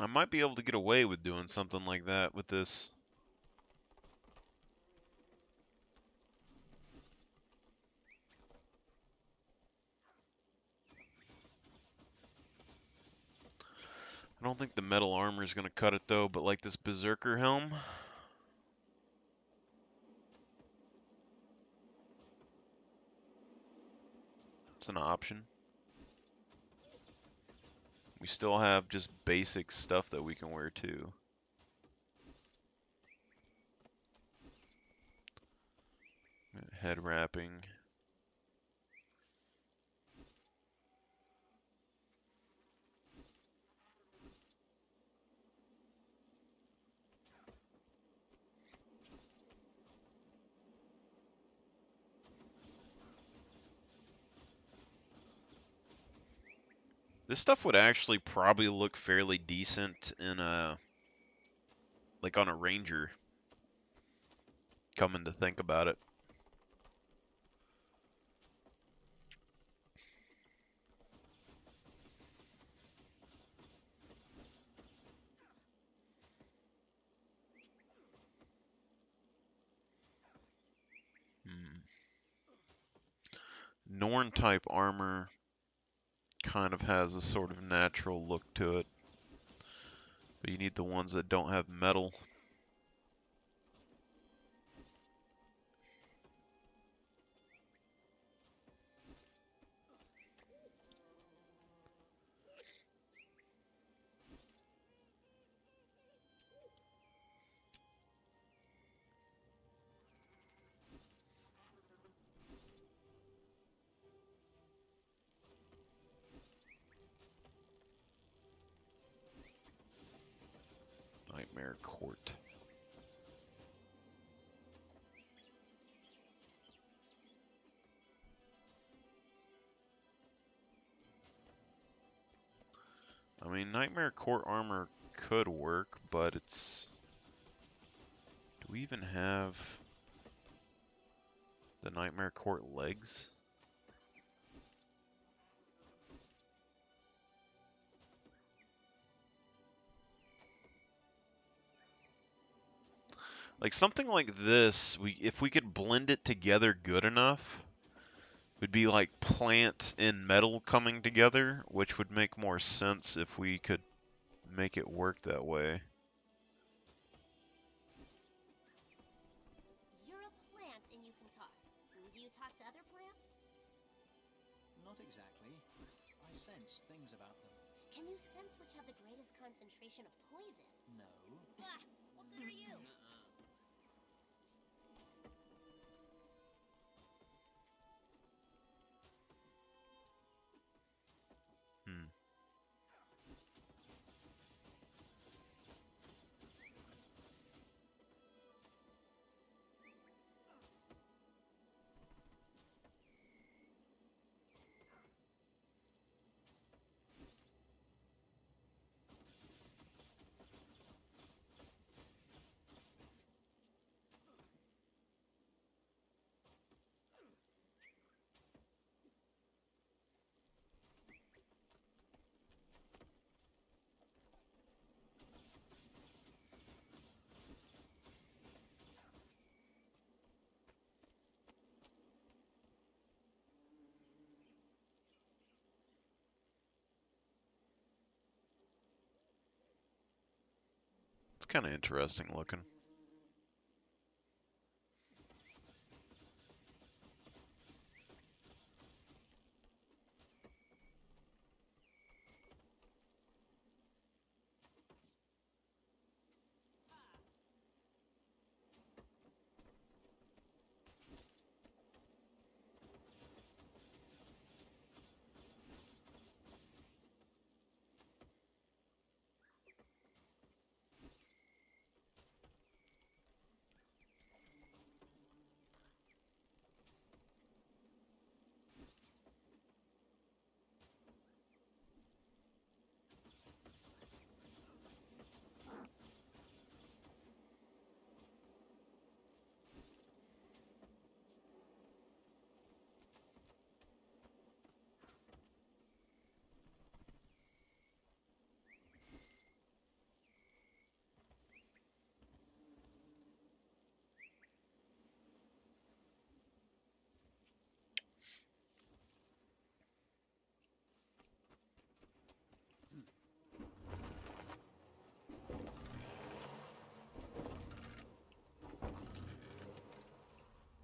I might be able to get away with doing something like that with this. I don't think the metal armor is going to cut it though, but like this berserker helm, it's an option. We still have just basic stuff that we can wear too. Head wrapping. This stuff would actually probably look fairly decent in a, like on a ranger, coming to think about it. Norn type armor kind of has a sort of natural look to it, but you need the ones that don't have metal. Nightmare Court. I mean, Nightmare Court armor could work, but it's... Do we even have the Nightmare Court legs? Like something like this, if we could blend it together good enough, would be like plant and metal coming together, which would make more sense if we could make it work that way. You're a plant and you can talk. Do you talk to other plants? Not exactly. I sense things about them. Can you sense which have the greatest concentration of poison? No. Ah, what good are you? Hmm. It's kind of interesting looking.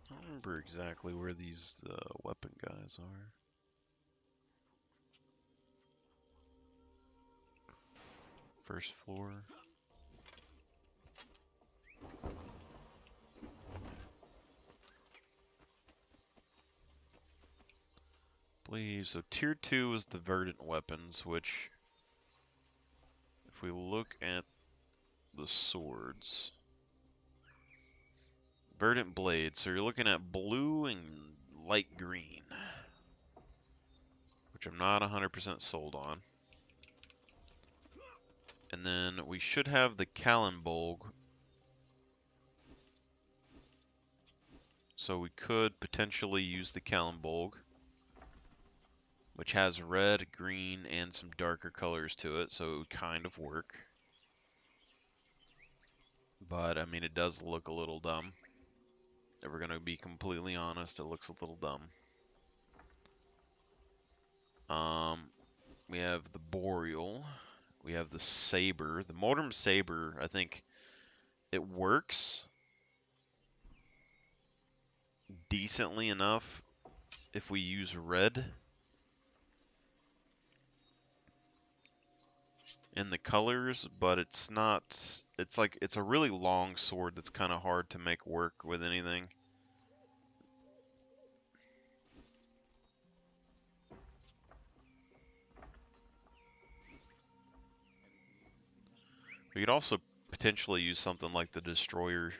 I don't remember exactly where these weapon guys are. First floor. Believe so. Tier 2 is the verdant weapons, which, if we look at the swords, verdant blades. So you're looking at blue and light green, which I'm not 100% sold on. And then we should have the Kallenbolg. So we could potentially use the Kallenbolg, which has red, green, and some darker colors to it, so it would kind of work. But, I mean, it does look a little dumb. If we're going to be completely honest, it looks a little dumb. We have the Boreal. We have the Saber. The Modern Saber, I think it works decently enough if we use red in the colors, but it's not, it's like, it's a really long sword that's kind of hard to make work with anything. We could also potentially use something like the Destroyer.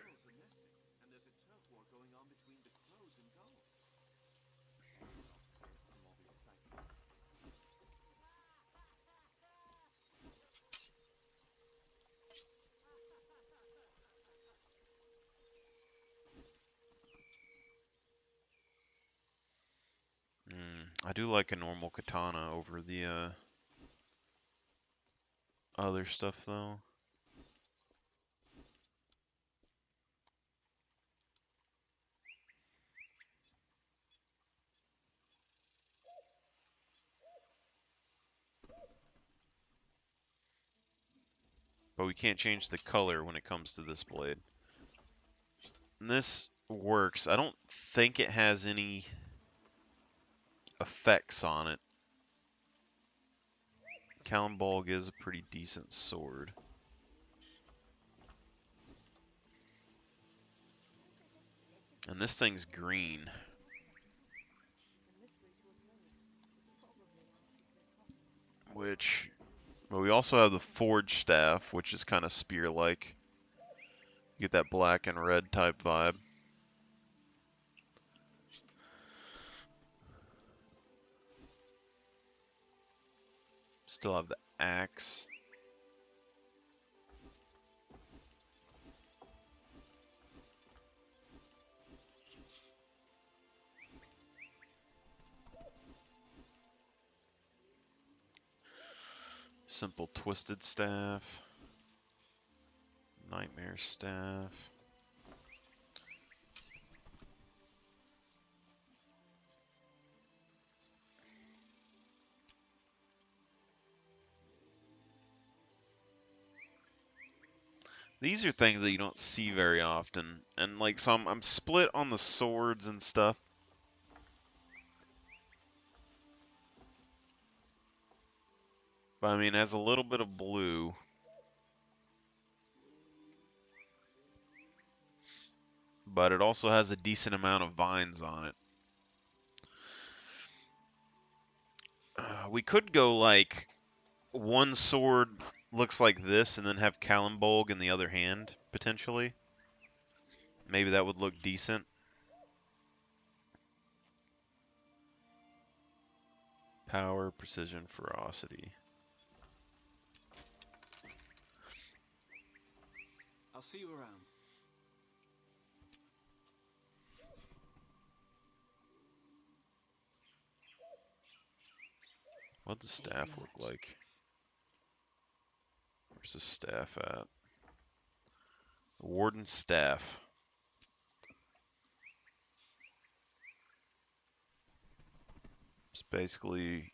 I do like a normal katana over the other stuff though. But we can't change the color when it comes to this blade. And this works. I don't think it has any effects on it. Kalimbolg is a pretty decent sword. And this thing's green. Which, but we also have the forge staff, which is kind of spear-like. You get that black and red type vibe. Still have the axe. Simple twisted staff. Nightmare staff. These are things that you don't see very often, and like so I'm split on the swords and stuff. But I mean, it has a little bit of blue. But it also has a decent amount of vines on it. We could go like one sword looks like this and then have Kalimbolg in the other hand, potentially. Maybe that would look decent. Power, precision, ferocity. I'll see you around. What does the staff look like? Where's the staff at? The Warden's staff. It's basically,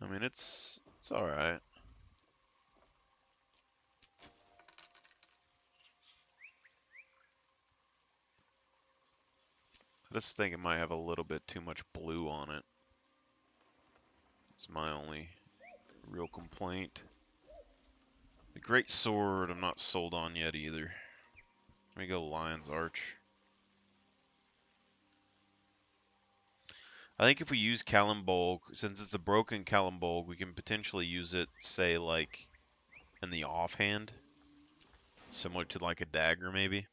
I mean, it's all right. I just think it might have a little bit too much blue on it. It's my only real complaint. The great sword, I'm not sold on yet either. Let me go Lion's Arch. I think if we use Kalimbolg, since it's a broken Kalimbolg, we can potentially use it, say, like, in the offhand. Similar to, like, a dagger, maybe.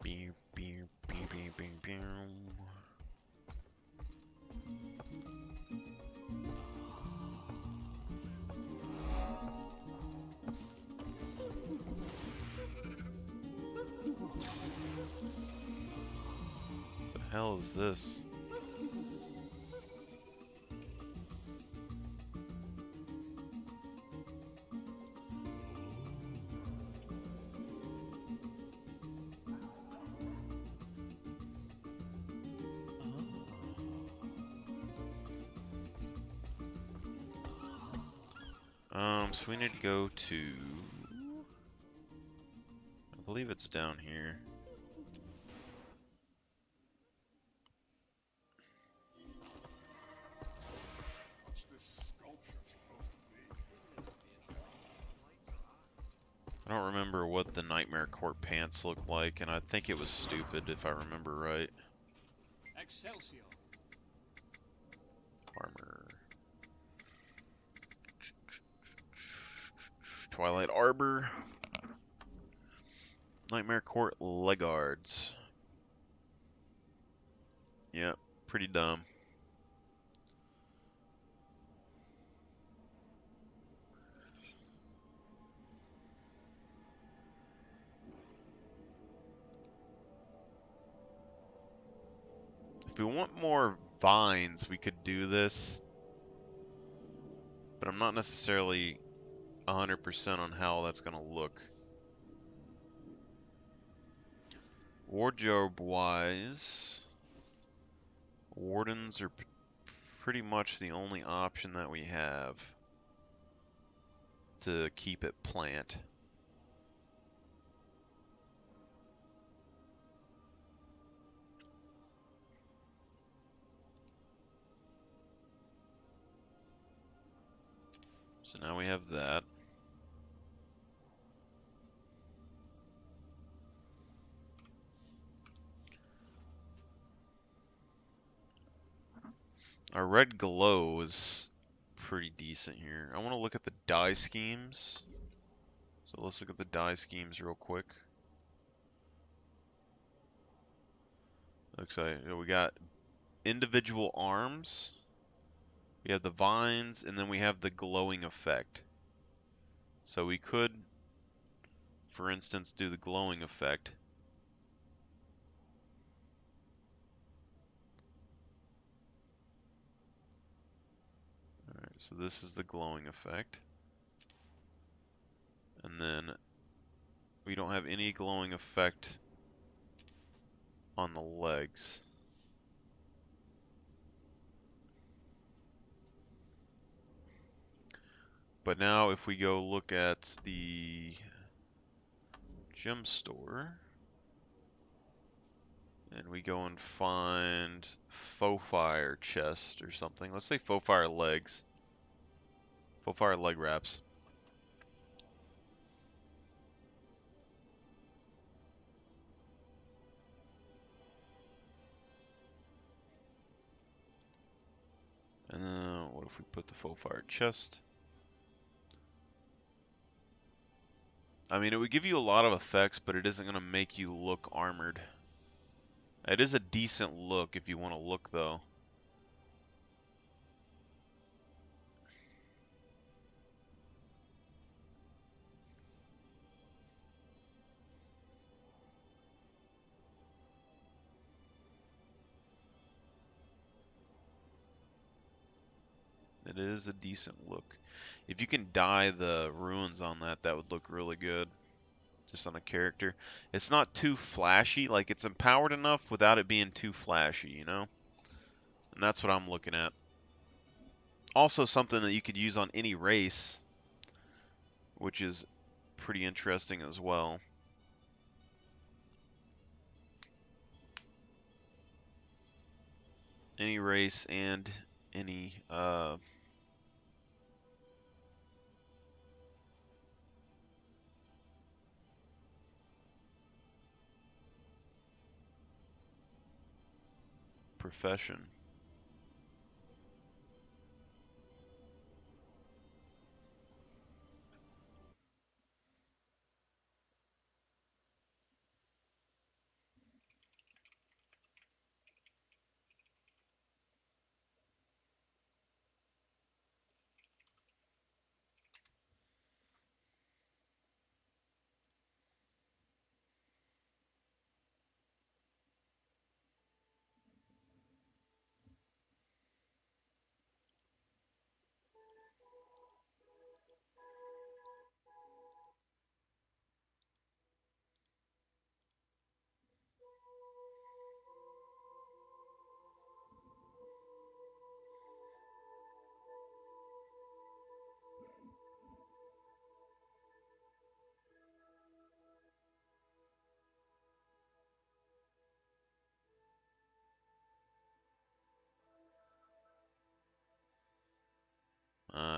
Beep, beep, beep, beep, beep, beep. The hell is this? So we need to go to, I believe it's down here. What's this sculpture supposed to be? I don't remember what the Nightmare Court pants look like, and I think it was stupid if I remember right. Excelsior. Armor. Twilight Arbor. Nightmare Court Legards. Yep, pretty dumb. we want more vines, we could do this, but I'm not necessarily 100% on how that's going to look. Wardrobe-wise, wardens are pretty much the only option that we have to keep it plant. So now we have that. Our red glow is pretty decent here. I want to look at the dye schemes. So let's look at the dye schemes real quick. Looks like we got individual arms. We have the vines, and then we have the glowing effect. So we could, for instance, do the glowing effect. Alright, so this is the glowing effect. And then we don't have any glowing effect on the legs. But now if we go look at the gem store, and we go and find faux fire chest or something. Let's say faux fire legs. Faux fire leg wraps. And then what if we put the faux fire chest? I mean, it would give you a lot of effects, but it isn't going to make you look armored. It is a decent look if you want to look, though. It is a decent look. If you can dye the runes on that, that would look really good. Just on a character. It's not too flashy, like it's empowered enough without it being too flashy, you know? And that's what I'm looking at. Also something that you could use on any race, which is pretty interesting as well. Any race and any profession.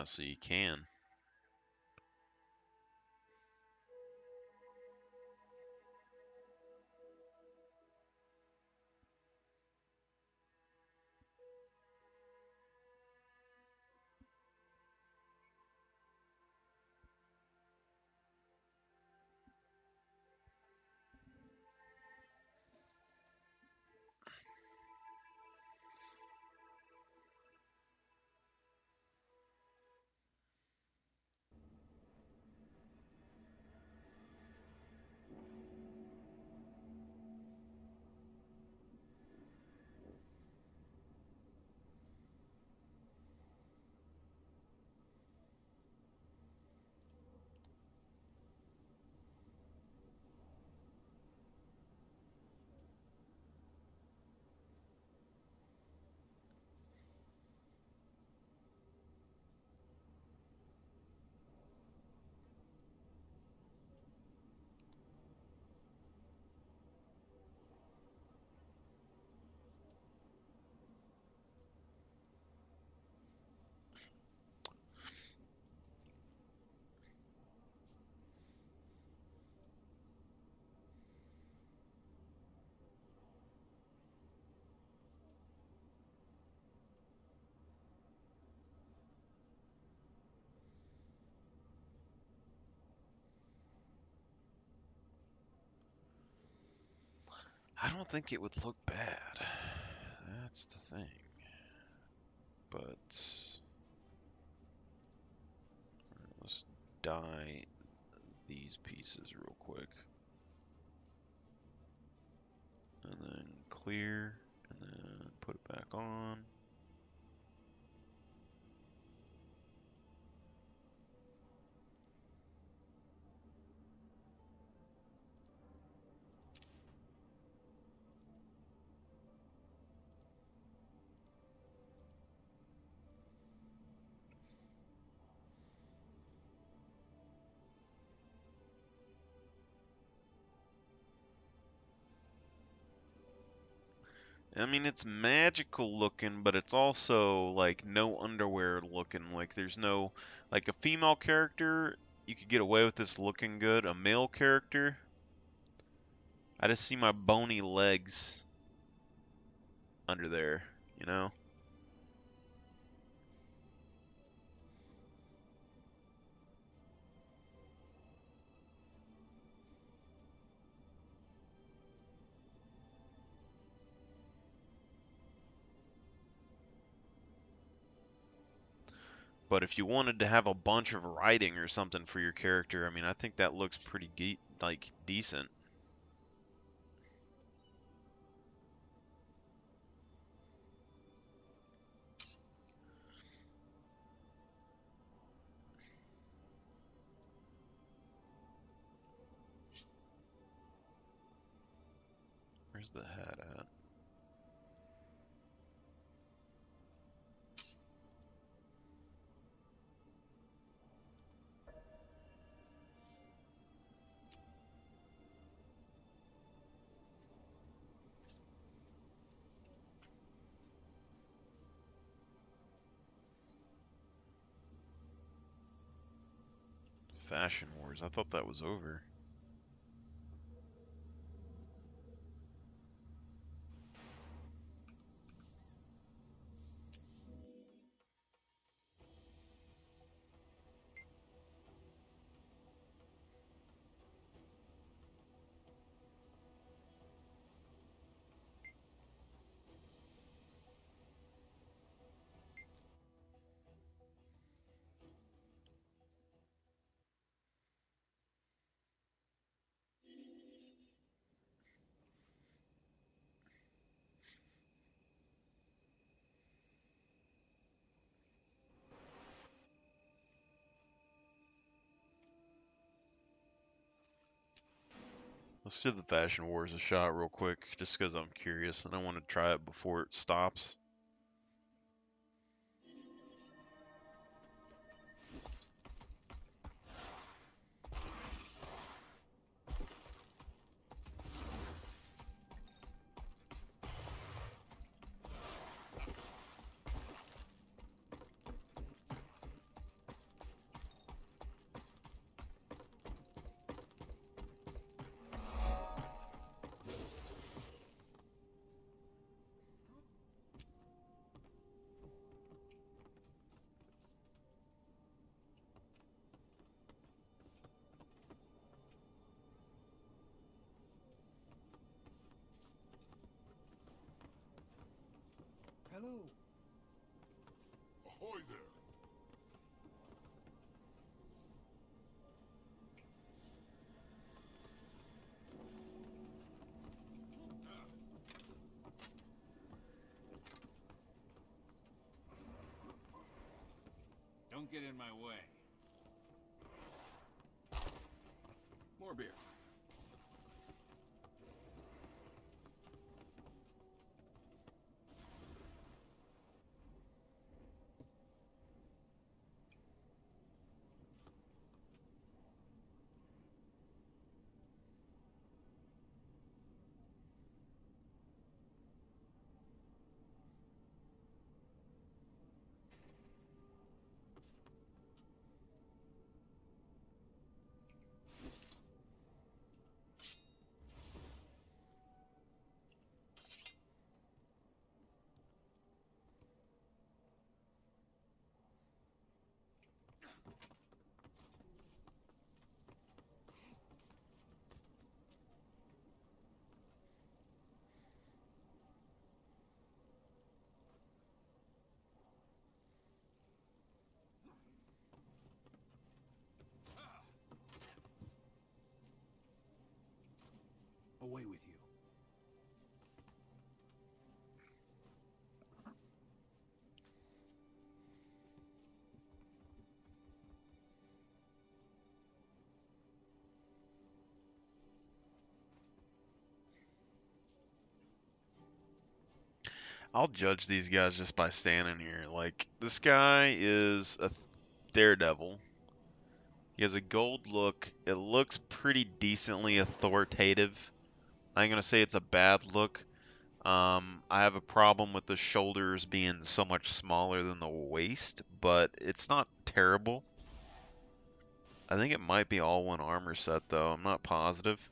So you can. I don't think it would look bad. That's the thing. But let's dye these pieces real quick. And then clear, and then put it back on. I mean, it's magical looking, but it's also like no underwear looking. Like there's no, like a female character, you could get away with this looking good. A male character, I just see my bony legs under there, you know? But if you wanted to have a bunch of writing or something for your character, I mean, I think that looks pretty like decent. Where's the hat at? Fashion Wars. I thought that was over. Let's give the Fashion Wars a shot real quick, just because I'm curious and I want to try it before it stops. Hello. Ahoy there. Don't get in my way. More beer. I'll judge these guys just by standing here. Like, this guy is a daredevil. He has a gold look. It looks pretty decently authoritative. I ain't gonna say it's a bad look. I have a problem with the shoulders being so much smaller than the waist, but it's not terrible. I think it might be all one armor set, though. I'm not positive.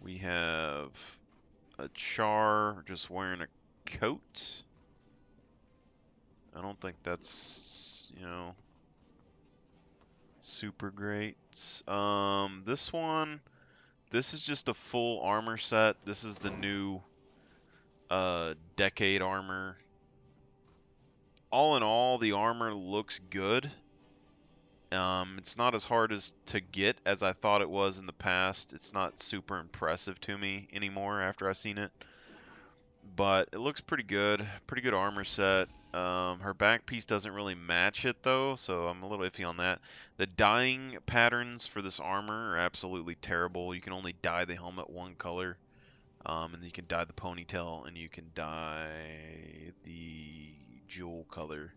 We have a Char just wearing a coat. I don't think that's, super great. This one, this is just a full armor set. This is the new Decade armor. All in all, the armor looks good. It's not as hard to get as I thought it was in the past. It's not super impressive to me anymore after I've seen it. But it looks pretty good. Pretty good armor set. Her back piece doesn't really match it though, so I'm a little iffy on that. The dyeing patterns for this armor are absolutely terrible. You can only dye the helmet one color, and you can dye the ponytail, and you can dye the jewel color,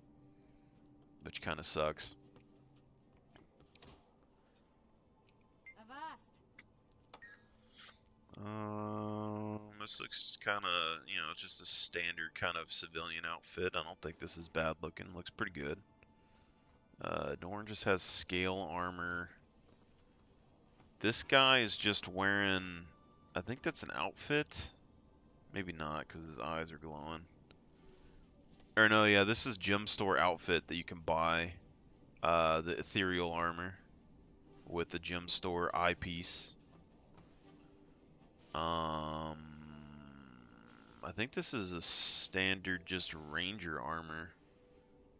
which kind of sucks. Avast. This looks kind of, it's just a standard kind of civilian outfit. I don't think this is bad looking. Looks pretty good. Dorn just has scale armor. This guy is just wearing, I think that's an outfit. Maybe not, because his eyes are glowing. Or no, yeah, this is gem store outfit that you can buy. The ethereal armor with the gem store eyepiece. I think this is a standard just ranger armor,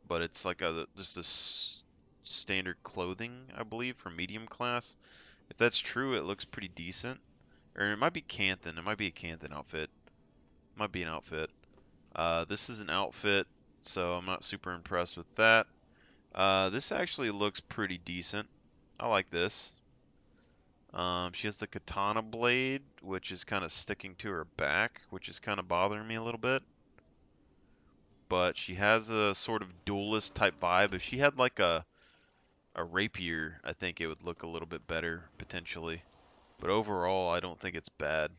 but it's like just a standard clothing, I believe, for medium class. If that's true, it looks pretty decent. Or it might be Canthan. It might be a Canthan outfit. Might be an outfit. This is an outfit, so I'm not super impressed with that. This actually looks pretty decent. I like this. She has the katana blade, which is kind of sticking to her back, which is kind of bothering me a little bit. But she has a sort of duelist type vibe. If she had like a rapier, I think it would look a little bit better, potentially. But overall, I don't think it's bad.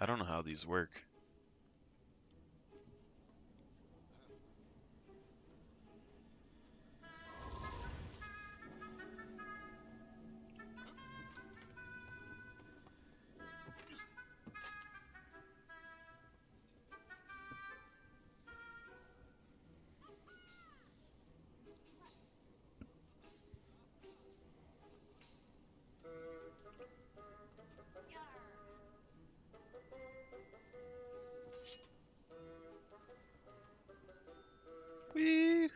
I don't know how these work. Whee!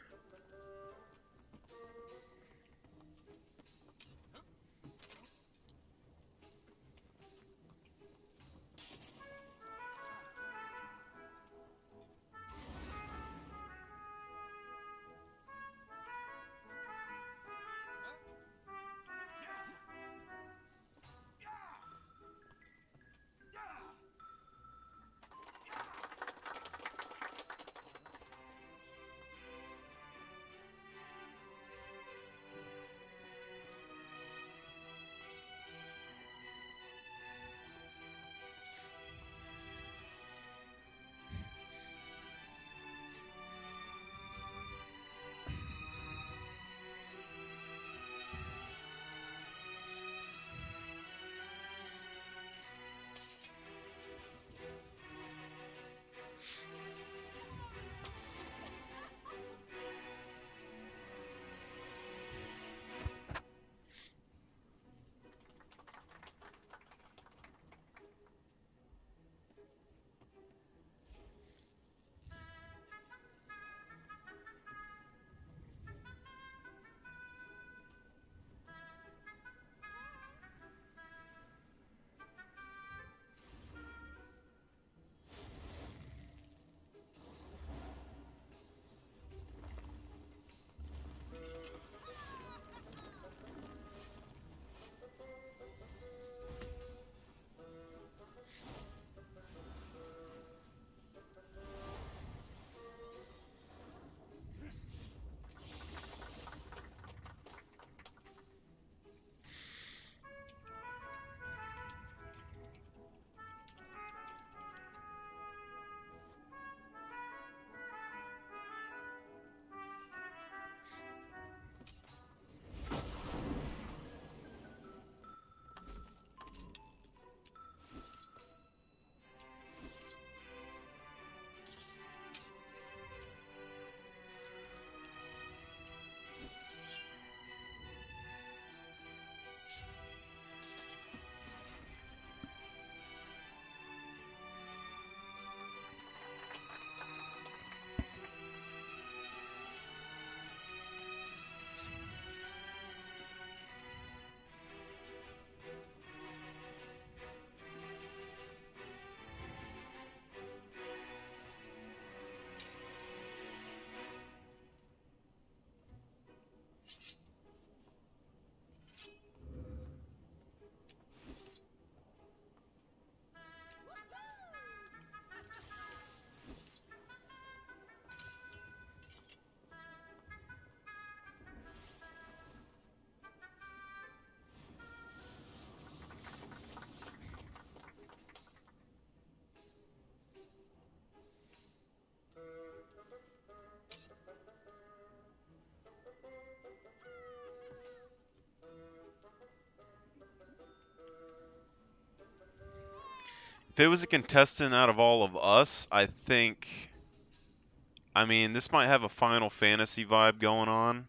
If it was a contestant out of all of us, I think. I mean, this might have a Final Fantasy vibe going on.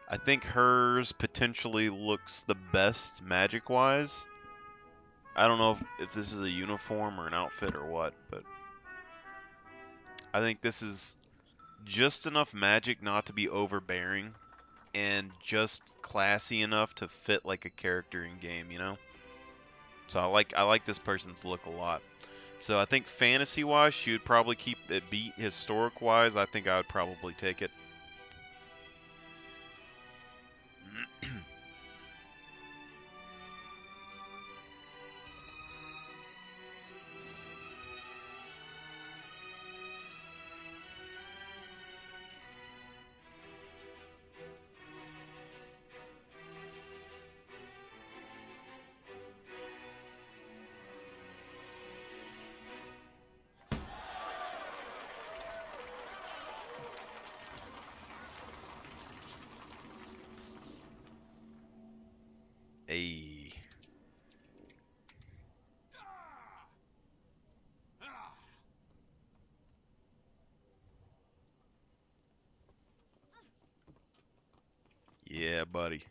I think hers potentially looks the best magic-wise. I don't know if this is a uniform or an outfit or what, but I think this is just enough magic not to be overbearing and just classy enough to fit like a character in game, you know? So I like this person's look a lot. So I think fantasy-wise, she would probably keep it beat. Historic-wise, I think I would probably take it. A. Yeah, buddy.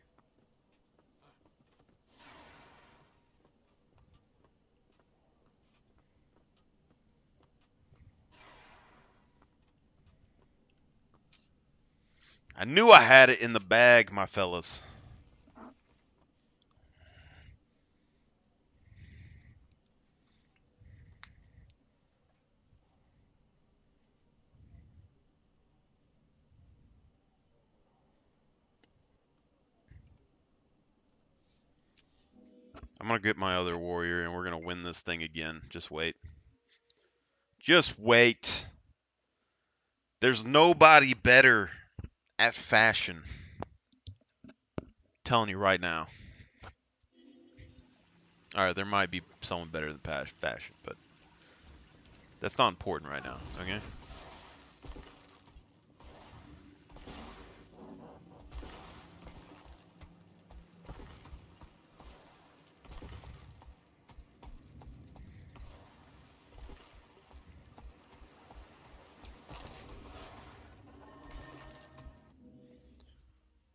I knew I had it in the bag, my fellas. I'm gonna get my other warrior and we're gonna win this thing again. Just wait. Just wait. There's nobody better at fashion. I'm telling you right now. Alright, there might be someone better than fashion, but that's not important right now, okay?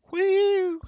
Woo!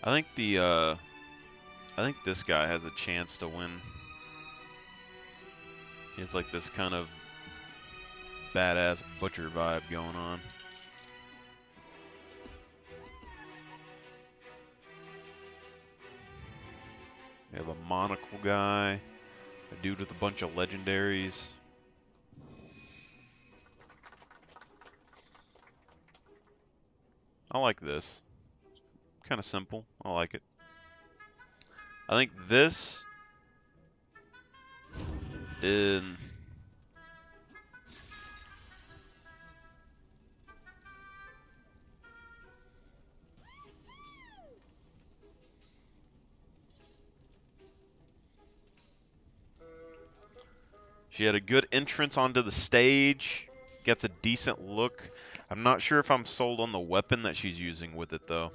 I think I think this guy has a chance to win. He's like this kind of badass butcher vibe going on. We have a monocle guy, a dude with a bunch of legendaries. I like this. Kind of simple. I like it. I think this is... She had a good entrance onto the stage. Gets a decent look. I'm not sure if I'm sold on the weapon that she's using with it, though.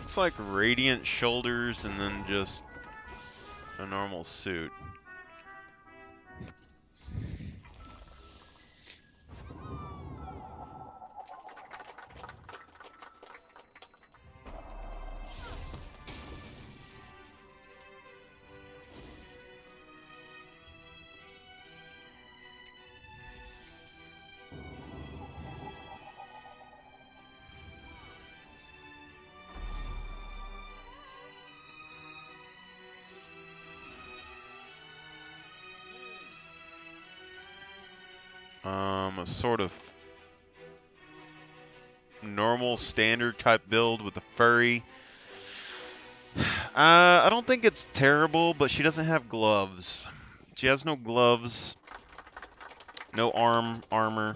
Looks like radiant shoulders and then just a normal suit. A sort of normal standard type build with a furry. I don't think it's terrible, but she doesn't have gloves. She has no gloves, no armor.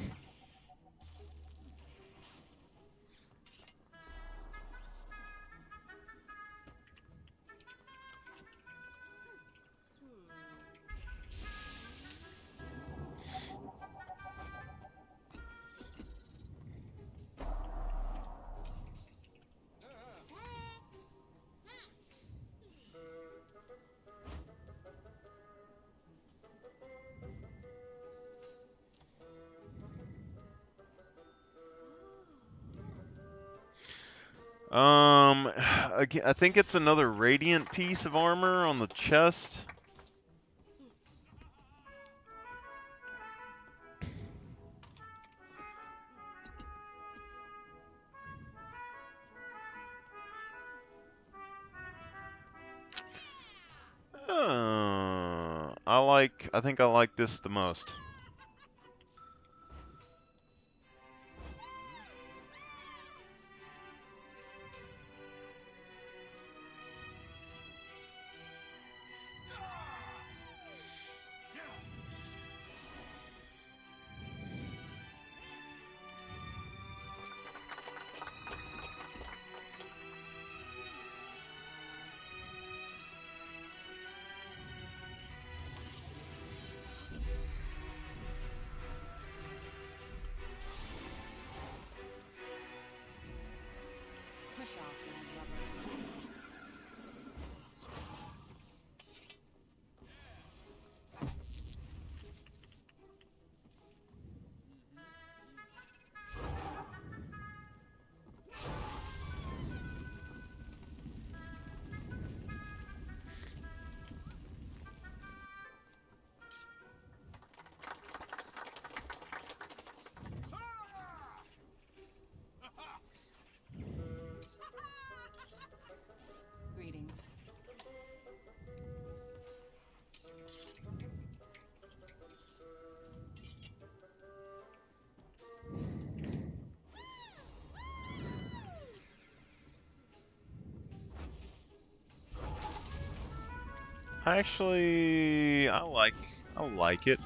Again, I think it's another radiant piece of armor on the chest. I think I like this the most. Push off, landlubber. Greetings. Actually, I like it.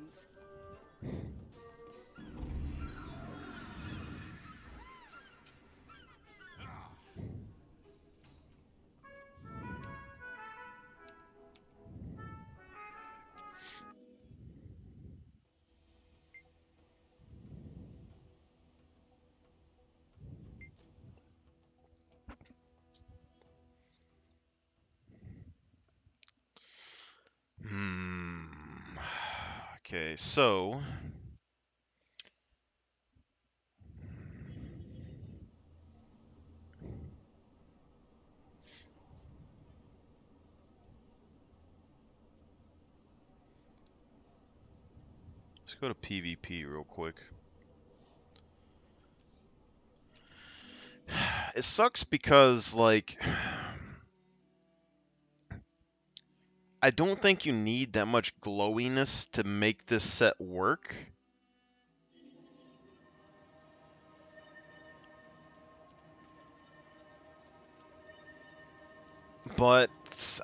Greetings. Hmm. Okay, so let's go to PvP real quick. It sucks because, like, I don't think you need that much glowiness to make this set work. But,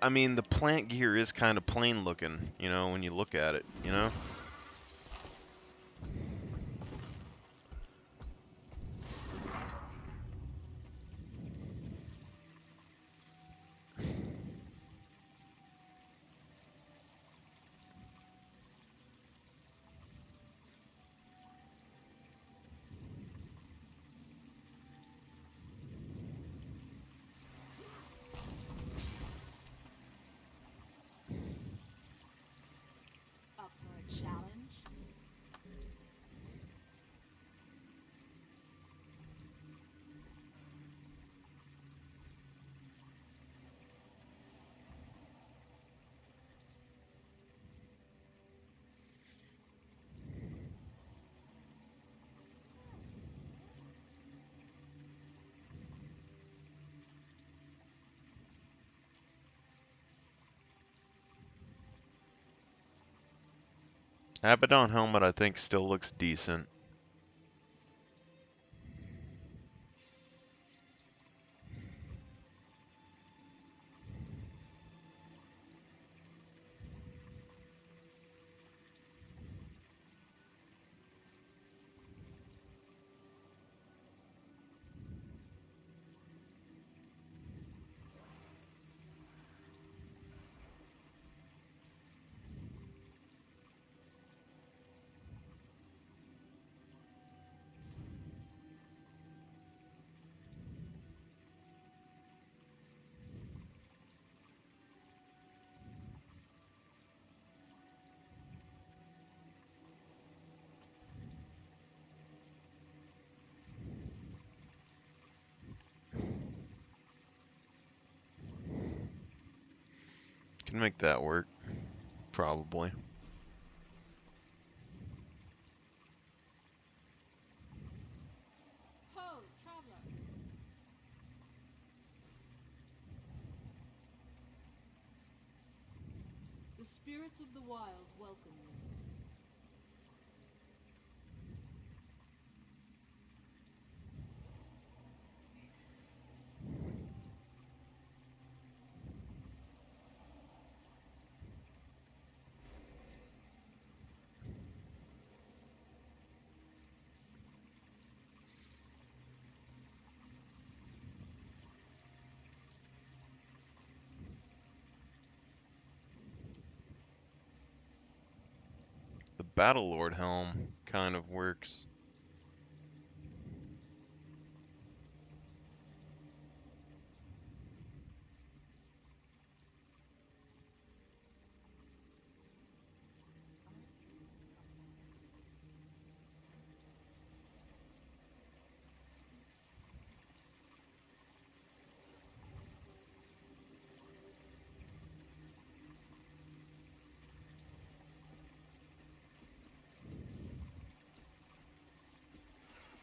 I mean, the plant gear is kind of plain looking, you know, when you look at it, you know? Up for a challenge? Abaddon helmet, I think, still looks decent. Can make that work, probably. Ho, traveler! The spirits of the wild welcome you. The Battle Lord helm kind of works.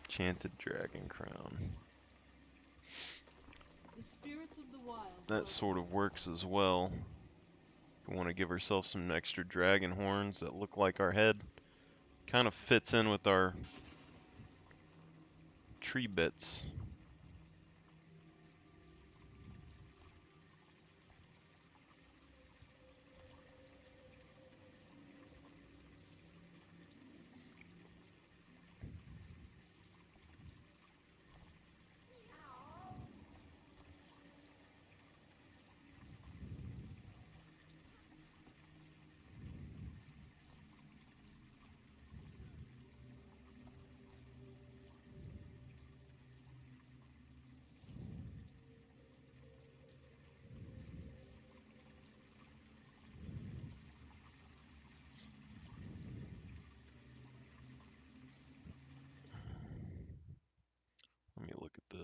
Enchanted Dragon Crown. The spirits of the wild That sort of works as well. We want to give ourselves some extra dragon horns that look like our head. Kind of fits in with our tree bits.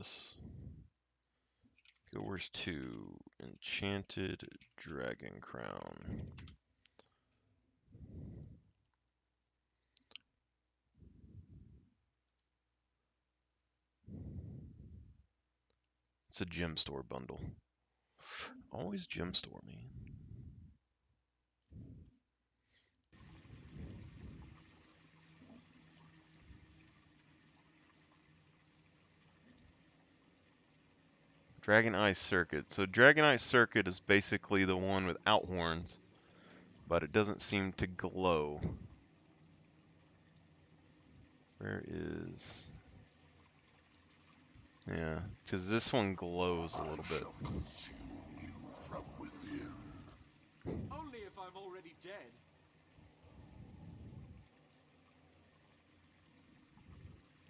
this? Where's 2? Enchanted Dragon Crown. It's a gem store bundle. Always gem store me. Dragon Eye Circuit. So Dragon Eye Circuit is basically the one without horns, but it doesn't seem to glow. Where is... Yeah, because this one glows a little bit. Only if I'm already dead.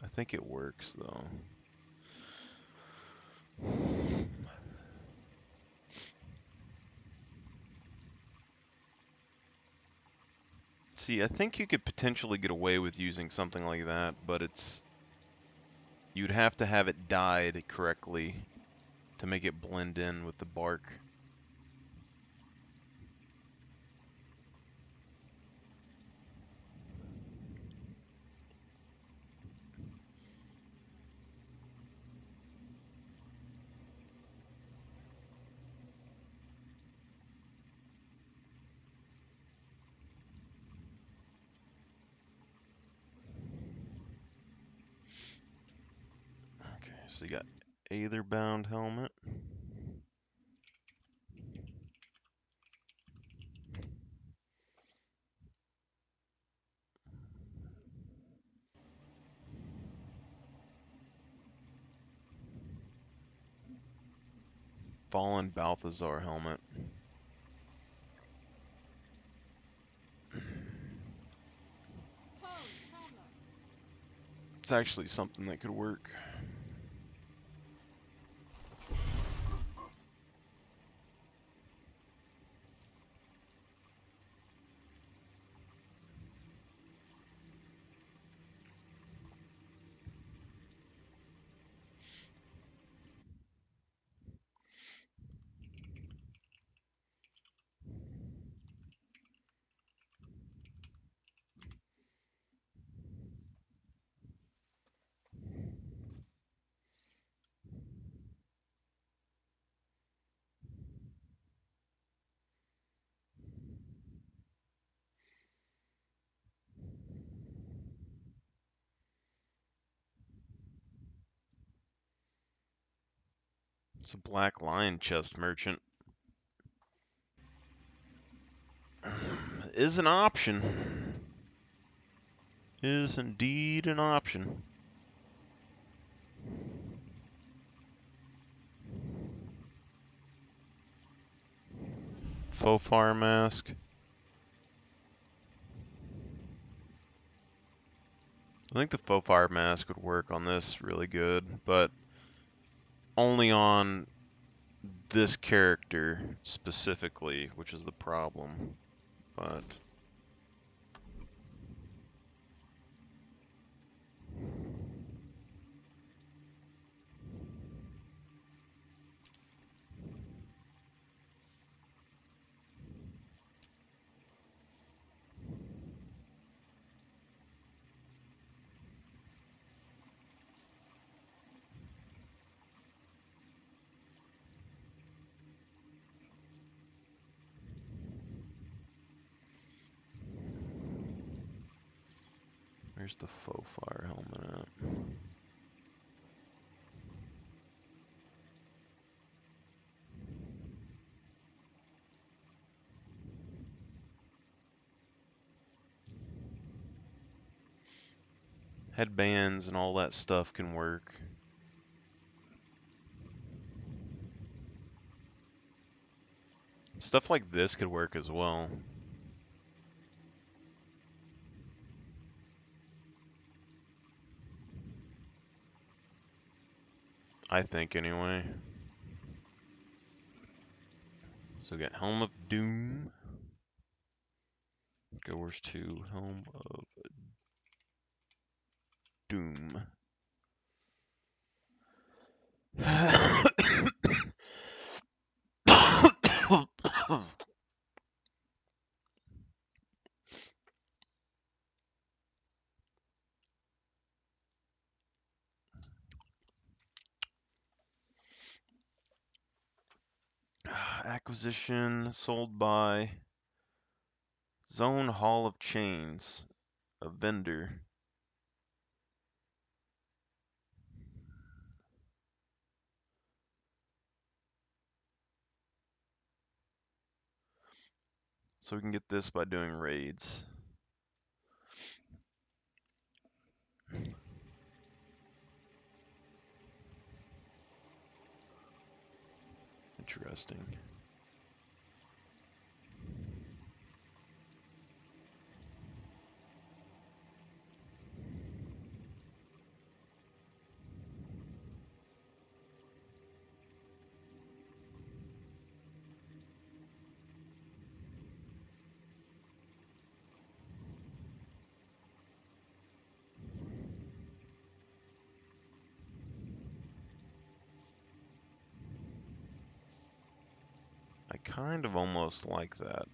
I think it works, though. See, I think you could potentially get away with using something like that, but you'd have to have it dyed correctly to make it blend in with the bark. Okay, so you got Aetherbound helmet. Fallen Balthazar helmet. It's actually something that could work. It's a Black Lion chest merchant. Is an option. Is indeed an option. Faux fire mask. I think the faux fire mask would work on this really good, but only on this character specifically, which is the problem. But where's the faux fire helmet at? Headbands and all that stuff can work. Stuff like this could work as well. I think anyway. So we got Helm of Doom. Goers 2, Helm of Doom. Acquisition sold by Zone Hall of Chains, a vendor. So we can get this by doing raids. Interesting. I kind of almost like that.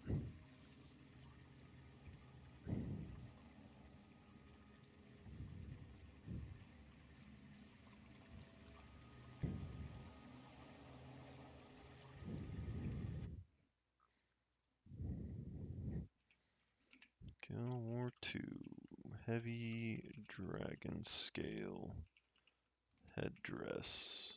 gw2, heavy dragon scale headdress.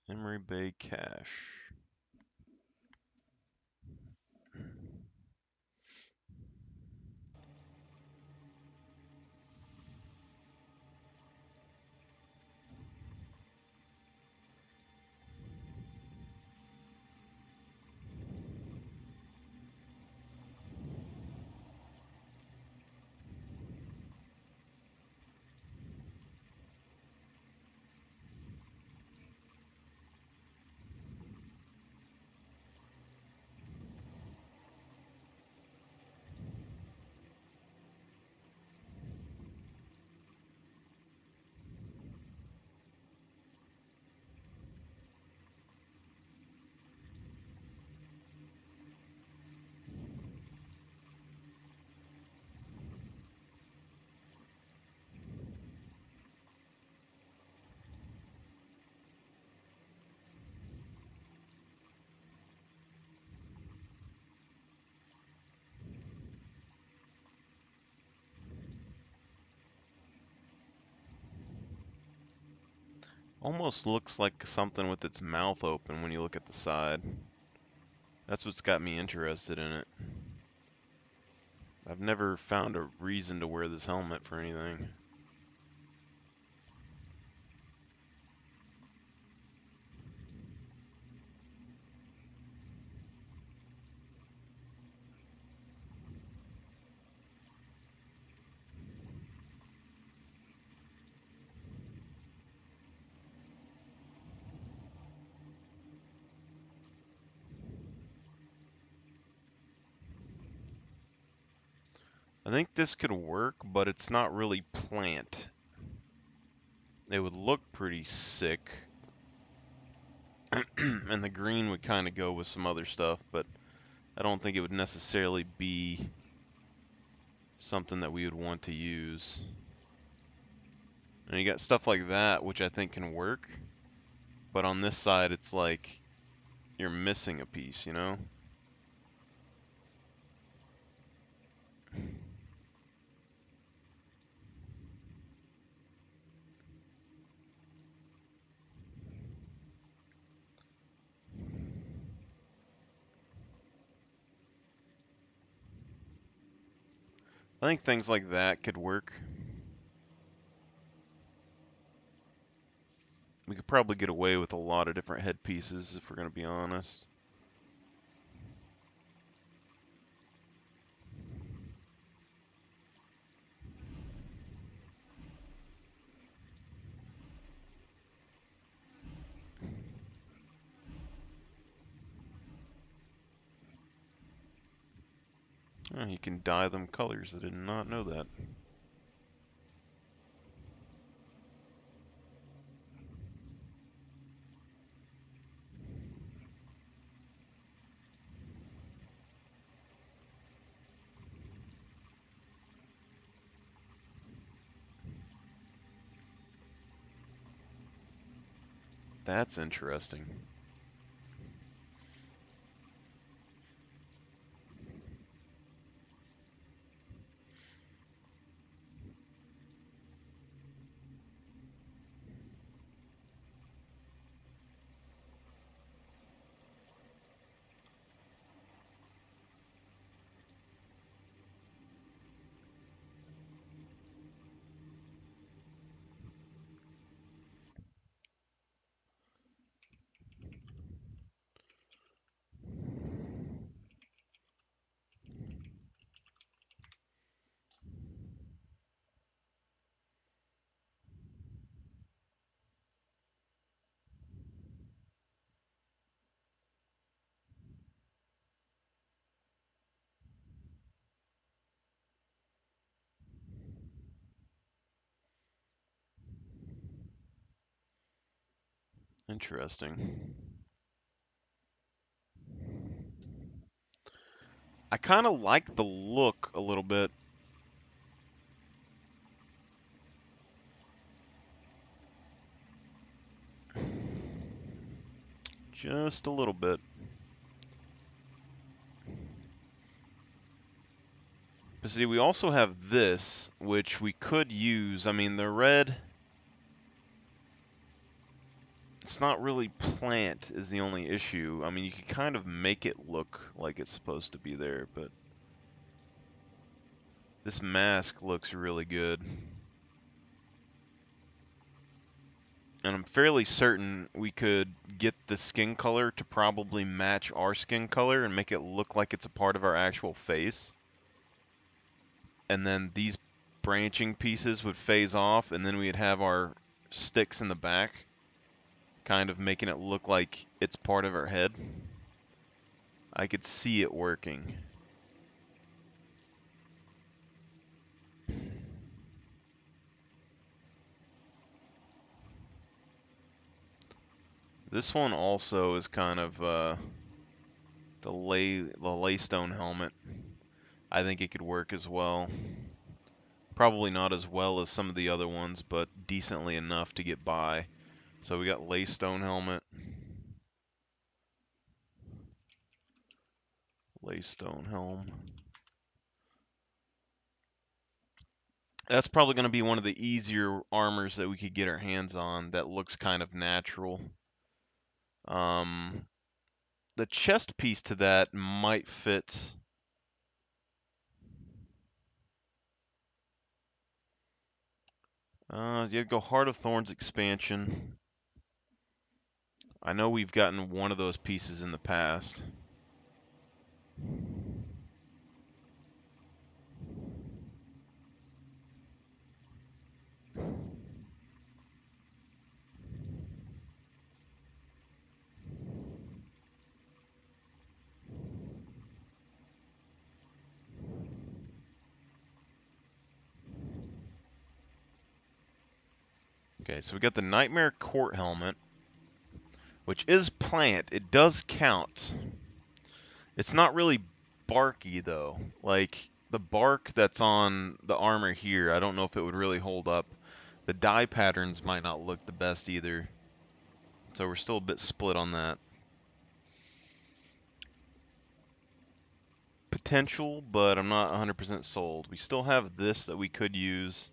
Emery Bay cache. Almost looks like something with its mouth open when you look at the side. That's what's got me interested in it. I've never found a reason to wear this helmet for anything. I think this could work, but it's not really plant. It would look pretty sick. And the green would kind of go with some other stuff, but I don't think it would necessarily be something that we would want to use. And you got stuff like that, which I think can work, but on this side it's like you're missing a piece, you know? I think things like that could work. We could probably get away with a lot of different headpieces if we're going to be honest. Oh, you can dye them colors. I did not know that. That's interesting. Interesting. I kind of like the look a little bit. Just a little bit. But see, we also have this, which we could use. I mean, the red, it's not really plant is the only issue. I mean, you can kind of make it look like it's supposed to be there, but this mask looks really good. And I'm fairly certain we could get the skin color to probably match our skin color and make it look like it's a part of our actual face. And then these branching pieces would phase off, and then we'd have our sticks in the back, kind of making it look like it's part of our head. I could see it working. This one also is kind of the Laystone helmet. I think it could work as well. Probably not as well as some of the other ones, but decently enough to get by. So we got Laystone helmet. Laystone helm. That's probably going to be one of the easier armors that we could get our hands on that looks kind of natural. The chest piece to that might fit. You go Heart of Thorns expansion. I know we've gotten one of those pieces in the past. Okay, so we got the Nightmare Court helmet, which is plant. It does count. It's not really barky, though. Like, the bark that's on the armor here, I don't know if it would really hold up. The dye patterns might not look the best either. So we're still a bit split on that. Potential, but I'm not 100% sold. We still have this that we could use.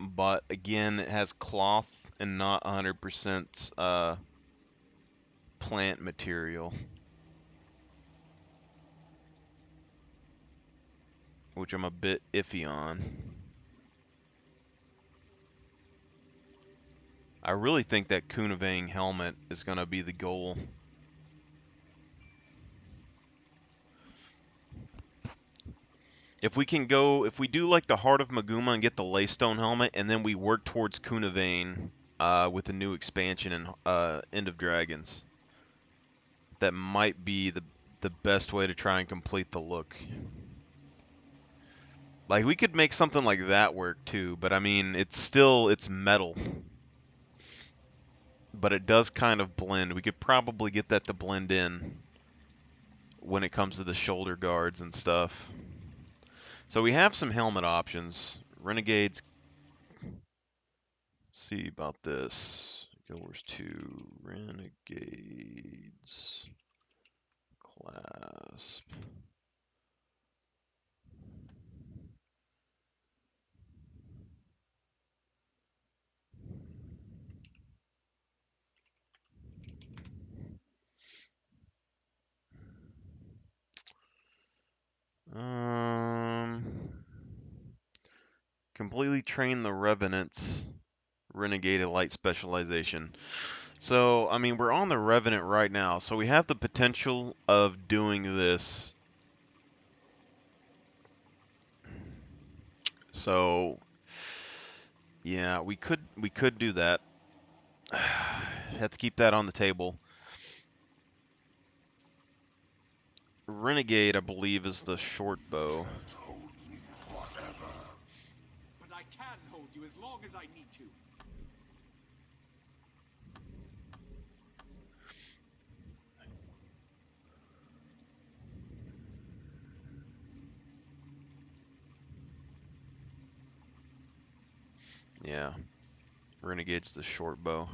But again, it has cloth and not 100% plant material, which I'm a bit iffy on. I really think that Kunavang helmet is going to be the goal. If we can go, if we do like the Heart of Maguma and get the Laystone helmet, and then we work towards Kunavang with the new expansion and End of Dragons, that might be the best way to try and complete the look. Like, we could make something like that work too, but I mean, it's metal. But it does kind of blend. We could probably get that to blend in when it comes to the shoulder guards and stuff. So we have some helmet options. Renegade's see about this. gw2 renegades clasp. Completely train the Revenants. Renegade Elite Specialization. So, I mean, we're on the Revenant right now, so we have the potential of doing this. So, yeah, we could do that. Have to keep that on the table. Renegade, I believe, is the short bow. But I can hold you as long as I need to. Yeah, Renegade's the short bow.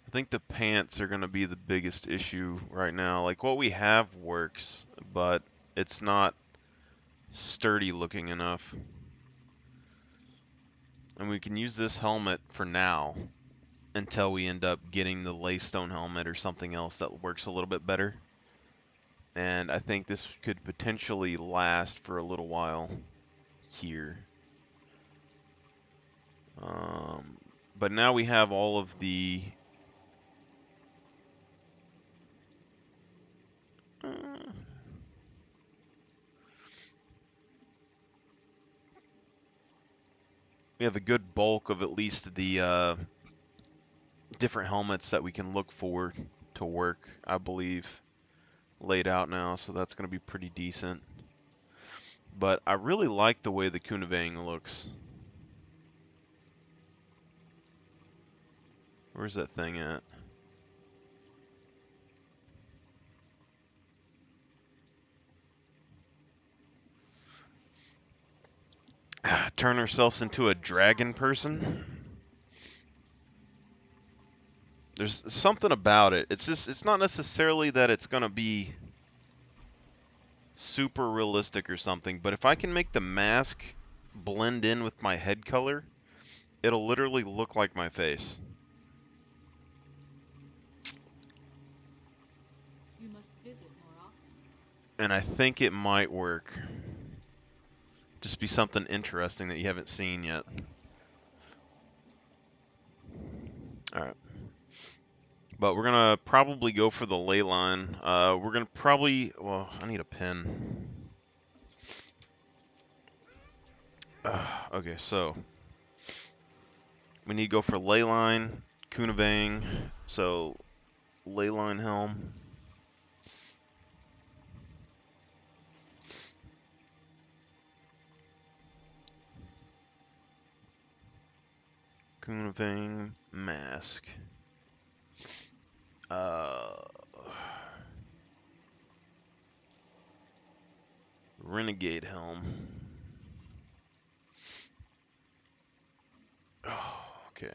I think the pants are going to be the biggest issue right now. Like, what we have works, but it's not sturdy looking enough. And we can use this helmet for now until we end up getting the Laystone helmet or something else that works a little bit better. And I think this could potentially last for a little while here. But now we have all of the... we have a good bulk of at least the different helmets that we can look for to work, I believe, laid out now, so that's going to be pretty decent. But I really like the way the Kunavang looks. Where's that thing at? Turn ourselves into a dragon person? There's something about it. It's not necessarily that it's going to be super realistic or something, but if I can make the mask blend in with my head color, it'll literally look like my face. You must visit more often. And I think it might work. Just be something interesting that you haven't seen yet. Alright. But we're going to probably go for the ley line. We're going to probably... Well, I need a pen. Okay, so... we need to go for ley line, Kunavang. So, ley line helm. Kunavang mask. Renegade helm. Oh, okay.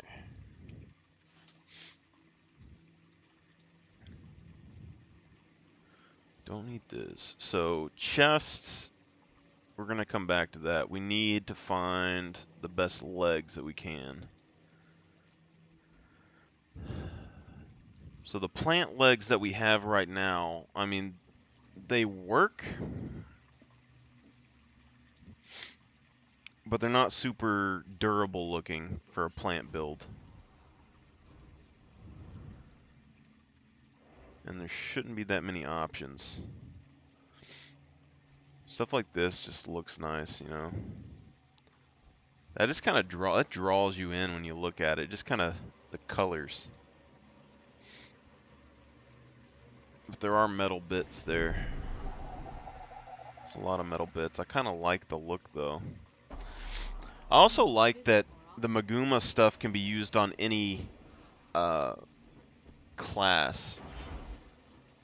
Don't need this. So, chests, we're going to come back to that. We need to find the best legs that we can. So the plant legs that we have right now, I mean, they work, but they're not super durable looking for a plant build. And there shouldn't be that many options. Stuff like this just looks nice, you know. That just kind of draws you in when you look at it. Just kind of the colors. But there are metal bits there. There's a lot of metal bits. I kind of like the look though. I also like that the Maguma stuff can be used on any class.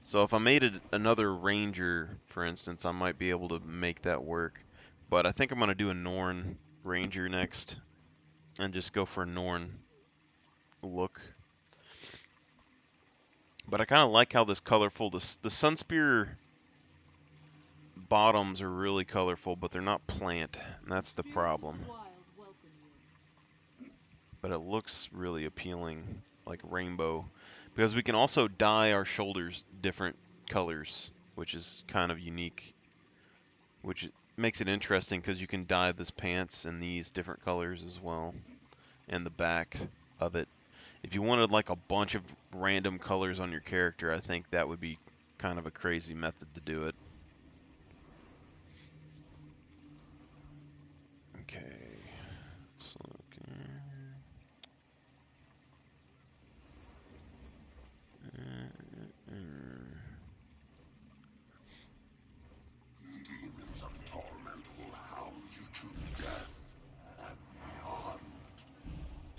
So if I made it another ranger, for instance, I might be able to make that work. But I think I'm going to do a Norn ranger next and just go for a Norn look. But I kind of like how this colorful, the Sunspear bottoms are really colorful, but they're not plant, and that's the problem. But it looks really appealing, like rainbow, because we can also dye our shoulders different colors, which is kind of unique, which makes it interesting because you can dye this pants in these different colors as well, and the back of it. If you wanted like a bunch of random colors on your character, I think that would be kind of a crazy method to do it. Okay, so Demons of torment will hound you to death and beyond.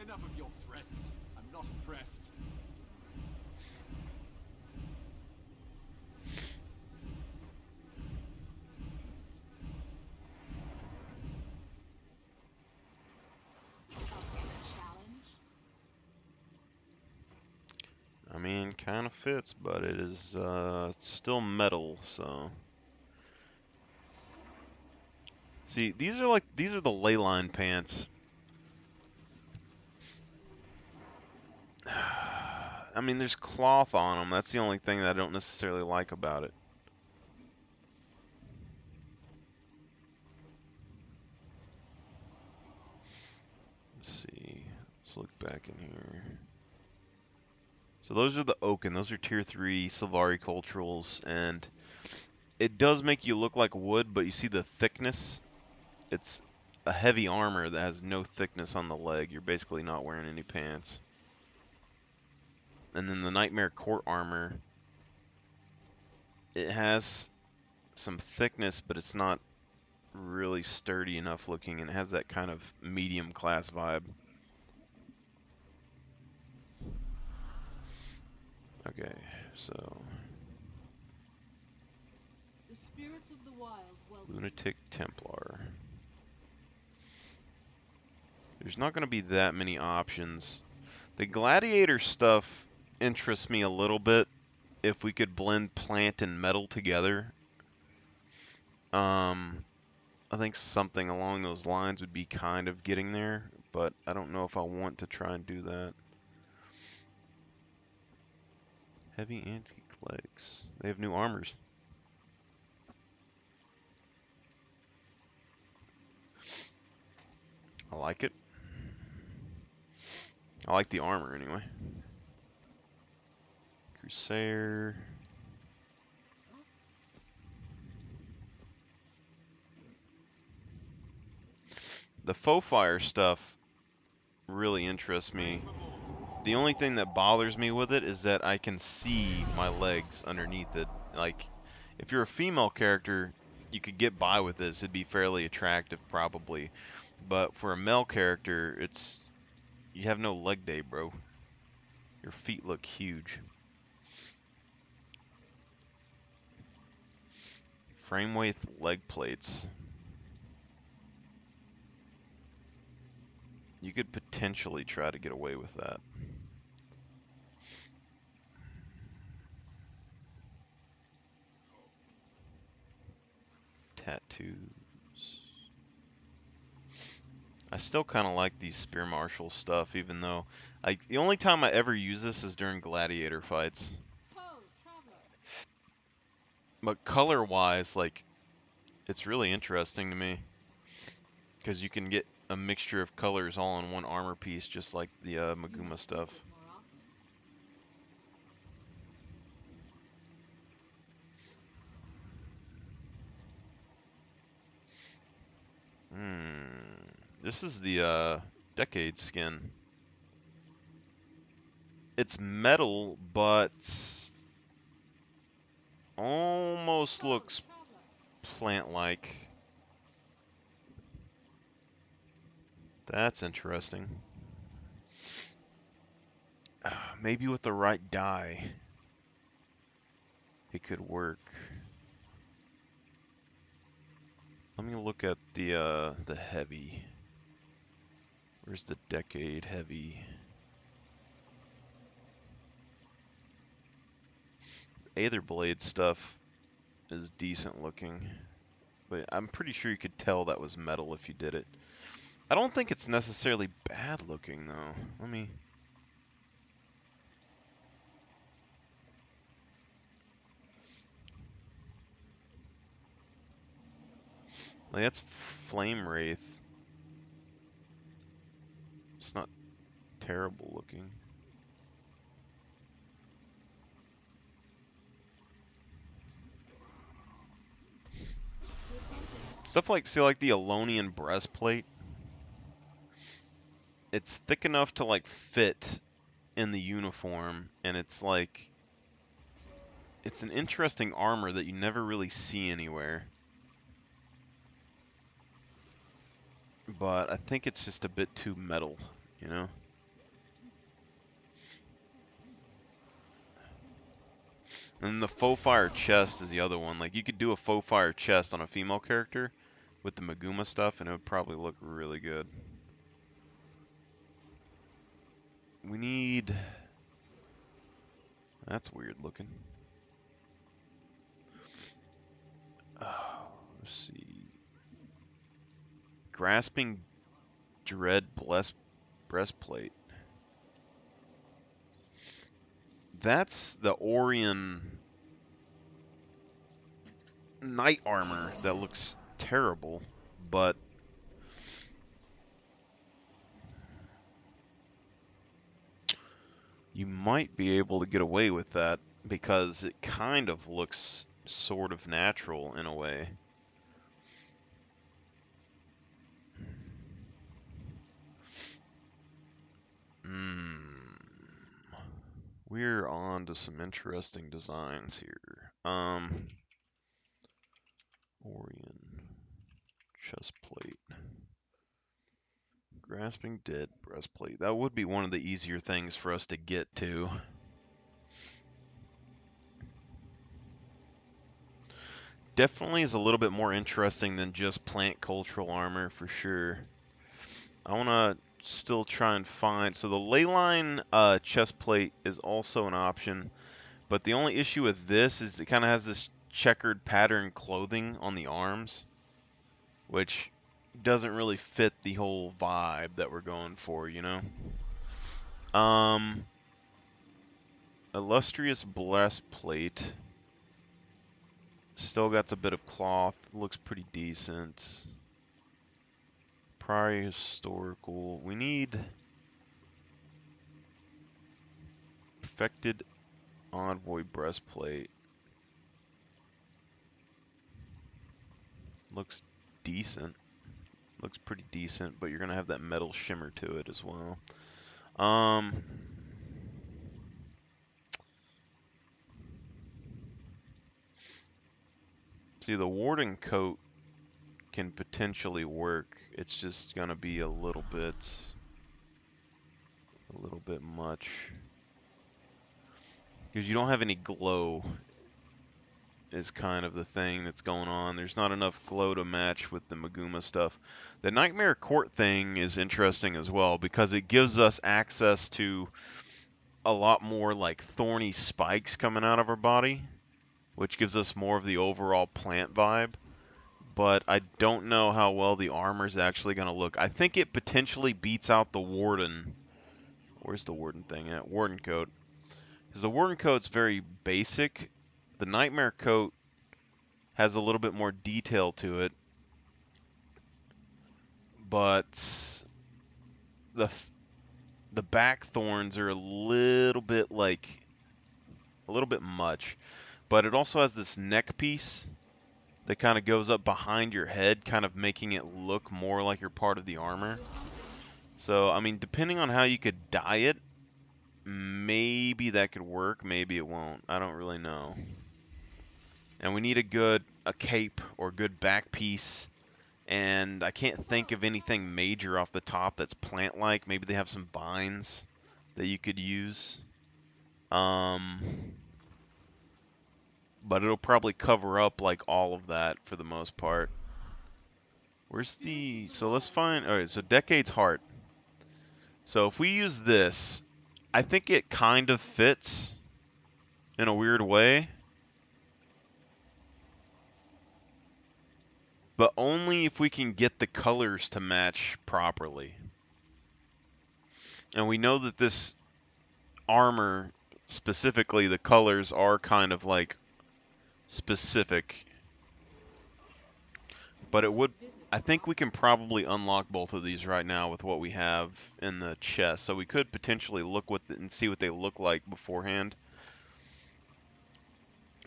Enough of your threats. I'm not impressed. I mean, kind of fits, but it is still metal, so. See, these are the ley line pants. I mean, there's cloth on them. That's the only thing that I don't necessarily like about it. Let's see. Let's look back in here. So those are the Oaken. Those are tier 3 Sylvari Culturals, and it does make you look like wood, but you see the thickness? It's a heavy armor that has no thickness on the leg. You're basically not wearing any pants. And then the Nightmare Court armor, it has some thickness, but it's not really sturdy enough looking, and it has that kind of medium class vibe. Okay, so The spirits of the wild welcome. Lunatic Templar. There's not going to be that many options. The gladiator stuff interests me a little bit if we could blend plant and metal together. I think something along those lines would be kind of getting there, but I don't know if I want to try and do that. Heavy antique legs. They have new armors. I like it. I like the armor anyway. Crusader. The faux fire stuff really interests me. The only thing that bothers me with it is that I can see my legs underneath it. Like, if you're a female character, you could get by with this. It'd be fairly attractive, probably. But for a male character, you have no leg day, bro. Your feet look huge. Frame weight leg plates. You could potentially try to get away with that. Tattoos. I still kind of like these Spear Marshal stuff, even though the only time I ever use this is during gladiator fights. But color-wise, like, it's really interesting to me because you can get a mixture of colors all in one armor piece, just like the Maguma stuff. This is the Decade skin. It's metal, but almost looks plant-like. That's interesting. Maybe with the right dye. it could work. Let me look at the heavy. Where's the decade heavy? Aether blade stuff is decent looking, but I'm pretty sure you could tell that was metal if you did it. I don't think it's necessarily bad looking though. Let me. Like, that's Flame Wraith. It's not terrible looking. Stuff like, see, like the Alonian breastplate. It's thick enough to like fit in the uniform, and it's like, it's an interesting armor that you never really see anywhere. But I think it's just a bit too metal, you know? And the faux fire chest is the other one. Like, you could do a faux fire chest on a female character with the Maguma stuff, and it would probably look really good. We need... That's weird looking. Oh, let's see. Grasping Dread breastplate. That's the Orion knight armor that looks terrible, but you might be able to get away with that because it kind of looks sort of natural in a way. We're on to some interesting designs here. Orion chest plate. Grasping Dead breastplate. That would be one of the easier things for us to get to. Definitely is a little bit more interesting than just plant cultural armor for sure. I want to still try and find... So the Leyline chest plate is also an option, but the only issue with this is it kind of has this checkered pattern clothing on the arms, which doesn't really fit the whole vibe that we're going for, you know? Illustrious breastplate. Still got a bit of cloth. Looks pretty decent. Prior historical. We need perfected envoy breastplate. Looks decent. Looks pretty decent, but you're gonna have that metal shimmer to it as well. See, the warden coat can potentially work. It's just gonna be a little bit much because you don't have any glow. Is kind of the thing that's going on. There's not enough glow to match with the Maguma stuff. The Nightmare Court thing is interesting as well because it gives us access to a lot more like thorny spikes coming out of our body, which gives us more of the overall plant vibe. But I don't know how well the armor is actually going to look. I think it potentially beats out the Warden. Where's the Warden thing at? Warden coat. Because the Warden coat's very basic. The Nightmare coat has a little bit more detail to it, but the back thorns are a little bit much. But it also has this neck piece that kind of goes up behind your head, kind of making it look more like you're part of the armor. So, I mean, depending on how you could dye it, maybe that could work, maybe it won't. I don't really know. And we need a cape or good back piece. And I can't think of anything major off the top that's plant-like. Maybe they have some vines that you could use. But but it'll probably cover up like all of that for the most part. Where's the... So let's find... Alright, so Decade's Heart. So if we use this, I think it kind of fits in a weird way. But only if we can get the colors to match properly. And we know that this armor, specifically the colors, are kind of like specific. But it would... I think we can probably unlock both of these right now with what we have in the chest. So we could potentially look and see what they look like beforehand.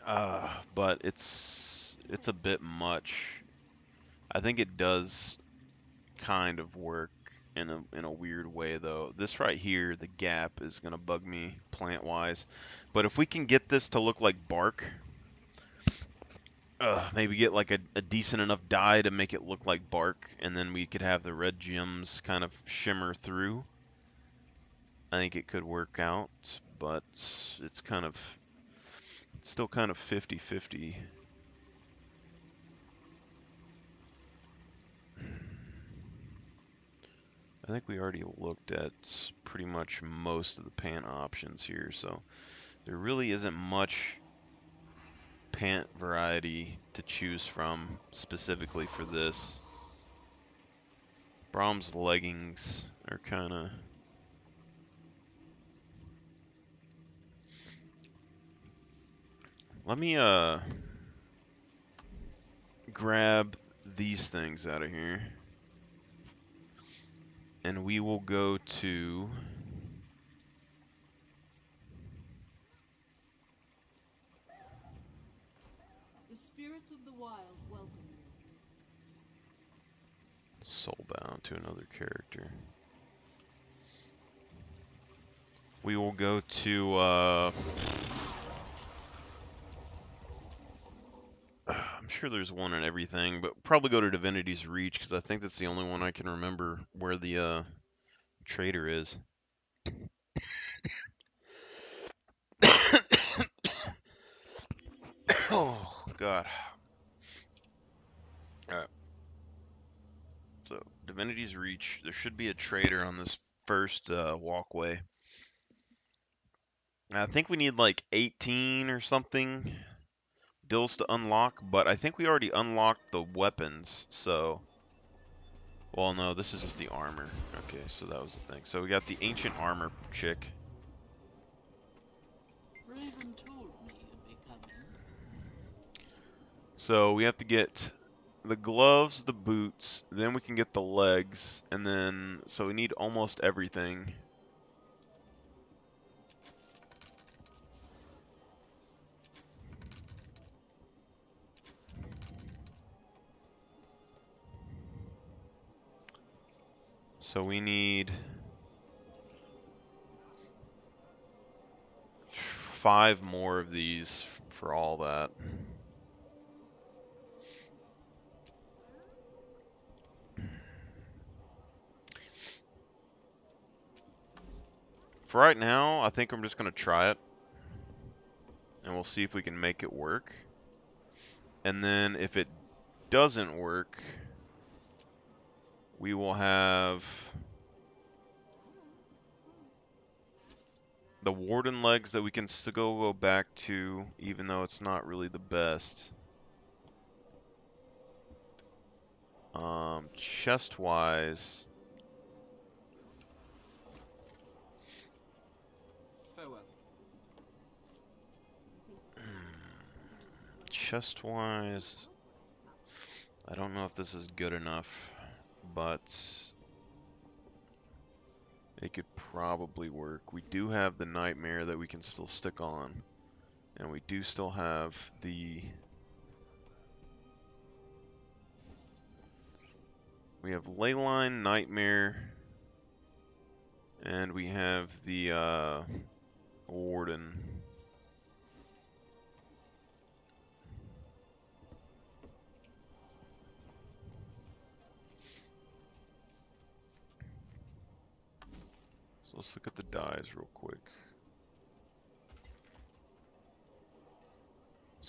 But it's a bit much. I think it does kind of work in a weird way though. This right here, the gap, is gonna bug me plant-wise. But if we can get this to look like bark, maybe get like a decent enough dye to make it look like bark, and then we could have the red gems kind of shimmer through. I think it could work out, but it's kind of still kind of 50-50. I think we already looked at pretty much most of the pant options here, so there really isn't much pant variety to choose from specifically for this. Brahms leggings are kind of... Let me grab these things out of here. And we will go to... The spirits of the wild welcome you. Soulbound to another character. We will go to... I'm sure there's one in everything, but probably go to Divinity's Reach, because I think that's the only one I can remember where the trader is. Oh, God. Alright. So, Divinity's Reach. There should be a trader on this first walkway. I think we need like 18 or something dills to unlock, but I think we already unlocked the weapons, so... Well, no, this is just the armor. Okay, so that was the thing. So we got the ancient armor chick. Raven told me you'd be coming. So we have to get the gloves, the boots, then we can get the legs, and then... So we need almost everything. So we need 5 more of these for all that. For right now, I think I'm just going to try it. And we'll see if we can make it work. And then if it doesn't work, we will have the warden legs that we can still go back to, even though it's not really the best. Chest-wise, Farewell. chest-wise, I don't know if this is good enough, but it could probably work. We do have the nightmare that we can still stick on, and we do still have the... We have Leyline, Nightmare, and we have the Warden. So let's look at the dyes real quick.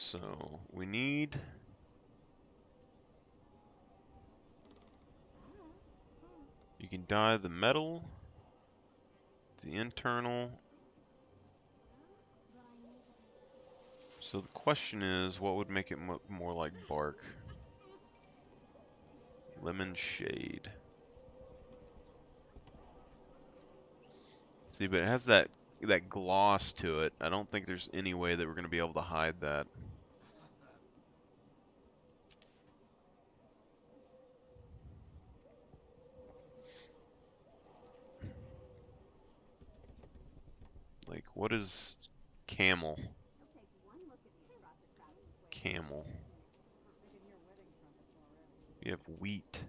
So we need you can dye the metal, the internal. So the question is, what would make it more like bark? Lemon shade. See, but it has that gloss to it. I don't think there's any way that we're going to be able to hide that. Like, what is camel? Camel. We have wheat.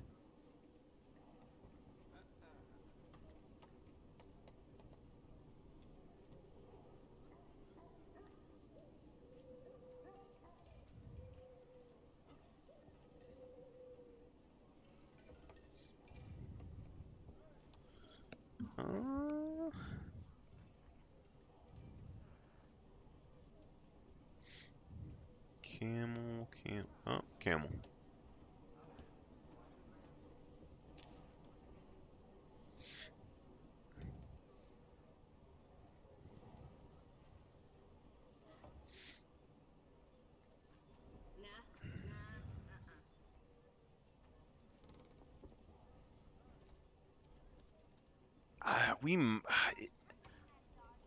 Camel.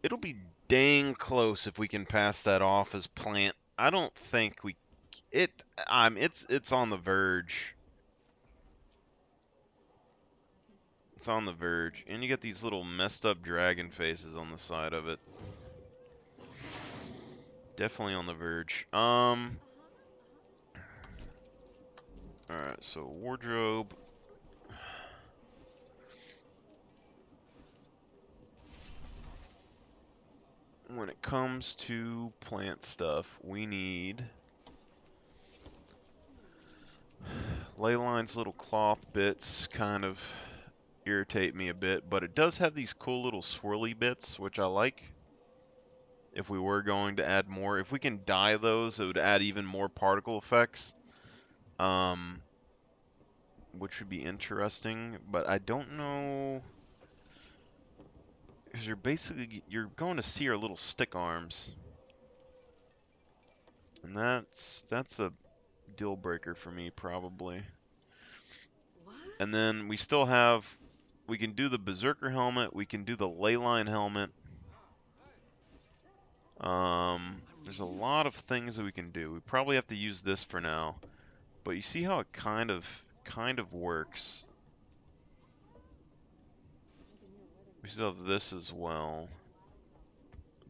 It'll be dang close if we can pass that off as plant. I don't think we it's on the verge. It's on the verge. And you get these little messed up dragon faces on the side of it. Definitely on the verge. Alright, so wardrobe. When it comes to plant stuff, we need Leyline's little cloth bits kind of irritate me a bit, but it does have these cool little swirly bits, which I like. If we were going to add more, if we can dye those, it would add even more particle effects, which would be interesting, but I don't know, because you're going to see our little stick arms, and that's a deal breaker for me, probably. And then we still have, we can do the Berserker helmet, we can do the Leyline helmet. There's a lot of things that we can do. We probably have to use this for now, but you see how it kind of works. We still have this as well,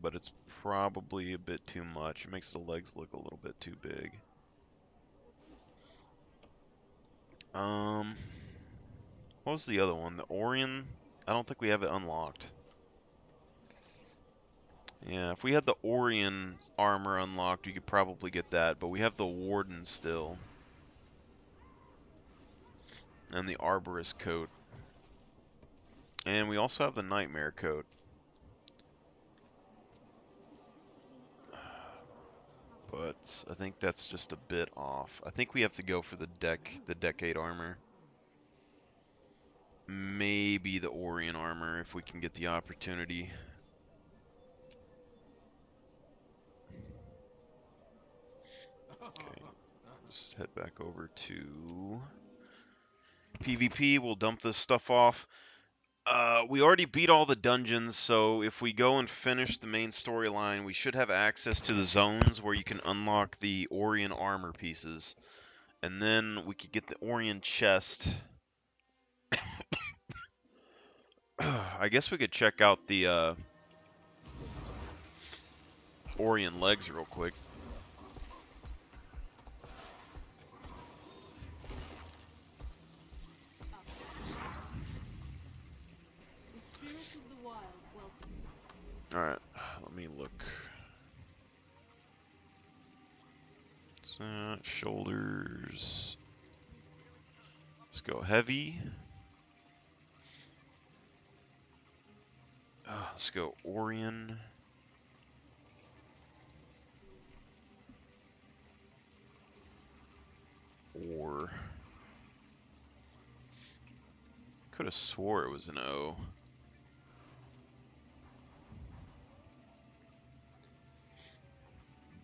but it's probably a bit too much. It makes the legs look a little bit too big. What was the other one? The Orion? I don't think we have it unlocked. Yeah, if we had the Orion armor unlocked, you could probably get that, but we have the Warden still. And the Arborist coat. And we also have the Nightmare coat. But I think that's just a bit off. I think we have to go for the Decade armor. Maybe the Orion armor if we can get the opportunity. Okay, let's head back over to PvP. We'll dump this stuff off. We already beat all the dungeons, so if we go and finish the main storyline, we should have access to the zones where you can unlock the Orion armor pieces. And then we could get the Orion chest. I guess we could check out the Orion legs real quick. The spirits of the wild welcome you. Alright, let me look. It's, shoulders. Let's go heavy. Let's go Orion. 4. Could have swore it was an O.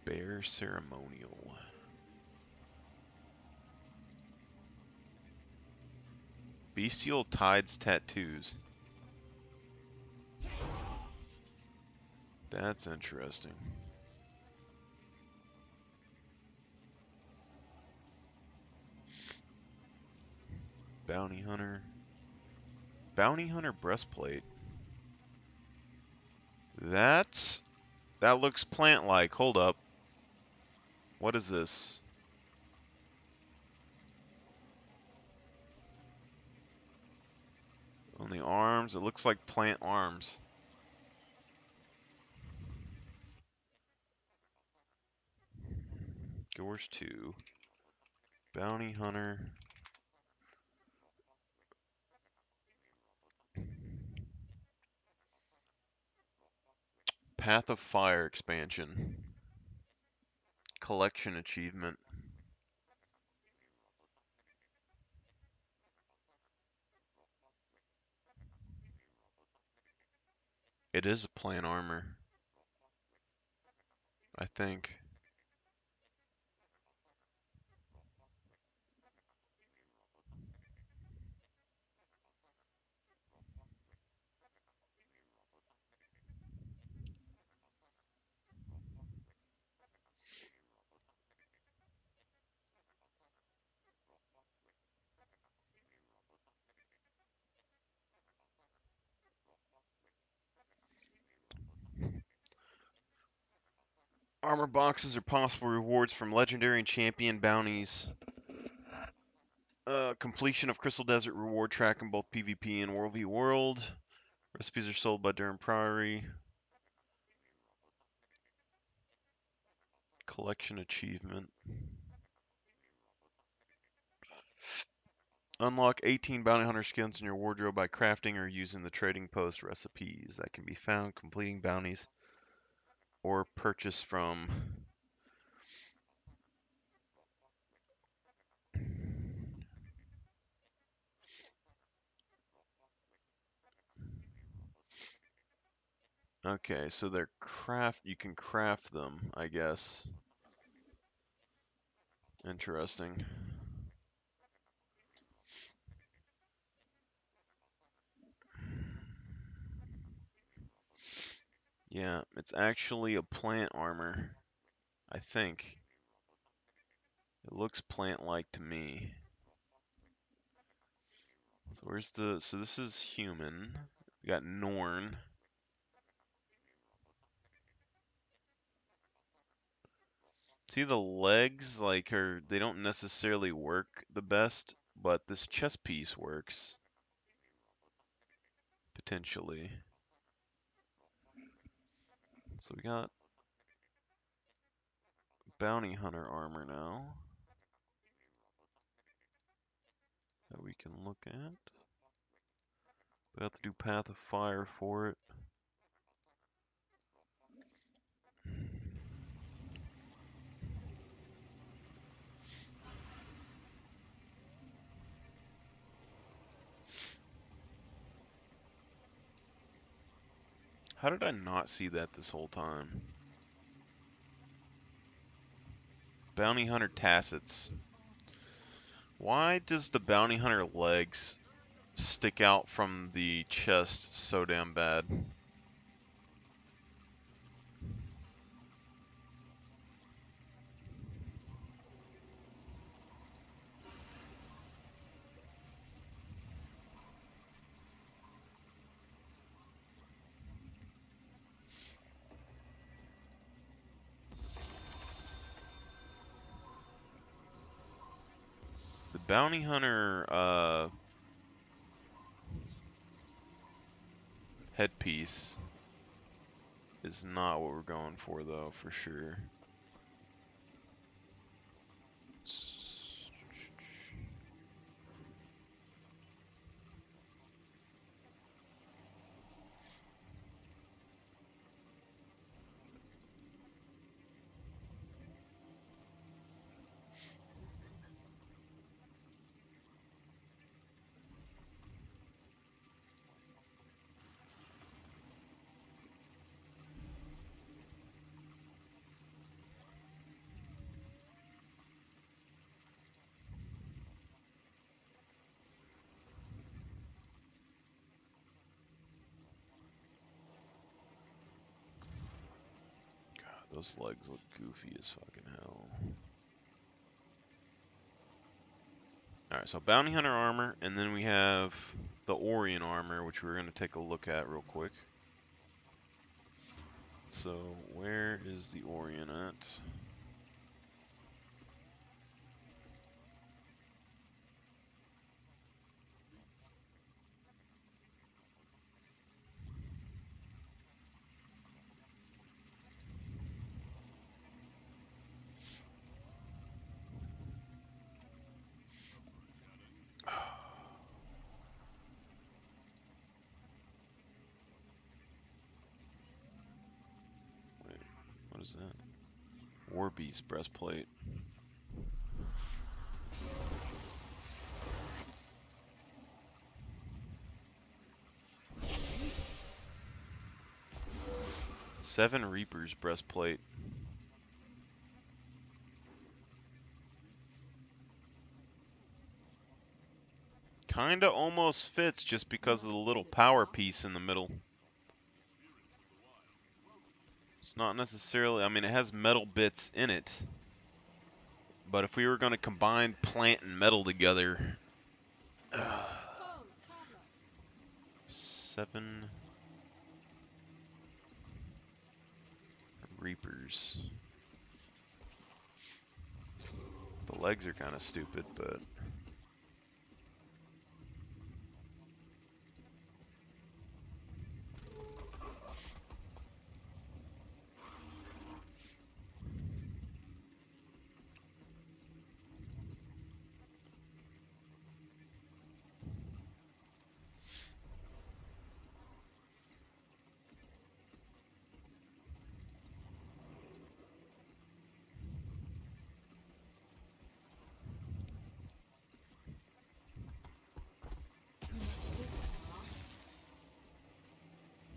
Bear ceremonial. Bestial Tides tattoos. That's interesting. Bounty Hunter. Bounty Hunter breastplate. That looks plant-like. Hold up. What is this? On the arms, it looks like plant arms. gw2. Bounty Hunter. Path of Fire expansion. Collection achievement. It is a plant armor, I think. Armor boxes are possible rewards from legendary and champion bounties. Completion of Crystal Desert reward track in both PvP and World v World. Recipes are sold by Durham Priory. Collection achievement. Unlock 18 bounty hunter skins in your wardrobe by crafting or using the trading post recipes that can be found completing bounties or purchased from Okay, so they're you can craft them, I guess. Interesting. Yeah, it's actually a plant armor, I think. It looks plant-like to me. So this is human. We got Norn. See the legs, like they don't necessarily work the best, but this chest piece works. Potentially. So we got bounty hunter armor now that we can look at. We have to do Path of Fire for it. How did I not see that this whole time? Bounty Hunter Tassets. Why does the Bounty Hunter legs stick out from the chest so damn bad? The Bounty Hunter headpiece is not what we're going for, though, for sure. Those legs look goofy as fucking hell. Alright, so Bounty Hunter armor, and then we have the Orion armor, which we're going to take a look at real quick. So, where is the Orion at? Wait, what is that? War Beast breastplate. Seven Reapers breastplate. Kinda almost fits just because of the little power piece in the middle. It's not necessarily, I mean, it has metal bits in it. But if we were going to combine plant and metal together, 7 Reapers. The legs are kind of stupid, but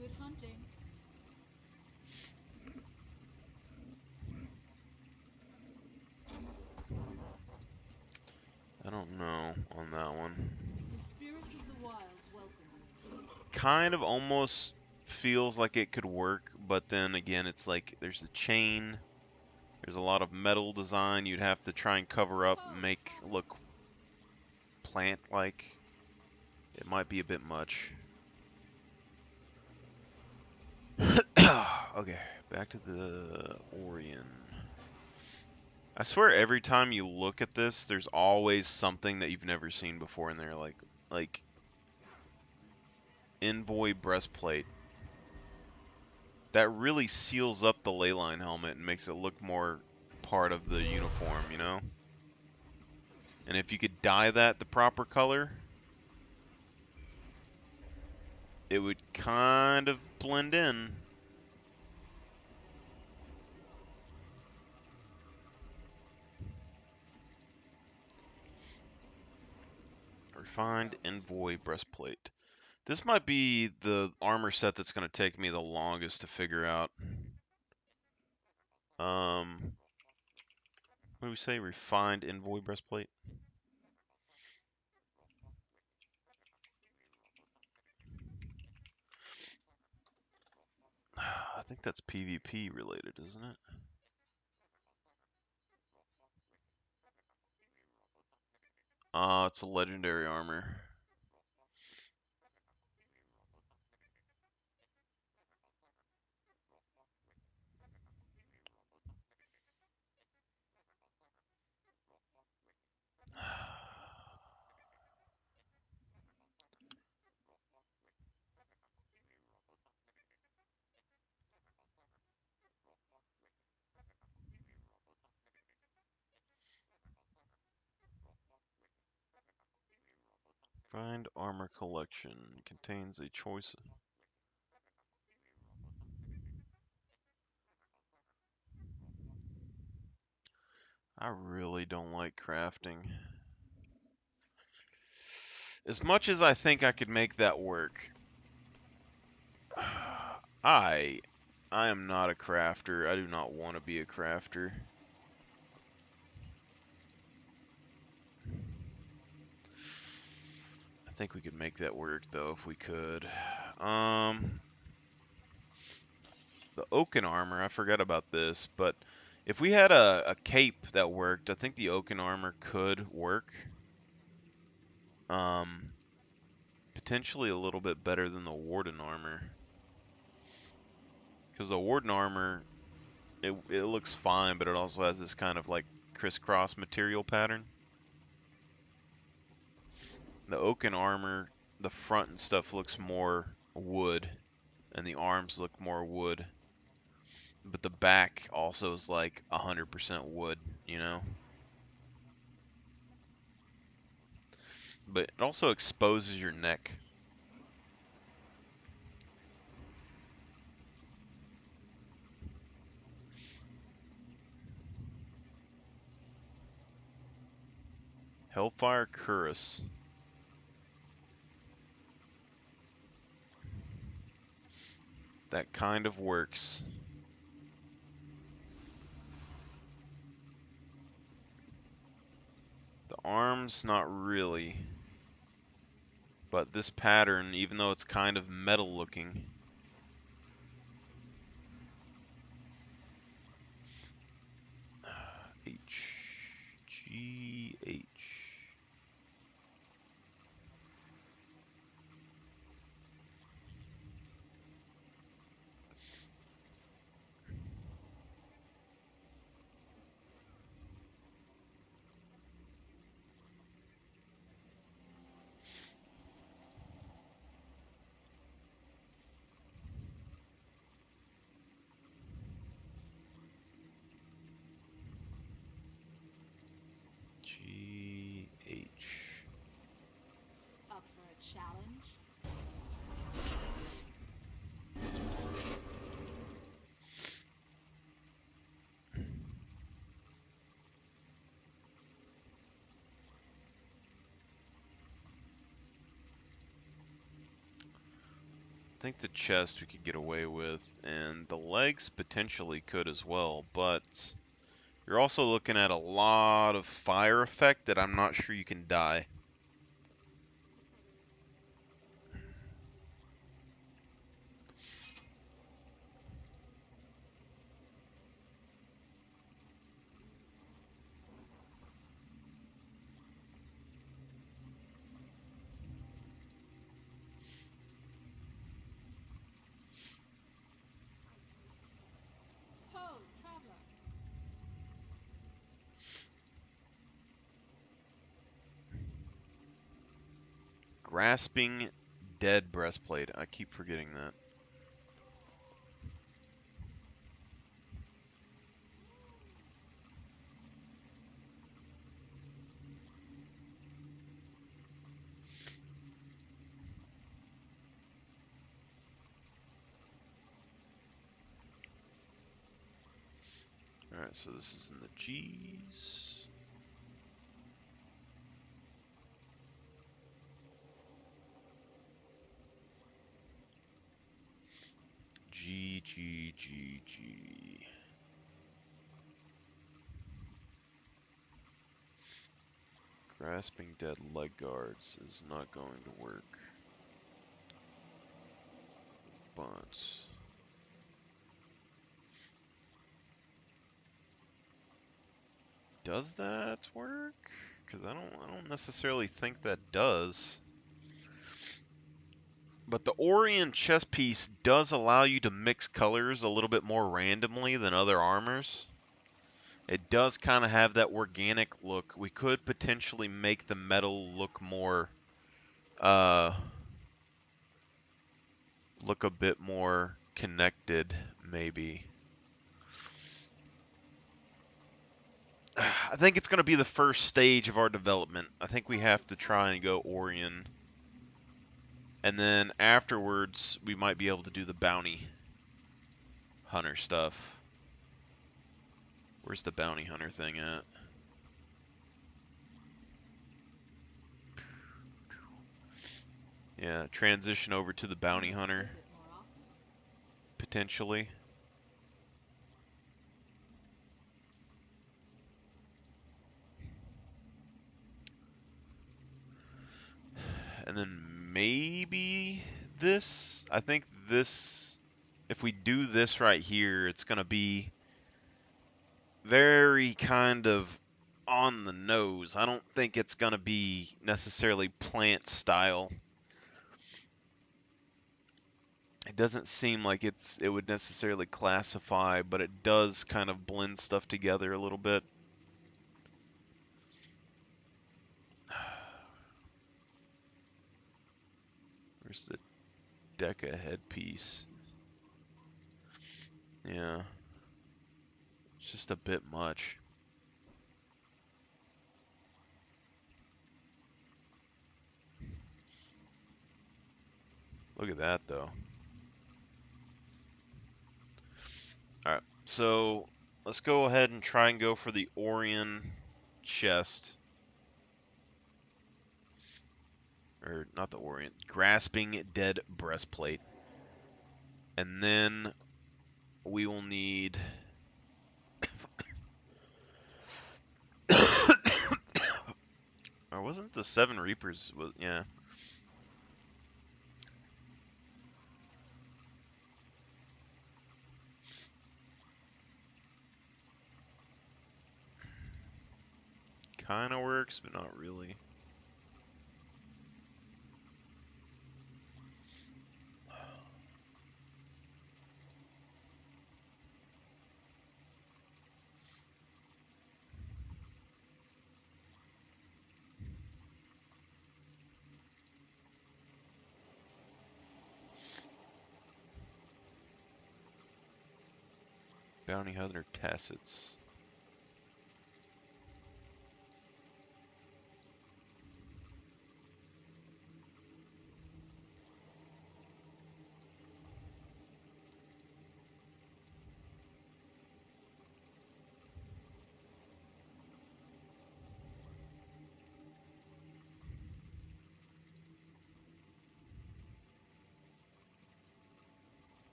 Good hunting. I don't know on that one. The spirits of the wild welcome you. Kind of almost feels like it could work, but then again, it's like there's a chain, there's a lot of metal design you'd have to try and cover up and make look plant-like. It might be a bit much. Okay, back to the Orion. I swear every time you look at this, there's always something that you've never seen before in there, like Envoy breastplate. That really seals up the leyline helmet and makes it look more part of the uniform, you know? And if you could dye that the proper color, it would kind of blend in. Refined Envoy breastplate. This might be the armor set that's going to take me the longest to figure out. What do we say? Refined Envoy breastplate? I think that's PvP related, isn't it? It's a legendary armor. Find Armor Collection contains a choice. I really don't like crafting. As much as I think I could make that work, I am not a crafter. I do not want to be a crafter. I think we could make that work though if we could. The the oaken armor, I forgot about this, but if we had a cape that worked, I think the oaken armor could work. Potentially a little bit better than the warden armor. Because the warden armor, it looks fine, but it also has this kind of like crisscross material pattern. The oaken armor, the front and stuff looks more wood, and the arms look more wood. But the back also is like 100% wood, you know? But it also exposes your neck. Hellfire Cuirass. That kind of works. The arms, not really. But this pattern, even though it's kind of metal looking, gw2. Up for a challenge? I think the chest we could get away with, and the legs potentially could as well, but you're also looking at a lot of fire effect that I'm not sure you can die. Ho, traveler! Grasping Dead breastplate. I keep forgetting that. Alright, so this is in the G's. G. Grasping Dead leg guards is not going to work. But does that work? Because I don't necessarily think that does. But the Orion chest piece does allow you to mix colors a little bit more randomly than other armors. It does kind of have that organic look. We could potentially make the metal look more, look a bit more connected, maybe. I think it's going to be the first stage of our development. I think we have to try and go Orion. And then afterwards, we might be able to do the bounty hunter stuff. Where's the bounty hunter thing at? Yeah, transition over to the bounty hunter. Potentially. And then maybe this. I think this if we do this right here, it's going to be very kind of on the nose. I don't think it's going to be necessarily plant style. It doesn't seem like it would necessarily classify, but it does kind of blend stuff together a little bit. Where's the Deca headpiece? Yeah. It's just a bit much. Look at that, though. Alright, so let's go ahead and try and go for the Orion chest. Or, not the Orion. Grasping Dead breastplate. And then we will need... Or wasn't the Seven Reapers... Yeah. Kind of works, but not really. Bounty Hunter Tacits.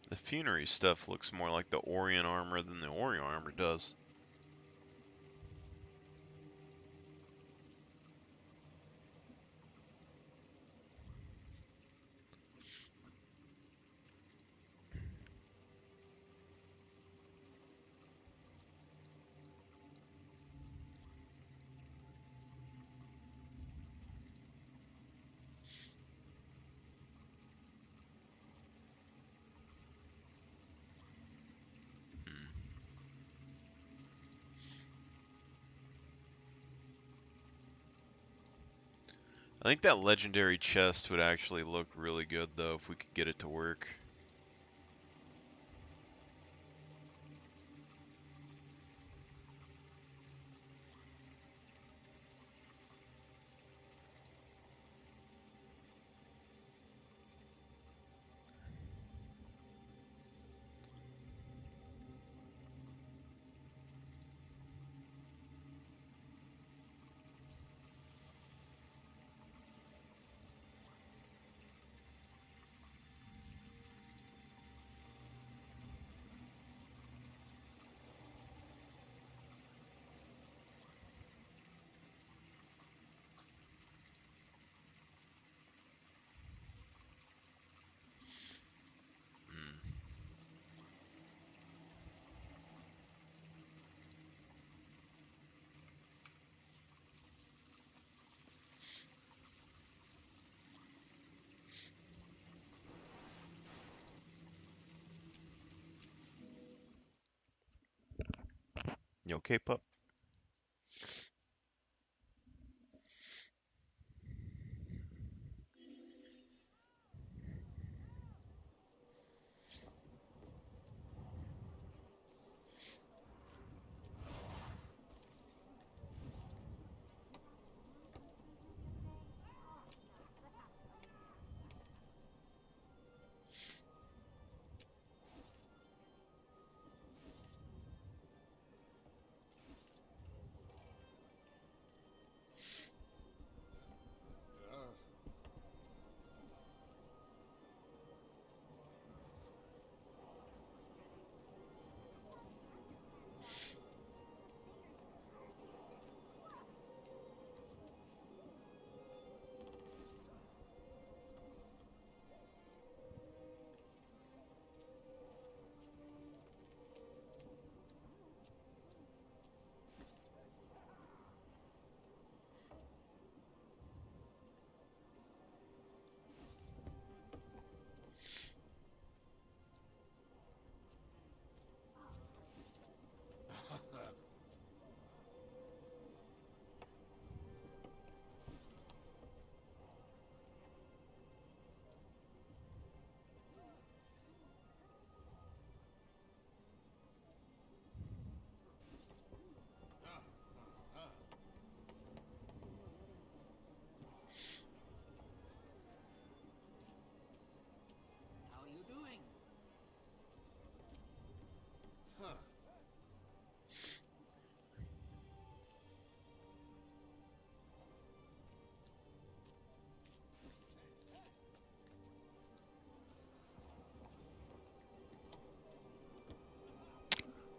The funerary stuff looks more like the Orion armor than the Orion armor does. I think that legendary chest would actually look really good, though, if we could get it to work. You okay, pup?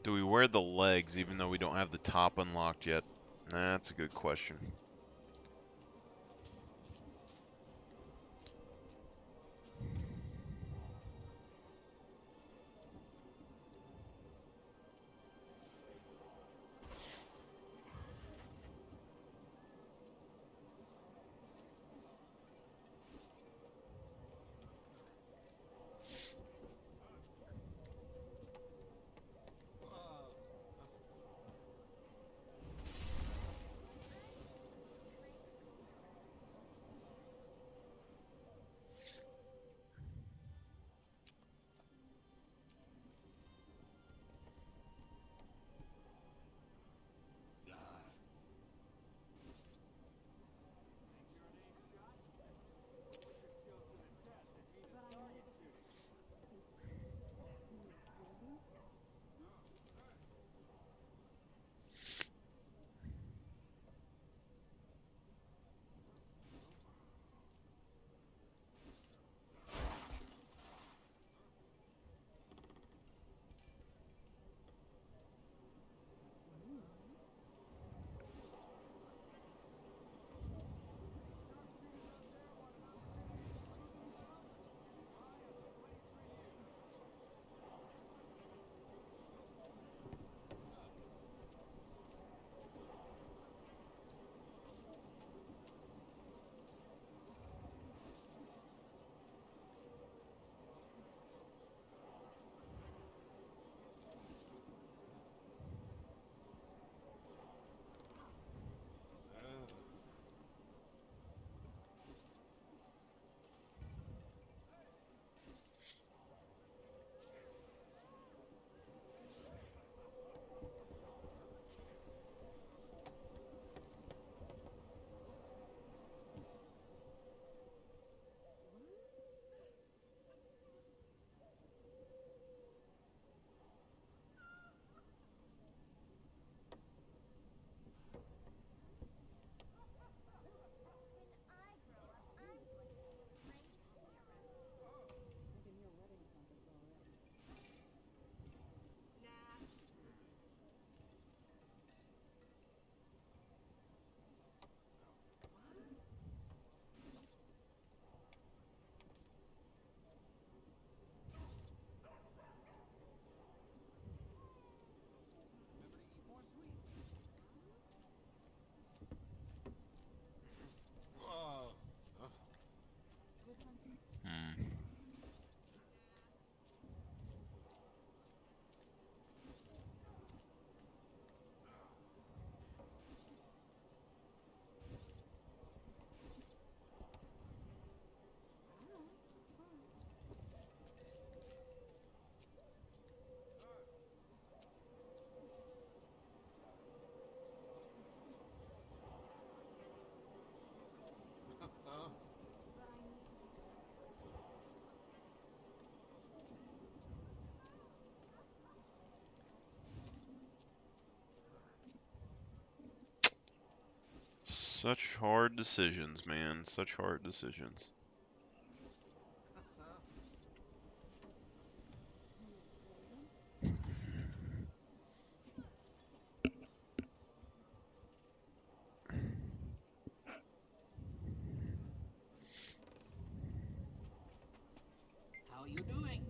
Do we wear the legs even though we don't have the top unlocked yet? That's a good question. Hmm. Such hard decisions, man. Such hard decisions. How you doing?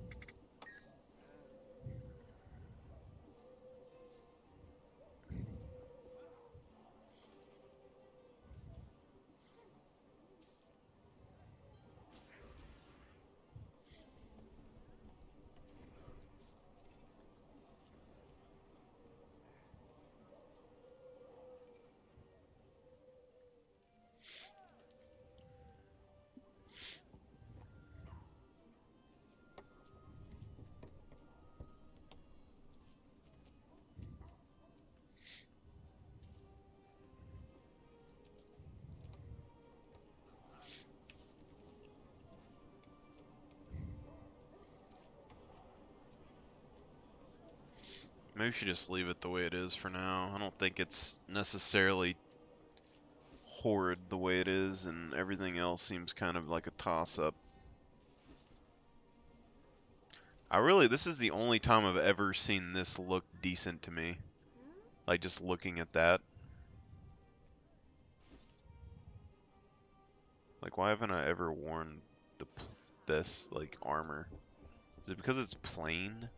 Maybe we should just leave it the way it is for now. I don't think it's necessarily horrid the way it is, and everything else seems kind of like a toss-up. This is the only time I've ever seen this look decent to me. Like, just looking at that. Like, why haven't I ever worn this, like, armor? Is it because it's plain?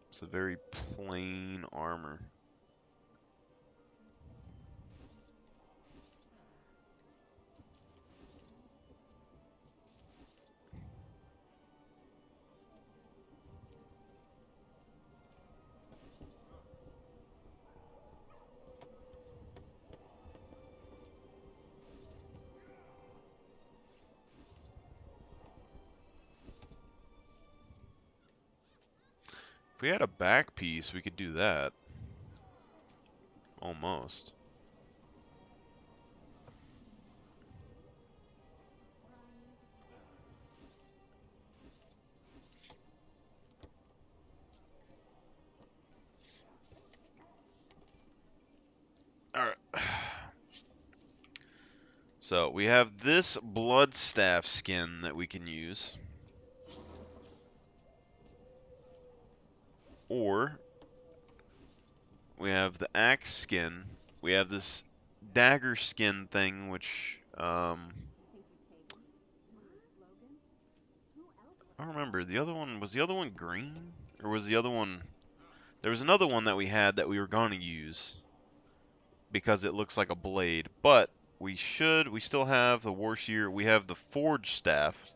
It's a very plain armor. If we had a back piece, we could do that. Almost. Alright. So, we have this Bloodstaff skin that we can use. Or, we have the axe skin. We have this dagger skin thing, which, I don't remember. Was the other one green? Or was the other one... There was another one that we had that we were going to use. Because it looks like a blade. But, we still have the Warshear. We have the Forge Staff.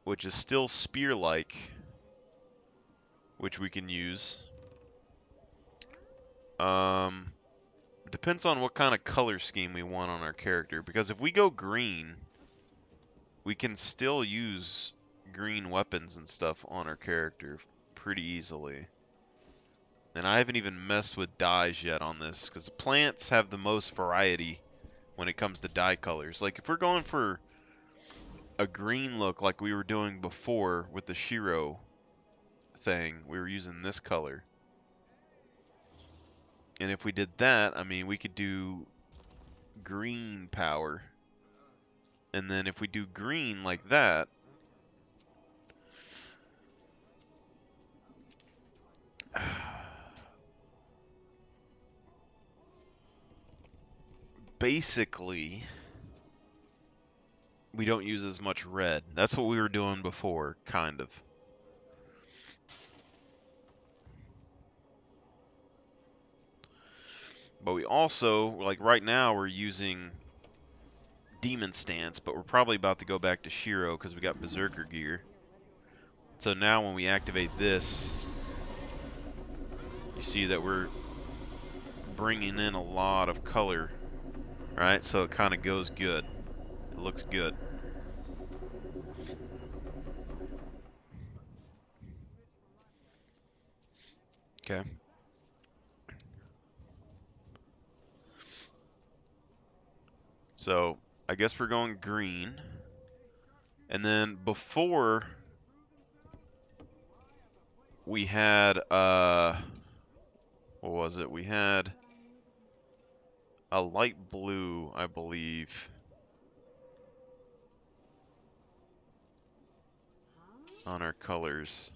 Which is still spear-like. Which we can use. Depends on what kind of color scheme we want on our character. Because if we go green, we can still use green weapons and stuff on our character pretty easily. And I haven't even messed with dyes yet on this, because plants have the most variety when it comes to dye colors. Like, if we're going for a green look like we were doing before with the Shiro thing, we were using this color. And if we did that, I mean, we could do green power. And then if we do green like that, basically, we don't use as much red. That's what we were doing before, kind of. But we also, like right now, we're using Demon Stance, but we're probably about to go back to Shiro because we got Berserker gear. So now when we activate this, you see that we're bringing in a lot of color, right? So it kind of goes good. It looks good. Okay. So I guess we're going green. And then before we had what was it? We had a light blue, I believe. On our colors.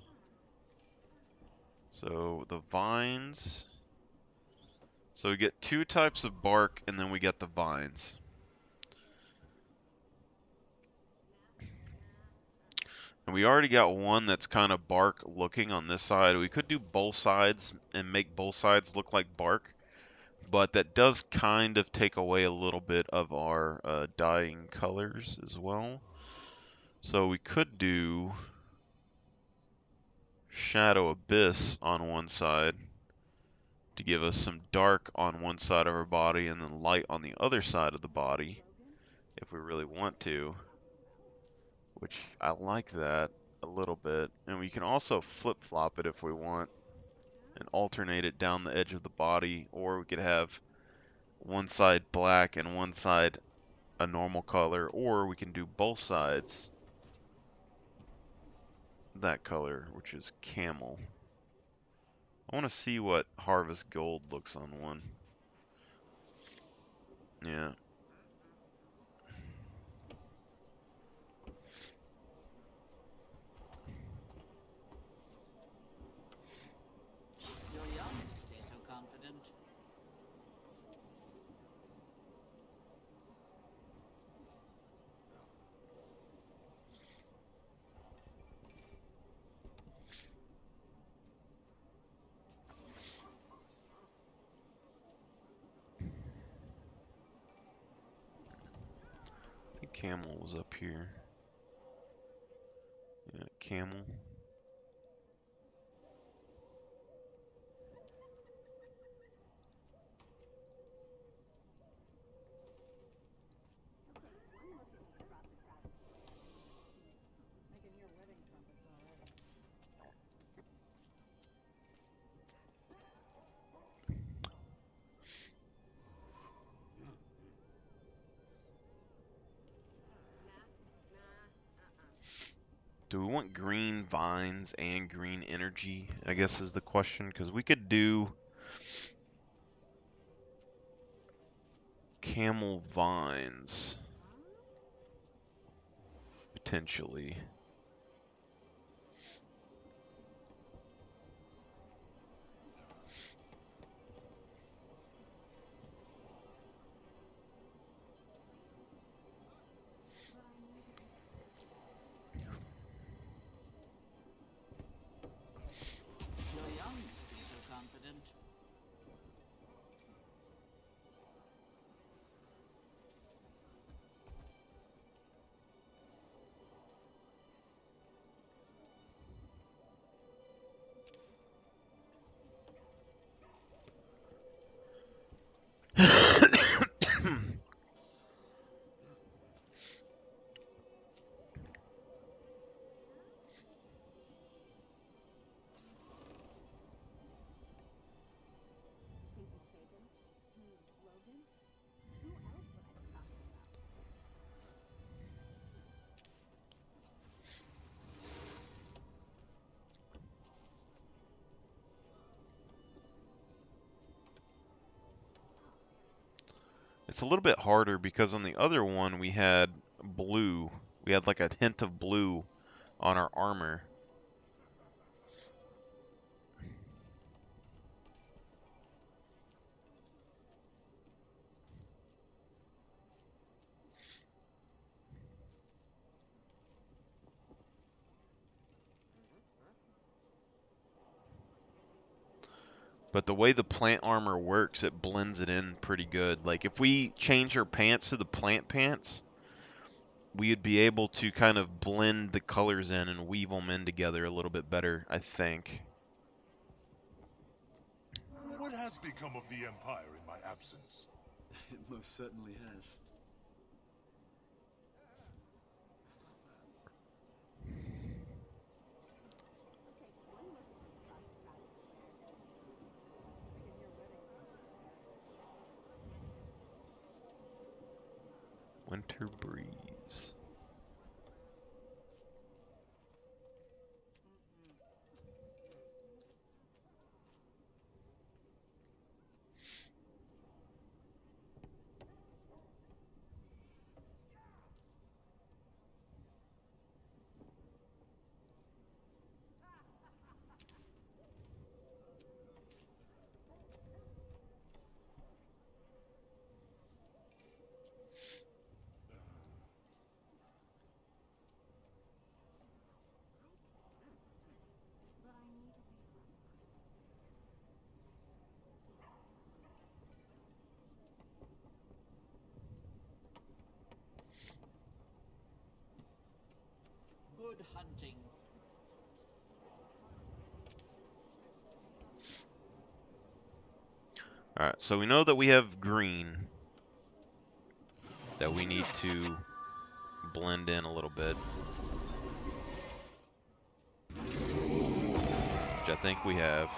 So the vines. So we get two types of bark and then we get the vines. And we already got one that's kind of bark looking on this side. We could do both sides and make both sides look like bark. But that does kind of take away a little bit of our dyeing colors as well. So we could do Shadow Abyss on one side to give us some dark on one side of our body and then light on the other side of the body if we really want to, which I like that a little bit. And we can also flip-flop it if we want and alternate it down the edge of the body, or we could have one side black and one side a normal color, or we can do both sides that color, which is camel. I want to see what Harvest Gold looks on one. Yeah. You're young to be so confident. I think Camel was up here. Yeah, Camel. Do we want green vines and green energy, I guess is the question, because we could do camel vines, potentially. You're young to be so confident. It's a little bit harder because on the other one we had blue. We had like a hint of blue on our armor. But the way the plant armor works, it blends it in pretty good. Like if we change our pants to the plant pants, we would be able to kind of blend the colors in and weave them in together a little bit better, I think. What has become of the Empire in my absence? It most certainly has. Winter breeze. Good hunting. Alright, so we know that we have green that we need to blend in a little bit. Which I think we have.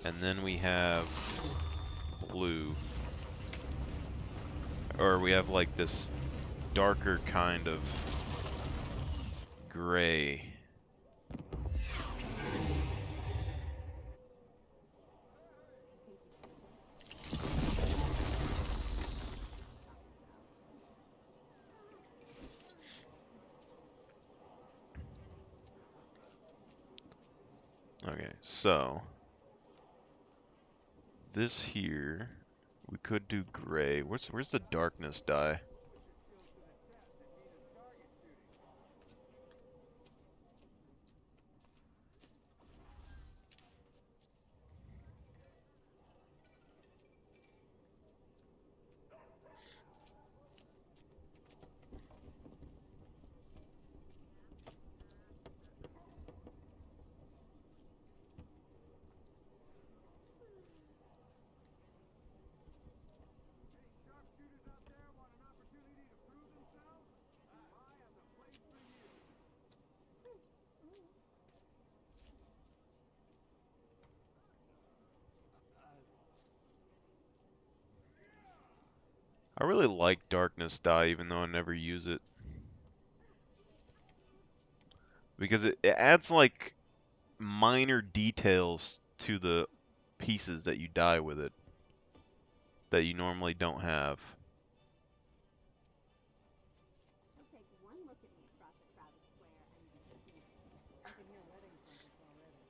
And then we have blue. Or we have like this darker kind of gray. Okay, so this here, we could do gray. Where's the darkness dye? I really like darkness dye, even though I never use it. Because it adds like minor details to the pieces that you dye with it that you normally don't have. He'll take one look at me across a crowded square and be seated. I can hear wedding trumpets already.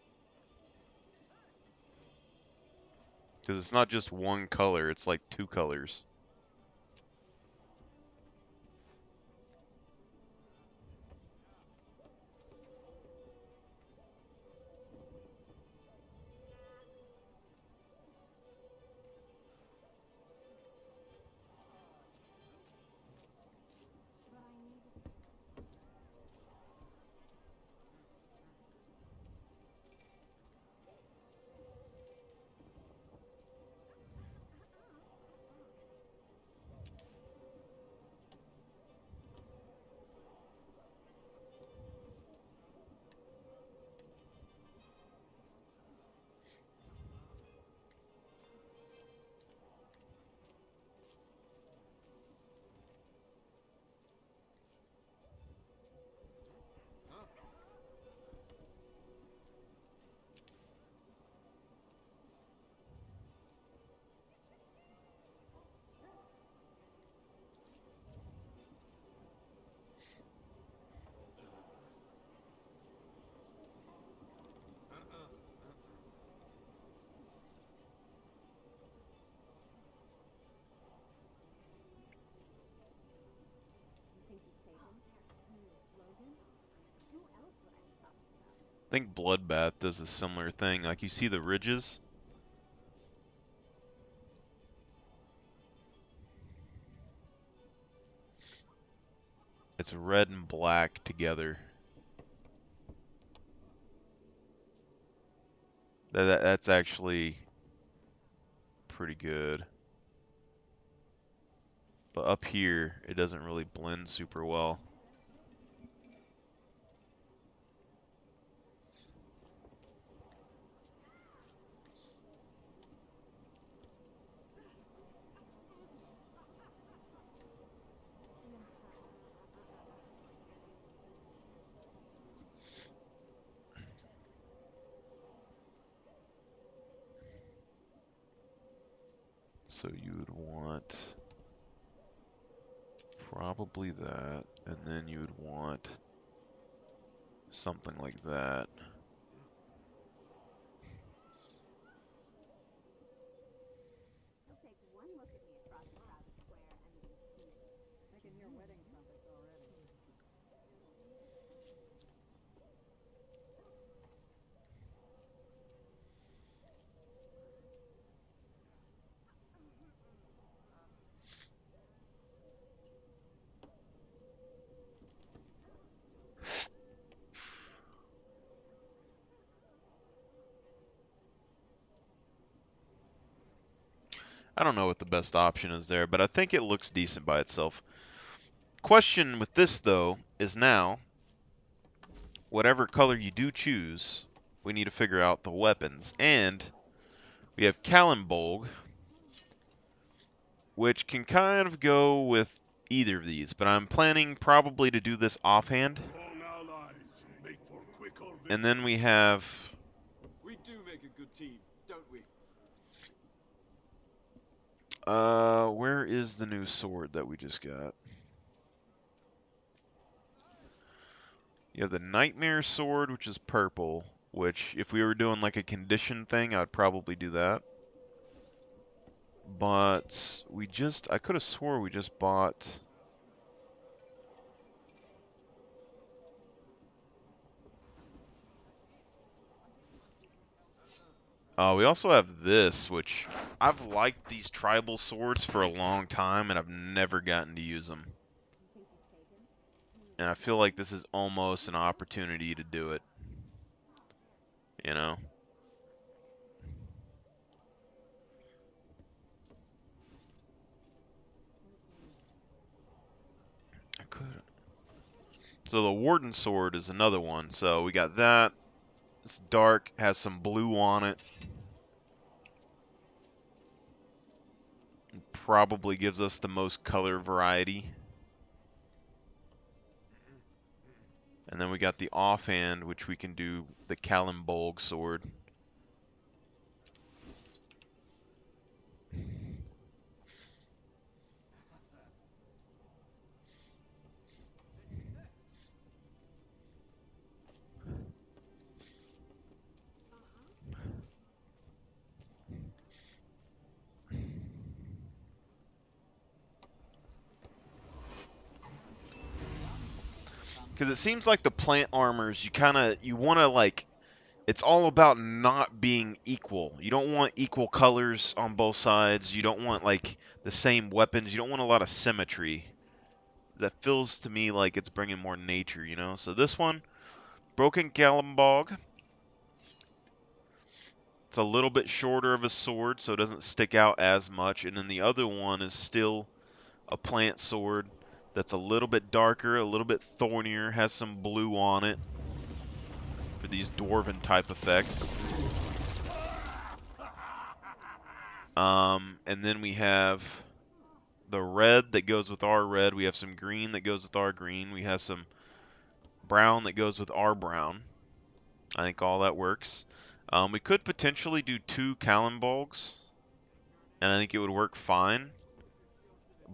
Because it's not just one color, it's like two colors. I think Bloodbath does a similar thing. Like you see the ridges? It's red and black together. That's actually pretty good. But up here, it doesn't really blend super well. So you would want probably that, and then you would want something like that. He'll take one look at me across a crowded square and be seated. I can hear wedding trumpets already. I don't know what the best option is there, but I think it looks decent by itself. Question with this, though, is now, whatever color you do choose, we need to figure out the weapons. And we have Kalimbolg, which can kind of go with either of these, but I'm planning probably to do this offhand. And then we have... We do make a good team, don't we? Where is the new sword that we just got? You have the Nightmare Sword, which is purple. which if we were doing like a condition thing, I'd probably do that. But I could have swore we just bought. We also have this, which I've liked these tribal swords for a long time, and I've never gotten to use them. And I feel like this is almost an opportunity to do it. You know? I could. So the Warden Sword is another one. So we got that. It's dark, has some blue on it. Probably gives us the most color variety. And then we got the offhand, which we can do the Kalimbolg sword. Because it seems like the plant armors, you want to like, it's all about not being equal. You don't want equal colors on both sides. You don't want like the same weapons. You don't want a lot of symmetry. That feels to me like it's bringing more nature, you know? So this one, Broken Kalimbolg. It's a little bit shorter of a sword, so it doesn't stick out as much. And then the other one is still a plant sword that's a little bit darker, a little bit thornier, has some blue on it for these dwarven type effects. And then we have the red that goes with our red. We have some green that goes with our green. We have some brown that goes with our brown. I think all that works. We could potentially do 2 Kalimbolgs, and I think it would work fine.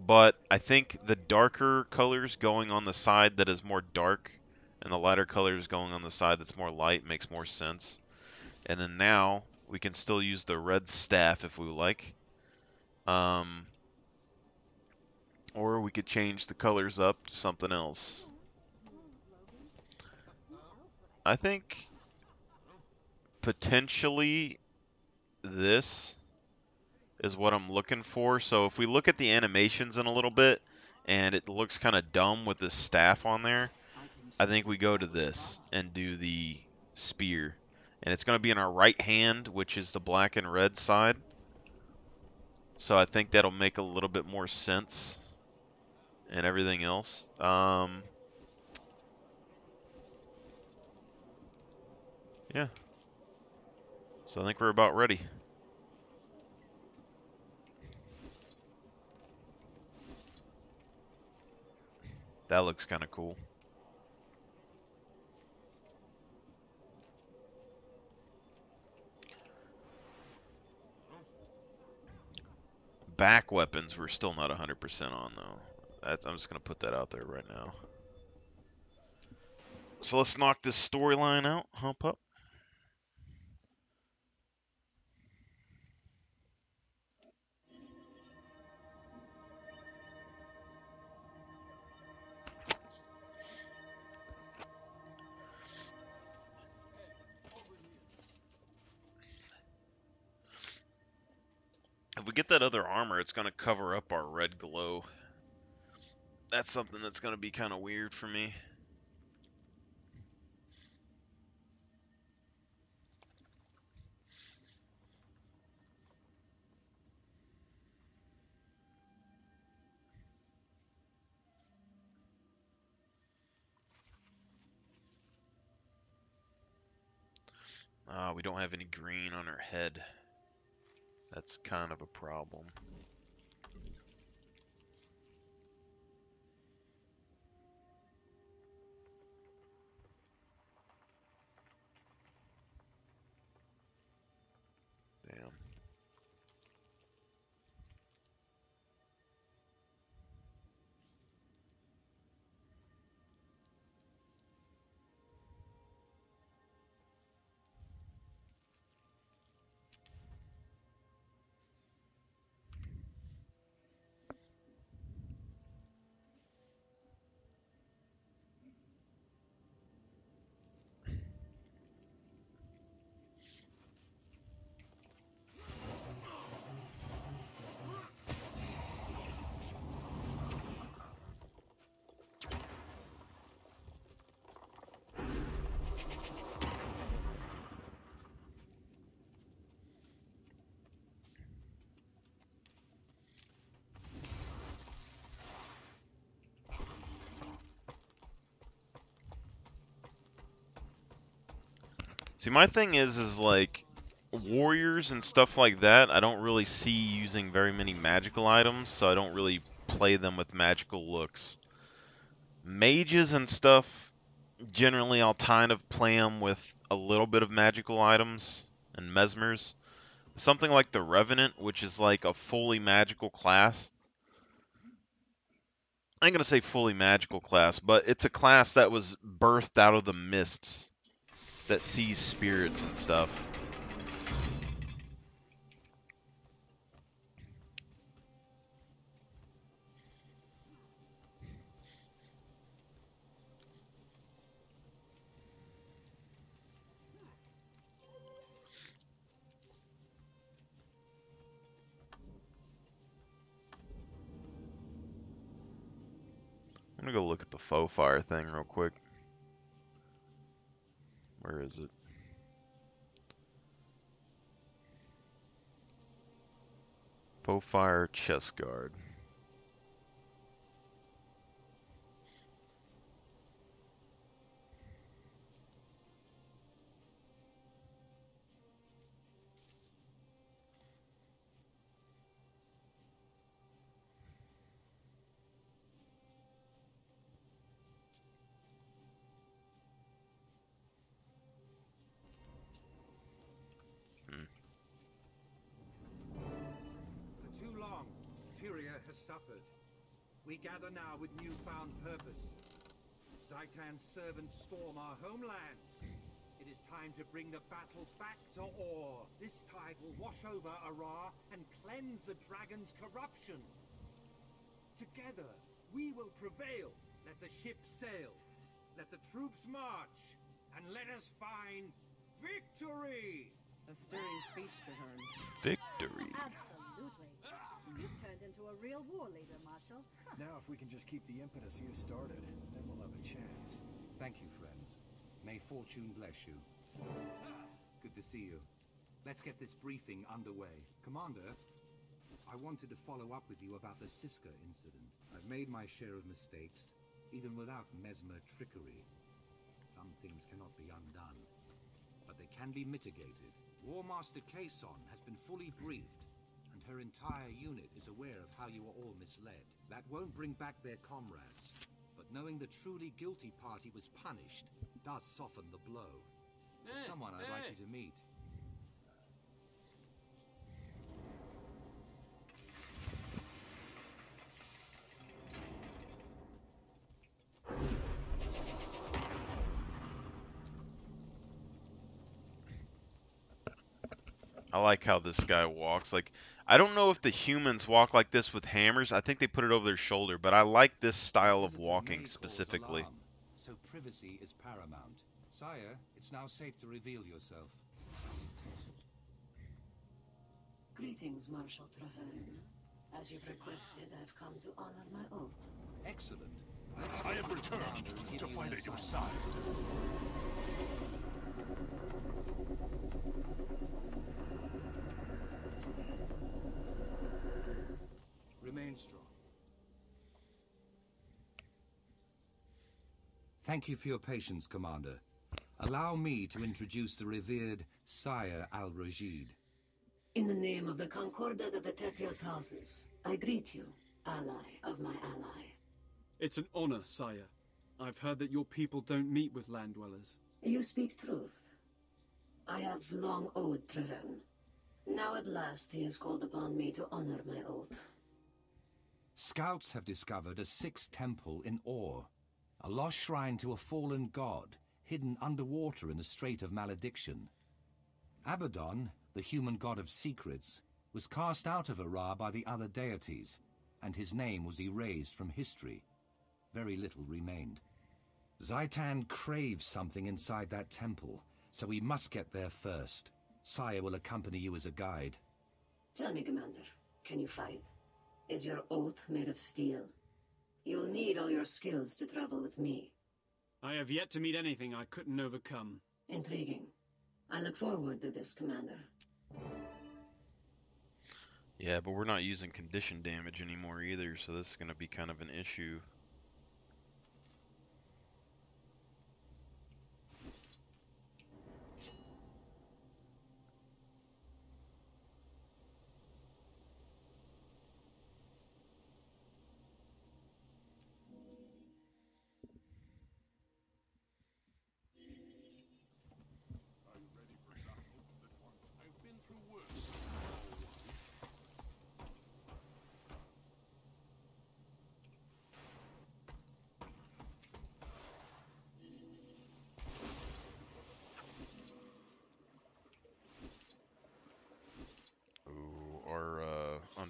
But I think the darker colors going on the side that is more dark and the lighter colors going on the side that's more light makes more sense. And then now we can still use the red staff if we like. Or we could change the colors up to something else. I think potentially this is what I'm looking for. So if we look at the animations in a little bit and it looks kind of dumb with the staff on there, I think we go to this and do the spear. And it's going to be in our right hand, which is the black and red side. So I think that'll make a little bit more sense and everything else. Yeah. So I think we're about ready. That looks kind of cool. Back weapons, we're still not 100% on, though. I'm just going to put that out there right now. So let's knock this storyline out. Hump up. If we get that other armor, it's going to cover up our red glow. That's something that's going to be kind of weird for me. We don't have any green on our head. That's kind of a problem. Damn. See, my thing is like warriors and stuff like that. I don't really see using very many magical items, so I don't really play them with magical looks. Mages and stuff, generally I'll kind of play them with a little bit of magical items and mesmers. Something like the Revenant, which is like a fully magical class. I ain't gonna say fully magical class, but it's a class that was birthed out of the mists that sees spirits and stuff. I'm gonna go look at the faux fire thing real quick. Where is it? Faux fire chest guard. For too long, Tyria has suffered. We gather now with newfound purpose. Zaitan's servants storm our homelands. It is time to bring the battle back to Or. This tide will wash over Arar and cleanse the dragon's corruption. Together, we will prevail. Let the ships sail. Let the troops march. And let us find victory! A stirring speech, Traherne. Victory. Absolutely. You've turned into a real war leader, Marshal. Now if we can just keep the impetus you started, then we'll have a chance. Thank you, friends. May fortune bless you. Good to see you. Let's get this briefing underway. Commander, I wanted to follow up with you about the Siska incident. I've made my share of mistakes, even without mesmer trickery. Some things cannot be undone, but they can be mitigated. War Master Kason has been fully briefed, and her entire unit is aware of how you were all misled. That won't bring back their comrades, but knowing the truly guilty party was punished does soften the blow. There's someone I'd like you to meet. I like how this guy walks. Like, I don't know if the humans walk like this with hammers. I think they put it over their shoulder, but I like this style of walking specifically. Alarm, so privacy is paramount. Sire, it's now safe to reveal yourself. Greetings, Marshal Traherne. As you've requested, I've come to honor my oath. Excellent. I have returned to fight at your side. Remain strong. Thank you for your patience, Commander. Allow me to introduce the revered Sire Al-Rajid. In the name of the Concordat of the Tetios houses, I greet you, ally of my ally. It's an honor, sire. I've heard that your people don't meet with land dwellers. You speak truth. I have long owed Traherne. Now at last he has called upon me to honor my oath. Scouts have discovered a sixth temple in Or, a lost shrine to a fallen god hidden underwater in the Strait of Malediction. Abaddon, the human god of secrets, was cast out of Arar by the other deities, and his name was erased from history. Very little remained. Zaitan craves something inside that temple, so we must get there first. Sire will accompany you as a guide. Tell me, Commander, can you fight? Is your oath made of steel? You'll need all your skills to travel with me. I have yet to meet anything I couldn't overcome. Intriguing. I look forward to this, Commander. Yeah, but we're not using condition damage anymore either, so this is going to be kind of an issue.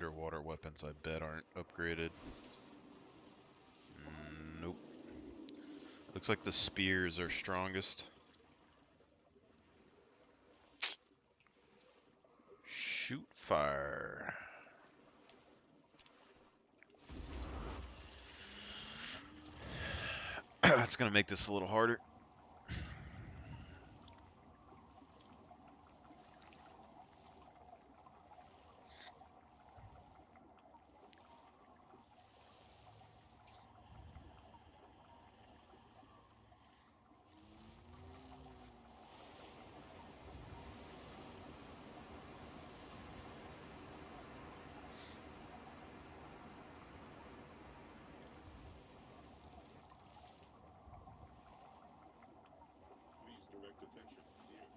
underwater weapons, I bet, aren't upgraded. Nope. Looks like the spears are strongest. Shoot fire. It's gonna make this a little harder. Please direct attention here.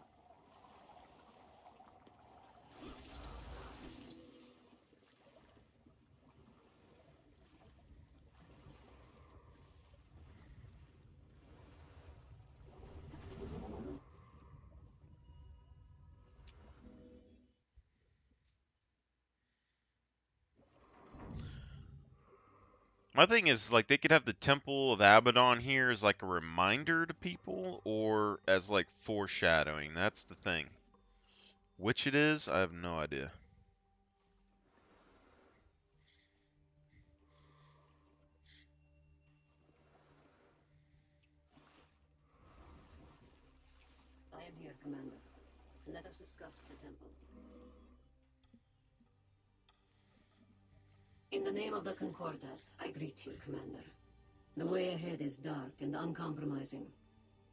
My thing is, like, they could have the Temple of Abaddon here as, like, a reminder to people, or as, like, foreshadowing. That's the thing. Which it is, I have no idea. I am here, Commander. Let us discuss the temple. In the name of the Concordat, I greet you, Commander. The way ahead is dark and uncompromising.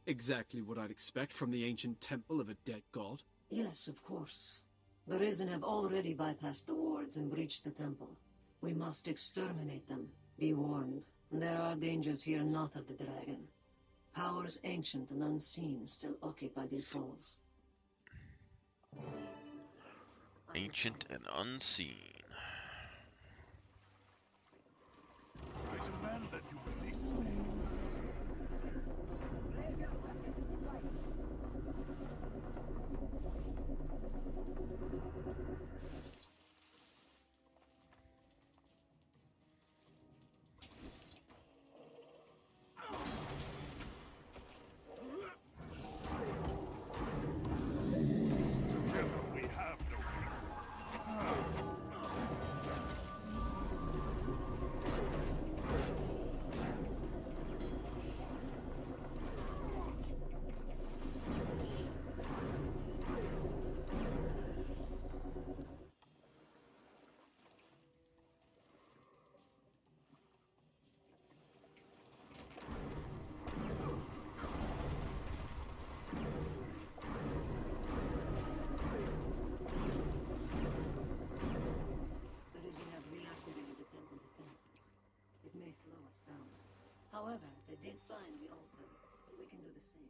Exactly what I'd expect from the ancient temple of a dead god. Yes, of course. The Risen have already bypassed the wards and breached the temple. We must exterminate them. Be warned. There are dangers here not of the dragon. Powers ancient and unseen still occupy these halls. Ancient and unseen. I demand that you release me. Raise your weapon and fight. Together we have no equal. The Risen have reactivated the temple defenses. It may slow us down. However, they did find the altar. We can do the same.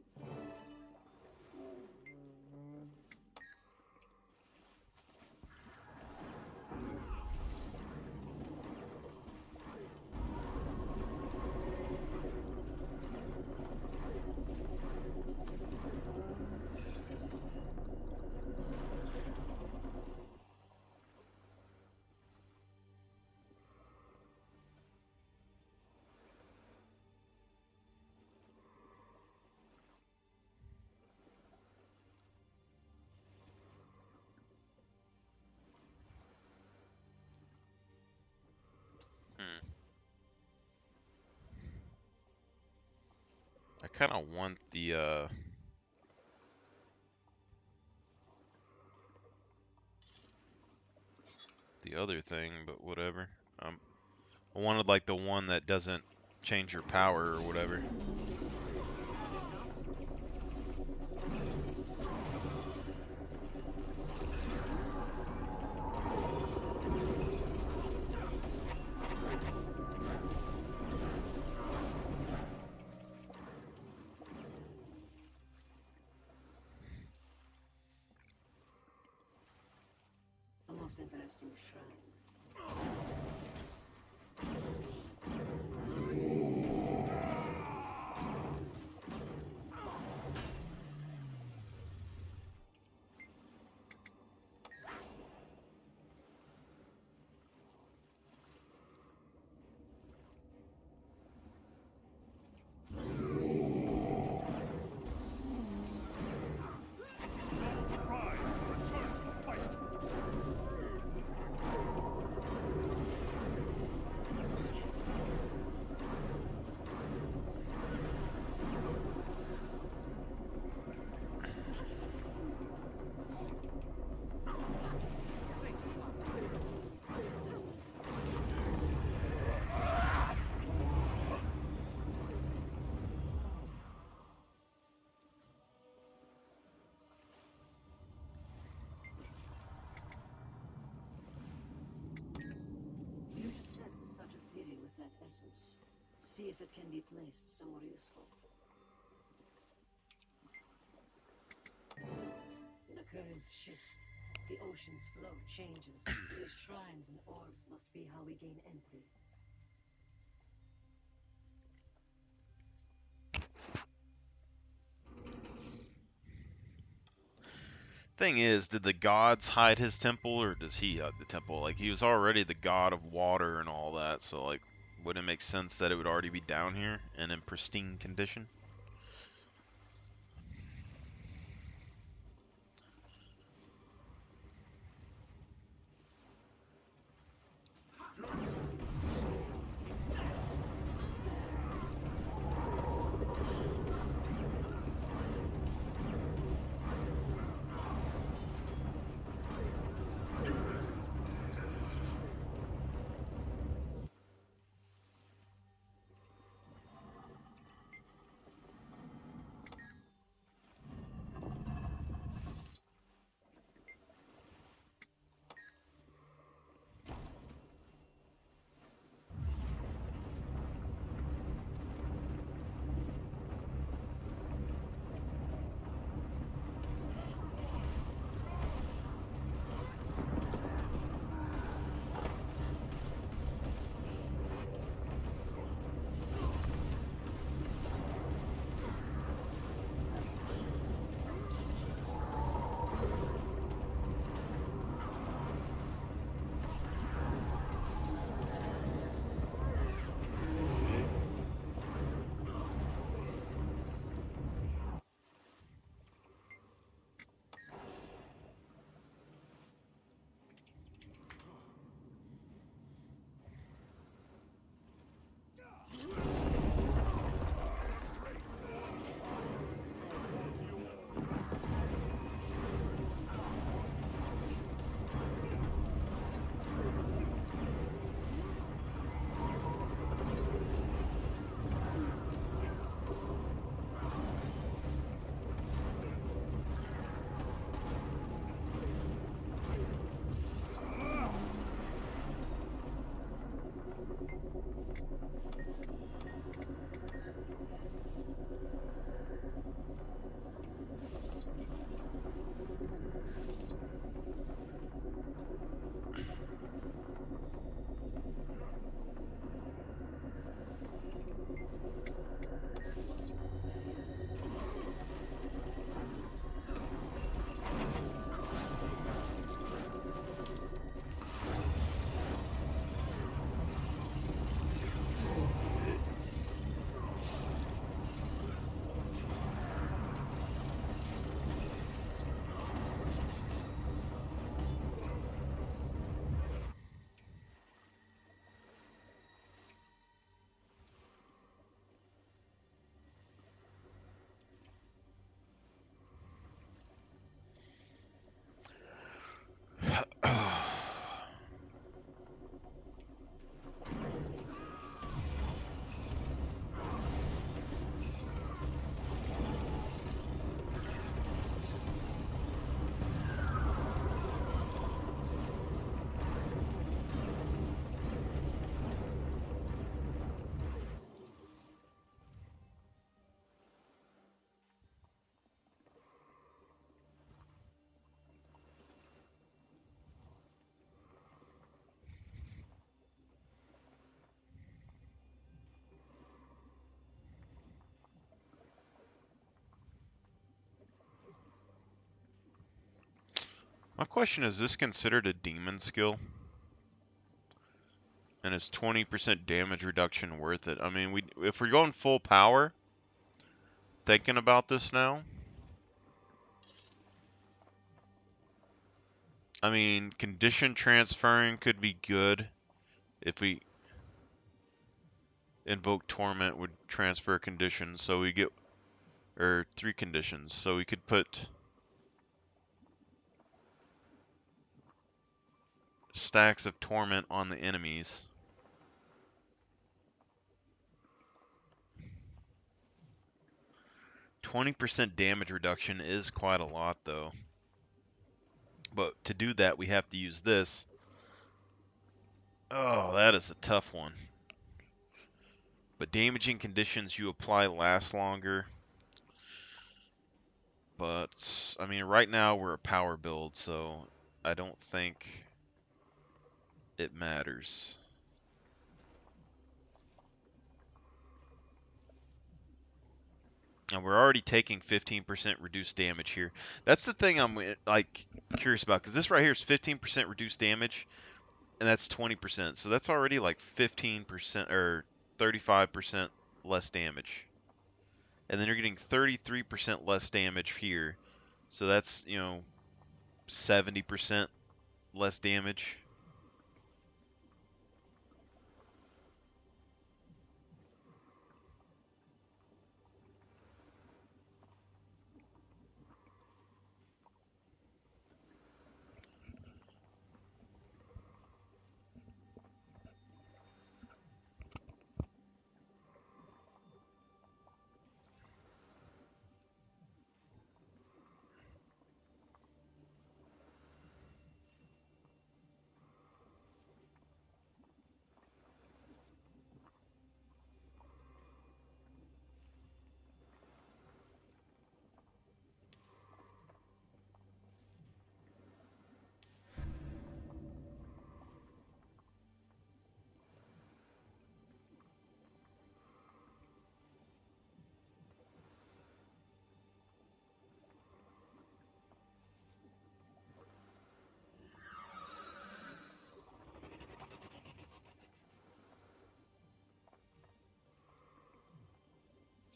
I kind of want the other thing, but whatever. I wanted, like, the one that doesn't change your power or whatever. A most interesting shrine. essence. See if it can be placed somewhere useful. The currents shift. The ocean's flow changes. These shrines and orbs must be how we gain entry. Thing is, did the gods hide his temple, or does he hide the temple? Like, he was already the god of water and all that, so, like, wouldn't it make sense that it would already be down here and in pristine condition? My question is this considered a demon skill? And is 20% damage reduction worth it? I mean, if we're going full power, thinking about this now, I mean, condition transferring could be good if we invoke torment would transfer conditions, so we get, or 3 conditions, so we could put stacks of torment on the enemies. %20 damage reduction is quite a lot, though. But to do that, we have to use this. Oh, that is a tough one. But damaging conditions you apply last longer. But, I mean, right now we're a power build, so I don't think it matters. And we're already taking 15% reduced damage here. That's the thing I'm like curious about, because this right here is 15% reduced damage, and that's 20%. So that's already like 15% or 35% less damage. And then you're getting 33% less damage here. So that's, 70% less damage.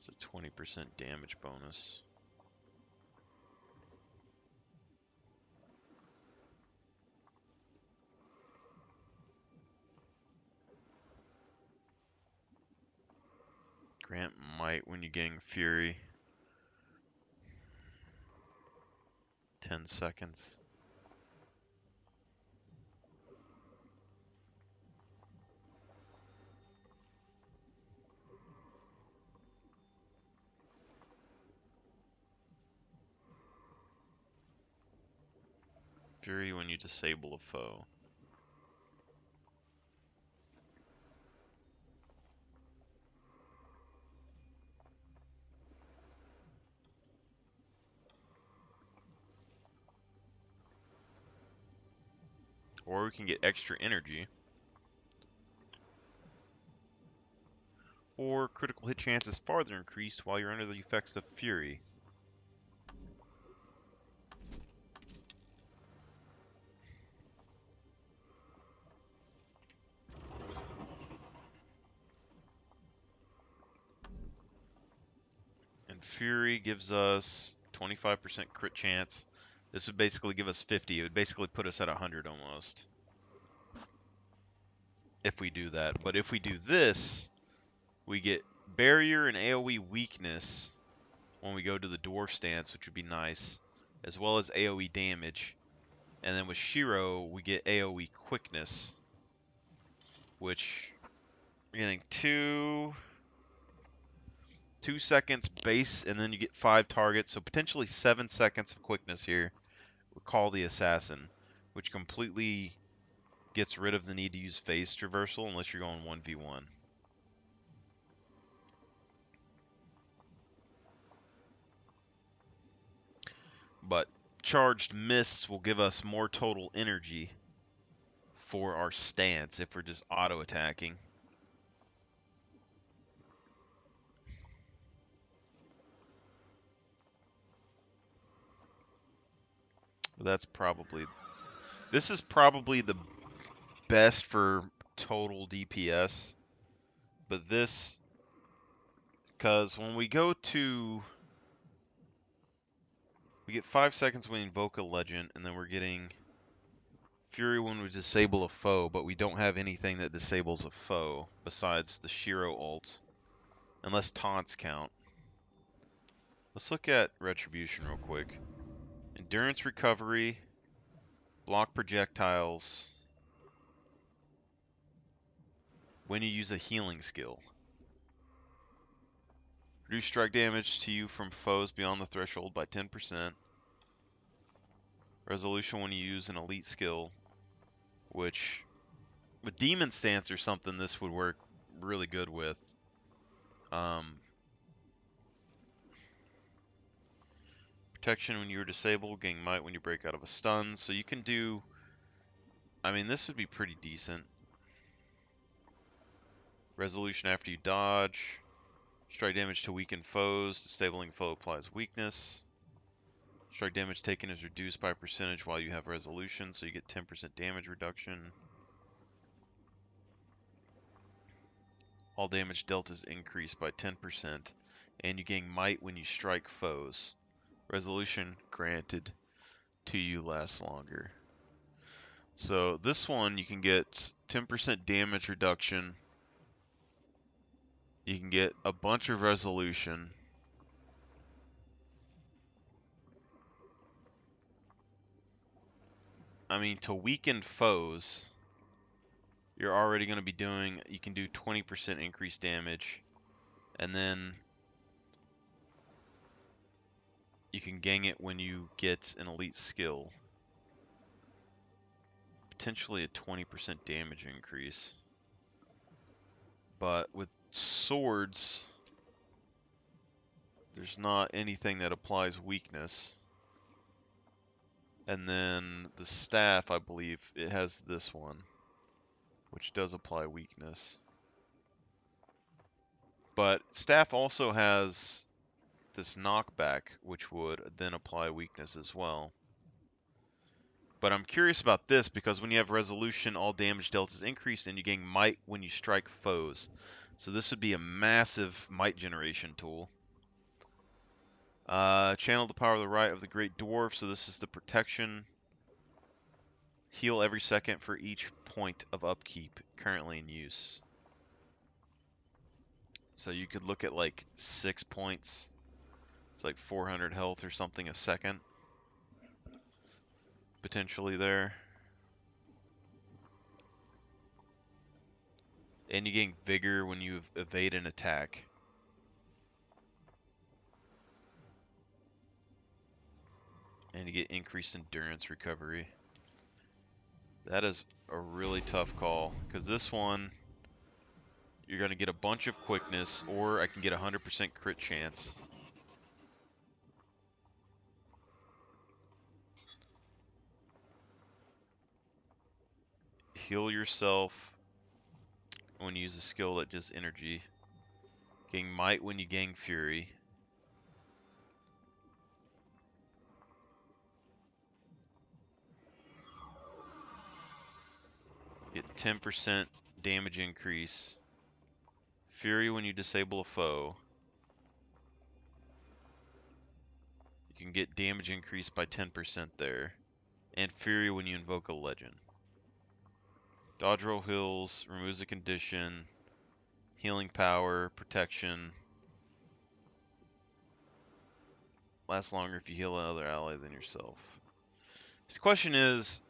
It's a 20% damage bonus. Grant might when you gain Fury. 10 seconds. Fury when you disable a foe. Or we can get extra energy. Or critical hit chance is farther increased while you're under the effects of Fury. And Fury gives us 25% crit chance. This would basically give us 50. It would basically put us at 100 almost. If we do that. But if we do this, we get barrier and AoE weakness when we go to the dwarf stance, which would be nice, as well as AoE damage. And then with Shiro, we get AoE quickness, which we're getting 2 seconds base, and then you get 5 targets, so potentially 7 seconds of quickness here. We call the assassin, which completely gets rid of the need to use phase traversal unless you're going 1v1. But charged mists will give us more total energy for our stance if we're just auto attacking. That's probably, this is probably the best for total DPS, but this, because when we go to, we get 5 seconds when we invoke a legend, and then we're getting Fury when we disable a foe, but we don't have anything that disables a foe besides the Shiro ult, unless taunts count. Let's look at Retribution real quick. Endurance recovery, block projectiles, when you use a healing skill. Reduce strike damage to you from foes beyond the threshold by 10%. Resolution when you use an elite skill, which with Demon Stance or something this would work really good with. Um, protection when you are disabled, gain might when you break out of a stun. So you can do, I mean, this would be pretty decent. Resolution after you dodge. Strike damage to weakened foes. Disabling foe applies weakness. Strike damage taken is reduced by a percentage while you have resolution, so you get 10% damage reduction. All damage dealt is increased by 10%, and you gain might when you strike foes. Resolution granted to you lasts longer. So this one you can get 10% damage reduction. You can get a bunch of resolution. I mean, to weaken foes, you're already going to be doing, you can do 20% increased damage, and then you can gang it when you get an elite skill. Potentially a 20% damage increase. But with swords, there's not anything that applies weakness. And then the staff, I believe, it has this one, which does apply weakness. But staff also has this knockback, which would then apply weakness as well. But I'm curious about this because when you have resolution, all damage dealt is increased, and you gain might when you strike foes. So this would be a massive might generation tool. Channel the power of the right of the Great Dwarf. So this is the protection. Heal every second for each point of upkeep currently in use. So you could look at like 6 points. It's like 400 health or something a second. Potentially there. And you gain vigor when you evade an attack. And you get increased endurance recovery. That is a really tough call, because this one, you're going to get a bunch of quickness, or I can get 100% crit chance. Heal yourself when you use a skill that does energy. Gain might when you gain fury. Get 10% damage increase. Fury when you disable a foe. You can get damage increase by 10% there. And Fury when you invoke a legend. Dodge roll heals, removes a condition, healing power, protection. Lasts longer if you heal another ally than yourself. This question is,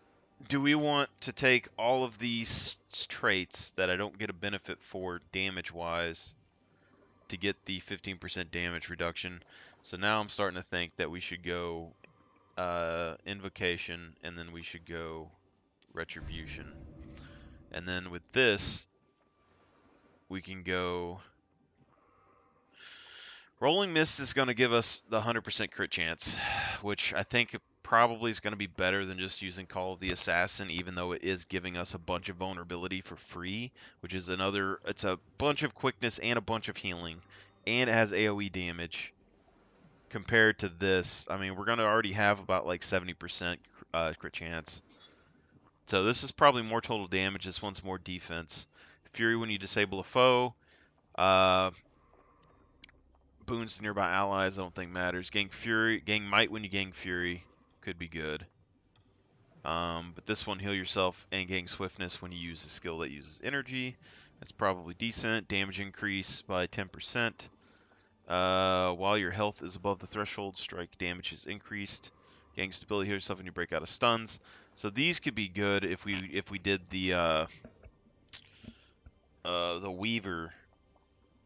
do we want to take all of these traits that I don't get a benefit for damage-wise to get the 15% damage reduction? So now I'm starting to think that we should go Invocation, and then we should go Retribution. And then with this, we can go... Rolling Mist is going to give us the 100% crit chance, which I think probably is going to be better than just using Call of the Assassin, even though it is giving us a bunch of vulnerability for free, which is another... It's a bunch of quickness and a bunch of healing, and it has AoE damage. Compared to this, I mean, we're going to already have about like 70% crit chance. So this is probably more total damage. This one's more defense. Fury when you disable a foe. Boons to nearby allies, I don't think matters. Gain might when you gain fury. Could be good. But this one, heal yourself and gain swiftness when you use a skill that uses energy. That's probably decent. Damage increase by 10%. While your health is above the threshold, strike damage is increased. Gain stability, heal yourself when you break out of stuns. So these could be good if we did the Weaver,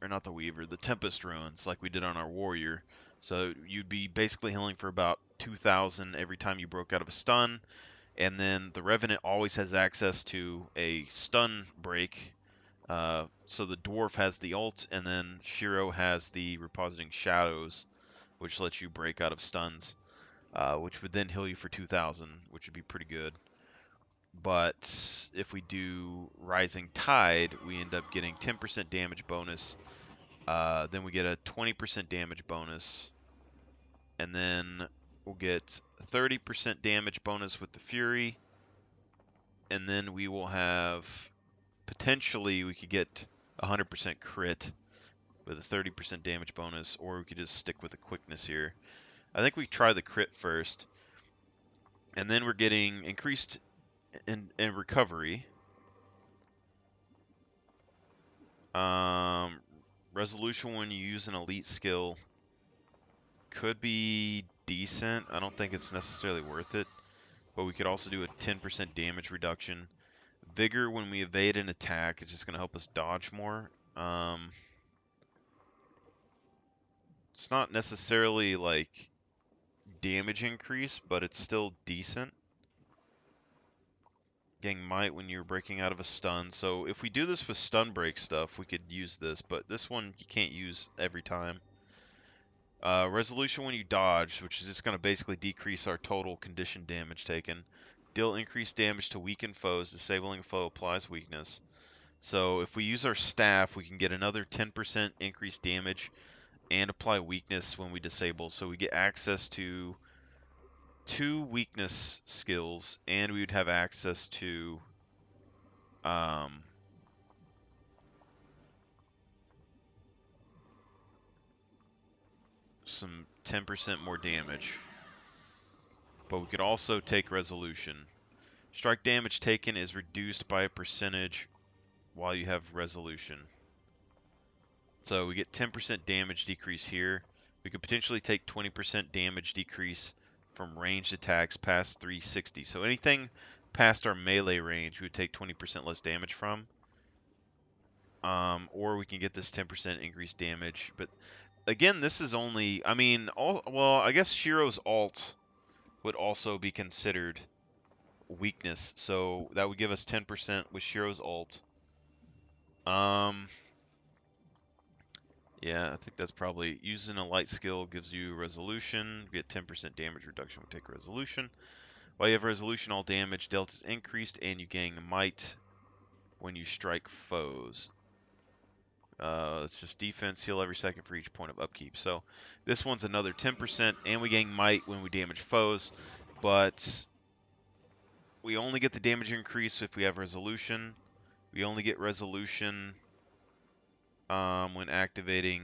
or not the Weaver, the Tempest Runes, like we did on our Warrior. So you'd be basically healing for about 2,000 every time you broke out of a stun, and then the Revenant always has access to a stun break, So the dwarf has the ult, and then Shiro has the Repositing Shadows, which lets you break out of stuns, which would then heal you for 2,000, which would be pretty good. But if we do Rising Tide, we end up getting 10% damage bonus. Then we get a 20% damage bonus. And then we'll get 30% damage bonus with the Fury. And then we will have, potentially, we could get 100% crit with a 30% damage bonus, or we could just stick with the quickness here. I think we try the crit first. And then we're getting increased in recovery. Resolution when you use an elite skill could be decent. I don't think it's necessarily worth it. But we could also do a 10% damage reduction. Vigor when we evade an attack is just going to help us dodge more. It's not necessarily like damage increase, but it's still decent. Getting might when you're breaking out of a stun. So if we do this with stun break stuff, we could use this, but this one you can't use every time. Resolution when you dodge, which is just going to basically decrease our total condition damage taken. Deal increased damage to weakened foes. Disabling a foe applies weakness. So if we use our staff, we can get another 10% increased damage and apply weakness when we disable. So we get access to 2 weakness skills, and we would have access to some 10% more damage. But we could also take resolution. Strike damage taken is reduced by a percentage while you have resolution. So we get 10% damage decrease here. We could potentially take 20% damage decrease from ranged attacks past 360. So anything past our melee range, we would take 20% less damage from. Or we can get this 10% increased damage. But again, this is only, I mean, well, I guess Shiro's ult would also be considered weakness. So that would give us 10% with Shiro's ult. Yeah, I think that's probably using a light skill gives you resolution. You get 10% damage reduction when we take resolution. While you have resolution, all damage dealt is increased, and you gain might when you strike foes. It's just defense, heal every second for each point of upkeep. So this one's another 10%, and we gain might when we damage foes. But we only get the damage increase if we have resolution. We only get resolution when activating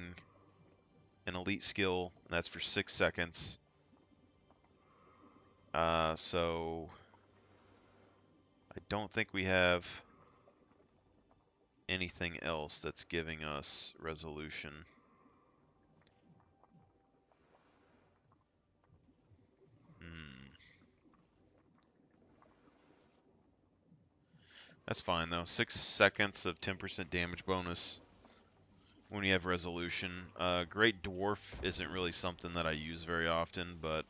an elite skill, and that's for 6 seconds. So I don't think we have anything else that's giving us resolution. That's fine though. 6 seconds of 10% damage bonus when you have resolution. Great Dwarf isn't really something that I use very often, but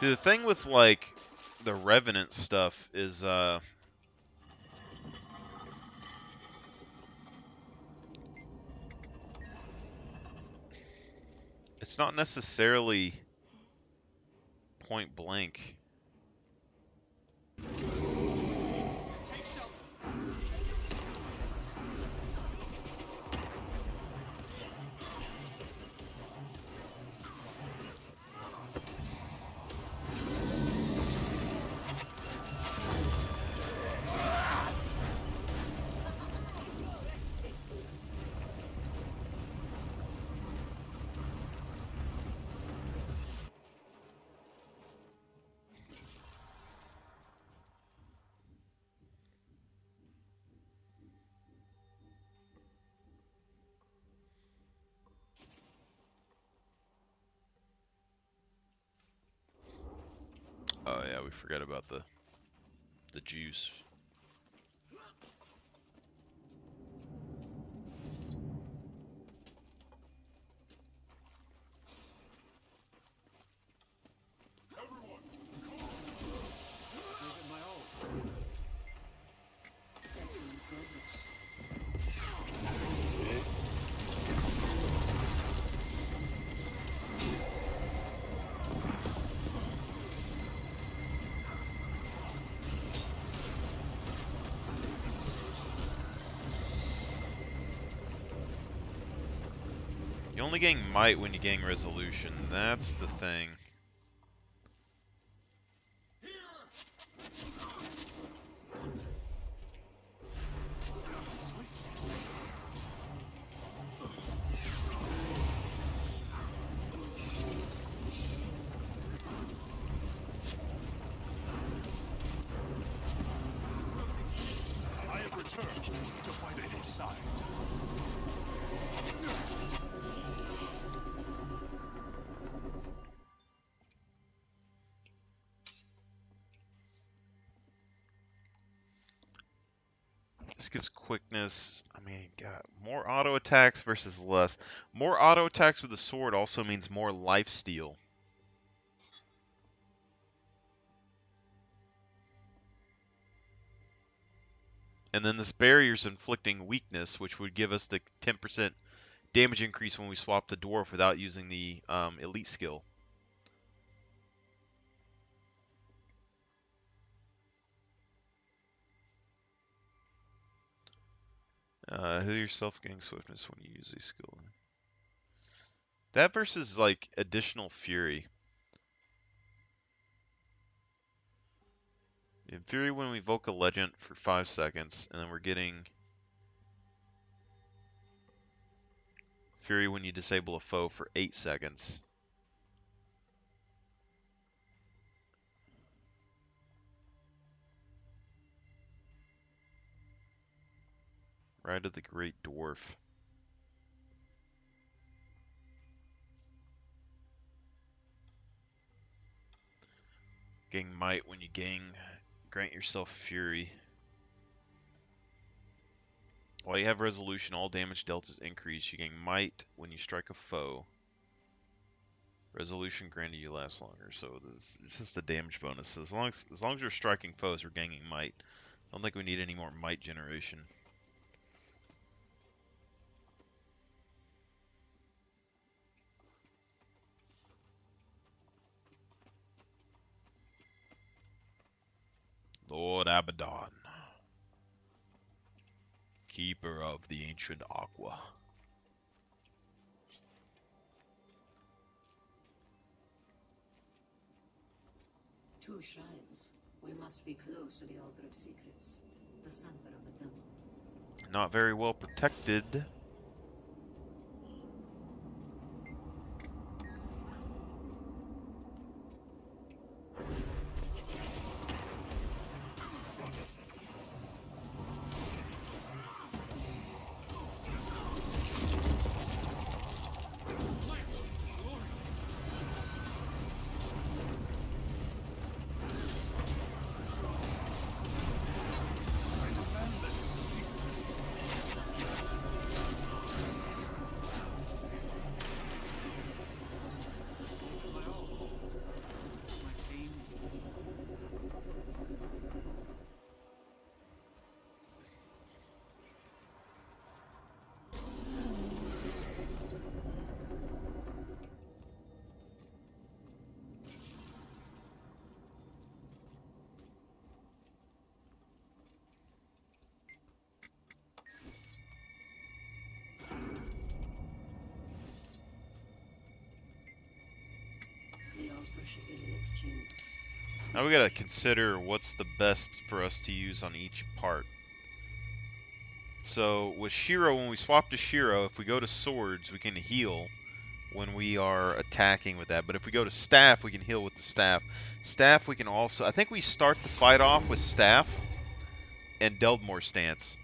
see, the thing with, like, the Revenant stuff is, it's not necessarily point blank. Oh yeah, we forgot about the juice. Gave it my all. Excellent progress. You only gain might when you gain resolution. That's the thing. I have returned to fight at his side. This gives quickness. I mean, God, more auto attacks versus less. More auto attacks with the sword also means more lifesteal. And then this barrier's inflicting weakness, which would give us the 10% damage increase when we swap to dwarf without using the elite skill. Heal yourself, gain swiftness when you use a skill. That versus like additional fury. In fury when we evoke a legend for 5 seconds, and then we're getting fury when you disable a foe for 8 seconds. Ride of the Great Dwarf. Gain might when you grant yourself fury. While you have resolution, all damage dealt is increased. You gain might when you strike a foe. Resolution granted you lasts longer, so this is just the damage bonus. As long as we're striking foes, we're gaining might. I don't think we need any more might generation. Lord Abaddon, keeper of the ancient Aqua. Two shrines. We must be close to the Altar of Secrets, the center of the temple. Not very well protected. Now we gotta consider what's the best for us to use on each part. So with Shiro, when we swap to Shiro, if we go to swords, we can heal when we are attacking with that. But if we go to staff, we can heal with the staff. Staff, we can also... I think we start the fight off with staff and Deldmore stance.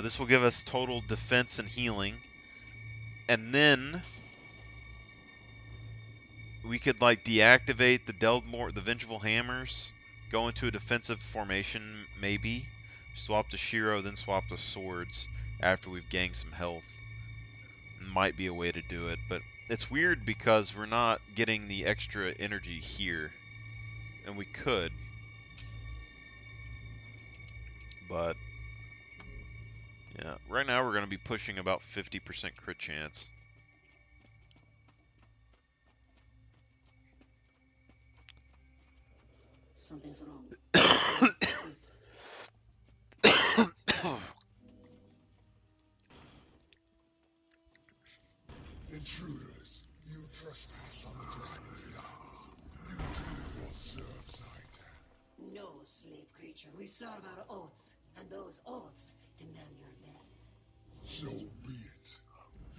This will give us total defense and healing. And then we could like deactivate the Vengeful Hammers, go into a defensive formation, maybe swap to Shiro, then swap to swords after we've gained some health. Might be a way to do it, but it's weird because we're not getting the extra energy here, and we could, but yeah, right now we're going to be pushing about 50% crit chance. Something's wrong. Intruders, you trespass on the dragon's lands. You too will serve Zaitan. No, slave creature. We serve our oaths, and those oaths demand your death. So be it.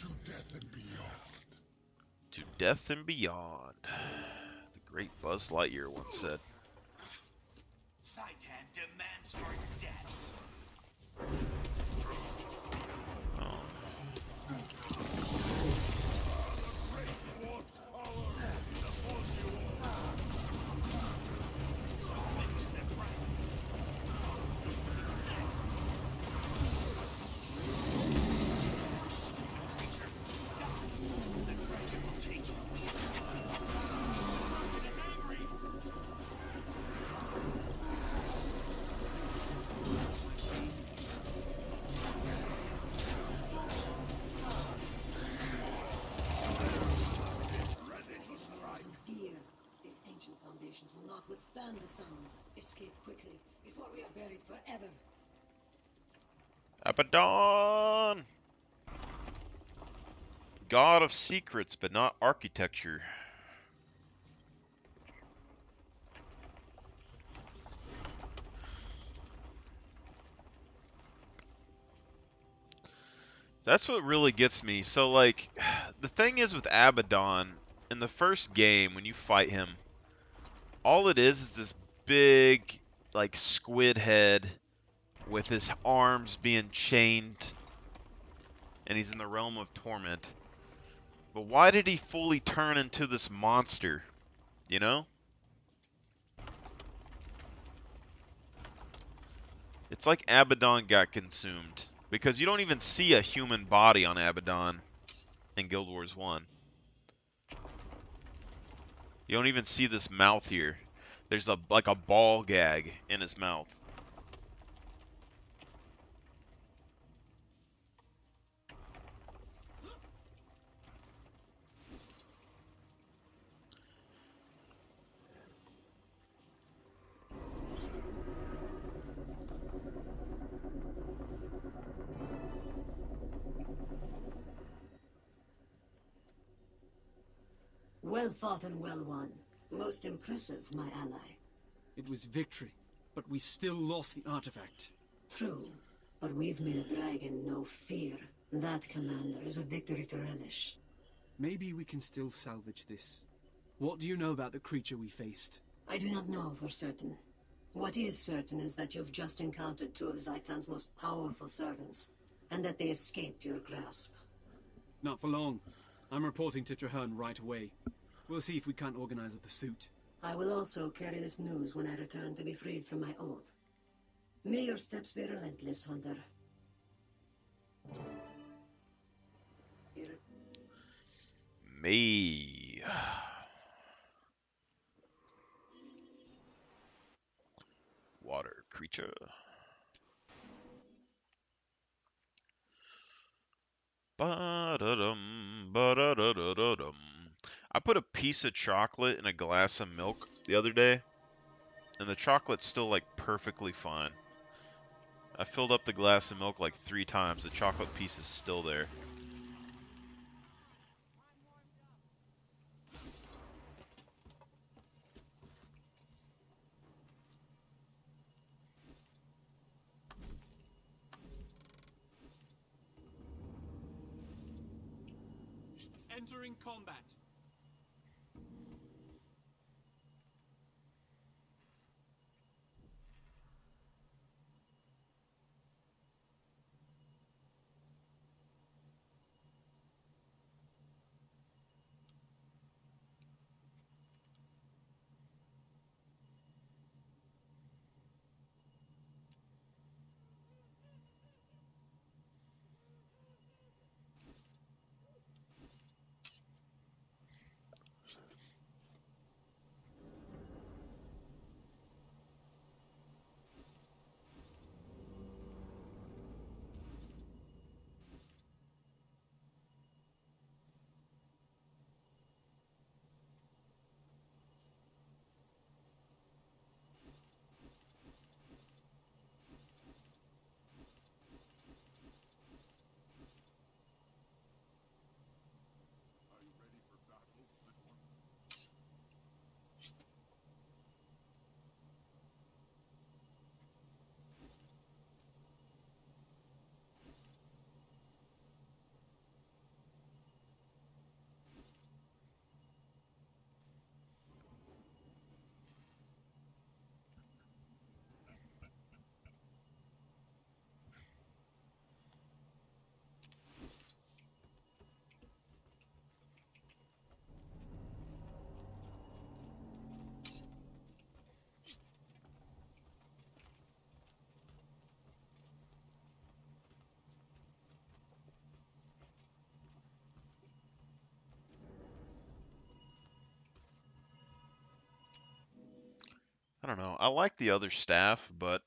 To death and beyond. To death and beyond. The great Buzz Lightyear once said. Zaitan demands your death. Will not withstand the sun. Escape quickly before we are buried forever. Abaddon! God of secrets, but not architecture. That's what really gets me. So, like, the thing is with Abaddon, in the first game, when you fight him, all it is this big, like, squid head with his arms being chained, and he's in the realm of torment. But why did he fully turn into this monster? You know? It's like Abaddon got consumed. Because you don't even see a human body on Abaddon in Guild Wars 1. You don't even see this mouth here. There's like a ball gag in his mouth. Well fought and well won. Most impressive, my ally. It was victory, but we still lost the artifact. True, but we've made a dragon no fear. That, Commander, is a victory to relish. Maybe we can still salvage this. What do you know about the creature we faced? I do not know for certain. What is certain is that you've just encountered two of Zaitan's most powerful servants, and that they escaped your grasp. Not for long. I'm reporting to Traherne right away. We'll see if we can't organize a pursuit. I will also carry this news when I return to be freed from my oath. May your steps be relentless, Hunter. Me. Water creature. Ba-da-dum, ba-da-da-da-da-dum. I put a piece of chocolate in a glass of milk the other day, and the chocolate's still like perfectly fine. I filled up the glass of milk like 3 times. The chocolate piece is still there. Entering combat. I don't know. I like the other staff, but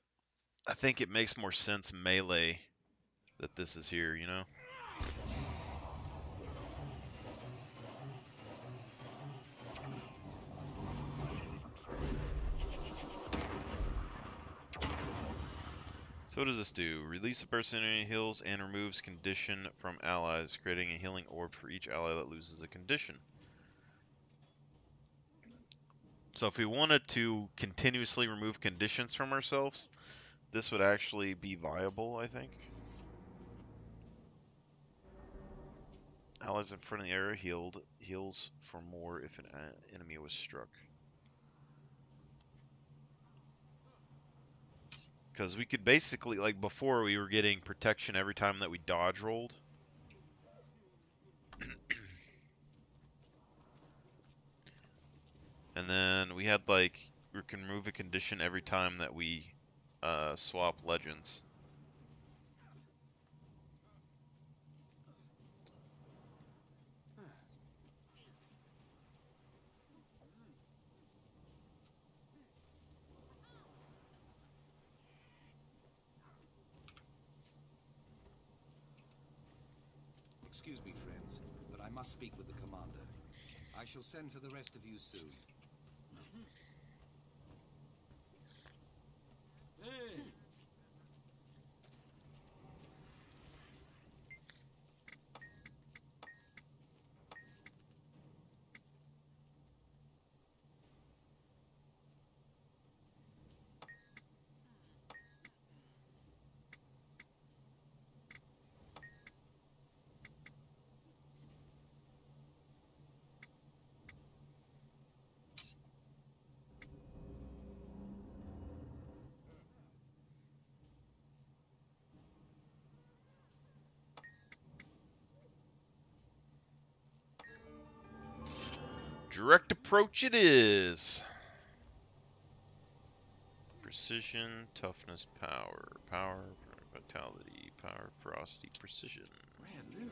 I think it makes more sense melee that this is here, you know? So what does this do? Release a person who heals and removes condition from allies, creating a healing orb for each ally that loses a condition. So if we wanted to continuously remove conditions from ourselves, this would actually be viable, I think. Allies in front of the area heals for more if an enemy was struck. Because we could basically, like before, we were getting protection every time that we dodge rolled. And then we had like, we can remove a condition every time that we swap legends. Excuse me, friends, but I must speak with the commander. I shall send for the rest of you soon. Hey! Direct approach it is. Precision, toughness, power, vitality, power, ferocity, precision. Rare loot.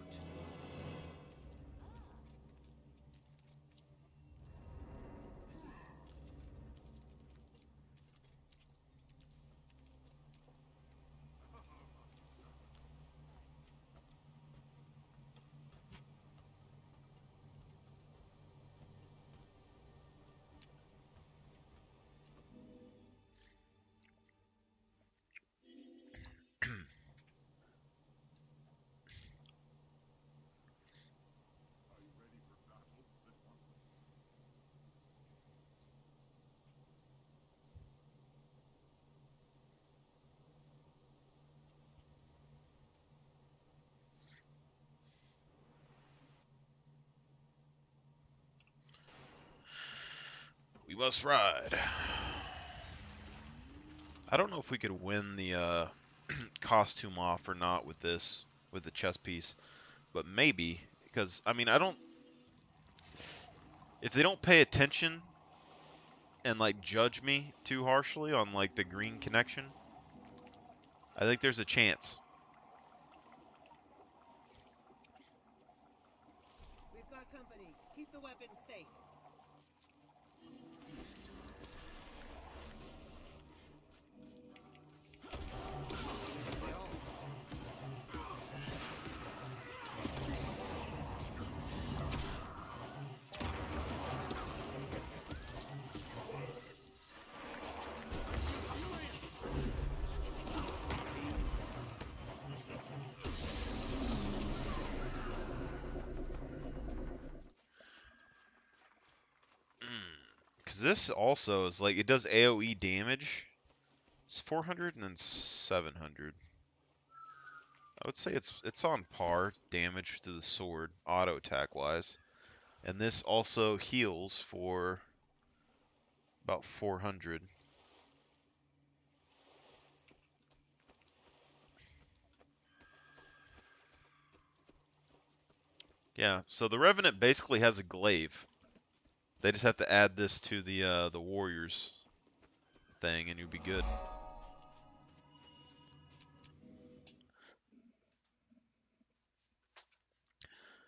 We must ride. I don't know if we could win the costume off or not with this, with the chess piece, but maybe, because, I mean, I don't, if they don't pay attention and, like, judge me too harshly on, like, the green connection, I think there's a chance. We've got company. Keep the weapons safe. Because this also is, like, it does AoE damage. It's 400 and then 700. I would say it's on par damage to the sword, auto attack wise. And this also heals for about 400. Yeah, so the Revenant basically has a glaive. They just have to add this to the Warriors thing, and you'll be good.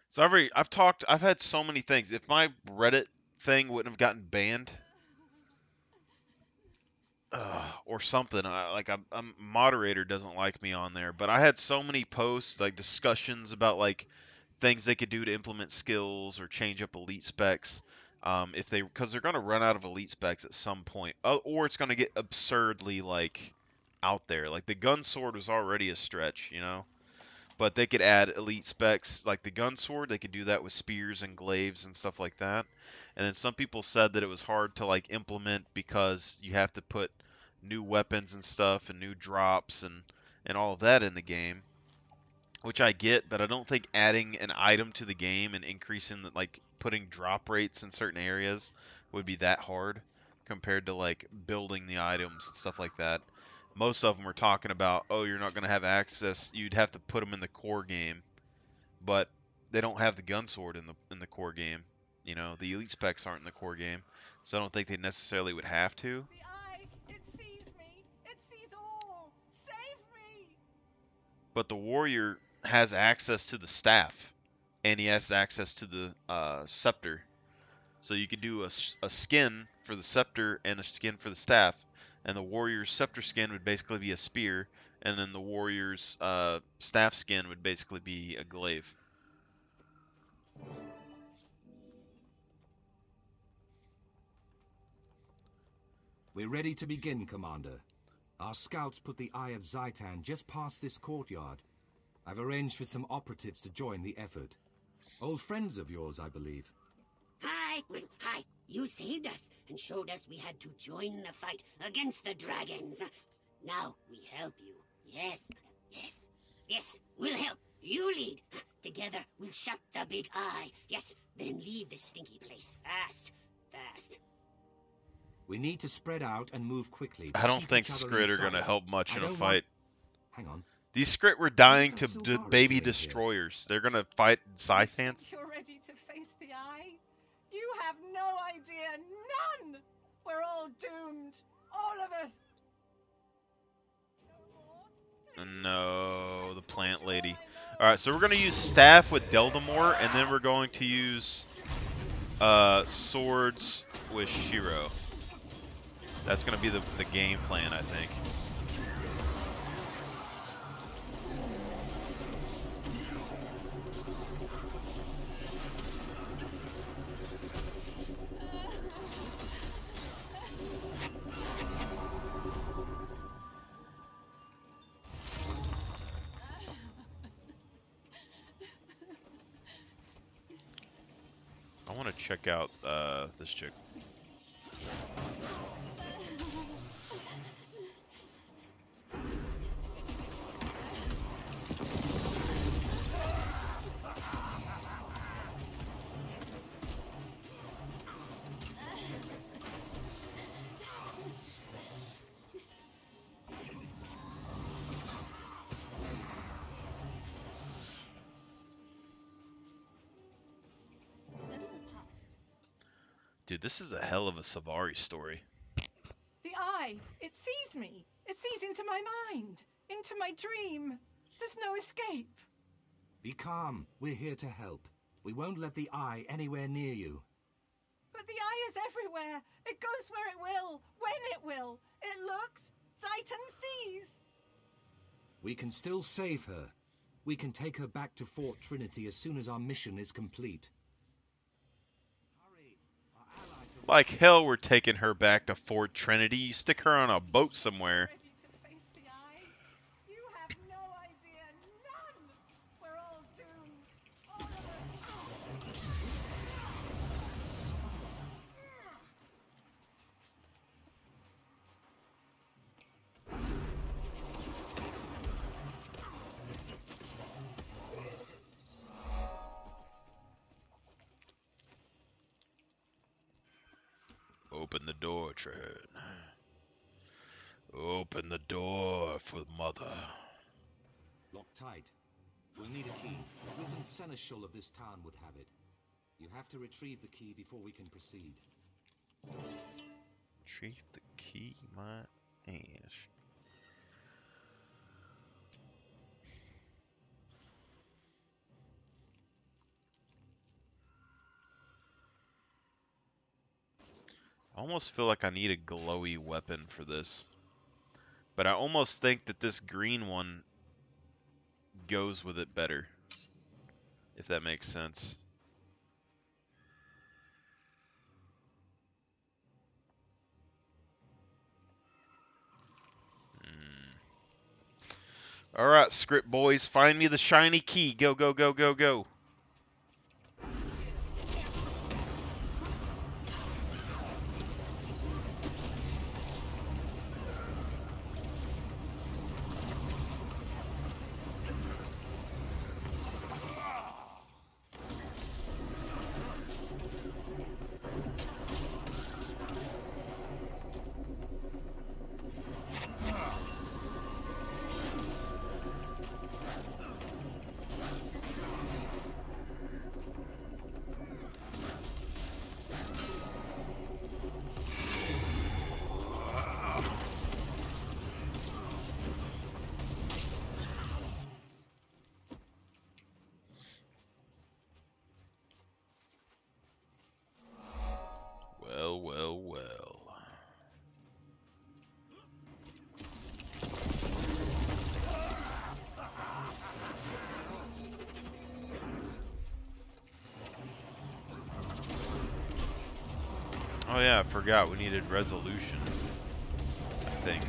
So I've had so many things. If my Reddit thing wouldn't have gotten banned, or something. Like I'm moderator doesn't like me on there, but I had so many posts like discussions about like things they could do to implement skills or change up elite specs. If they because they're gonna run out of elite specs at some point, or it's gonna get absurdly like out there. Like the gun sword was already a stretch, you know. But they could add elite specs like the gun sword. They could do that with spears and glaives and stuff like that. And then some people said that it was hard to like implement because you have to put new weapons and stuff and new drops and all of that in the game, which I get, but I don't think adding an item to the game and increasing the, like putting drop rates in certain areas would be that hard compared to like building the items and stuff like that. Most of them are talking about, oh, you're not going to have access. You'd have to put them in the core game, but they don't have the gun sword in the core game. You know, the elite specs aren't in the core game, so I don't think they necessarily would have to. The eye, it sees me. It sees all. Save me. But the warrior has access to the staff, and he has access to the scepter. So you could do a skin for the scepter and a skin for the staff, and the warrior's scepter skin would basically be a spear, and then the warrior's staff skin would basically be a glaive. We're ready to begin, Commander. Our scouts put the Eye of Zaitan just past this courtyard. I've arranged for some operatives to join the effort. Old friends of yours, I believe. Hi. You saved us and showed us we had to join the fight against the dragons. Now we help you. Yes, we'll help. You lead. Together we'll shut the big eye. Yes, then leave this stinky place fast. We need to spread out and move quickly. I don't think Skrit are going to help much in a fight. Hang on. These Skrit were dying to baby destroyers. They're going to fight Zythans. You're ready to face the eye? You have no idea. None. We're all doomed. All of us. No, the plant lady. Alright, so we're going to use staff with Deldamore, and then we're going to use swords with Shiro. That's going to be the game plan, I think. I want to check out this chick. Dude, this is a hell of a Savari story. The eye, it sees me. It sees into my mind, into my dream. There's no escape. Be calm. We're here to help. We won't let the eye anywhere near you. But the eye is everywhere. It goes where it will, when it will. It looks, Zaitan sees. We can still save her. We can take her back to Fort Trinity as soon as our mission is complete. Like hell, we're taking her back to Fort Trinity. You stick her on a boat somewhere. You have no idea. None. We're all doomed. All of us. Open the door, Trent. Open the door for Mother. Lock tight. We'll need a key. The risen seneschal of this town would have it. You have to retrieve the key before we can proceed. Retrieve the key, my ass. I almost feel like I need a glowy weapon for this. But I almost think that this green one goes with it better, if that makes sense. Alright, script boys, find me the shiny key. Go, go, go, go, go. Well, well, well. Oh yeah, I forgot we needed resolution, I think.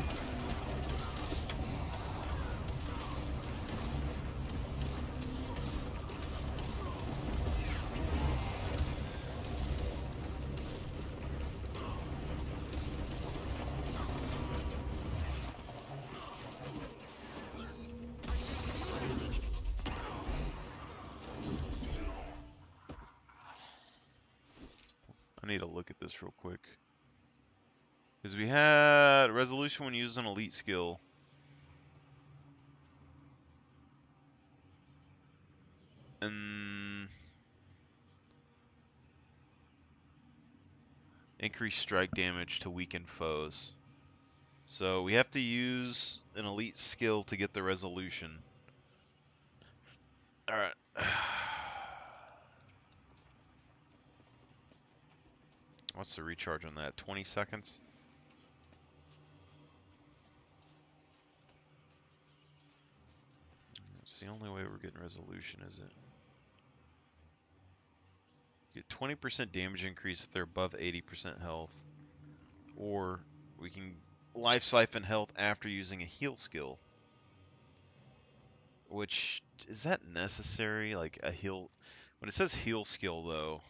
I need to look at this real quick. Because we had resolution when used an elite skill. And increase strike damage to weaken foes. So we have to use an elite skill to get the resolution. Alright. What's the recharge on that? 20 seconds? It's the only way we're getting resolution, is it? Get 20% damage increase if they're above 80% health. Or we can life siphon health after using a heal skill. Which, is that necessary? Like a heal... When it says heal skill though,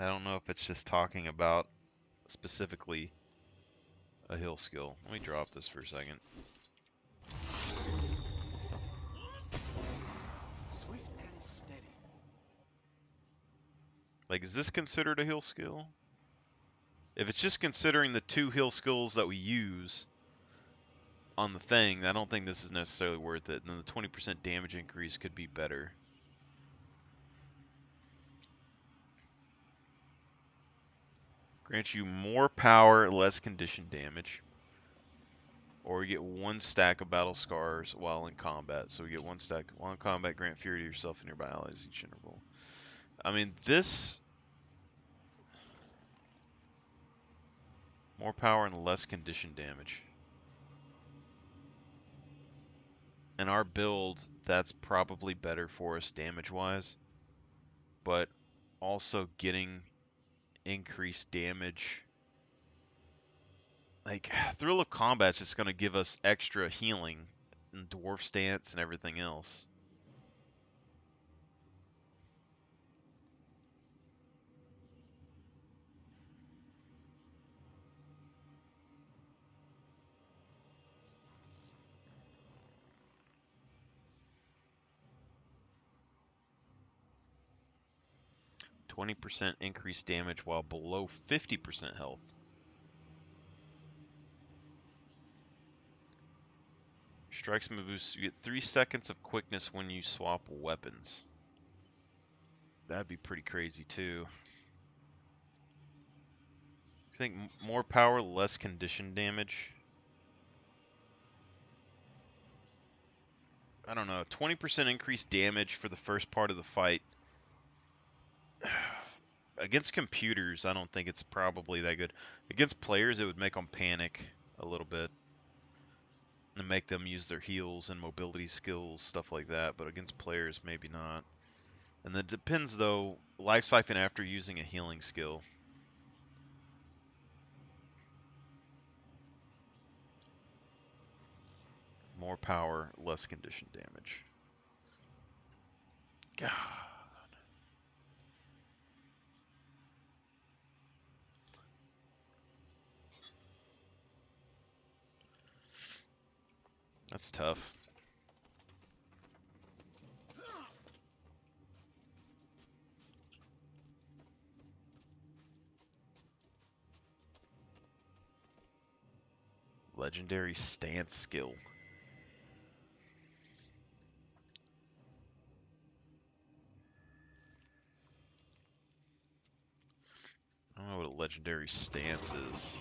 I don't know if it's just talking about specifically a heal skill. Let me drop this for a second. Swift and steady. Like, is this considered a heal skill? If it's just considering the 2 heal skills that we use on the thing, I don't think this is necessarily worth it. And then the 20% damage increase could be better. Grants you more power, less condition damage. Or you get 1 stack of battle scars while in combat. So we get 1 stack while in combat, grant fury to yourself and nearby allies each interval. I mean, this... More power and less condition damage. In our build, that's probably better for us damage-wise. But also getting increased damage. Like, Thrill of Combat's just going to give us extra healing and Dwarf Stance and everything else. %20 increased damage while below 50% health. Strikes moves, you get 3 seconds of quickness when you swap weapons. That'd be pretty crazy too. I think more power, less condition damage. I don't know. 20% increased damage for the first part of the fight. Against computers, I don't think it's probably that good. Against players, it would make them panic a little bit and make them use their heals and mobility skills, stuff like that. But against players, maybe not. And it depends, though. Life Siphon after using a healing skill. More power, less condition damage. God. That's tough. Legendary stance skill. I don't know what a legendary stance is.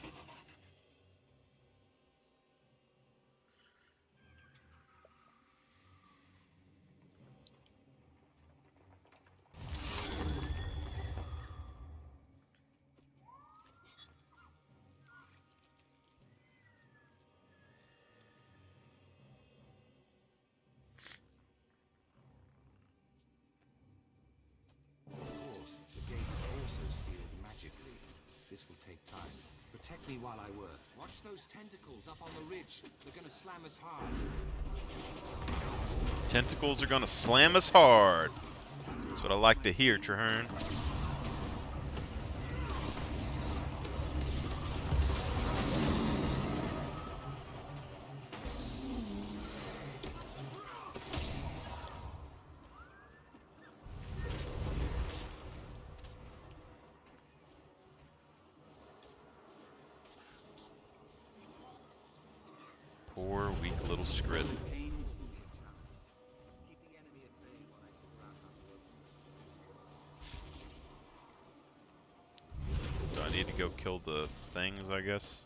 The gate is also sealed magically. This will take time. Protect me while I work. Watch those tentacles up on the ridge. They're gonna slam us hard. Tentacles are gonna slam us hard. That's what I like to hear, Traherne. Poor, weak little Skrid. Do I need to go kill the things, I guess?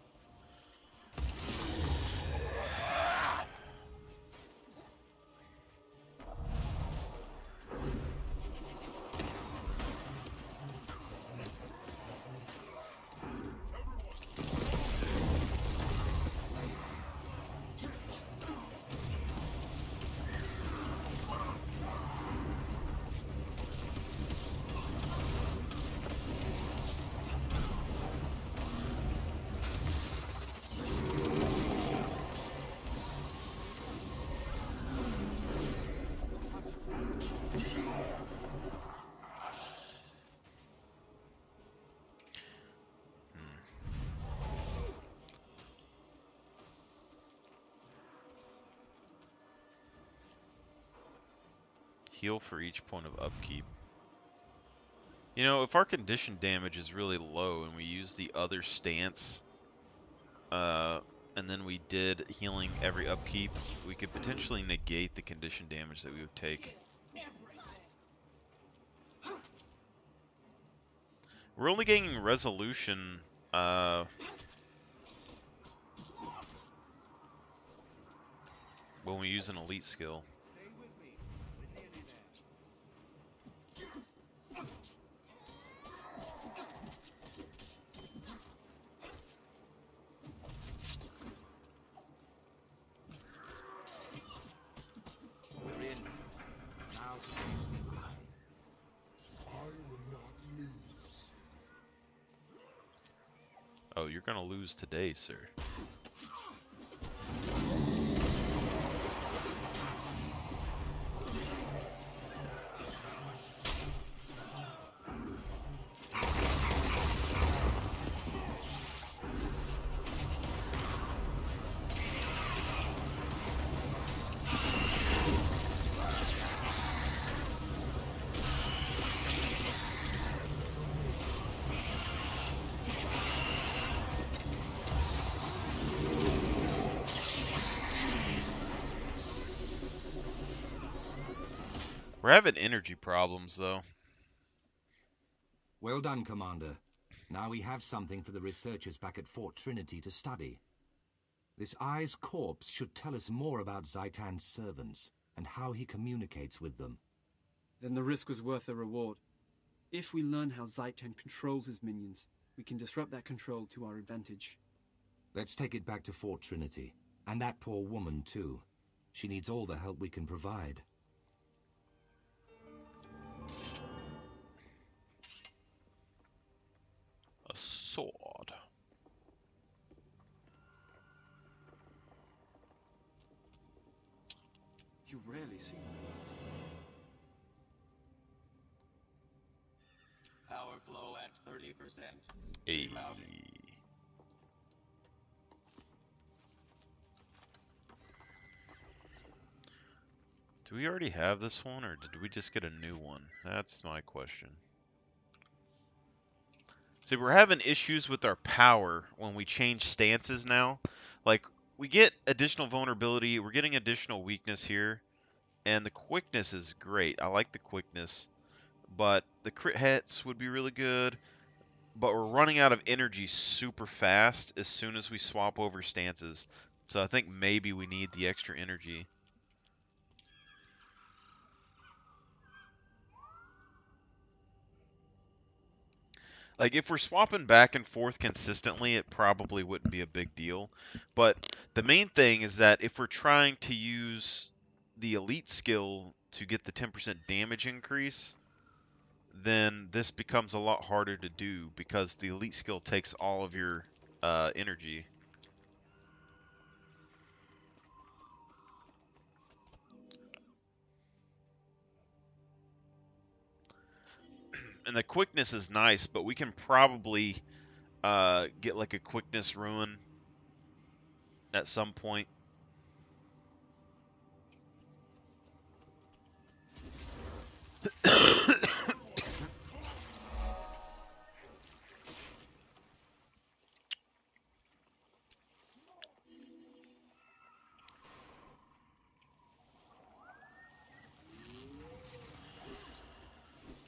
Heal for each point of upkeep. You know, if our condition damage is really low and we use the other stance, and then we did healing every upkeep, we could potentially negate the condition damage that we would take. We're only gaining resolution, when we use an elite skill. We're in. Now to face the eye. I will not lose. Oh, you're gonna lose today, sir. We're having energy problems, though. Well done, Commander. Now we have something for the researchers back at Fort Trinity to study. This Eye's corpse should tell us more about Zaitan's servants and how he communicates with them. Then the risk was worth the reward. If we learn how Zaitan controls his minions, we can disrupt that control to our advantage. Let's take it back to Fort Trinity. And that poor woman, too. She needs all the help we can provide. A sword. You rarely see one of those. Power flow at 30%. Hey. Do we already have this one, or did we just get a new one? That's my question. See, we're having issues with our power when we change stances now. Like, we get additional vulnerability, we're getting additional weakness here, and the quickness is great. I like the quickness, but the crit hits would be really good, but we're running out of energy super fast as soon as we swap over stances. So I think maybe we need the extra energy. Like, if we're swapping back and forth consistently, it probably wouldn't be a big deal. But the main thing is that if we're trying to use the elite skill to get the 10% damage increase, then this becomes a lot harder to do because the elite skill takes all of your energy. And the quickness is nice, but we can probably get like a quickness ruin at some point.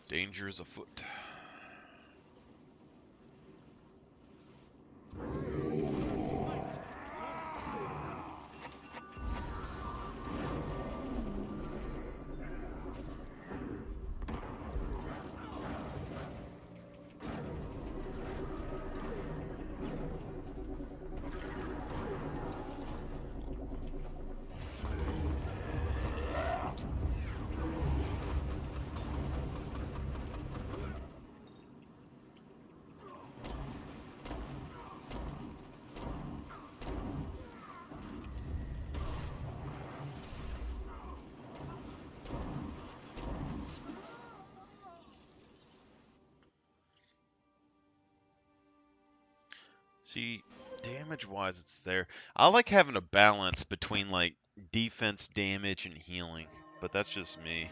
Danger is afoot. See, damage-wise, it's there. I like having a balance between, like, defense, damage, and healing, but that's just me.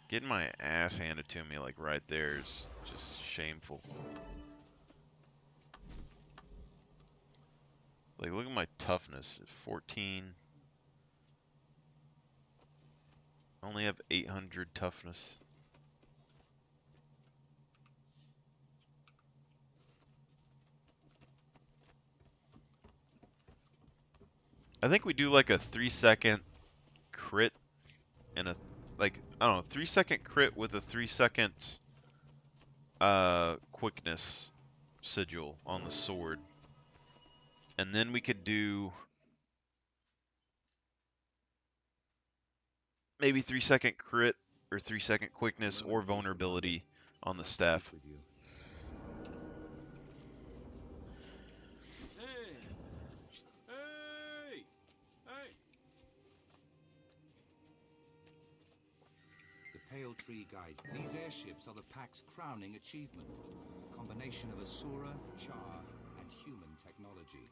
Getting my ass handed to me, like, right there is just shameful. Like, look at my toughness at 14. I only have 800 toughness. I think we do like a 3-second crit and a, like, I don't know, 3-second crit with a 3-second quickness sigil on the sword. And then we could do maybe 3-second crit or 3-second quickness or vulnerability on the staff. Pale Tree Guide. These airships are the Pack's crowning achievement. A combination of Asura, Char, and human technology.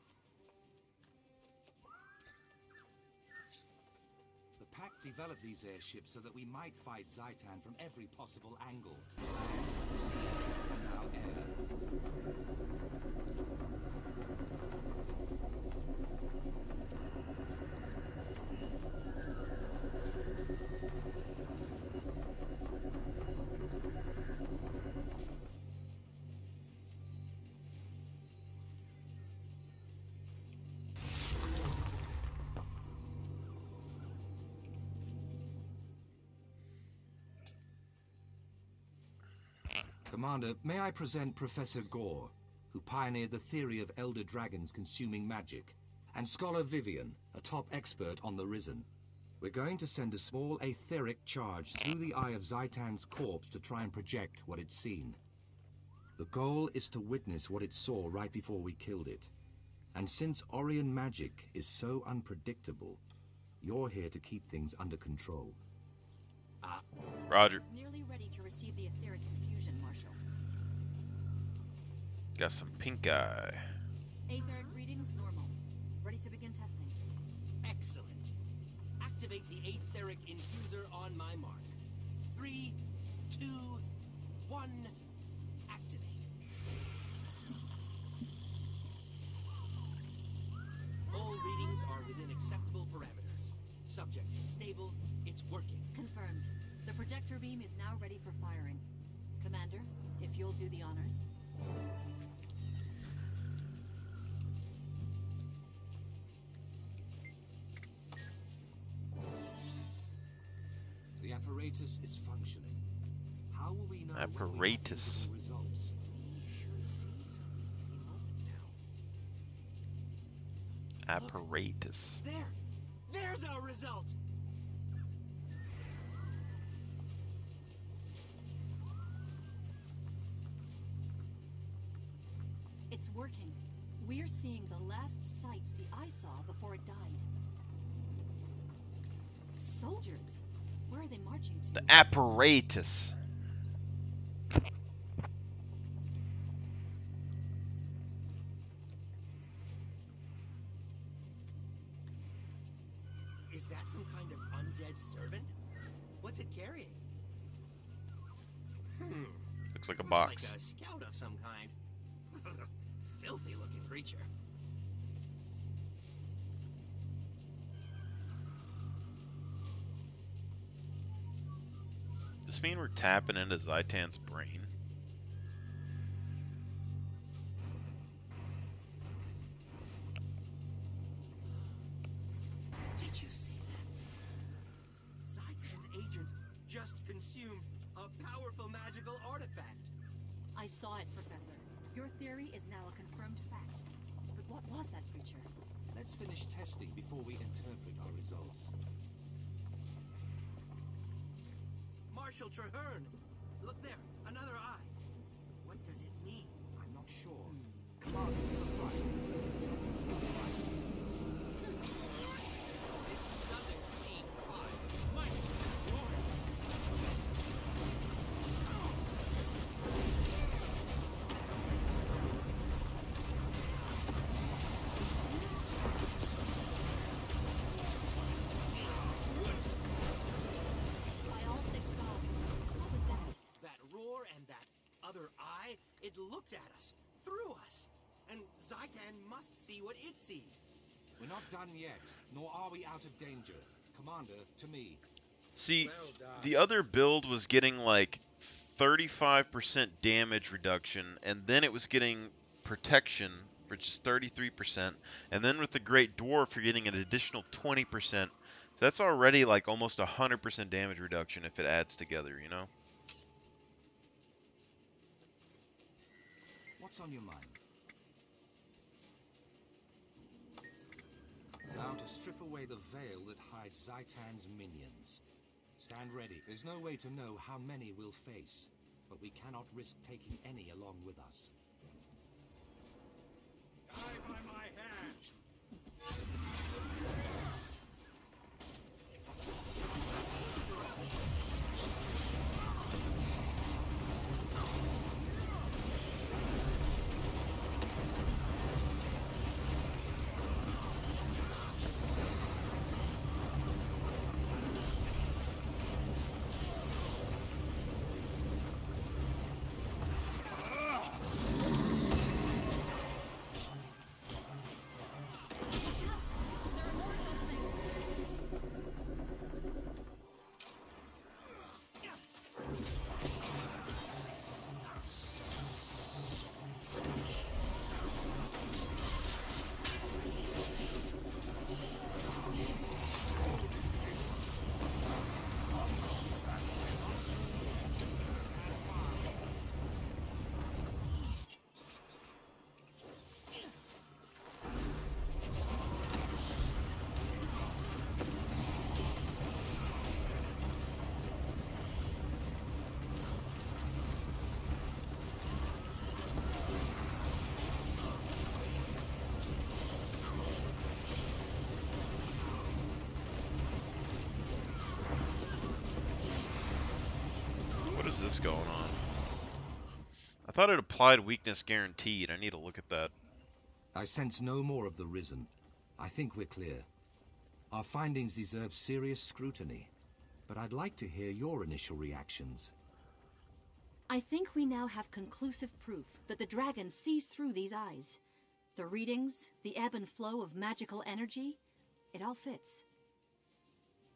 The Pack developed these airships so that we might fight Zaitan from every possible angle. Land, sea, and now air. Commander, may I present Professor Gore, who pioneered the theory of elder dragons consuming magic, and Scholar Vivian, a top expert on the Risen. We're going to send a small etheric charge through the eye of Zaitan's corpse to try and project what it's seen. The goal is to witness what it saw right before we killed it. And since Orion magic is so unpredictable, you're here to keep things under control. Roger. Nearly ready to receive the etheric infusion, Marshal. Got some pink eye. Etheric readings normal. Ready to begin testing. Excellent. Activate the etheric infuser on my mark. 3, 2, 1, activate. All readings are within acceptable parameters. Subject is stable, it's working. Confirmed. The projector beam is now ready for firing. Commander, if you'll do the honors. The apparatus is functioning. How will we know Apparatus. when we have visible results? We should see something any moment now. Apparatus. There! There's our result! It's working. We're seeing the last sights the eye saw before it died. Soldiers! Where are they marching to? The apparatus. Is that some kind of undead servant? What's it carrying? Looks like a Looks box. like a scout of some kind. Filthy looking creature. Does this mean we're tapping into Zaitan's brain? Did you see that? Zaitan's agent just consumed a powerful magical artifact. I saw it, Professor. Your theory is now a confirmed fact. But what was that creature? Let's finish testing before we interpret our results. Marshal Traherne! Look there, another eye. What does it mean? I'm not sure. Commander, to the front. Something's not right. This doesn't seem right. Mighty Lord! By all six gods. What was that? That roar and that other eye, it looked at us, through us. And Zaitan must see what it sees. We're not done yet, nor are we out of danger. Commander, to me. See, Well done. the other build was getting like 35% damage reduction, and then it was getting protection, which is 33%, and then with the Great Dwarf, you're getting an additional 20%. So that's already like almost 100% damage reduction if it adds together, you know? What's on your mind? Now to strip away the veil that hides Zaitan's minions. Stand ready. There's no way to know how many we'll face, but we cannot risk taking any along with us. Die by my hand! is this going on? I thought it applied weakness guaranteed. I need to look at that. I sense no more of the Risen. I think we're clear. Our findings deserve serious scrutiny, but I'd like to hear your initial reactions. I think we now have conclusive proof that the dragon sees through these eyes. The readings, the ebb and flow of magical energy, it all fits.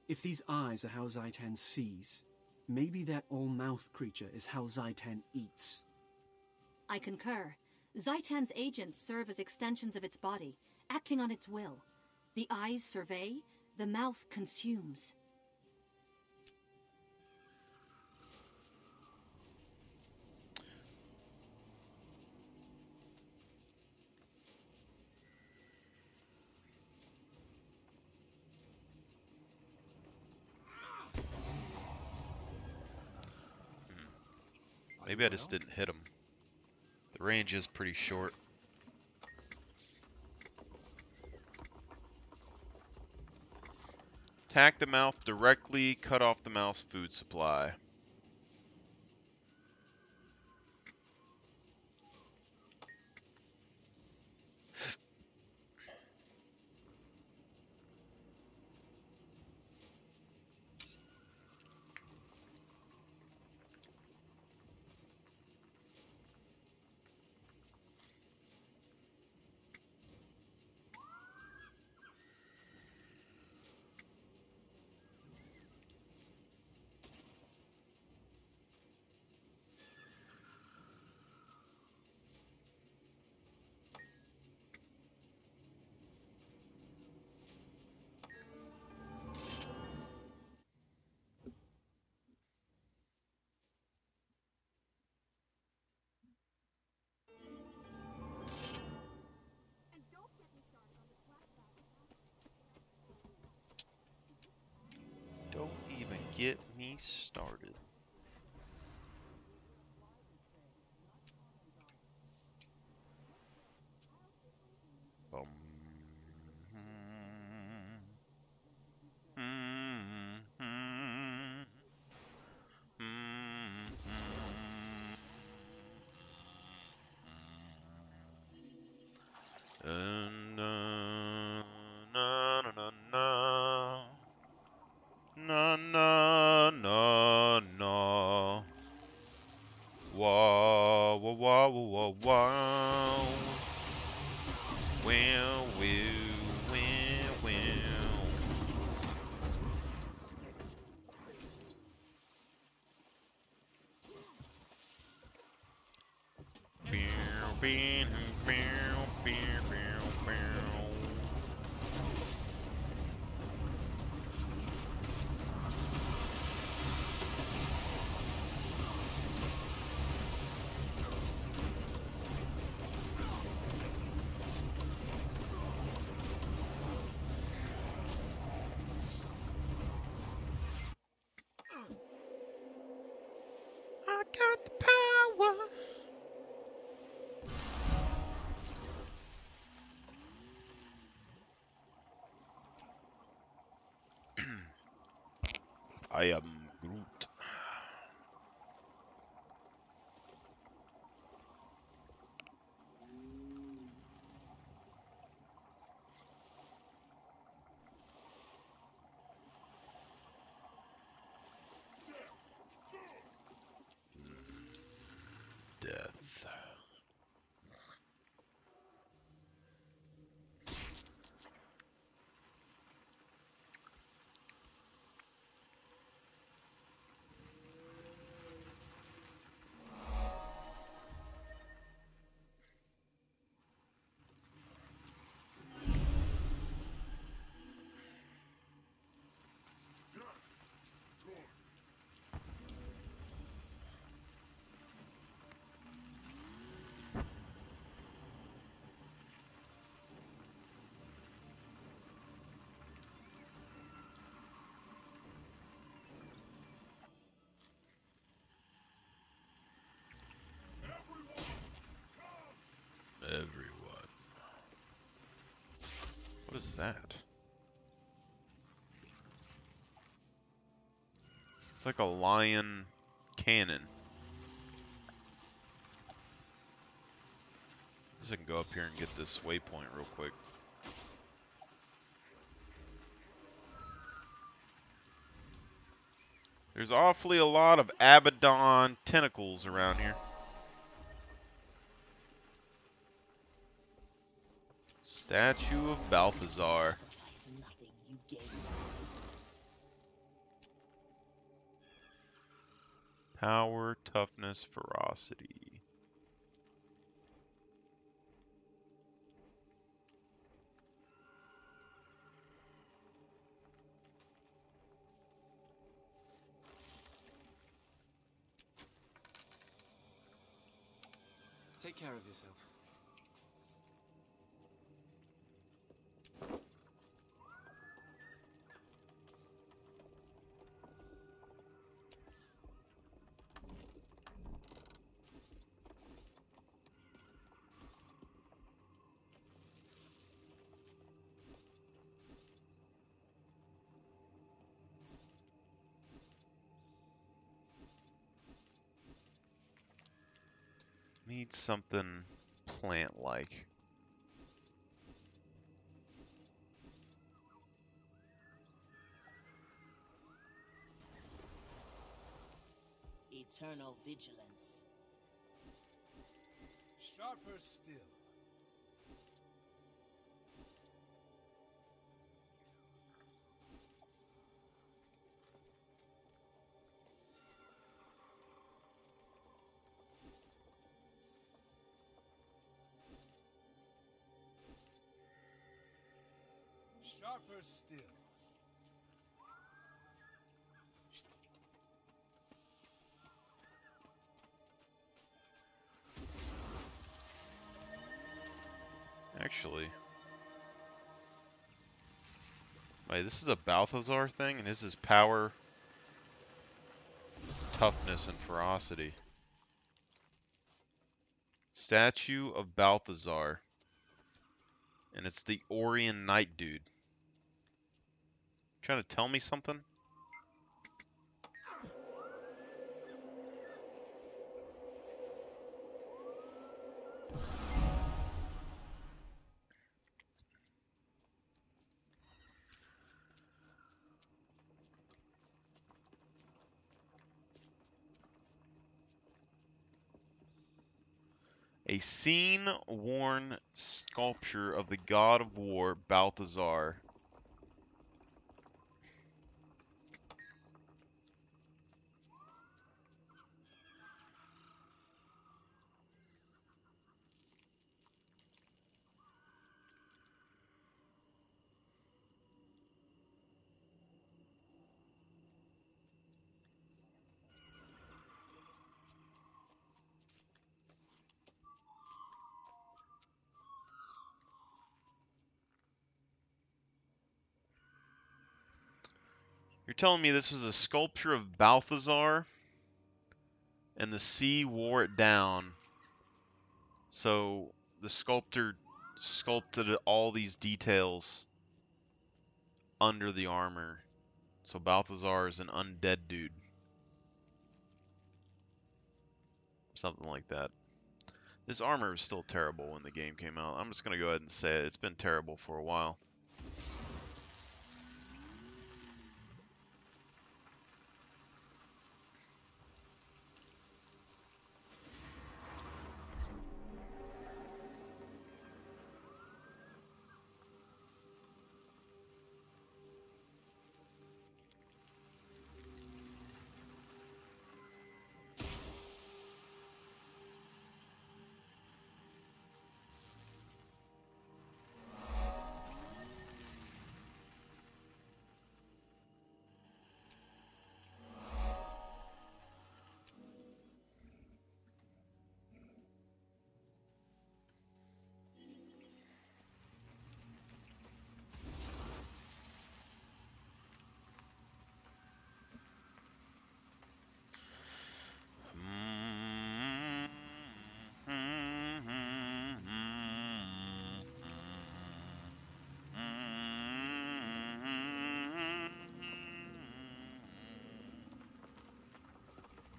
If these eyes are how Zaitan sees, maybe that all-mouth creature is how Zaitan eats. I concur. Zaitan's agents serve as extensions of its body, acting on its will. The eyes survey, the mouth consumes. Maybe I just didn't hit him. The range is pretty short. Attack the mouth directly, cut off the mouth's food supply. Don't even get me started. Na na na na na na na na. Wah wah wah wah wah wow. Well, well, well, well. Bow, bow, bow, bow, bow, bow. I got the power. I am Groot. Death. Everyone. What is that? It's like a lion cannon. I can go up here and get this waypoint real quick. There's awfully a lot of Abaddon tentacles around here. Statue of Balthazar. Power, toughness, ferocity. Take care of yourself. Need something plant-like. Eternal vigilance. Sharper still. Sharper still. Actually. Wait, this is a Balthazar thing, and this is power, toughness, and ferocity. Statue of Balthazar. And it's the Orion Knight dude. Trying to tell me something? A scene-worn sculpture of the god of war, Balthazar. You're telling me this was a sculpture of Balthazar, and the sea wore it down. So the sculptor sculpted all these details under the armor. So Balthazar is an undead dude. Something like that. This armor was still terrible when the game came out. I'm just going to go ahead and say it. It's been terrible for a while.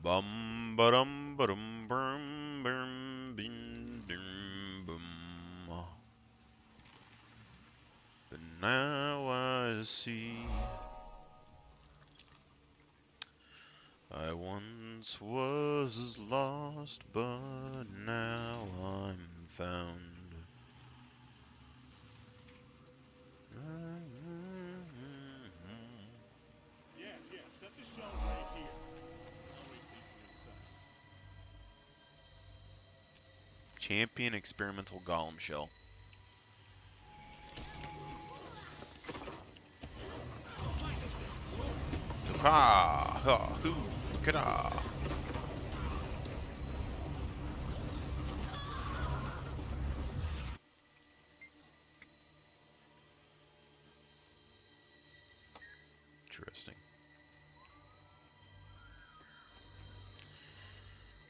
Bum ba-dum ba-dum bum bum bing dum bum. But now I see I once was lost, but now I'm found. Yes, yes, set the shelf right here. I'll wait safely inside. Champion experimental golem shell. Ha ha hoo kada. Interesting.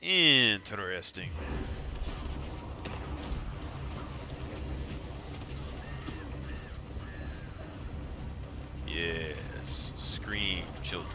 Interesting. Yes, scream, children.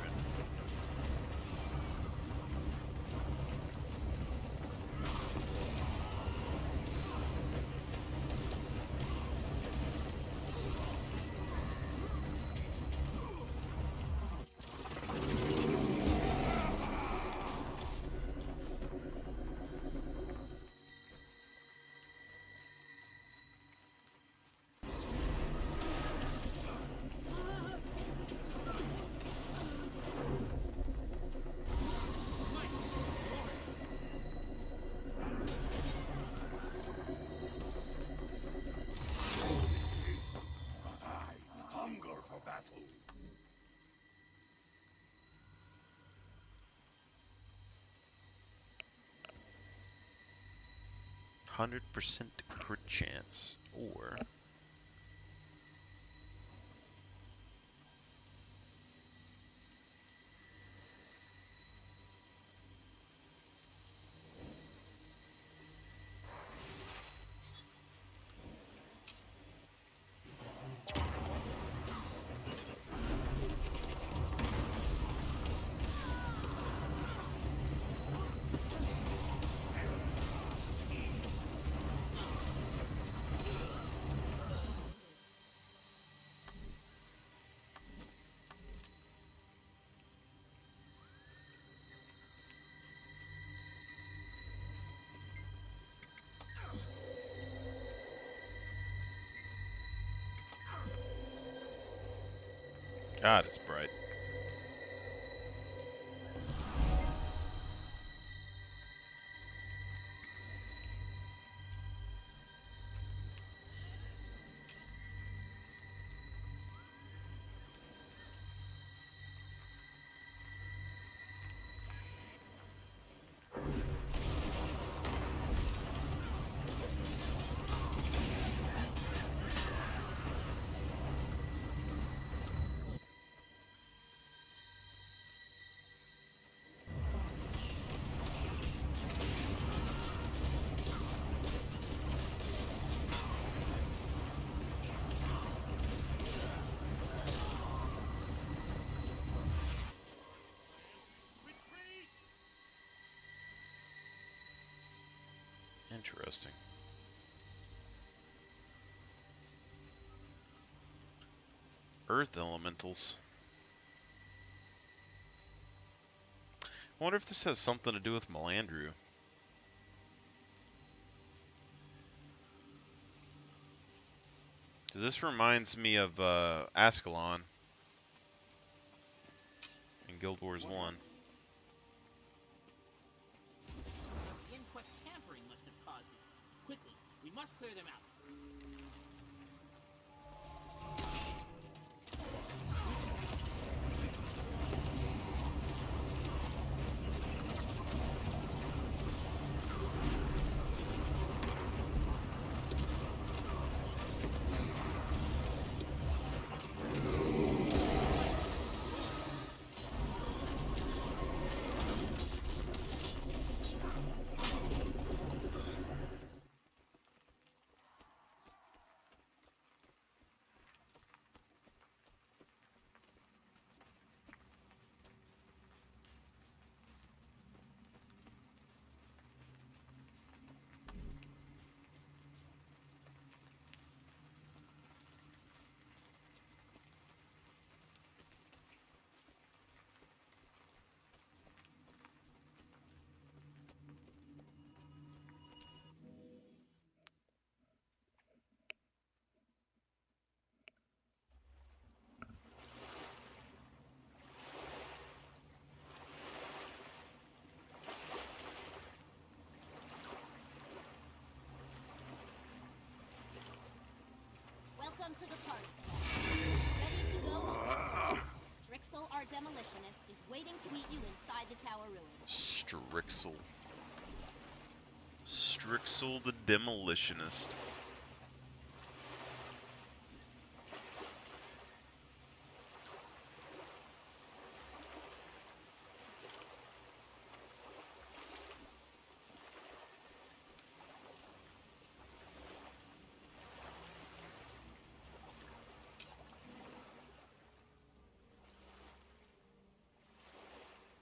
Hunger for battle. 100% crit chance, or God, it's bright. Interesting. Earth elementals. I wonder if this has something to do with Melandru. This reminds me of Ascalon in Guild Wars 1. The Inquest tampering must have caused it. Quickly, we must clear them out. Welcome to the party. Ready to go? Strixel, our demolitionist, is waiting to meet you inside the tower ruins. Strixel. Strixel the demolitionist.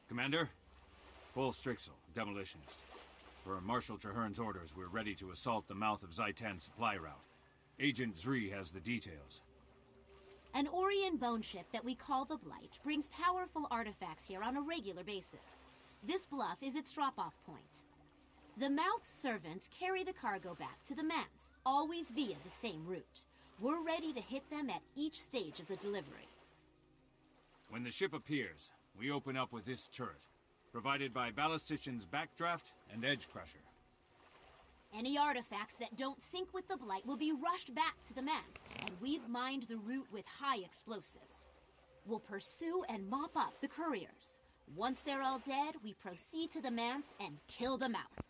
Commander? Paul Strixel, demolitionist. Per Marshal Trahern's orders, we're ready to assault the mouth of Zaitan's supply route. Agent Zri has the details. An Orion bone ship that we call the Blight brings powerful artifacts here on a regular basis. This bluff is its drop-off point. The mouth's servants carry the cargo back to the manse, always via the same route. We're ready to hit them at each stage of the delivery. When the ship appears, we open up with this turret, provided by Ballistician's Backdraft and Edge Crusher. Any artifacts that don't sync with the Blight will be rushed back to the manse, and we've mined the route with high explosives. We'll pursue and mop up the couriers. Once they're all dead, we proceed to the manse and kill the mouth.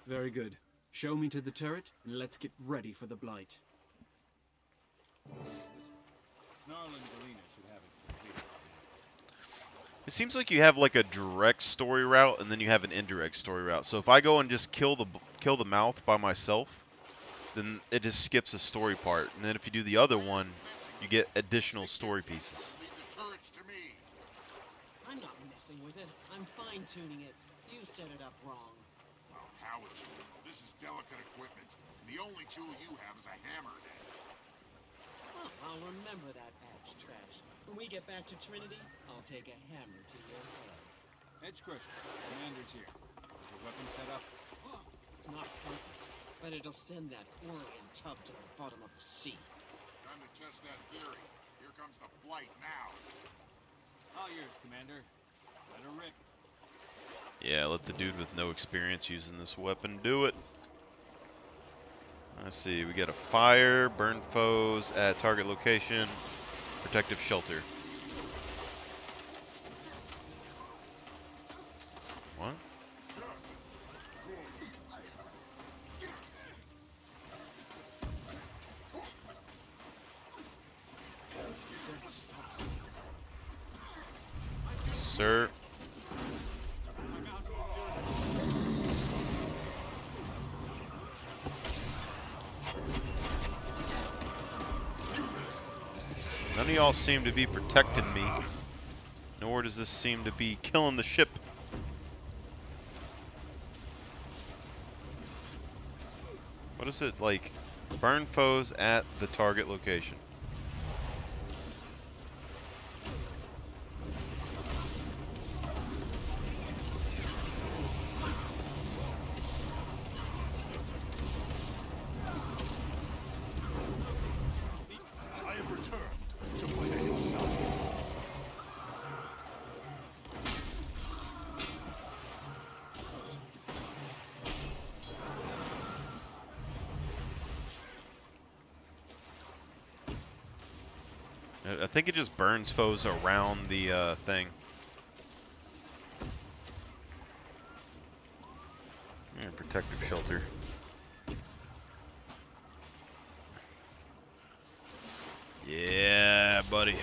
Very good. Show me to the turret, and let's get ready for the Blight. Snarl and Galena should have it completed. It seems like you have like a direct story route, and then you have an indirect story route. So if I go and just kill the mouth by myself, then it just skips a story part. And then if you do the other one, you get additional story pieces. I'm not messing with it. I'm fine-tuning it. You set it up wrong. Well, how would you know? This is delicate equipment. The only tool you have is a hammer. Well, I'll remember that patch, Trash. When we get back to Trinity, I'll take a hammer to your head. Edge Crusher, Commander's here. Is your weapon set up? It's not perfect, but it'll send that Orion tub to the bottom of the sea. Time to test that theory. Here comes the Blight now. All yours, Commander. Let her rip. Yeah, let the dude with no experience using this weapon do it. Let's see, we got a fire, burn foes at target location, protective shelter. What? Sir. None of y'all seem to be protecting me, nor does this seem to be killing the ship. What is it like? Burn foes at the target location. I have returned to fight at your side. I think it just burns foes around the thing. Yeah, protective shelter. Yeah, buddy.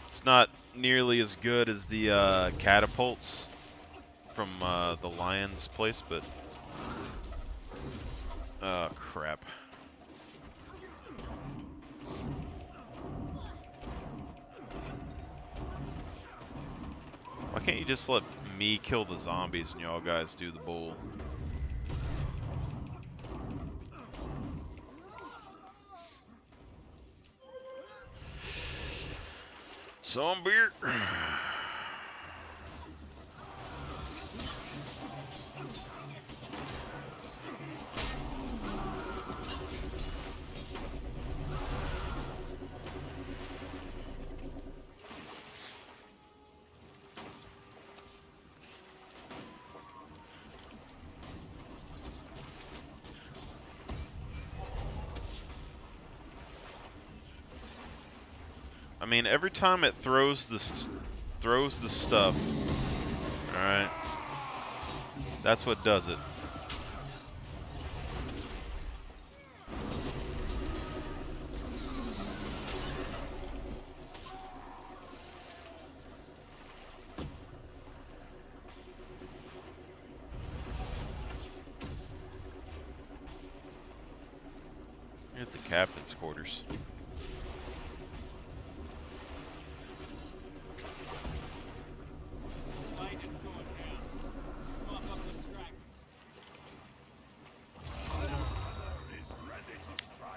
It's not nearly as good as the catapults from the Lion's place, but oh crap. Why can't you just let me kill the zombies and y'all guys do the bull? Some beer. I mean, every time it throws the stuff, all right, that's what does it. Here's the captain's quarters.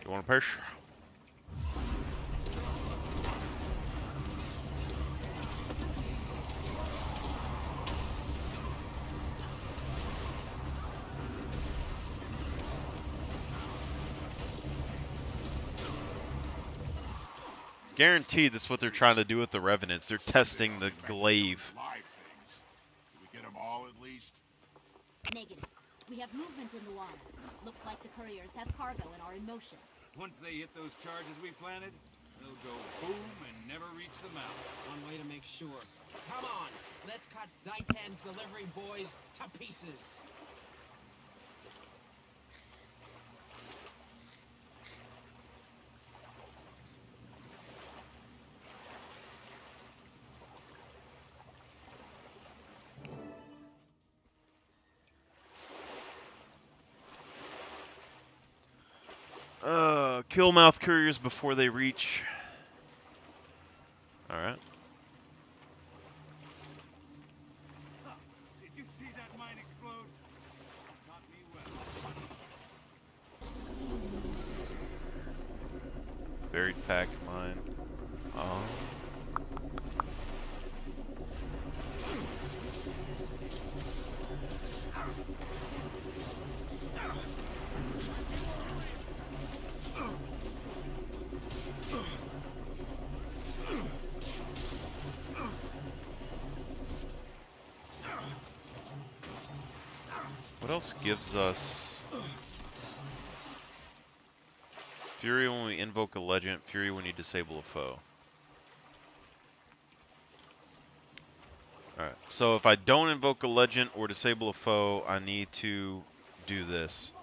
You want a push? Guaranteed that's what they're trying to do with the Revenants. They're testing the glaive. Live things. Did we get them all at least? Negative. We have movement in the water. Looks like the couriers have cargo and are in motion. Once they hit those charges we planted, they'll go boom and never reach the mouth. One way to make sure. Come on, let's cut Zaitan's delivery boys to pieces. Kill mouth couriers before they reach. Alright. Did you see that mine explode? Taught me well. Buried pack mine. Oh. What else gives us Fury when we invoke a legend, Fury when you disable a foe? Alright, so if I don't invoke a legend or disable a foe, I need to do this.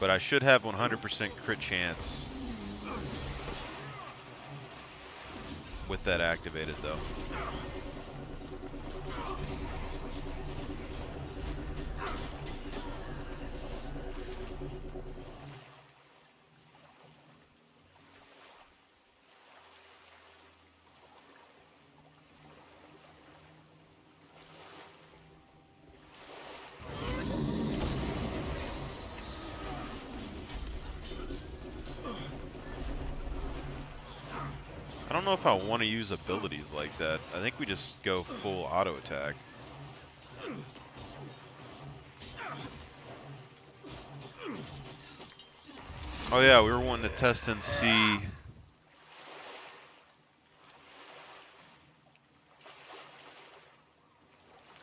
But I should have 100% crit chance with that activated though. I don't know if I want to use abilities like that. I think we just go full auto attack. Oh yeah, we were wanting to test and see.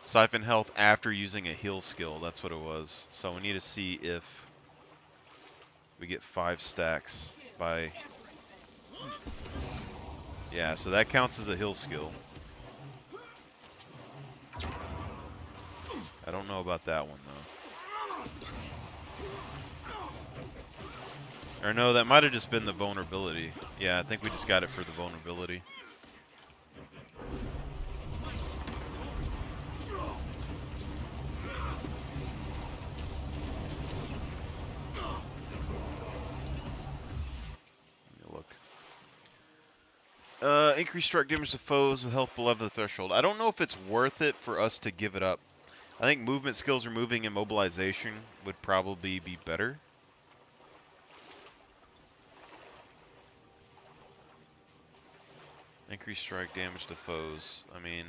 Siphon health after using a heal skill, that's what it was. So we need to see if we get 5 stacks by... Yeah, so that counts as a heal skill. I don't know about that one, though. Or no, that might have just been the vulnerability. Yeah, I think we just got it for the vulnerability. Increased strike damage to foes with health below the threshold. I don't know if it's worth it for us to give it up. I think movement skills removing immobilization would probably be better. Increased strike damage to foes. I mean,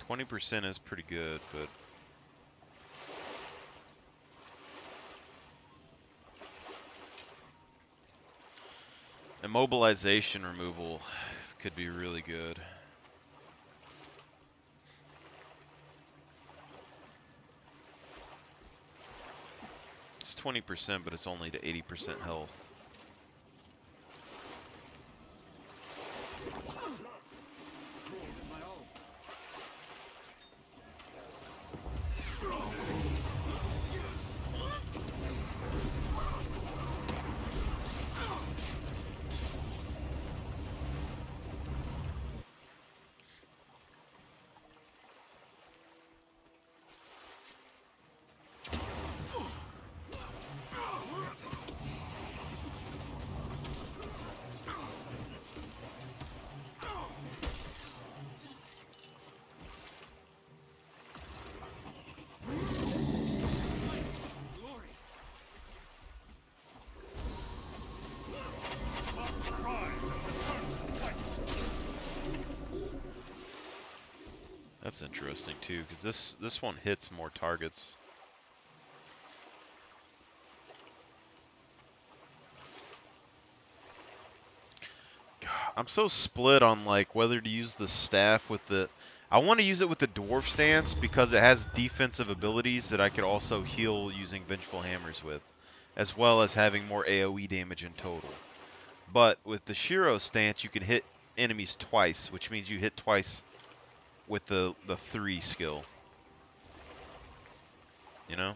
20% is pretty good, but... Immobilization removal could be really good. It's 20%, but it's only to 80% health. That's interesting too, because this one hits more targets. God, I'm so split on like whether to use the staff with the. I want to use it with the dwarf stance because it has defensive abilities that I could also heal using vengeful hammers with, as well as having more AoE damage in total. But with the Shiro stance, you can hit enemies twice, which means you hit twice with the 3 skill. You know?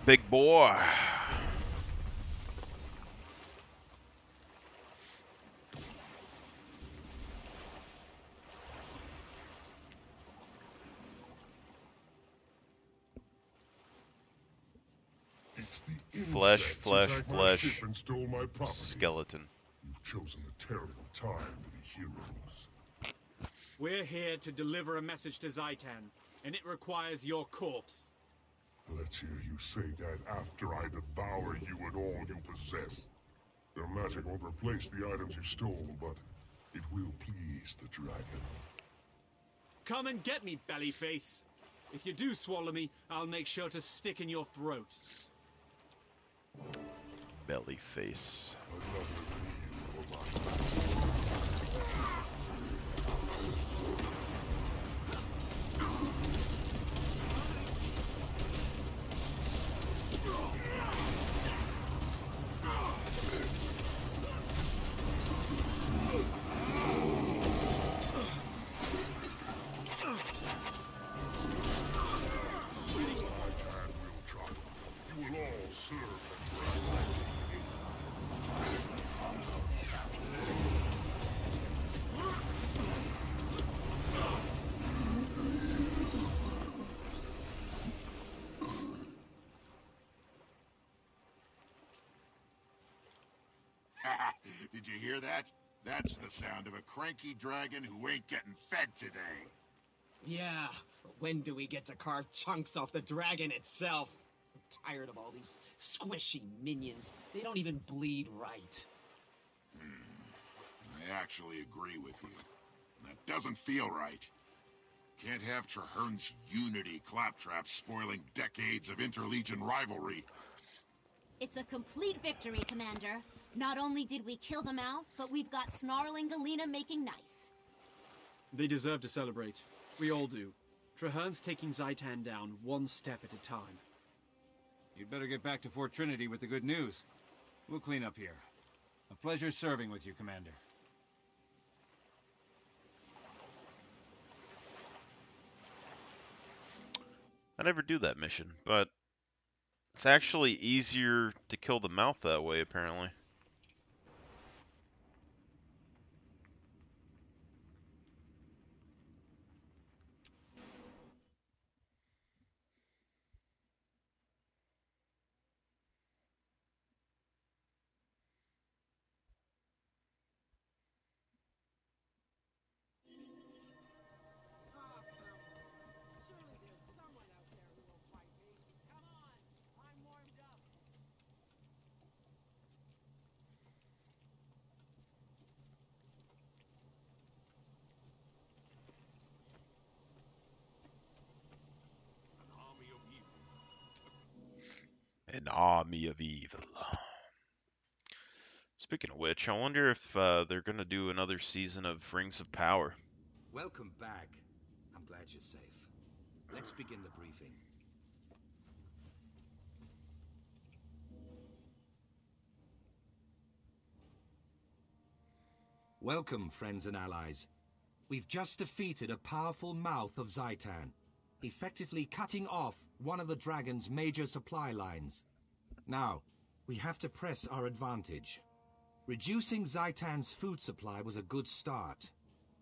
Big boy. It's the Flesh, insects flesh, who attacked my flesh. ship and stole my property. Skeleton. You've chosen a terrible time to be heroes. We're here to deliver a message to Zaitan, and it requires your corpse. Let's hear you say that after I devour you and all you possess. Your magic won't replace the items you stole, but it will please the dragon. Come and get me, bellyface. If you do swallow me, I'll make sure to stick in your throat. Belly face. You will all serve Did you hear that? That's the sound of a cranky dragon who ain't getting fed today. Yeah, but when do we get to carve chunks off the dragon itself? I'm tired of all these squishy minions. They don't even bleed right. I actually agree with you. That doesn't feel right. Can't have Trahern's unity claptrap spoiling decades of interlegion rivalry. It's a complete victory, Commander. Not only did we kill the mouth, but we've got Snarling Galena making nice. They deserve to celebrate. We all do. Trahern's taking Zaitan down one step at a time. You'd better get back to Fort Trinity with the good news. We'll clean up here. A pleasure serving with you, Commander. I never do that mission, but it's actually easier to kill the mouth that way, apparently. An army of evil. Speaking of which, I wonder if they're going to do another season of Rings of Power. Welcome back. I'm glad you're safe. Let's begin the briefing. Welcome, friends and allies. We've just defeated a powerful mouth of Zaitan, effectively cutting off one of the dragon's major supply lines. Now, We have to press our advantage. Reducing Zaitan's food supply was a good start.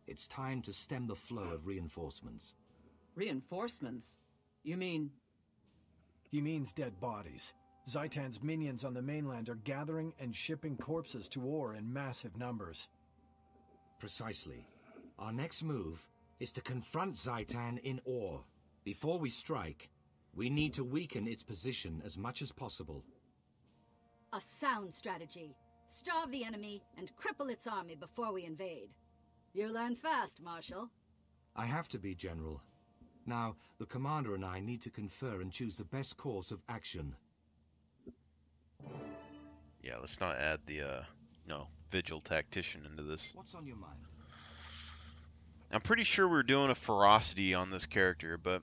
It's time to stem the flow of reinforcements. Reinforcements? You mean... He means dead bodies. Zaitan's minions on the mainland are gathering and shipping corpses to ore in massive numbers. Precisely. Our next move is to confront Zaitan in ore. Before we strike, we need to weaken its position as much as possible. A sound strategy. Starve the enemy and cripple its army before we invade. You learn fast, Marshal. I have to be, General. Now, the Commander and I need to confer and choose the best course of action. Yeah, let's not add the, Vigil Tactician into this. What's on your mind? I'm pretty sure we're doing a ferocity on this character, but...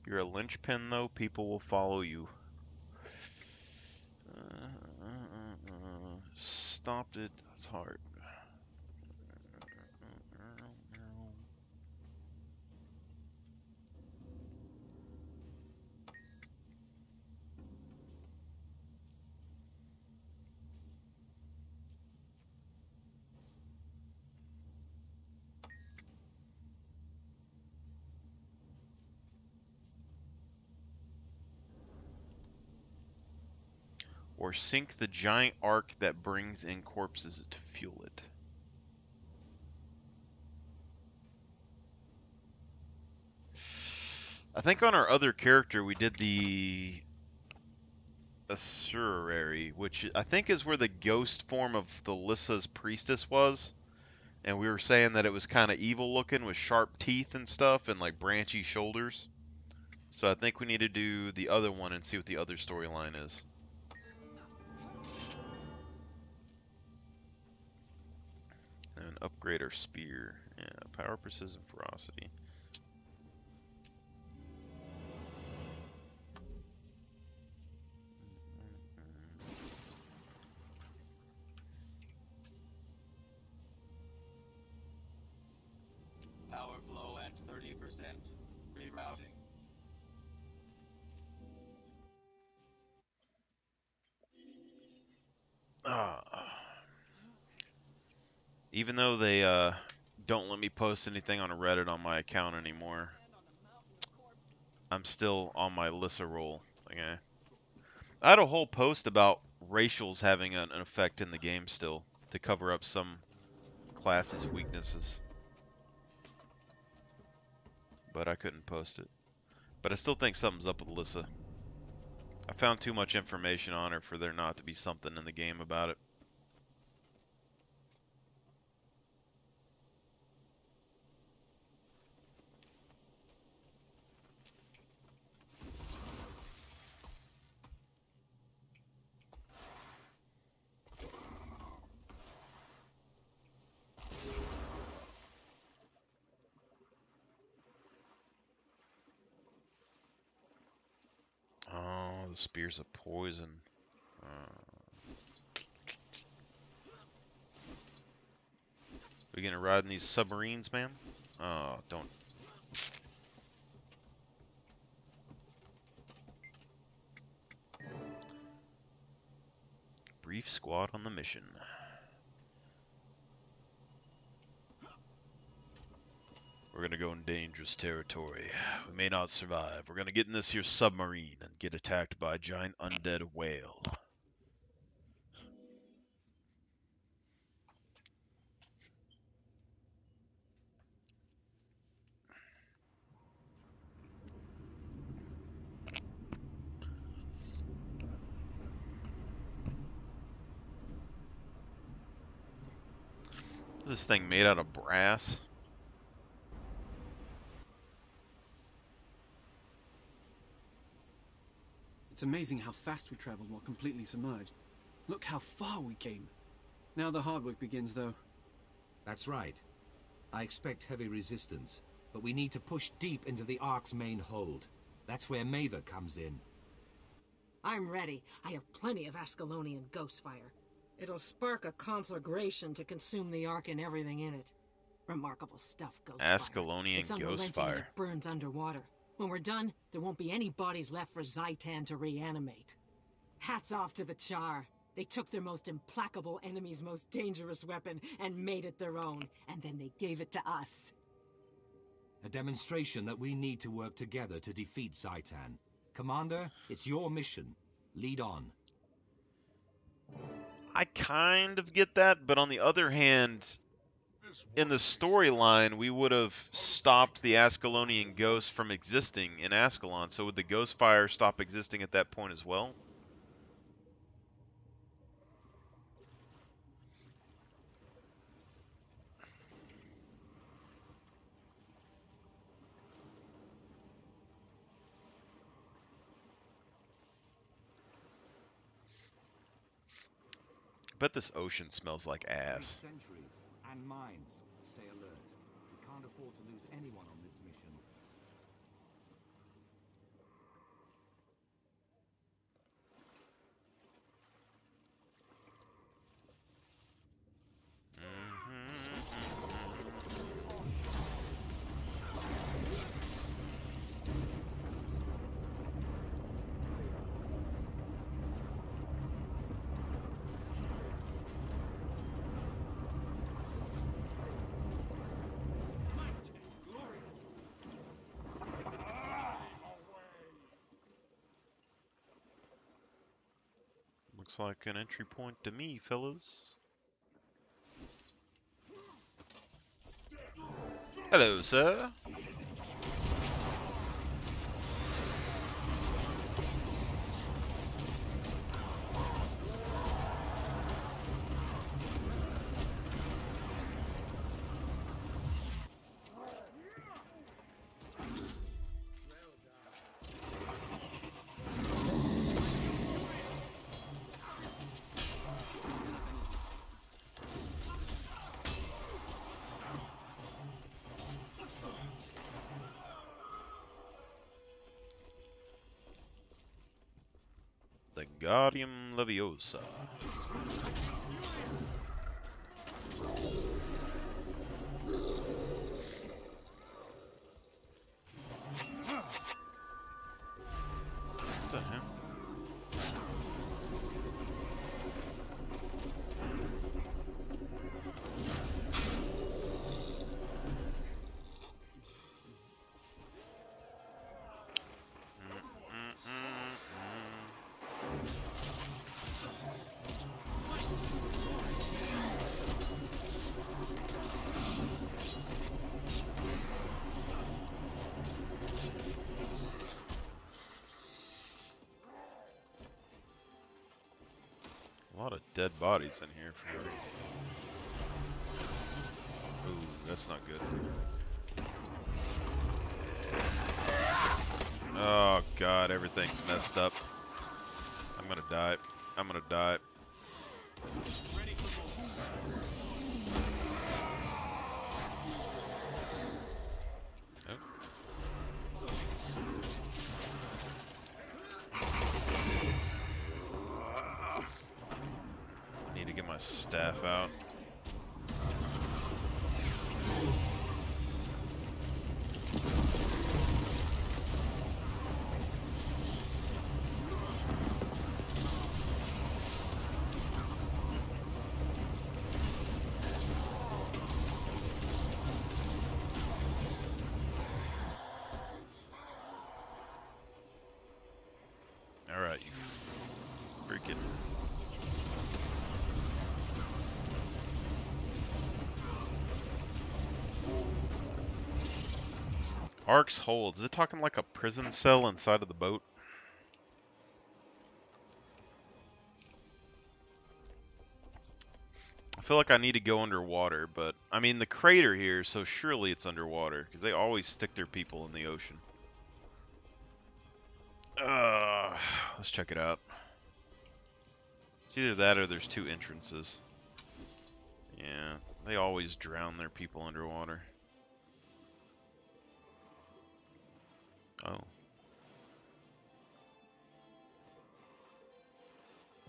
You're a linchpin, though. People will follow you. Stopped it. That's hard. Or sink the giant ark that brings in corpses to fuel it. I think on our other character we did the Assurary, which I think is where the ghost form of the Lissa's priestess was. And we were saying that it was kind of evil looking with sharp teeth and stuff and like branchy shoulders. So I think we need to do the other one and see what the other storyline is. And upgrade our spear. Yeah, power, precision, ferocity. Power flow at 30%. Rerouting. Even though they don't let me post anything on Reddit on my account anymore, I'm still on my Lissa roll. Okay. I had a whole post about racials having an effect in the game still to cover up some classes' weaknesses. But I couldn't post it. But I still think something's up with Lissa. I found too much information on her for there not to be something in the game about it. Oh, the spear's of poison. We gonna ride in these submarines, man? Oh, don't. Brief squad on the mission. We're gonna go in dangerous territory. We may not survive. We're gonna get in this here submarine and get attacked by a giant undead whale. Is this thing made out of brass? It's amazing how fast we traveled while completely submerged. Look how far we came. Now the hard work begins, though. That's right. I expect heavy resistance, but we need to push deep into the Ark's main hold. That's where Maeva comes in. I'm ready. I have plenty of Ascalonian ghost fire. It'll spark a conflagration to consume the Ark and everything in it. Remarkable stuff, Ghostfire. Ascalonian It's unrelenting and Ghostfire. it burns underwater. When we're done, there won't be any bodies left for Zaitan to reanimate. Hats off to the Char. They took their most implacable enemy's most dangerous weapon and made it their own, and then they gave it to us. A demonstration that we need to work together to defeat Zaitan. Commander, it's your mission. Lead on. I kind of get that, but on the other hand, in the storyline, we would have stopped the Ascalonian ghost from existing in Ascalon, so would the Ghostfire stop existing at that point as well? I bet this ocean smells like ass. Sentries and mines. Stay alert. We can't afford to lose anyone on this mission. Looks like an entry point to me, fellas. Hello, sir. The Guardium Leviosa. What the hell? A lot of dead bodies in here for. Ooh, that's not good. Oh god, everything's messed up. I'm gonna die. I'm gonna die. Need to get my staff out. Alright, you freaking. Ark's hold. Is it talking like a prison cell inside of the boat? I feel like I need to go underwater, but I mean the crater here, so surely it's underwater because they always stick their people in the ocean. Let's check it out. It's either that or there's two entrances. Yeah, they always drown their people underwater. Oh.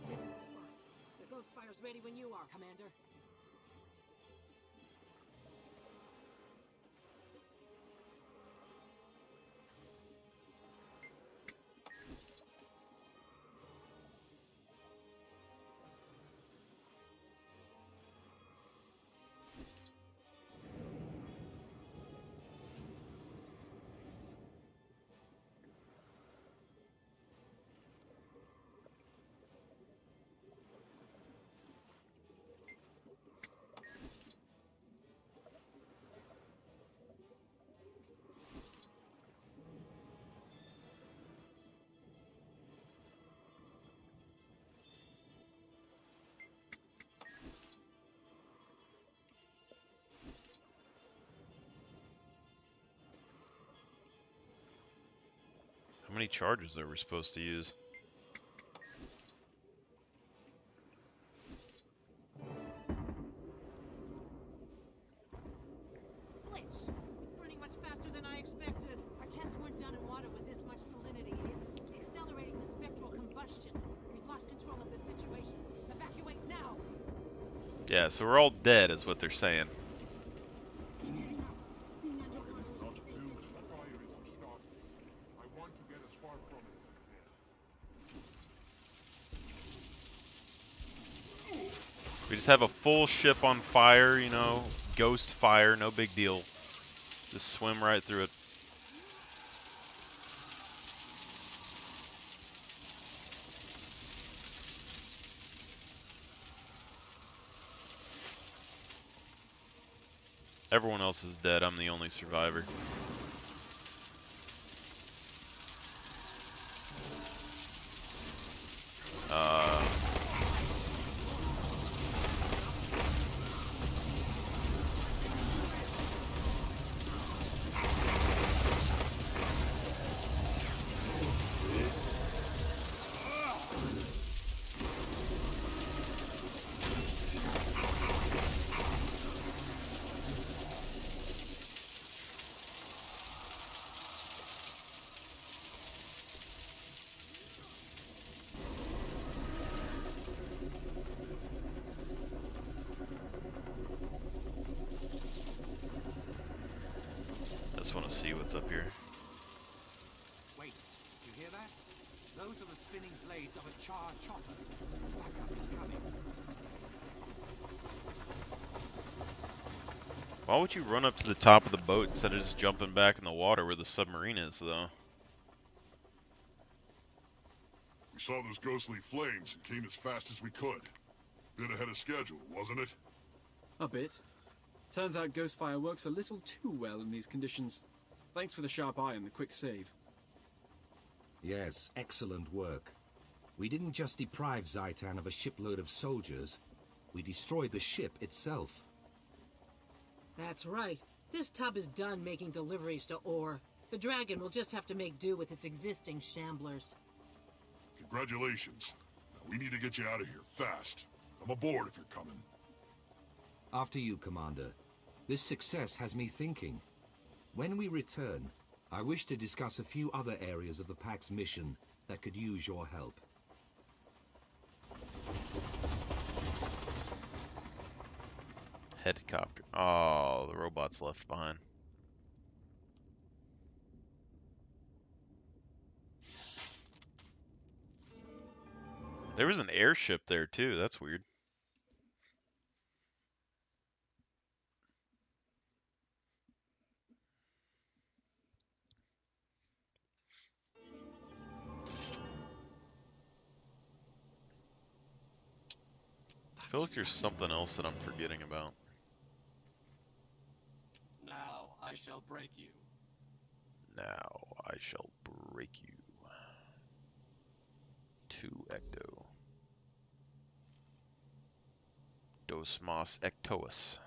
This is the spot. The Ghostfire's ready when you are, Commander. How many charges are we supposed to use? Glitch. It's burning much faster than I expected. Our tests weren't done in water with this much salinity. It's accelerating the spectral combustion. We've lost control of the situation. Evacuate now. Yeah, so we're all dead is what they're saying. We just have a full ship on fire, you know, ghost fire, no big deal. Just swim right through it. Everyone else is dead. I'm the only survivor. I just want to see what's up here. Wait, you hear that? Those are the spinning blades of a charred chopper. Backup is coming. Why would you run up to the top of the boat instead of just jumping back in the water where the submarine is, though? We saw those ghostly flames and came as fast as we could. Bit ahead of schedule, wasn't it? A bit. Turns out Ghostfire works a little too well in these conditions. Thanks for the sharp eye and the quick save. Yes, excellent work. We didn't just deprive Zaitan of a shipload of soldiers, we destroyed the ship itself. That's right. This tub is done making deliveries to ore. The Dragon will just have to make do with its existing shamblers. Congratulations. Now we need to get you out of here, fast. I'm aboard if you're coming. After you, Commander. This success has me thinking. When we return, I wish to discuss a few other areas of the Pack's mission that could use your help. Helicopter. Oh, the robot's left behind. There was an airship there too. That's weird. I feel like there's something else that I'm forgetting about. Now I shall break you. Now I shall break you. 2 ecto. Dos mas ectous.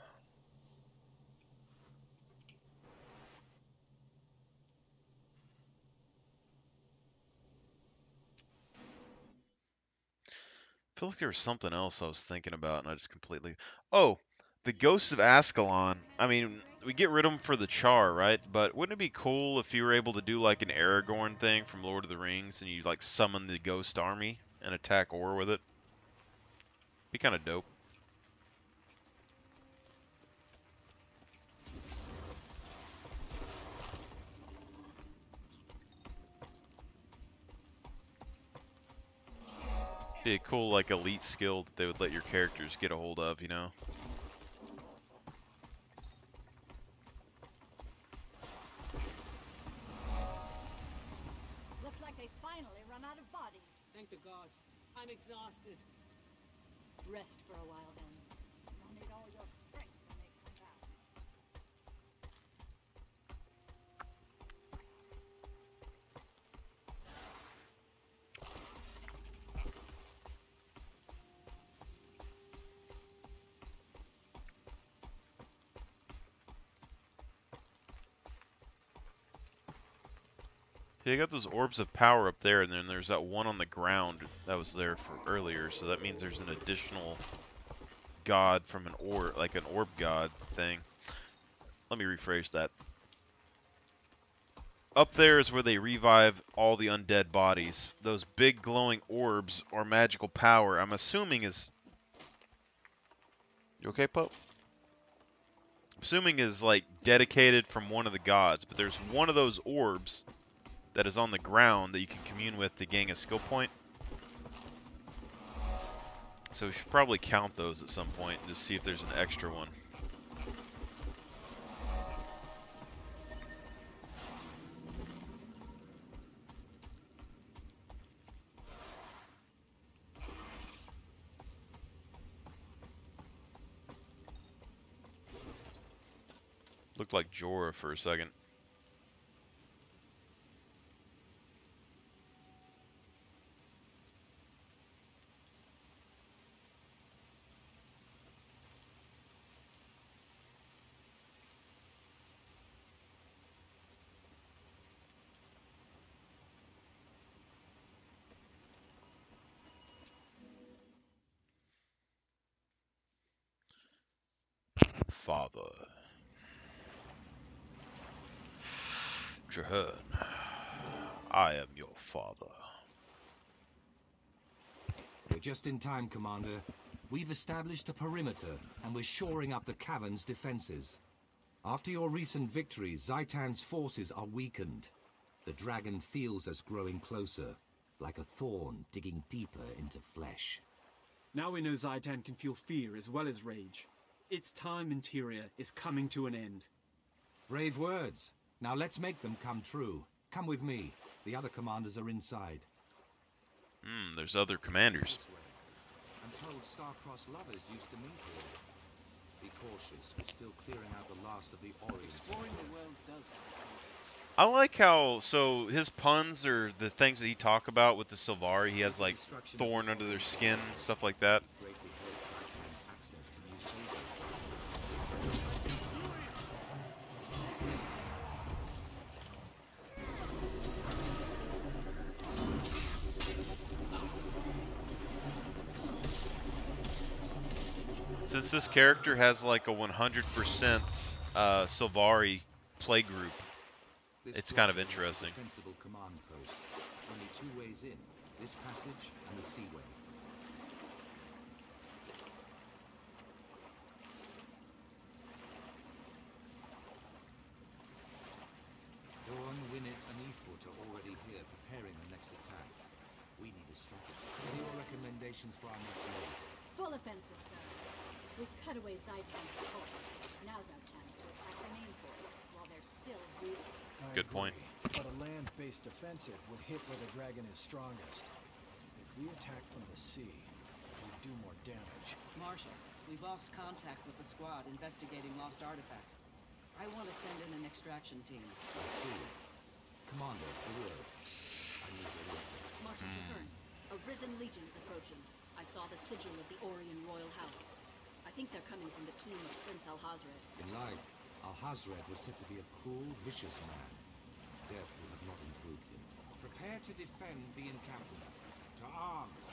I feel like there was something else I was thinking about and I just completely... Oh! The Ghosts of Ascalon. I mean, we get rid of them for the char, right? But wouldn't it be cool if you were able to do like an Aragorn thing from Lord of the Rings and you like summon the Ghost Army and attack Or with it? Be kind of dope. Be a cool like elite skill that they would let your characters get a hold of, you know? Looks like they finally run out of bodies. Thank the gods. I'm exhausted. Rest for a while then. You'll need all your strength when they come back. Yeah, I got those orbs of power up there, and then there's that one on the ground that was there for earlier, so that means there's an additional god from an orb, like an orb god thing. Let me rephrase that. Up there is where they revive all the undead bodies. Those big glowing orbs or magical power, I'm assuming is... You okay, Pope? Assuming is like dedicated from one of the gods, but there's one of those orbs that is on the ground that you can commune with to gain a skill point. So we should probably count those at some point and just see if there's an extra one. Looked like Jorah for a second. Father. Traherne, I am your father. We're just in time, Commander. We've established a perimeter, and we're shoring up the cavern's defenses. After your recent victory, Zaitan's forces are weakened. The dragon feels us growing closer, like a thorn digging deeper into flesh. Now we know Zaitan can feel fear as well as rage. Its time in Tyria is coming to an end. Brave words. Now let's make them come true. Come with me. The other commanders are inside. There's other commanders. I'm told star-crossed lovers used to meet here. Be cautious. We're still clearing out the last of the Orients. Exploring the world does that. I like how, so his puns are the things that he talk about with the Sylvari. He has like thorn under their skin, stuff like that. Since this character has like a 100% Sylvari playgroup, it's kind of interesting. Defensible command post. Only two ways in: this passage and the seaway. Dawn, Winnet, and Efoot are already here, preparing the next attack. We need a strategy. What are your recommendations for our next move? Full offensive, sir. We've cut away Zaitan's support. Now's our chance to attack the main force while they're still breathing. Good point. But a land-based offensive would hit where the dragon is strongest. If we attack from the sea, we'd do more damage. Marshal, we've lost contact with the squad investigating lost artifacts. I want to send in an extraction team. I see. Commander, a word. I need your input. Marshal Traherne, a risen legion's approaching. I saw the sigil of the Orion royal house. I think they're coming from the tomb of Prince Alhazred. In life, Alhazred was said to be a cruel, vicious man. Death would have not improved him. Prepare to defend the encampment. To arms!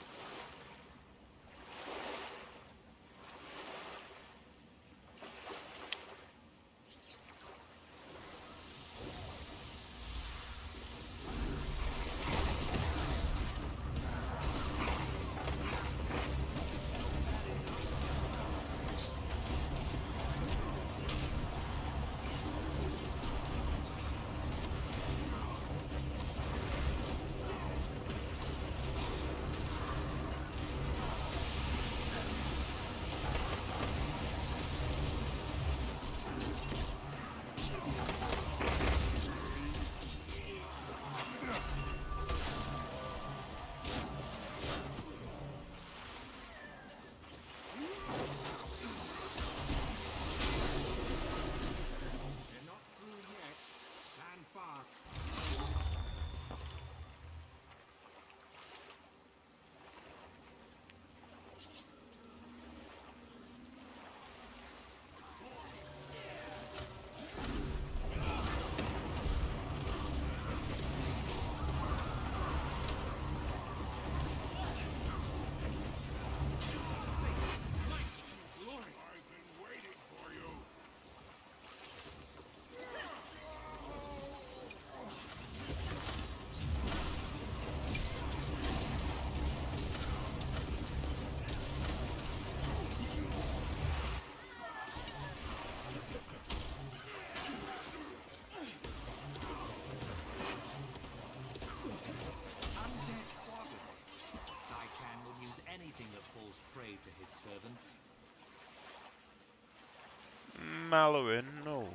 Mallory, no.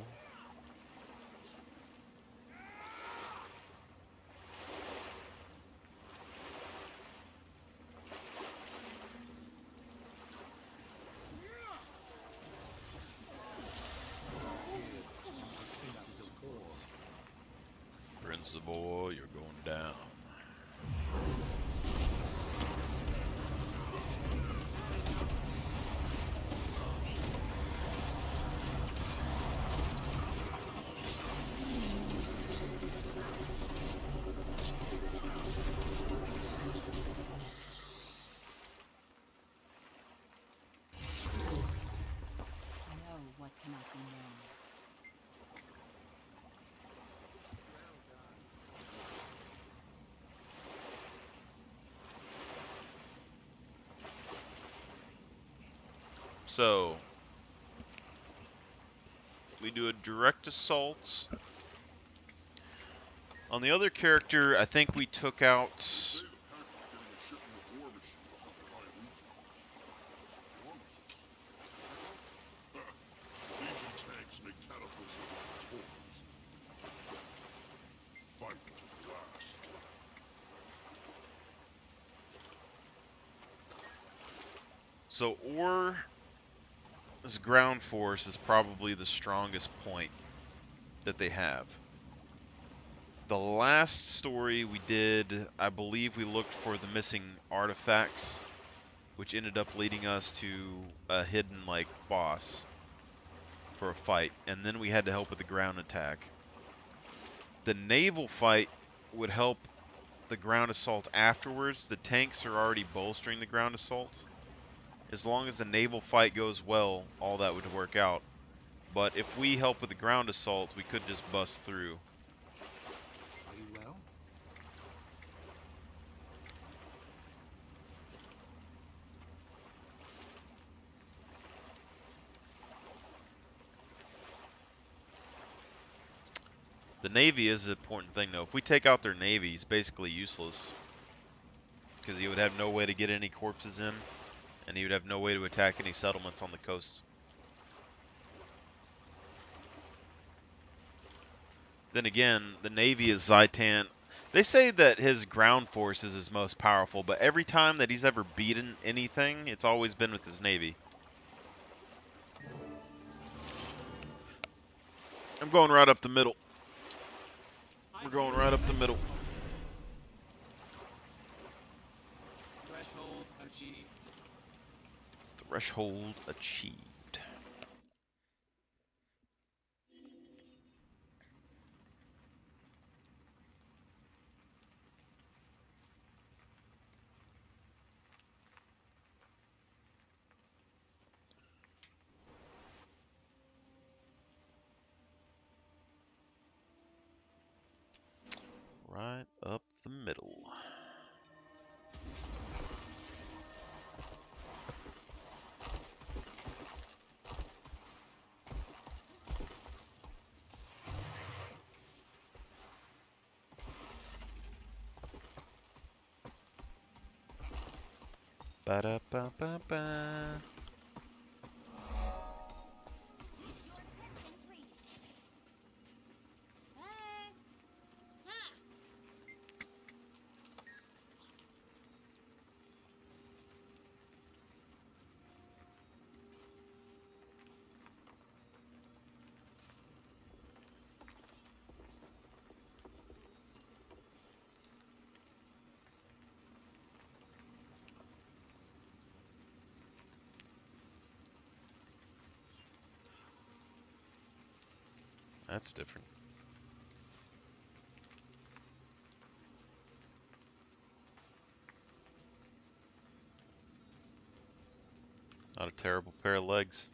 Principal, you're going down. Know what cannot be known. So, we do a direct assault. On the other character, I think we took out... Legion tanks make catapults of toys. Fight to the last. So, Or's ground force is probably the strongest point that they have. The last story we did, I believe we looked for the missing artifacts, which ended up leading us to a hidden, like, boss for a fight, and then we had to help with the ground attack. The naval fight would help the ground assault afterwards. The tanks are already bolstering the ground assault. As long as the naval fight goes well, all that would work out. But if we help with the ground assault, we could just bust through. Are you well? The Navy is an important thing, though. If we take out their Navy, it's basically useless. Because he would have no way to get any corpses in, and he would have no way to attack any settlements on the coast. Then again, the Navy is Zaitan. They say that his ground force is his most powerful, but every time that he's ever beaten anything, it's always been with his Navy. I'm going right up the middle. We're going right up the middle. Threshold achieved. Threshold achieved. Right up the middle. Ba-da-ba-ba-ba. That's different. Not a terrible pair of legs.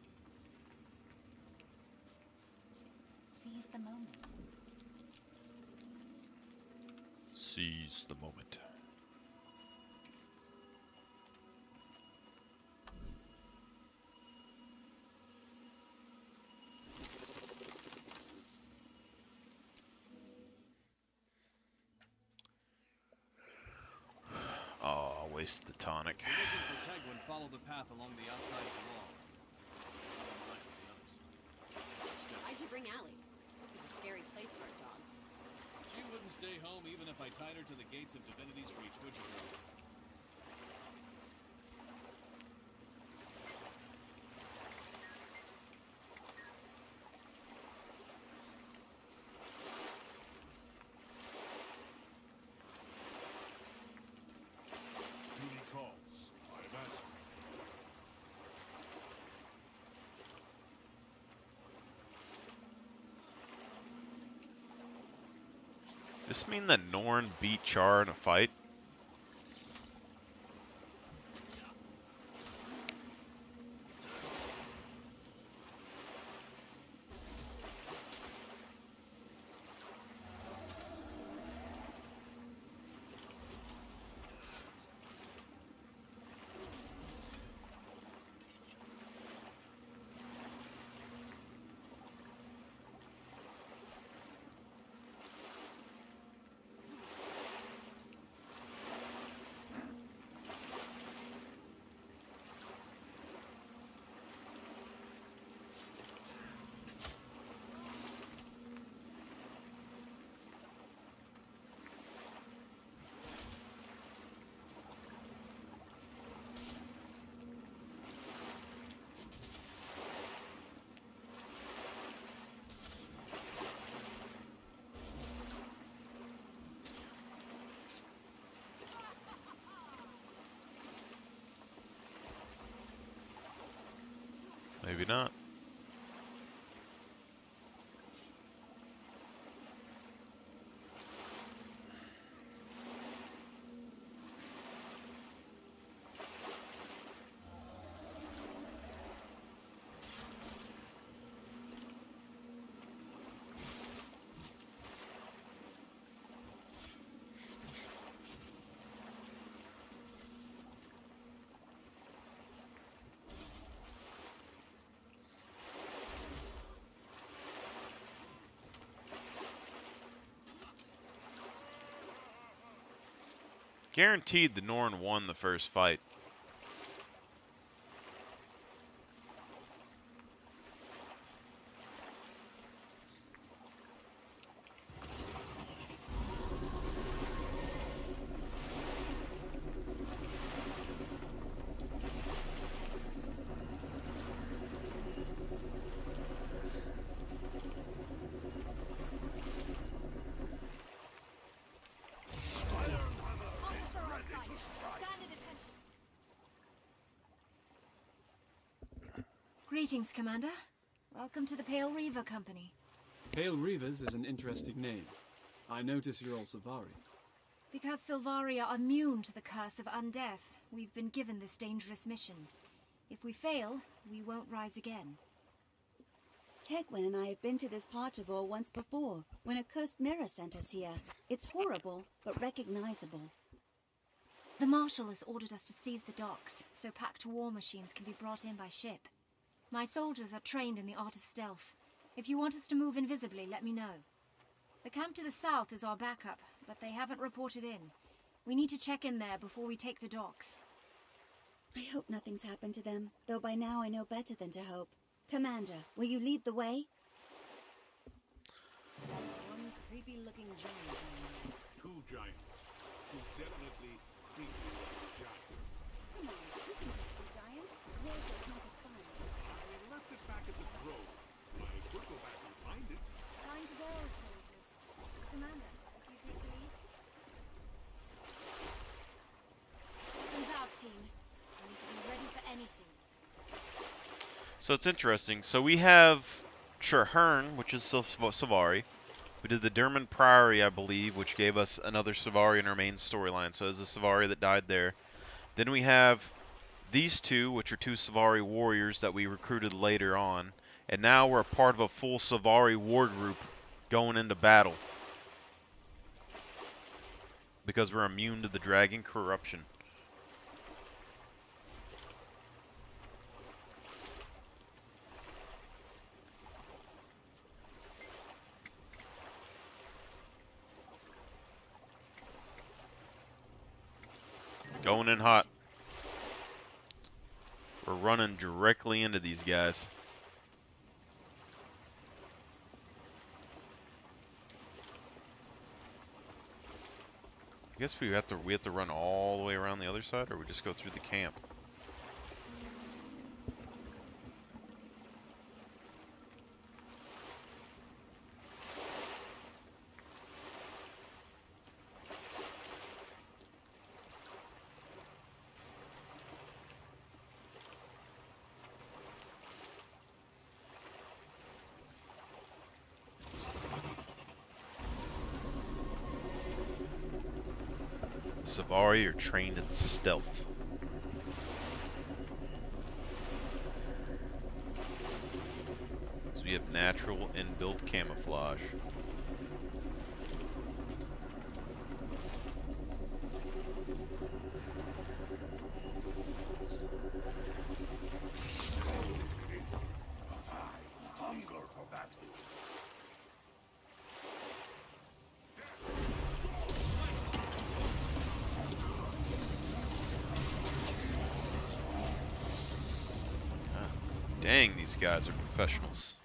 Seize the moment. Seize the moment. Oh, I wasted the tonic. If you're looking for Tegwin, follow the path along the outside of the wall. Not on the ledge with the others. you bring Allie? This is a scary place for a dog. She wouldn't stay home even if I tied her to the gates of Divinity's Reach, would you, girl? Duty calls. I am answering. Does this mean that Norn beat Char in a fight? Maybe not. Guaranteed the Norn won the first fight. Officer on site. Stand at attention. Greetings, Commander. Welcome to the Pale Reaver Company. Pale Reavers is an interesting name. I notice you're all Savari. Because Silvari are immune to the curse of undeath, we've been given this dangerous mission. If we fail, we won't rise again. Tegwin and I have been to this part of Or once before, when a cursed mirror sent us here. It's horrible, but recognizable. The Marshal has ordered us to seize the docks, so packed war machines can be brought in by ship. My soldiers are trained in the art of stealth. If you want us to move invisibly, let me know. The camp to the south is our backup, but they haven't reported in. We need to check in there before we take the docks. I hope nothing's happened to them, though by now I know better than to hope. Commander, will you lead the way? That's one creepy-looking giant. Two giants. Two definitely creepy-looking giants. Come on, we can take two giants. Where's your sense of fun? I left it back at the grove. I could go back and find it. Time to go, soldiers. Commander, if you take the lead. Weapons out, team. We need to be ready for anything. So it's interesting. So we have Traherne, which is Savari. We did the Derman Priory, I believe, which gave us another Savari in our main storyline. So it's the Savari that died there. Then we have these two, which are two Savari warriors that we recruited later on. And now we're a part of a full Savari war group going into battle. Because we're immune to the dragon corruption. Going in hot. We're running directly into these guys. I guess we have to run all the way around the other side, or we just go through the camp. Savari are trained in stealth. So we have natural inbuilt camouflage. Hunger for battle. Dang, these guys are professionals.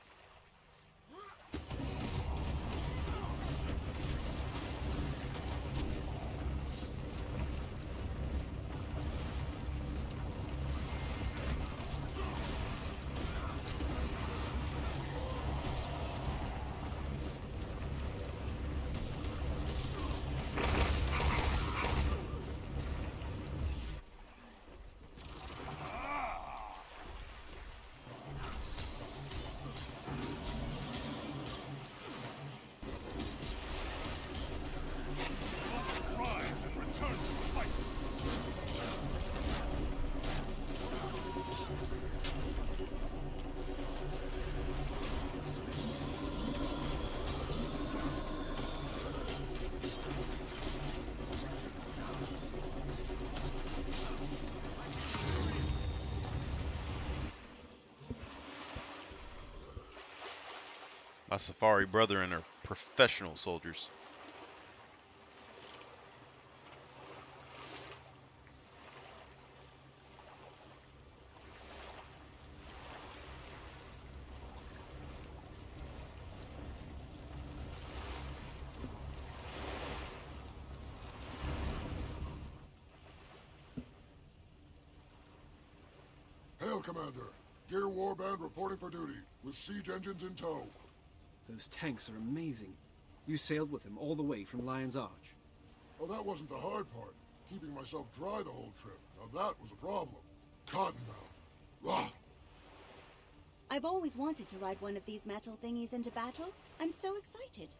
Rise and return to the fight. My Safari brethren are professional soldiers. Hail, Commander. Gear Warband reporting for duty, with siege engines in tow. Those tanks are amazing. You sailed with them all the way from Lion's Arch. Oh, that wasn't the hard part. Keeping myself dry the whole trip. Now that was a problem. Cottonmouth. Ugh. I've always wanted to ride one of these metal thingies into battle. I'm so excited.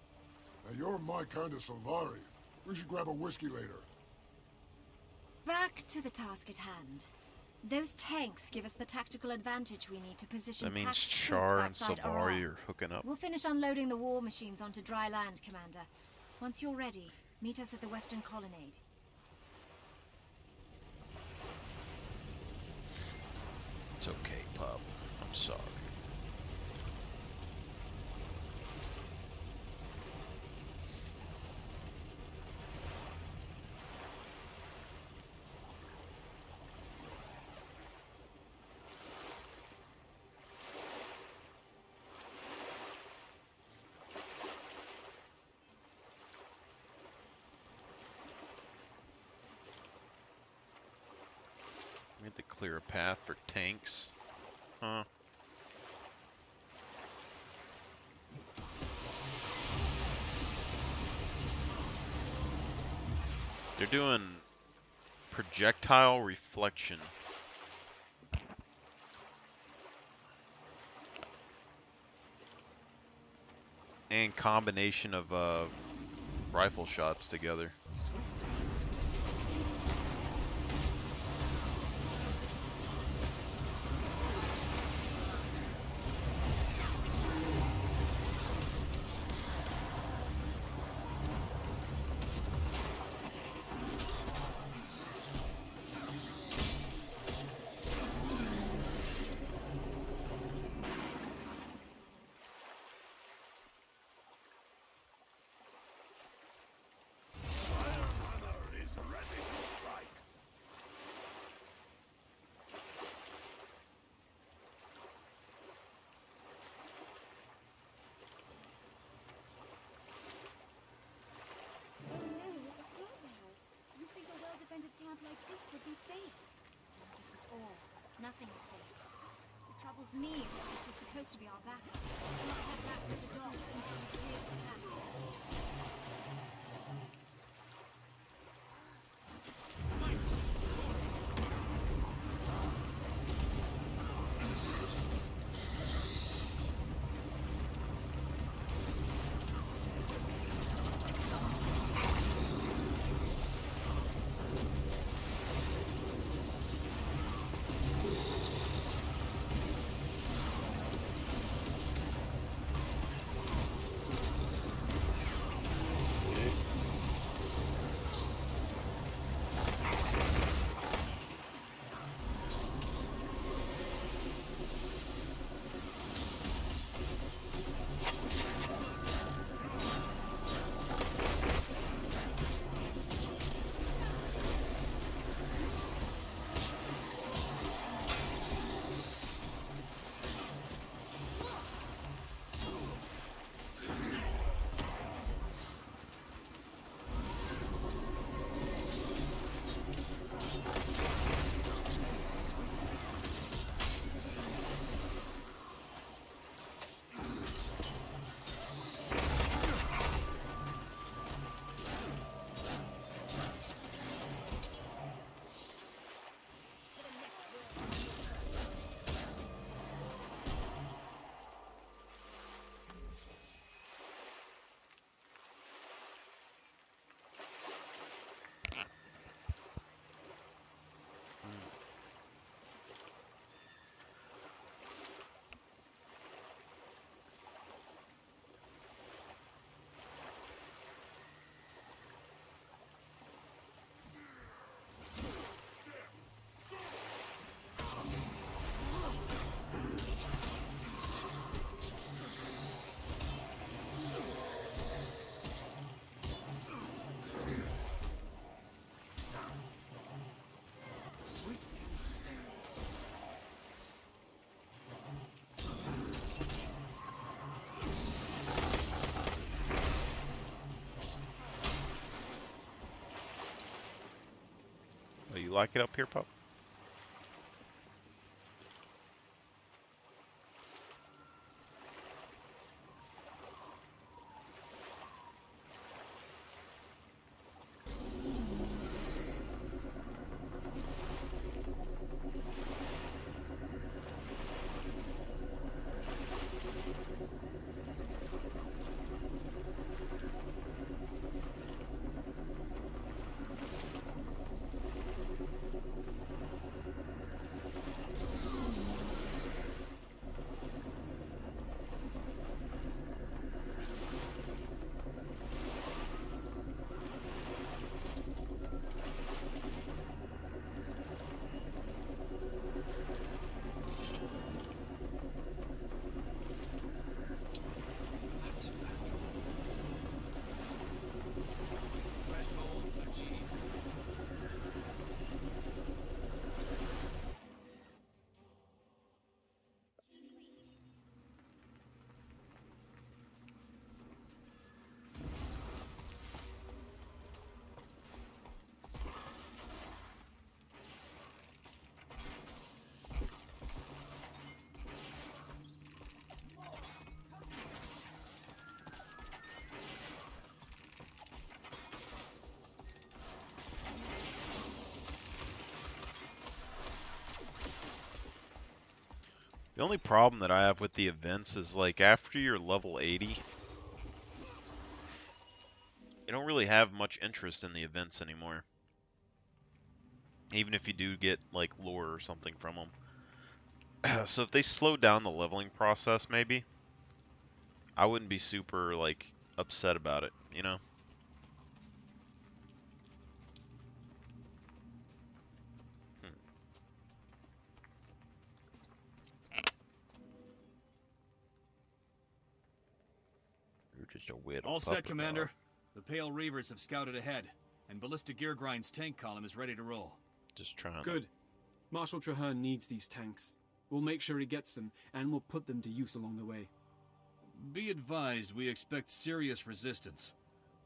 Now you're my kind of Savari. We should grab a whiskey later. Back to the task at hand. Those tanks give us the tactical advantage we need to position That means packed Char and troops outside Savari Oran. are hooking up. We'll finish unloading the war machines onto dry land, Commander. Once you're ready, meet us at the Western Colonnade. It's okay, pup. I'm sorry. We have to clear a path for tanks. Huh. They're doing projectile reflection. And combination of rifle shots together. Nothing is safe. What troubles me is that this was supposed to be our backup. We'll not head back to the docks until we clear this path. Oh, you like it up here, pup? The only problem that I have with the events is like after you're level 80, you don't really have much interest in the events anymore. Even if you do get like lore or something from them. So if they slowed down the leveling process maybe, I wouldn't be super like upset about it, you know? You're just a weird All set, puppy Commander. dog. The Pale Reavers have scouted ahead, and Ballistic Gear Grind's tank column is ready to roll. Just trying. Good. Marshal Traherne needs these tanks. We'll make sure he gets them, and we'll put them to use along the way. Be advised, we expect serious resistance.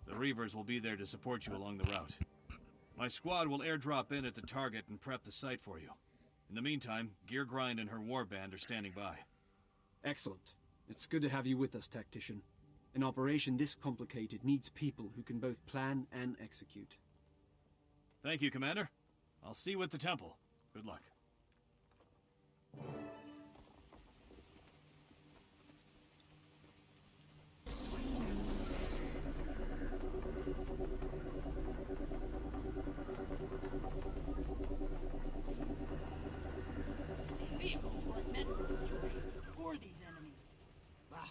The Reavers will be there to support you along the route. My squad will airdrop in at the target and prep the site for you. In the meantime, Gear Grind and her warband are standing by. Excellent. It's good to have you with us, Tactician. An operation this complicated needs people who can both plan and execute. Thank you, Commander. I'll see you at the temple. Good luck. These vehicles weren't meant for destroying. Who are these enemies? Ah,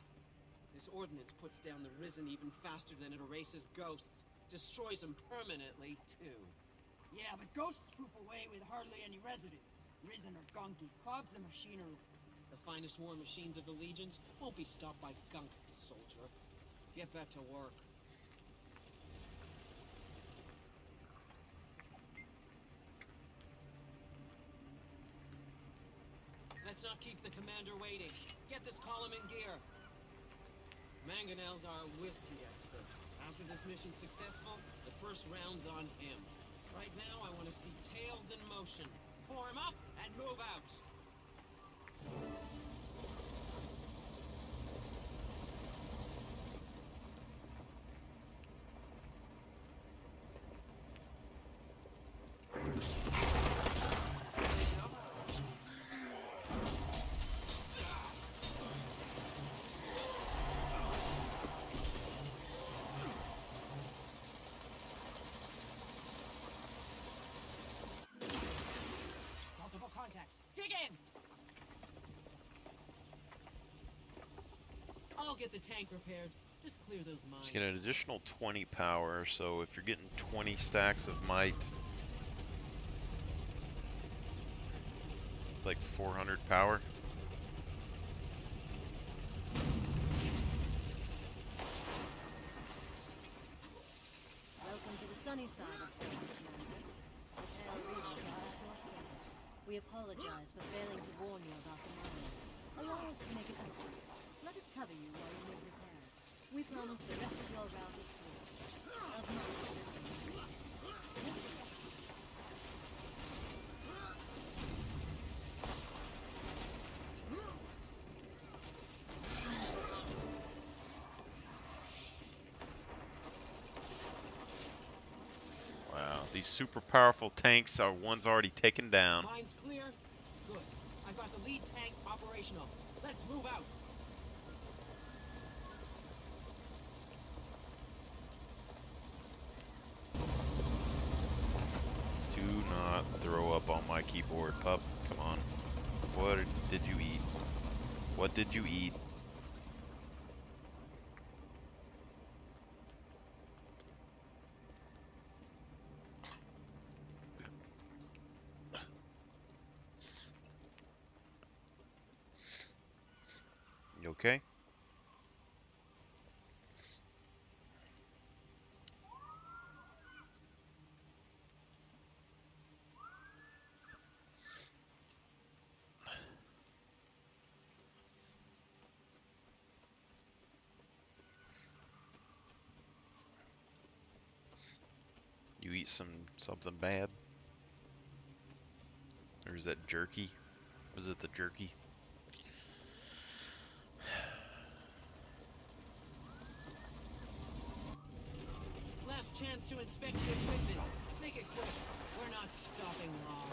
this ordnance puts down the Risen even faster than it erases ghosts. Destroys them permanently, too. Yeah, but ghosts swoop away with hardly any residue. Risen or gunky, clogs the machinery. The finest war machines of the legions won't be stopped by gunk, soldier. Get back to work. Let's not keep the commander waiting. Get this column in gear. Mangonel's our whiskey expert. After this mission's successful, the first round's on him. Right now, I want to see tails in motion. Form up and move out. Multiple contacts. Dig in! I'll get the tank repaired. Just clear those mines. Just get an additional 20 power, so if you're getting 20 stacks of might, like 400 power. Welcome to the sunny side of things, Commander. The Pale Reavers are at your service. We apologize for failing to warn you about the mines. Allow us to make it up. Let us cover you while you make repairs. We promise the rest of your route is free. Of mines, at least. Wow, these super powerful tanks are one's already taken down. Mines clear? Good. I've got the lead tank operational. Let's move out. Do not throw up on my keyboard, pup. Come on. What did you eat? What did you eat? You okay? You eat something bad? Or is that jerky? Was it the jerky? Last chance to inspect the equipment. Make it quick. We're not stopping long.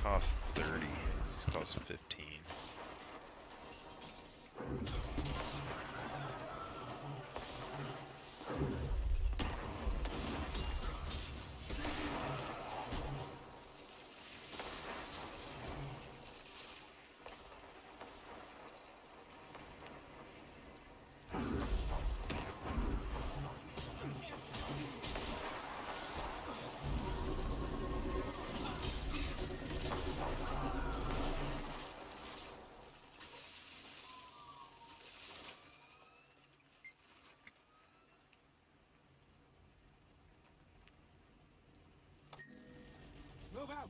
cost 30. This costs 15. Move out!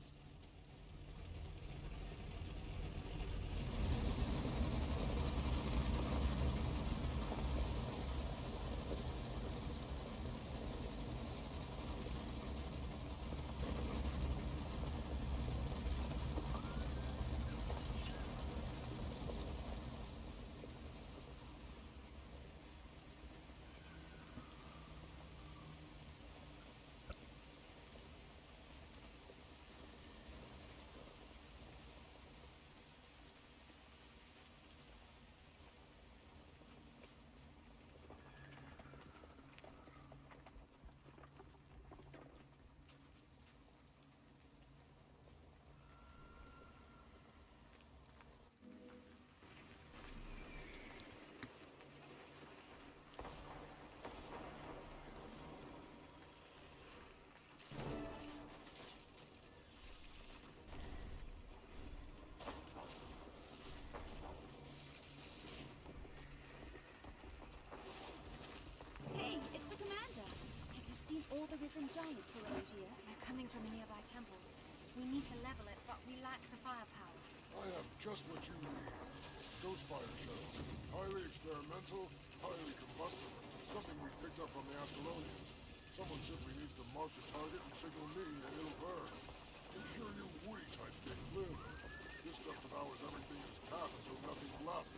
Hey, it's the commander. Have you seen all the risen giants around here? They're coming from a nearby temple. We need to level it, but we lack the firepower. I have just what you need. Those fire shells. Highly experimental, highly combustible. Something we picked up from the Ascalonians. Someone simply needs to mark the target and signal me and it'll burn. Ensure you woody type thing live. This stuff devours everything in its path until nothing's left.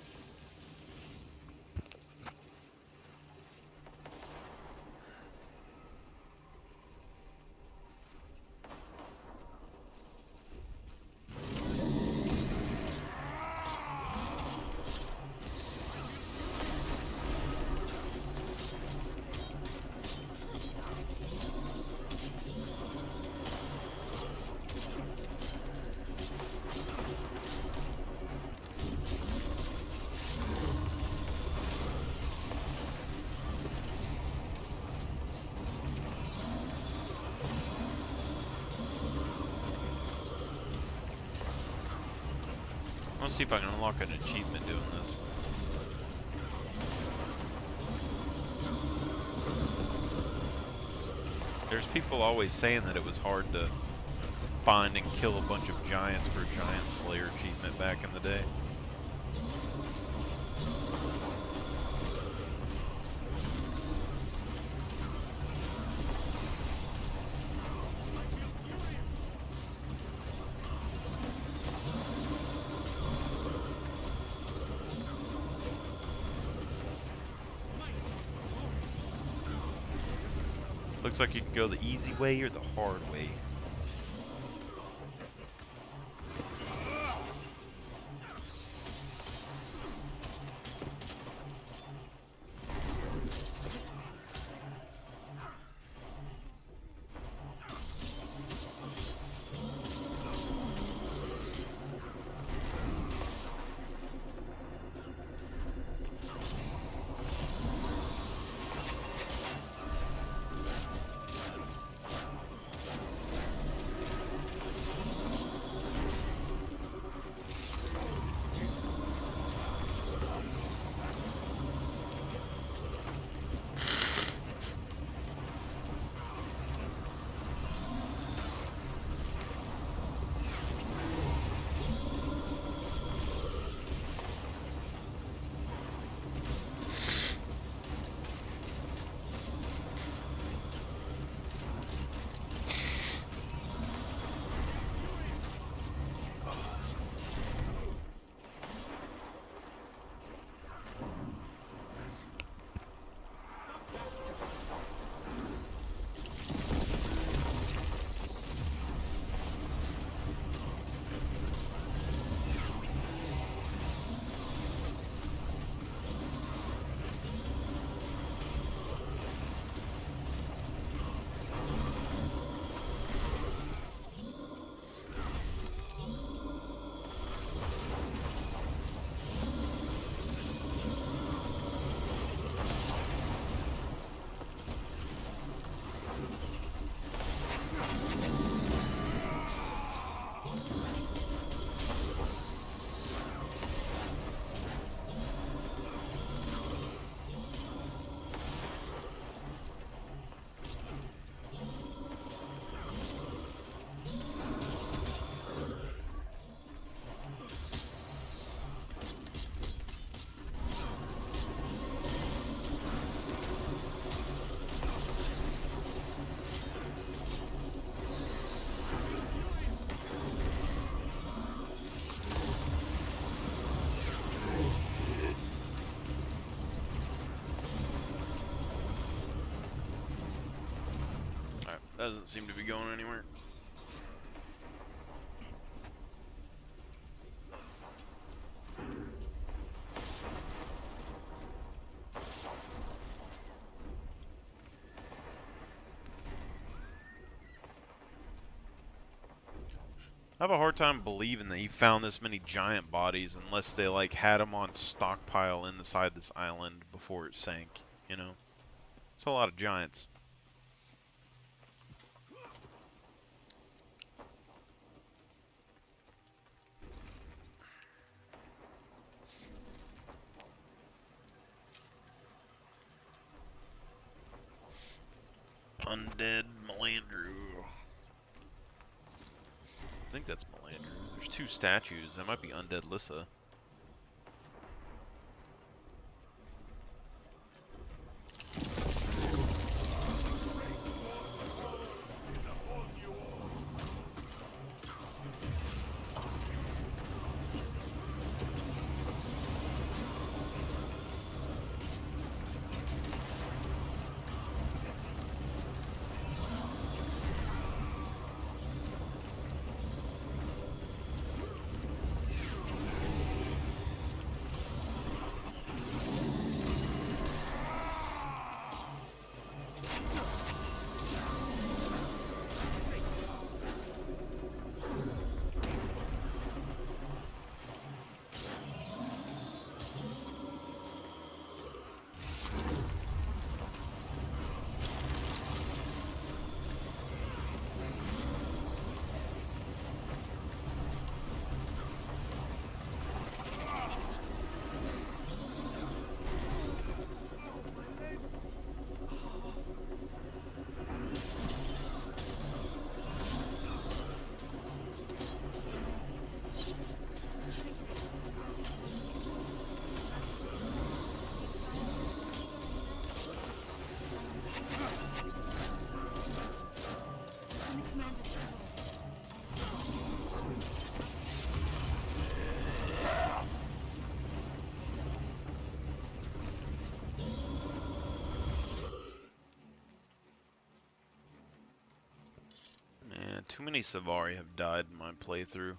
Let's see if I can unlock an achievement doing this. There's people always saying that it was hard to find and kill a bunch of giants for a Giant Slayer achievement back in the day. Looks like you can go the easy way or the hard way. Doesn't seem to be going anywhere. I have a hard time believing that he found this many giant bodies unless they like had them on stockpile inside this island before it sank, you know? It's a lot of giants. Undead Melandrew. I think that's Melandrew. There's two statues. That might be Undead Lissa. Too many Savari have died in my playthrough.